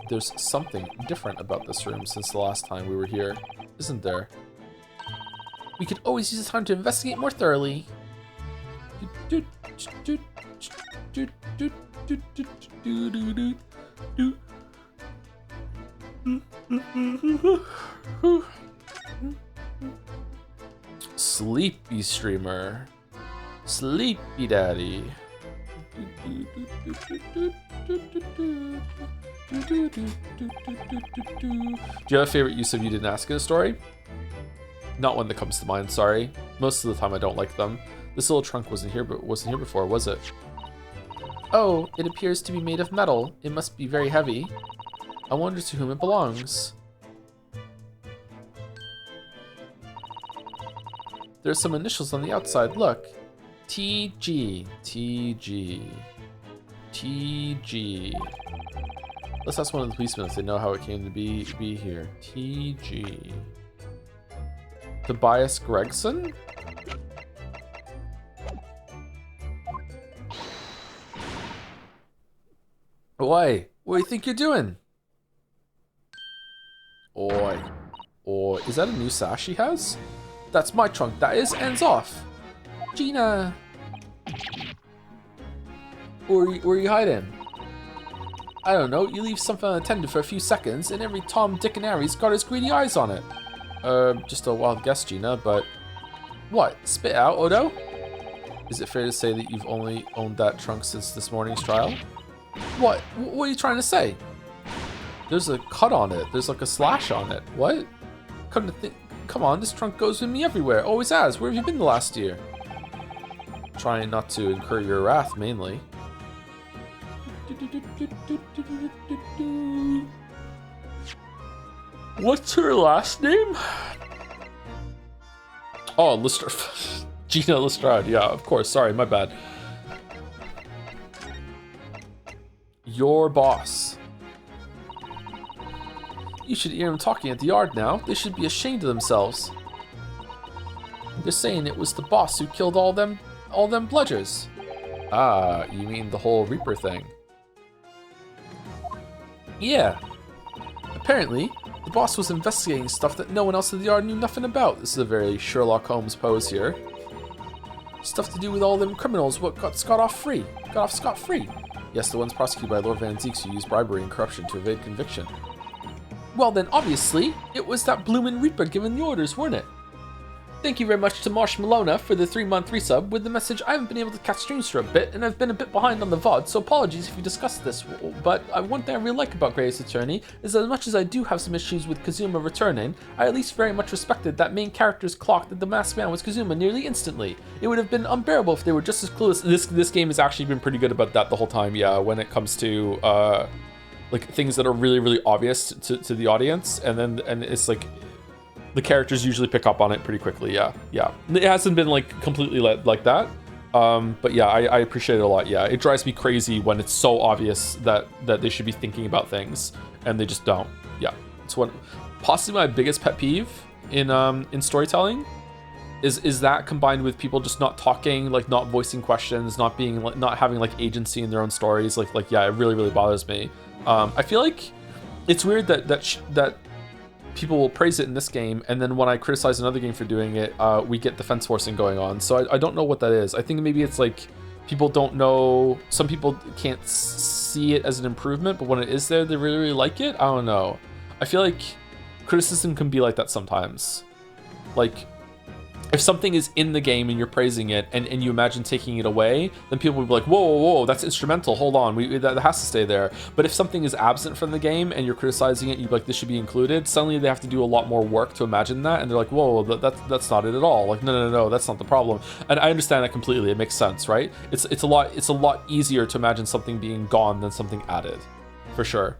There's something different about this room since the last time we were here, isn't there? We could always use the time to investigate more thoroughly. Sleepy streamer. Sleepy daddy. Do you have a favorite use of You Didn't Ask in a story? Not one that comes to mind, sorry. Most of the time I don't like them. This little trunk wasn't here before, was it? Oh, it appears to be made of metal. It must be very heavy. I wonder to whom it belongs. There's some initials on the outside, look. TG. Let's ask one of the policemen if they know how it came to be here. TG. Tobias Gregson? Oi, what do you think you're doing? Oi. Is that a new sash she has? That's my trunk, that is. Ends off. Gina. Where are you hiding? I don't know, you leave something unattended for a few seconds and every Tom, Dick, and Harry's got his greedy eyes on it. Just a wild guess, Gina, but... What? Spit out, Odo? Is it fair to say that you've only owned that trunk since this morning's trial? What? What are you trying to say? There's a cut on it. There's like a slash on it. What? Come to think... Come on, this trunk goes with me everywhere. Always has. Where have you been the last year? Trying not to incur your wrath, mainly. What's her last name? Oh, Gina Lestrade. Yeah, of course. Sorry, my bad. Your boss. You should hear him talking at the yard now. They should be ashamed of themselves. They're saying it was the boss who killed all them bludgers. Ah, you mean the whole Reaper thing? Yeah. Apparently, the boss was investigating stuff that no one else in the yard knew nothing about. This is a very Sherlock Holmes pose here. Stuff to do with all them criminals what got off scot-free. Yes, the ones prosecuted by Lord Van Zeeks who used bribery and corruption to evade conviction. Well then, obviously, it was that bloomin' Reaper giving the orders, weren't it? Thank you very much to Marsh Malona for the 3-month resub with the message I haven't been able to catch streams for a bit and I've been a bit behind on the VOD, so apologies if you discussed this, but one thing I really like about Greatest Attorney is that as much as I do have some issues with Kazuma returning, I at least very much respected that main character's clock that the masked man was Kazuma nearly instantly. It would have been unbearable if they were just as clueless. This game has actually been pretty good about that the whole time, yeah, when it comes to like things that are really, really obvious to the audience, and it's like the characters usually pick up on it pretty quickly. Yeah. It hasn't been like completely like that, But yeah, I appreciate it a lot. Yeah, it drives me crazy when it's so obvious that they should be thinking about things and they just don't. Yeah, it's possibly my biggest pet peeve in storytelling is that combined with people just not talking, like not voicing questions, not being like, not having like agency in their own stories. Like yeah, it really bothers me. I feel like it's weird that people will praise it in this game, and then when I criticize another game for doing it, we get defense forcing going on. So I don't know what that is. I think maybe it's like people don't know. Some people can't see it as an improvement, but when it is there, they really like it. I don't know. I feel like criticism can be like that sometimes. Like, if something is in the game and you're praising it and you imagine taking it away, then people will be like, whoa, that's instrumental. Hold on, that has to stay there. But if something is absent from the game and you're criticizing it, you're like, this should be included. Suddenly they have to do a lot more work to imagine that. And they're like, whoa, that's not it at all. Like, no, that's not the problem. And I understand that completely. It makes sense, right? It's a lot easier to imagine something being gone than something added, for sure.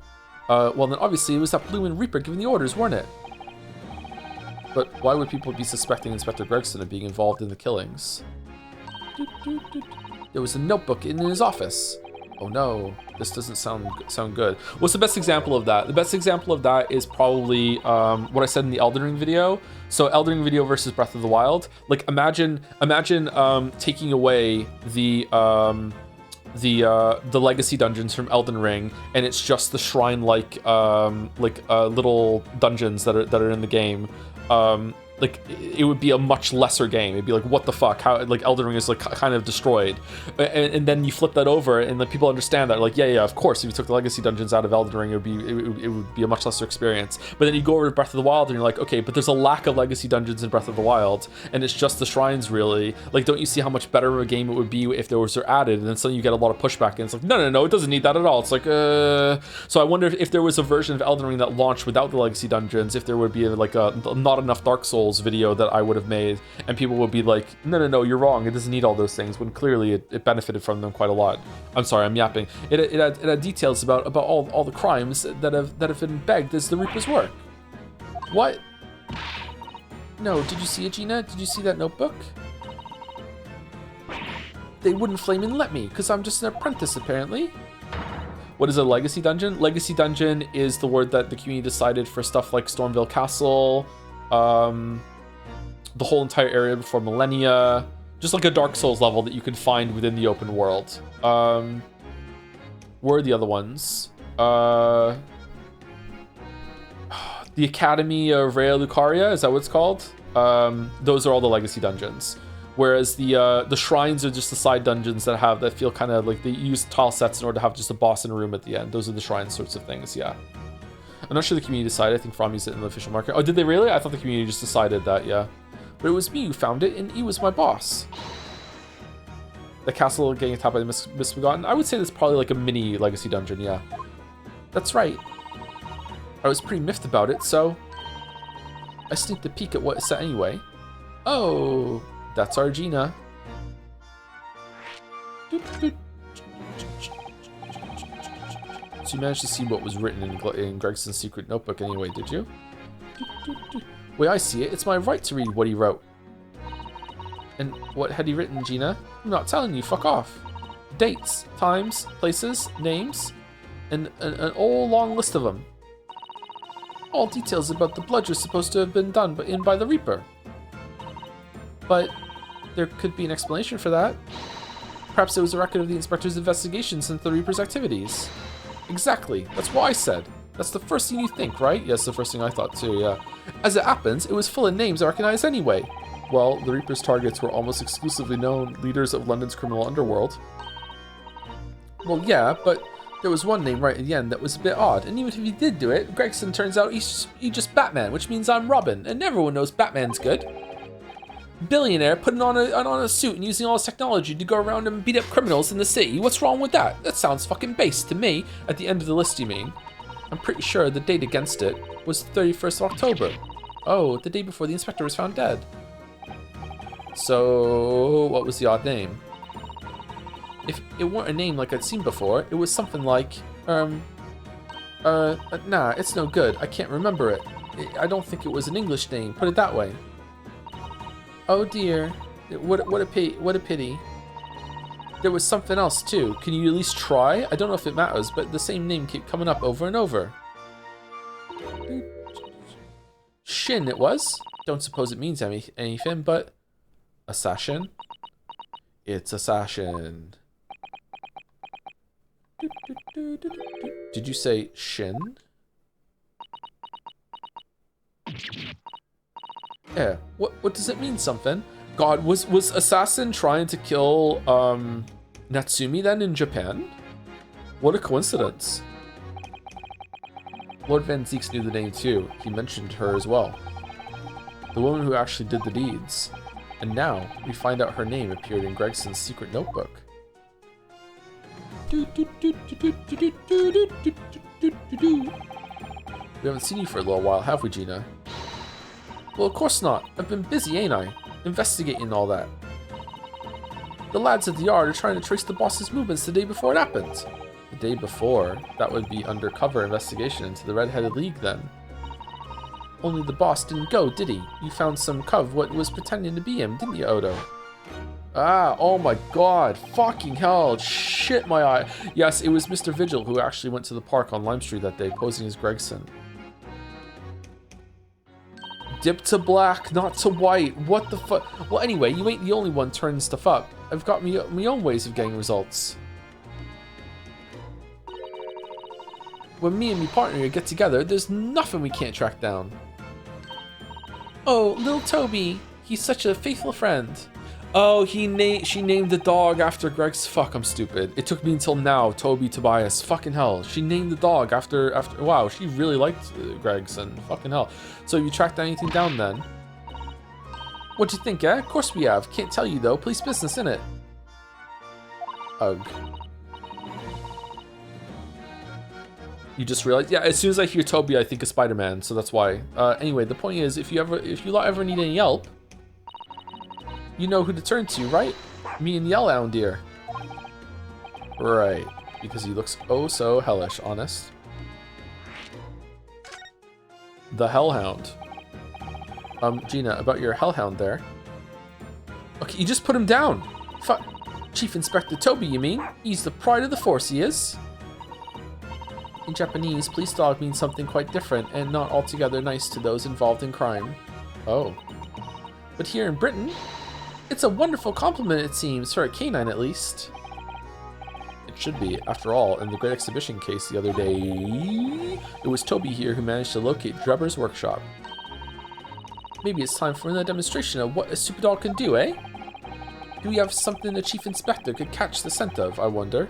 Well, then obviously it was that Blue and Reaper giving the orders, weren't it? But why would people be suspecting Inspector Gregson of being involved in the killings? There was a notebook in his office. Oh no, this doesn't sound good. What's the best example of that? The best example of that is probably what I said in the Elden Ring video. So Elden Ring video versus Breath of the Wild. Like imagine taking away the legacy dungeons from Elden Ring, and it's just the shrine like little dungeons that are in the game. Like it would be a much lesser game. It'd be like, what the fuck? How like Elden Ring is like kind of destroyed, and then you flip that over, and like people understand that like yeah, of course, if you took the legacy dungeons out of Elden Ring, it would be a much lesser experience. But then you go over to Breath of the Wild, and you're like, okay, but there's a lack of legacy dungeons in Breath of the Wild, and it's just the shrines really. Like, don't you see how much better of a game it would be if those are added? And then suddenly you get a lot of pushback, and it's like, no, it doesn't need that at all. It's like So I wonder if there was a version of Elden Ring that launched without the legacy dungeons, if there would be like a not enough Dark Souls video that I would have made, and people would be like, no, you're wrong, it doesn't need all those things, when clearly it benefited from them quite a lot. I'm sorry, I'm yapping. It had details about all the crimes that have been begged as the Reaper's work. What? No, did you see it, Gina? Did you see that notebook? They wouldn't flaming let me, because I'm just an apprentice apparently. What is a legacy dungeon? Legacy dungeon is the word that the community decided for stuff like Stormville Castle, the whole entire area before Millennia, just like a Dark Souls level that you can find within the open world. Where are the other ones? The Academy of Rhea Lucaria, is that what it's called? Those are all the legacy dungeons. Whereas the shrines are just the side dungeons that feel kind of like they use tile sets in order to have just a boss in a room at the end. Those are the shrine sorts of things, yeah. I'm not sure the community decided. I think From used it in the official market. Oh, did they really? I thought the community just decided that, yeah. But it was me who found it, and he was my boss. The castle getting attacked by the Misbegotten. I would say that's probably like a mini legacy dungeon, yeah. That's right. I was pretty miffed about it, so I sneaked a peek at what it said anyway. Oh, that's our Gina. So you managed to see what was written in Gregson's secret notebook anyway, did you? Way I see it, it's my right to read what he wrote. And what had he written, Gina? I'm not telling you, fuck off. Dates, times, places, names, and an all long list of them. All details about the bludger supposed to have been done by the Reaper. But there could be an explanation for that. Perhaps it was a record of the Inspector's investigations into the Reaper's activities. Exactly, that's what I said. That's the first thing you think, right? Yes, the first thing I thought too, yeah. As it happens, it was full of names I recognized anyway. Well, the Reaper's targets were almost exclusively known leaders of London's criminal underworld. Well, yeah, but there was one name right at the end that was a bit odd, and even if he did do it, Gregson turns out he's just Batman, which means I'm Robin, and everyone knows Batman's good. Billionaire putting on a suit and using all his technology to go around and beat up criminals in the city. What's wrong with that? That sounds fucking base to me. At the end of the list, you mean? I'm pretty sure the date against it was the 31st of October. Oh, the day before the inspector was found dead. So, what was the odd name? If it weren't a name like I'd seen before, it was something like, nah, it's no good. I can't remember it. I don't think it was an English name, put it that way. Oh dear, what a pity. There was something else too. Can you at least try? I don't know if it matters, but the same name kept coming up over and over. Shin it was. Don't suppose it means anything, but... Assassin? It's Assassin. Did you say Shin? Yeah, what does it mean something? God, was Assassin trying to kill Natsumi then in Japan? What a coincidence. Lord Van Zeeks knew the name too. He mentioned her as well. The woman who actually did the deeds. And now, we find out her name appeared in Gregson's secret notebook. We haven't seen you for a little while, have we, Gina? Well, of course not. I've been busy, ain't I? Investigating all that. The lads at the yard are trying to trace the boss's movements the day before it happened. The day before? That would be undercover investigation into the Red-Headed League then. Only the boss didn't go, did he? You found some cub what was pretending to be him, didn't you, Odo? Ah, oh my god. Fucking hell. Shit my eye. Yes, it was Mr. Vigil who actually went to the park on Lime Street that day, posing as Gregson. Dip to black, not to white. What the fuck? Well, anyway, you ain't the only one turning stuff up. I've got me own ways of getting results. When me and me partner get together, there's nothing we can't track down. Oh, little Toby. He's such a faithful friend. Oh, she named the dog after Greg's. Fuck, I'm stupid. It took me until now, Toby Tobias. Fucking hell. She named the dog after. Wow, she really liked Greg's and fucking hell. So you tracked anything down then? What'd you think, eh? Of course we have. Can't tell you though. Police business, innit? Ugh. You just realized? Yeah, as soon as I hear Toby, I think of Spider-Man, so that's why. Anyway, the point is, if you lot ever need any help, you know who to turn to, right? Me and Yellhound dear. Right, because he looks oh so hellish, honest. The Hellhound. Gina, about your Hellhound there. Okay, you just put him down. Fuck. Chief Inspector Toby, you mean? He's the pride of the force, he is. In Japanese, police dog means something quite different and not altogether nice to those involved in crime. Oh. But here in Britain, it's a wonderful compliment, it seems, for a canine at least. It should be. After all, in the Great Exhibition case the other day, it was Toby here who managed to locate Drebber's workshop. Maybe it's time for another demonstration of what a super dog can do, eh? Do we have something the Chief Inspector could catch the scent of, I wonder?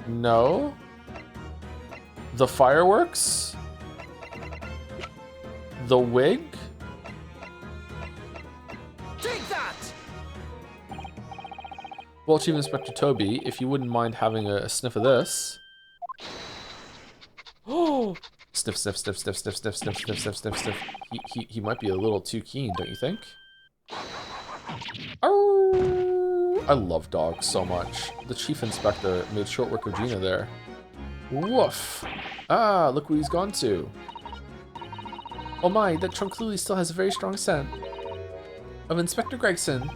No. The fireworks? The wig? Take that! Well, Chief Inspector Toby, if you wouldn't mind having a sniff of this. Oh! Sniff, sniff, sniff, sniff, sniff, sniff, sniff, sniff, sniff, sniff, sniff. He might be a little too keen, don't you think? Arr! I love dogs so much. The Chief Inspector made short work of Gina there. Woof! Ah, look where he's gone to. Oh my, that trunk clearly still has a very strong scent. Of Inspector Gregson.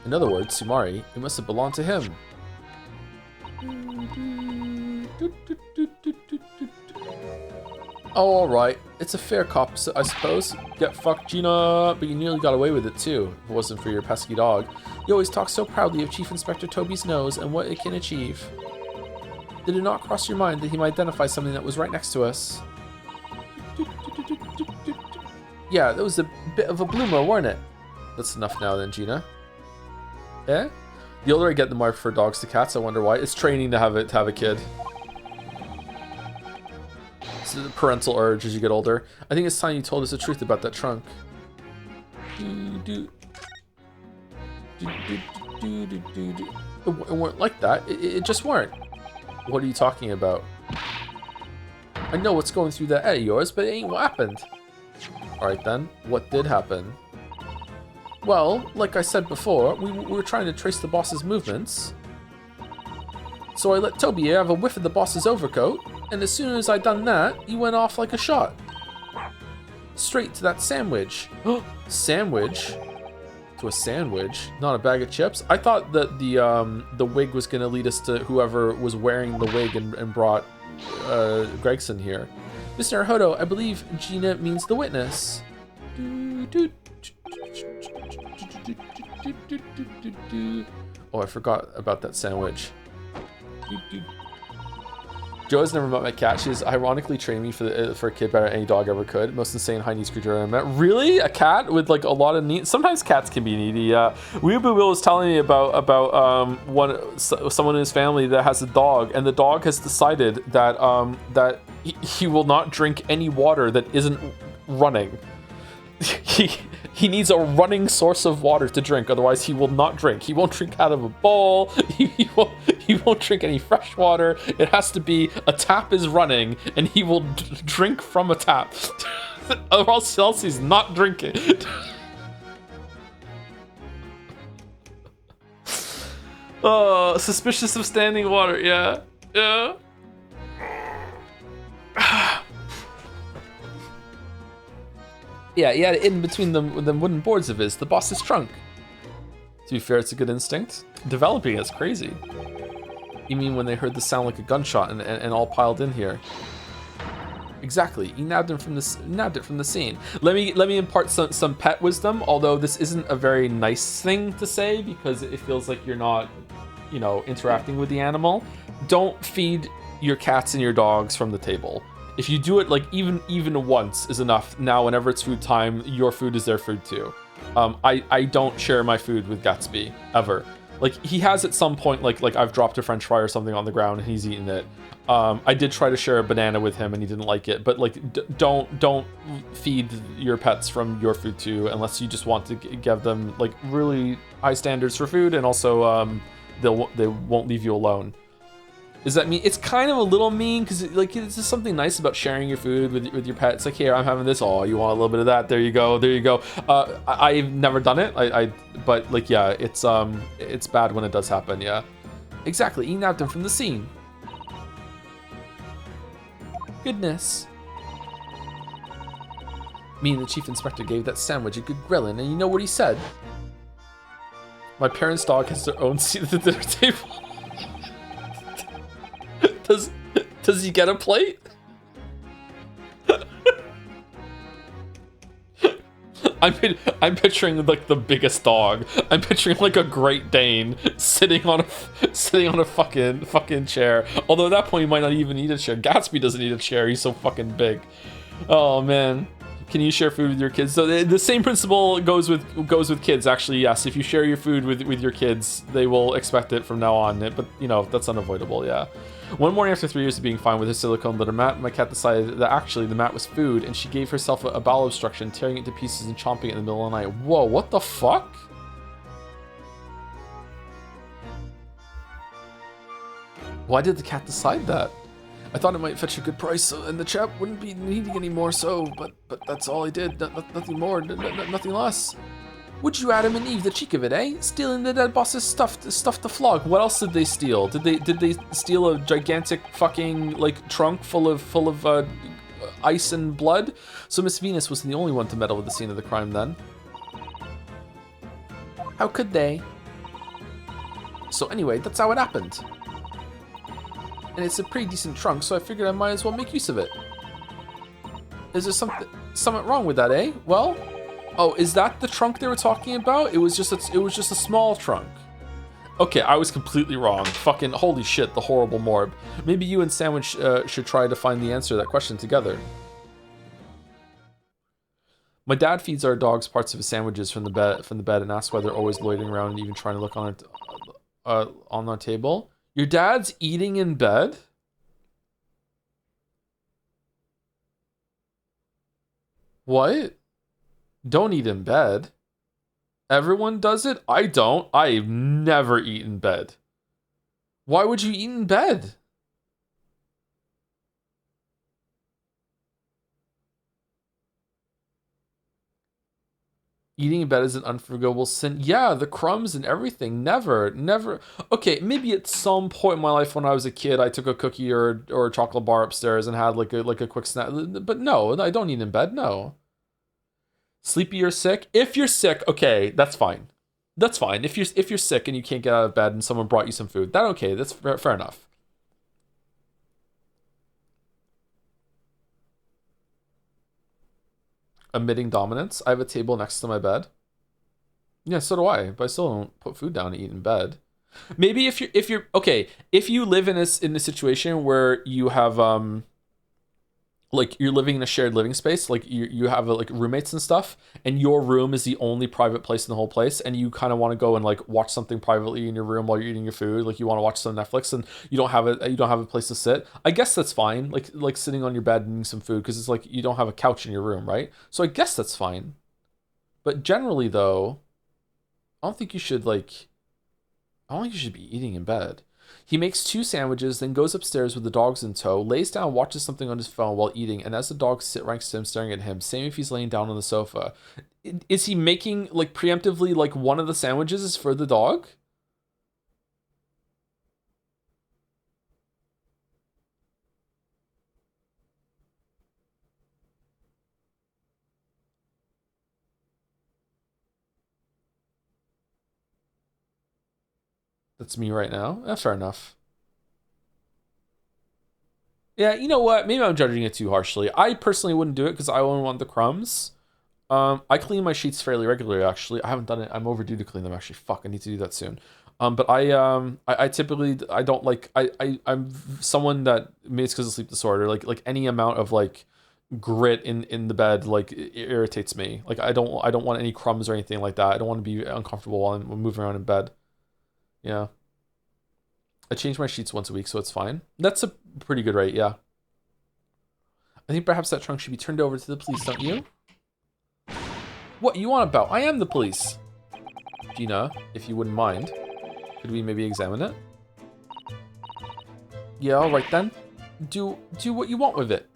In other words, Sumari, it must have belonged to him. Oh, alright. It's a fair cop, I suppose. Get fucked, Gina. But you nearly got away with it, too, if it wasn't for your pesky dog. You always talk so proudly of Chief Inspector Toby's nose and what it can achieve. Did it not cross your mind that he might identify something that was right next to us? Yeah, that was a bit of a bloomer, weren't it? That's enough now then, Gina. Eh? The older I get, the more I prefer dogs to cats. I wonder why. It's training to have a kid. It's the parental urge as you get older. I think it's time you told us the truth about that trunk. It weren't like that. It just weren't. What are you talking about? I know what's going through that head of yours, but it ain't what happened. Alright then, what did happen? Well, like I said before, we were trying to trace the boss's movements. So I let Toby have a whiff of the boss's overcoat, and as soon as I done that, he went off like a shot. Straight to that sandwich. Sandwich? To a sandwich, not a bag of chips? I thought that the wig was gonna lead us to whoever was wearing the wig and brought Gregson here. Mr. Naruhodo, I believe Gina means the witness. Oh, I forgot about that sandwich. Jo has never met my cat. She's ironically trained me for a kid better than any dog ever could. Most insane high needs creature I met. Really? A cat with like a lot of needs? Sometimes cats can be needy. Weeaboo Will was telling me about someone in his family that has a dog, and the dog has decided that he will not drink any water that isn't running. He needs a running source of water to drink, otherwise he will not drink. He won't drink out of a bowl. He won't drink any fresh water. It has to be a tap is running, and he will drink from a tap, or else he's not drinking. Oh, suspicious of standing water. Yeah. Yeah, he had it in between the wooden boards of his, the boss's trunk. To be fair, it's a good instinct. Developing it's crazy. You mean when they heard the sound like a gunshot and all piled in here? Exactly. He nabbed it from the scene. Let me impart some pet wisdom, although this isn't a very nice thing to say because it feels like you're not, interacting with the animal. Don't feed your cats and your dogs from the table. If you do it like even once is enough. Now, whenever it's food time, your food is their food too. I don't share my food with Gatsby ever. Like he has at some point, like I've dropped a French fry or something on the ground and he's eaten it. I did try to share a banana with him and he didn't like it. But like, don't feed your pets from your food too, unless you just want to give them like really high standards for food, and also they won't leave you alone. Does that mean it's kind of a little mean because like it's just something nice about sharing your food with your pets? Like, here, I'm having this. Oh, you want a little bit of that? There you go. I've never done it. But like, yeah, it's bad when it does happen. Yeah, exactly. He nabbed him from the scene. Goodness. Me and the chief inspector gave that sandwich a good grilling, and you know what he said? My parents' dog has their own seat at the dinner table. Does he get a plate? I'm picturing like the biggest dog. I'm picturing like a Great Dane sitting on a fucking chair. Although at that point he might not even need a chair. Gatsby doesn't need a chair. He's so fucking big. Oh man. Can you share food with your kids? So the same principle goes with kids. Actually, yes. If you share your food with your kids, they will expect it from now on. But that's unavoidable. Yeah. One morning after 3 years of being fine with her silicone litter mat, my cat decided that actually the mat was food, and she gave herself a bowel obstruction, tearing it to pieces and chomping it in the middle of the night. Whoa, what the fuck? Why did the cat decide that? I thought it might fetch a good price, and the chap wouldn't be needing any more, but that's all he did. Nothing more, nothing less. Would you Adam and Eve the cheek of it, eh? Stealing the dead boss's stuff to flog. What else did they steal? Did they steal a gigantic fucking like trunk full of ice and blood? So Miss Venus wasn't the only one to meddle with the scene of the crime then. How could they? So anyway, that's how it happened. And it's a pretty decent trunk, so I figured I might as well make use of it. Is there something wrong with that, eh? Well. Oh, is that the trunk they were talking about? It was just a small trunk. Okay, I was completely wrong. Fucking holy shit, the horrible morb. Maybe you and Sandwich should try to find the answer to that question together. My dad feeds our dogs parts of his sandwiches from the bed and asks why they're always loitering around and even trying to look on our table. Your dad's eating in bed? What? Don't eat in bed. Everyone does it? I don't. I've never eaten in bed. Why would you eat in bed? Eating in bed is an unforgivable sin. Yeah, the crumbs and everything. Never. Okay, maybe at some point in my life when I was a kid, I took a cookie or a chocolate bar upstairs and had like a quick snack. But no, I don't eat in bed. No. Sleepy or sick? If you're sick, okay, that's fine. That's fine. If you're sick and you can't get out of bed and someone brought you some food, that's okay. That's fair enough. Admitting dominance. I have a table next to my bed. Yeah, so do I, but I still don't put food down and eat in bed. Maybe if you're okay, if you live in a situation where you have like you're living in a shared living space, like you have like roommates and stuff, and your room is the only private place in the whole place, and you kind of want to go and like watch something privately in your room while you're eating your food, like you want to watch some Netflix and you don't have a place to sit. I guess that's fine, like sitting on your bed and eating some food, because it's like you don't have a couch in your room, right? So I guess that's fine. But generally though, I don't think you should be eating in bed. He makes 2 sandwiches, then goes upstairs with the dogs in tow, lays down, watches something on his phone while eating, and as the dogs sit right next to him staring at him, same if he's laying down on the sofa. Is he making, like, preemptively, like, one of the sandwiches is for the dog? That's me right now. Fair enough. Yeah, you know what? Maybe I'm judging it too harshly. I personally wouldn't do it because I only want the crumbs. I clean my sheets fairly regularly, actually. I haven't done it. I'm overdue to clean them, actually. Fuck, I need to do that soon. But I typically, I don't like, I'm someone that, maybe it's because of sleep disorder, like any amount of like grit in the bed, like it irritates me. Like I don't want any crumbs or anything like that. I don't want to be uncomfortable while I'm moving around in bed. Yeah. I change my sheets once a week, so it's fine. That's a pretty good rate, yeah. I think perhaps that trunk should be turned over to the police, don't you? What you want about? I am the police. Gina, if you wouldn't mind, could we maybe examine it? Yeah, all right then. Do what you want with it.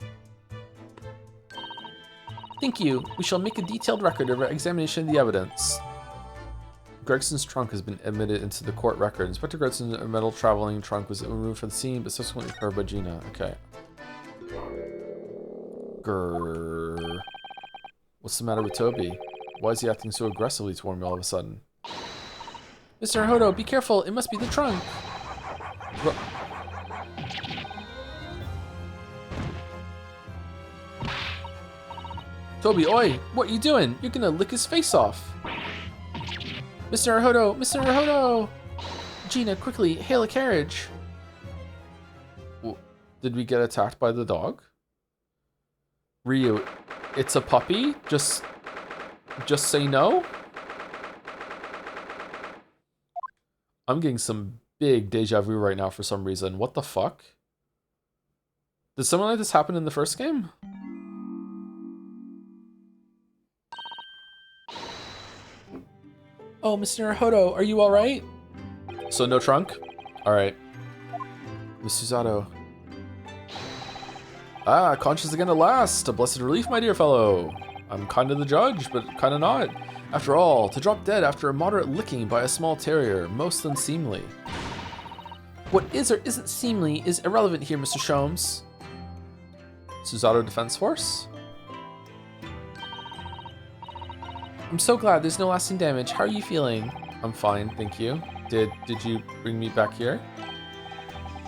Thank you. We shall make a detailed record of our examination of the evidence. Gregson's trunk has been admitted into the court record. Inspector Gregson's metal traveling trunk was removed from the scene, but subsequently recovered by Gina. Okay. Grrr. What's the matter with Toby? Why is he acting so aggressively toward me all of a sudden? Mr. Hodo, be careful. It must be the trunk. Toby, oi! What are you doing? You're gonna lick his face off. Mr. Hodo! Mr. Hodo! Gina, quickly, hail a carriage. Did we get attacked by the dog? Ryu, it's a puppy? Just say no? I'm getting some big deja vu right now for some reason. What the fuck? Did something like this happen in the first game? Oh, Mr. Hodo, are you alright? So no trunk? Alright. Miss Susato. Ah, conscious again at last. A blessed relief, my dear fellow. I'm kind of the judge, but kind of not. After all, to drop dead after a moderate licking by a small terrier, most unseemly. What is or isn't seemly is irrelevant here, Mr. Sholmes. Susato Defense Force? I'm so glad there's no lasting damage. How are you feeling? I'm fine, thank you. Did you bring me back here?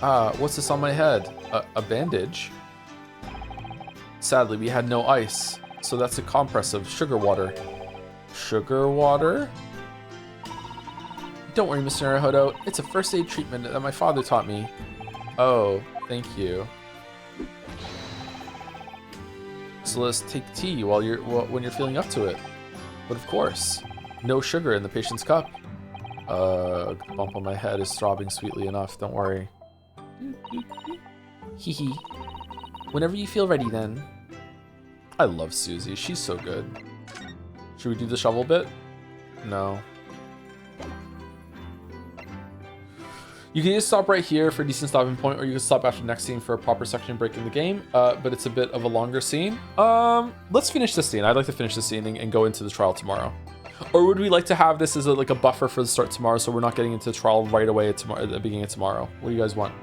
Ah, what's this on my head? A bandage? Sadly, we had no ice, so that's a compress of sugar water. Sugar water? Don't worry, Mr. Naruhodo. It's a first aid treatment that my father taught me. Oh, thank you. So let's take tea when you're feeling up to it. But of course, no sugar in the patient's cup. The bump on my head is throbbing sweetly enough, don't worry. Hee hee. Whenever you feel ready then. I love Susie, she's so good. Should we do the shovel bit? No. You can either stop right here for a decent stopping point, or you can stop after the next scene for a proper section break in the game, but it's a bit of a longer scene. Let's finish this scene. I'd like to finish this scene and go into the trial tomorrow. Or would we like to have this as like a buffer for the start tomorrow, so we're not getting into the trial right away at the beginning of tomorrow? What do you guys want?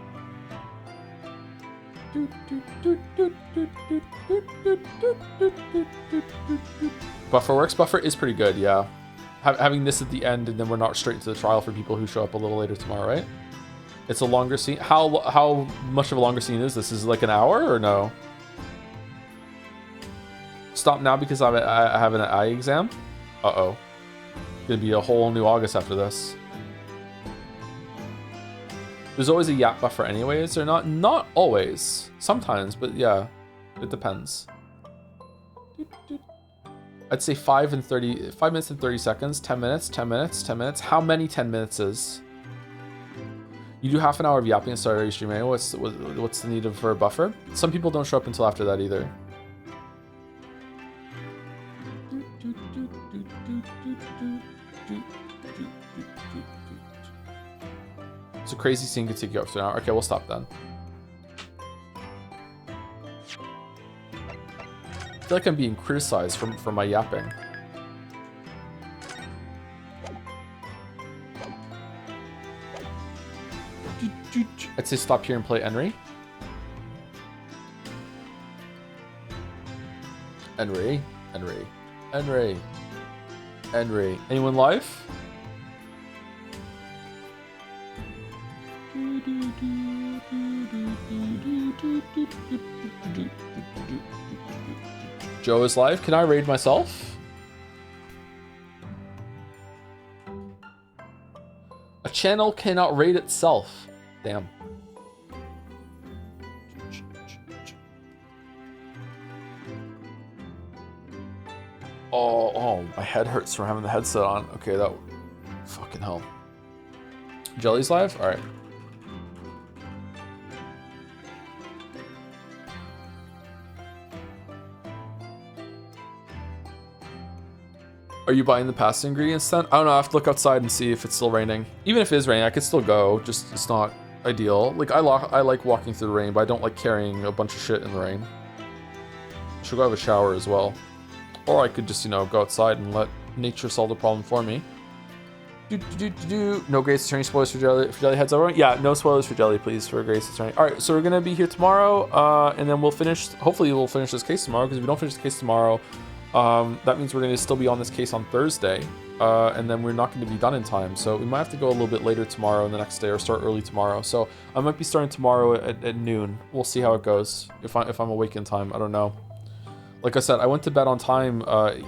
Buffer works. Buffer is pretty good, yeah. Having this at the end, and then we're not straight into the trial for people who show up a little later tomorrow, right? It's a longer scene. How much of a longer scene is this? Is it like an hour or no? Stop now because I have an eye exam. Uh-oh. Gonna be a whole new August after this. There's always a yap buffer anyways, or not? Not always. Sometimes, but yeah, it depends. I'd say 5 minutes and 30 seconds, 10 minutes, 10 minutes, 10 minutes. How many 10 minutes is? You do half an hour of yapping and start your stream anyway. What's the need for a buffer? Some people don't show up until after that either. It's a crazy scene, could take you up to an hour. Okay, we'll stop then. I feel like I'm being criticized for my yapping. I'd say stop here and play Enri. Enri. Anyone live? Joe is live. Can I raid myself? A channel cannot raid itself. Damn. Oh, my head hurts from having the headset on. Okay, that fucking hell. Jelly's live? All right. Are you buying the pasta ingredients then? I don't know. I have to look outside and see if it's still raining. Even if it is raining, I could still go. Just it's not ideal. Like I like walking through the rain, but I don't like carrying a bunch of shit in the rain. I should go have a shower as well. Or I could just, you know, go outside and let nature solve the problem for me. No Grace Attorney spoilers for Jelly heads over. Yeah, no spoilers for Jelly, please, for Grace Attorney. All right, so we're gonna be here tomorrow, and then we'll finish. Hopefully, we'll finish this case tomorrow. Because if we don't finish the case tomorrow, that means we're gonna still be on this case on Thursday, and then we're not going to be done in time. So we might have to go a little bit later tomorrow and the next day, or start early tomorrow. So I might be starting tomorrow at noon. We'll see how it goes. If I'm awake in time, I don't know. Like I said, I went to bed on time,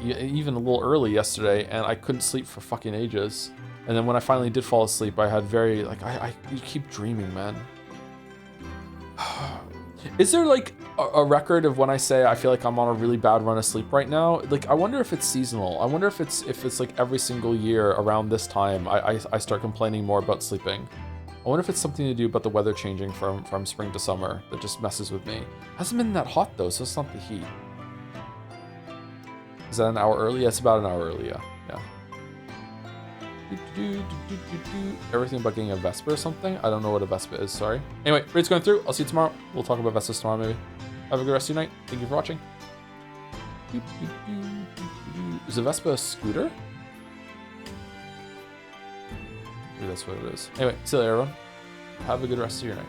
even a little early yesterday, and I couldn't sleep for fucking ages. And then when I finally did fall asleep, I had very, like, you keep dreaming, man. Is there, like, a record of when I say I feel like I'm on a really bad run of sleep right now? Like, I wonder if it's seasonal. I wonder if it's like every single year around this time, I start complaining more about sleeping. I wonder if it's something to do about the weather changing from spring to summer that just messes with me. Hasn't been that hot, though, so it's not the heat. Is that an hour early? Yeah, it's about an hour early, yeah. Everything about getting a Vespa or something? I don't know what a Vespa is, sorry. Anyway, raid's going through. I'll see you tomorrow. We'll talk about Vespas tomorrow, maybe. Have a good rest of your night. Thank you for watching. Is a Vespa a scooter? Maybe that's what it is. Anyway, see you later, everyone. Have a good rest of your night.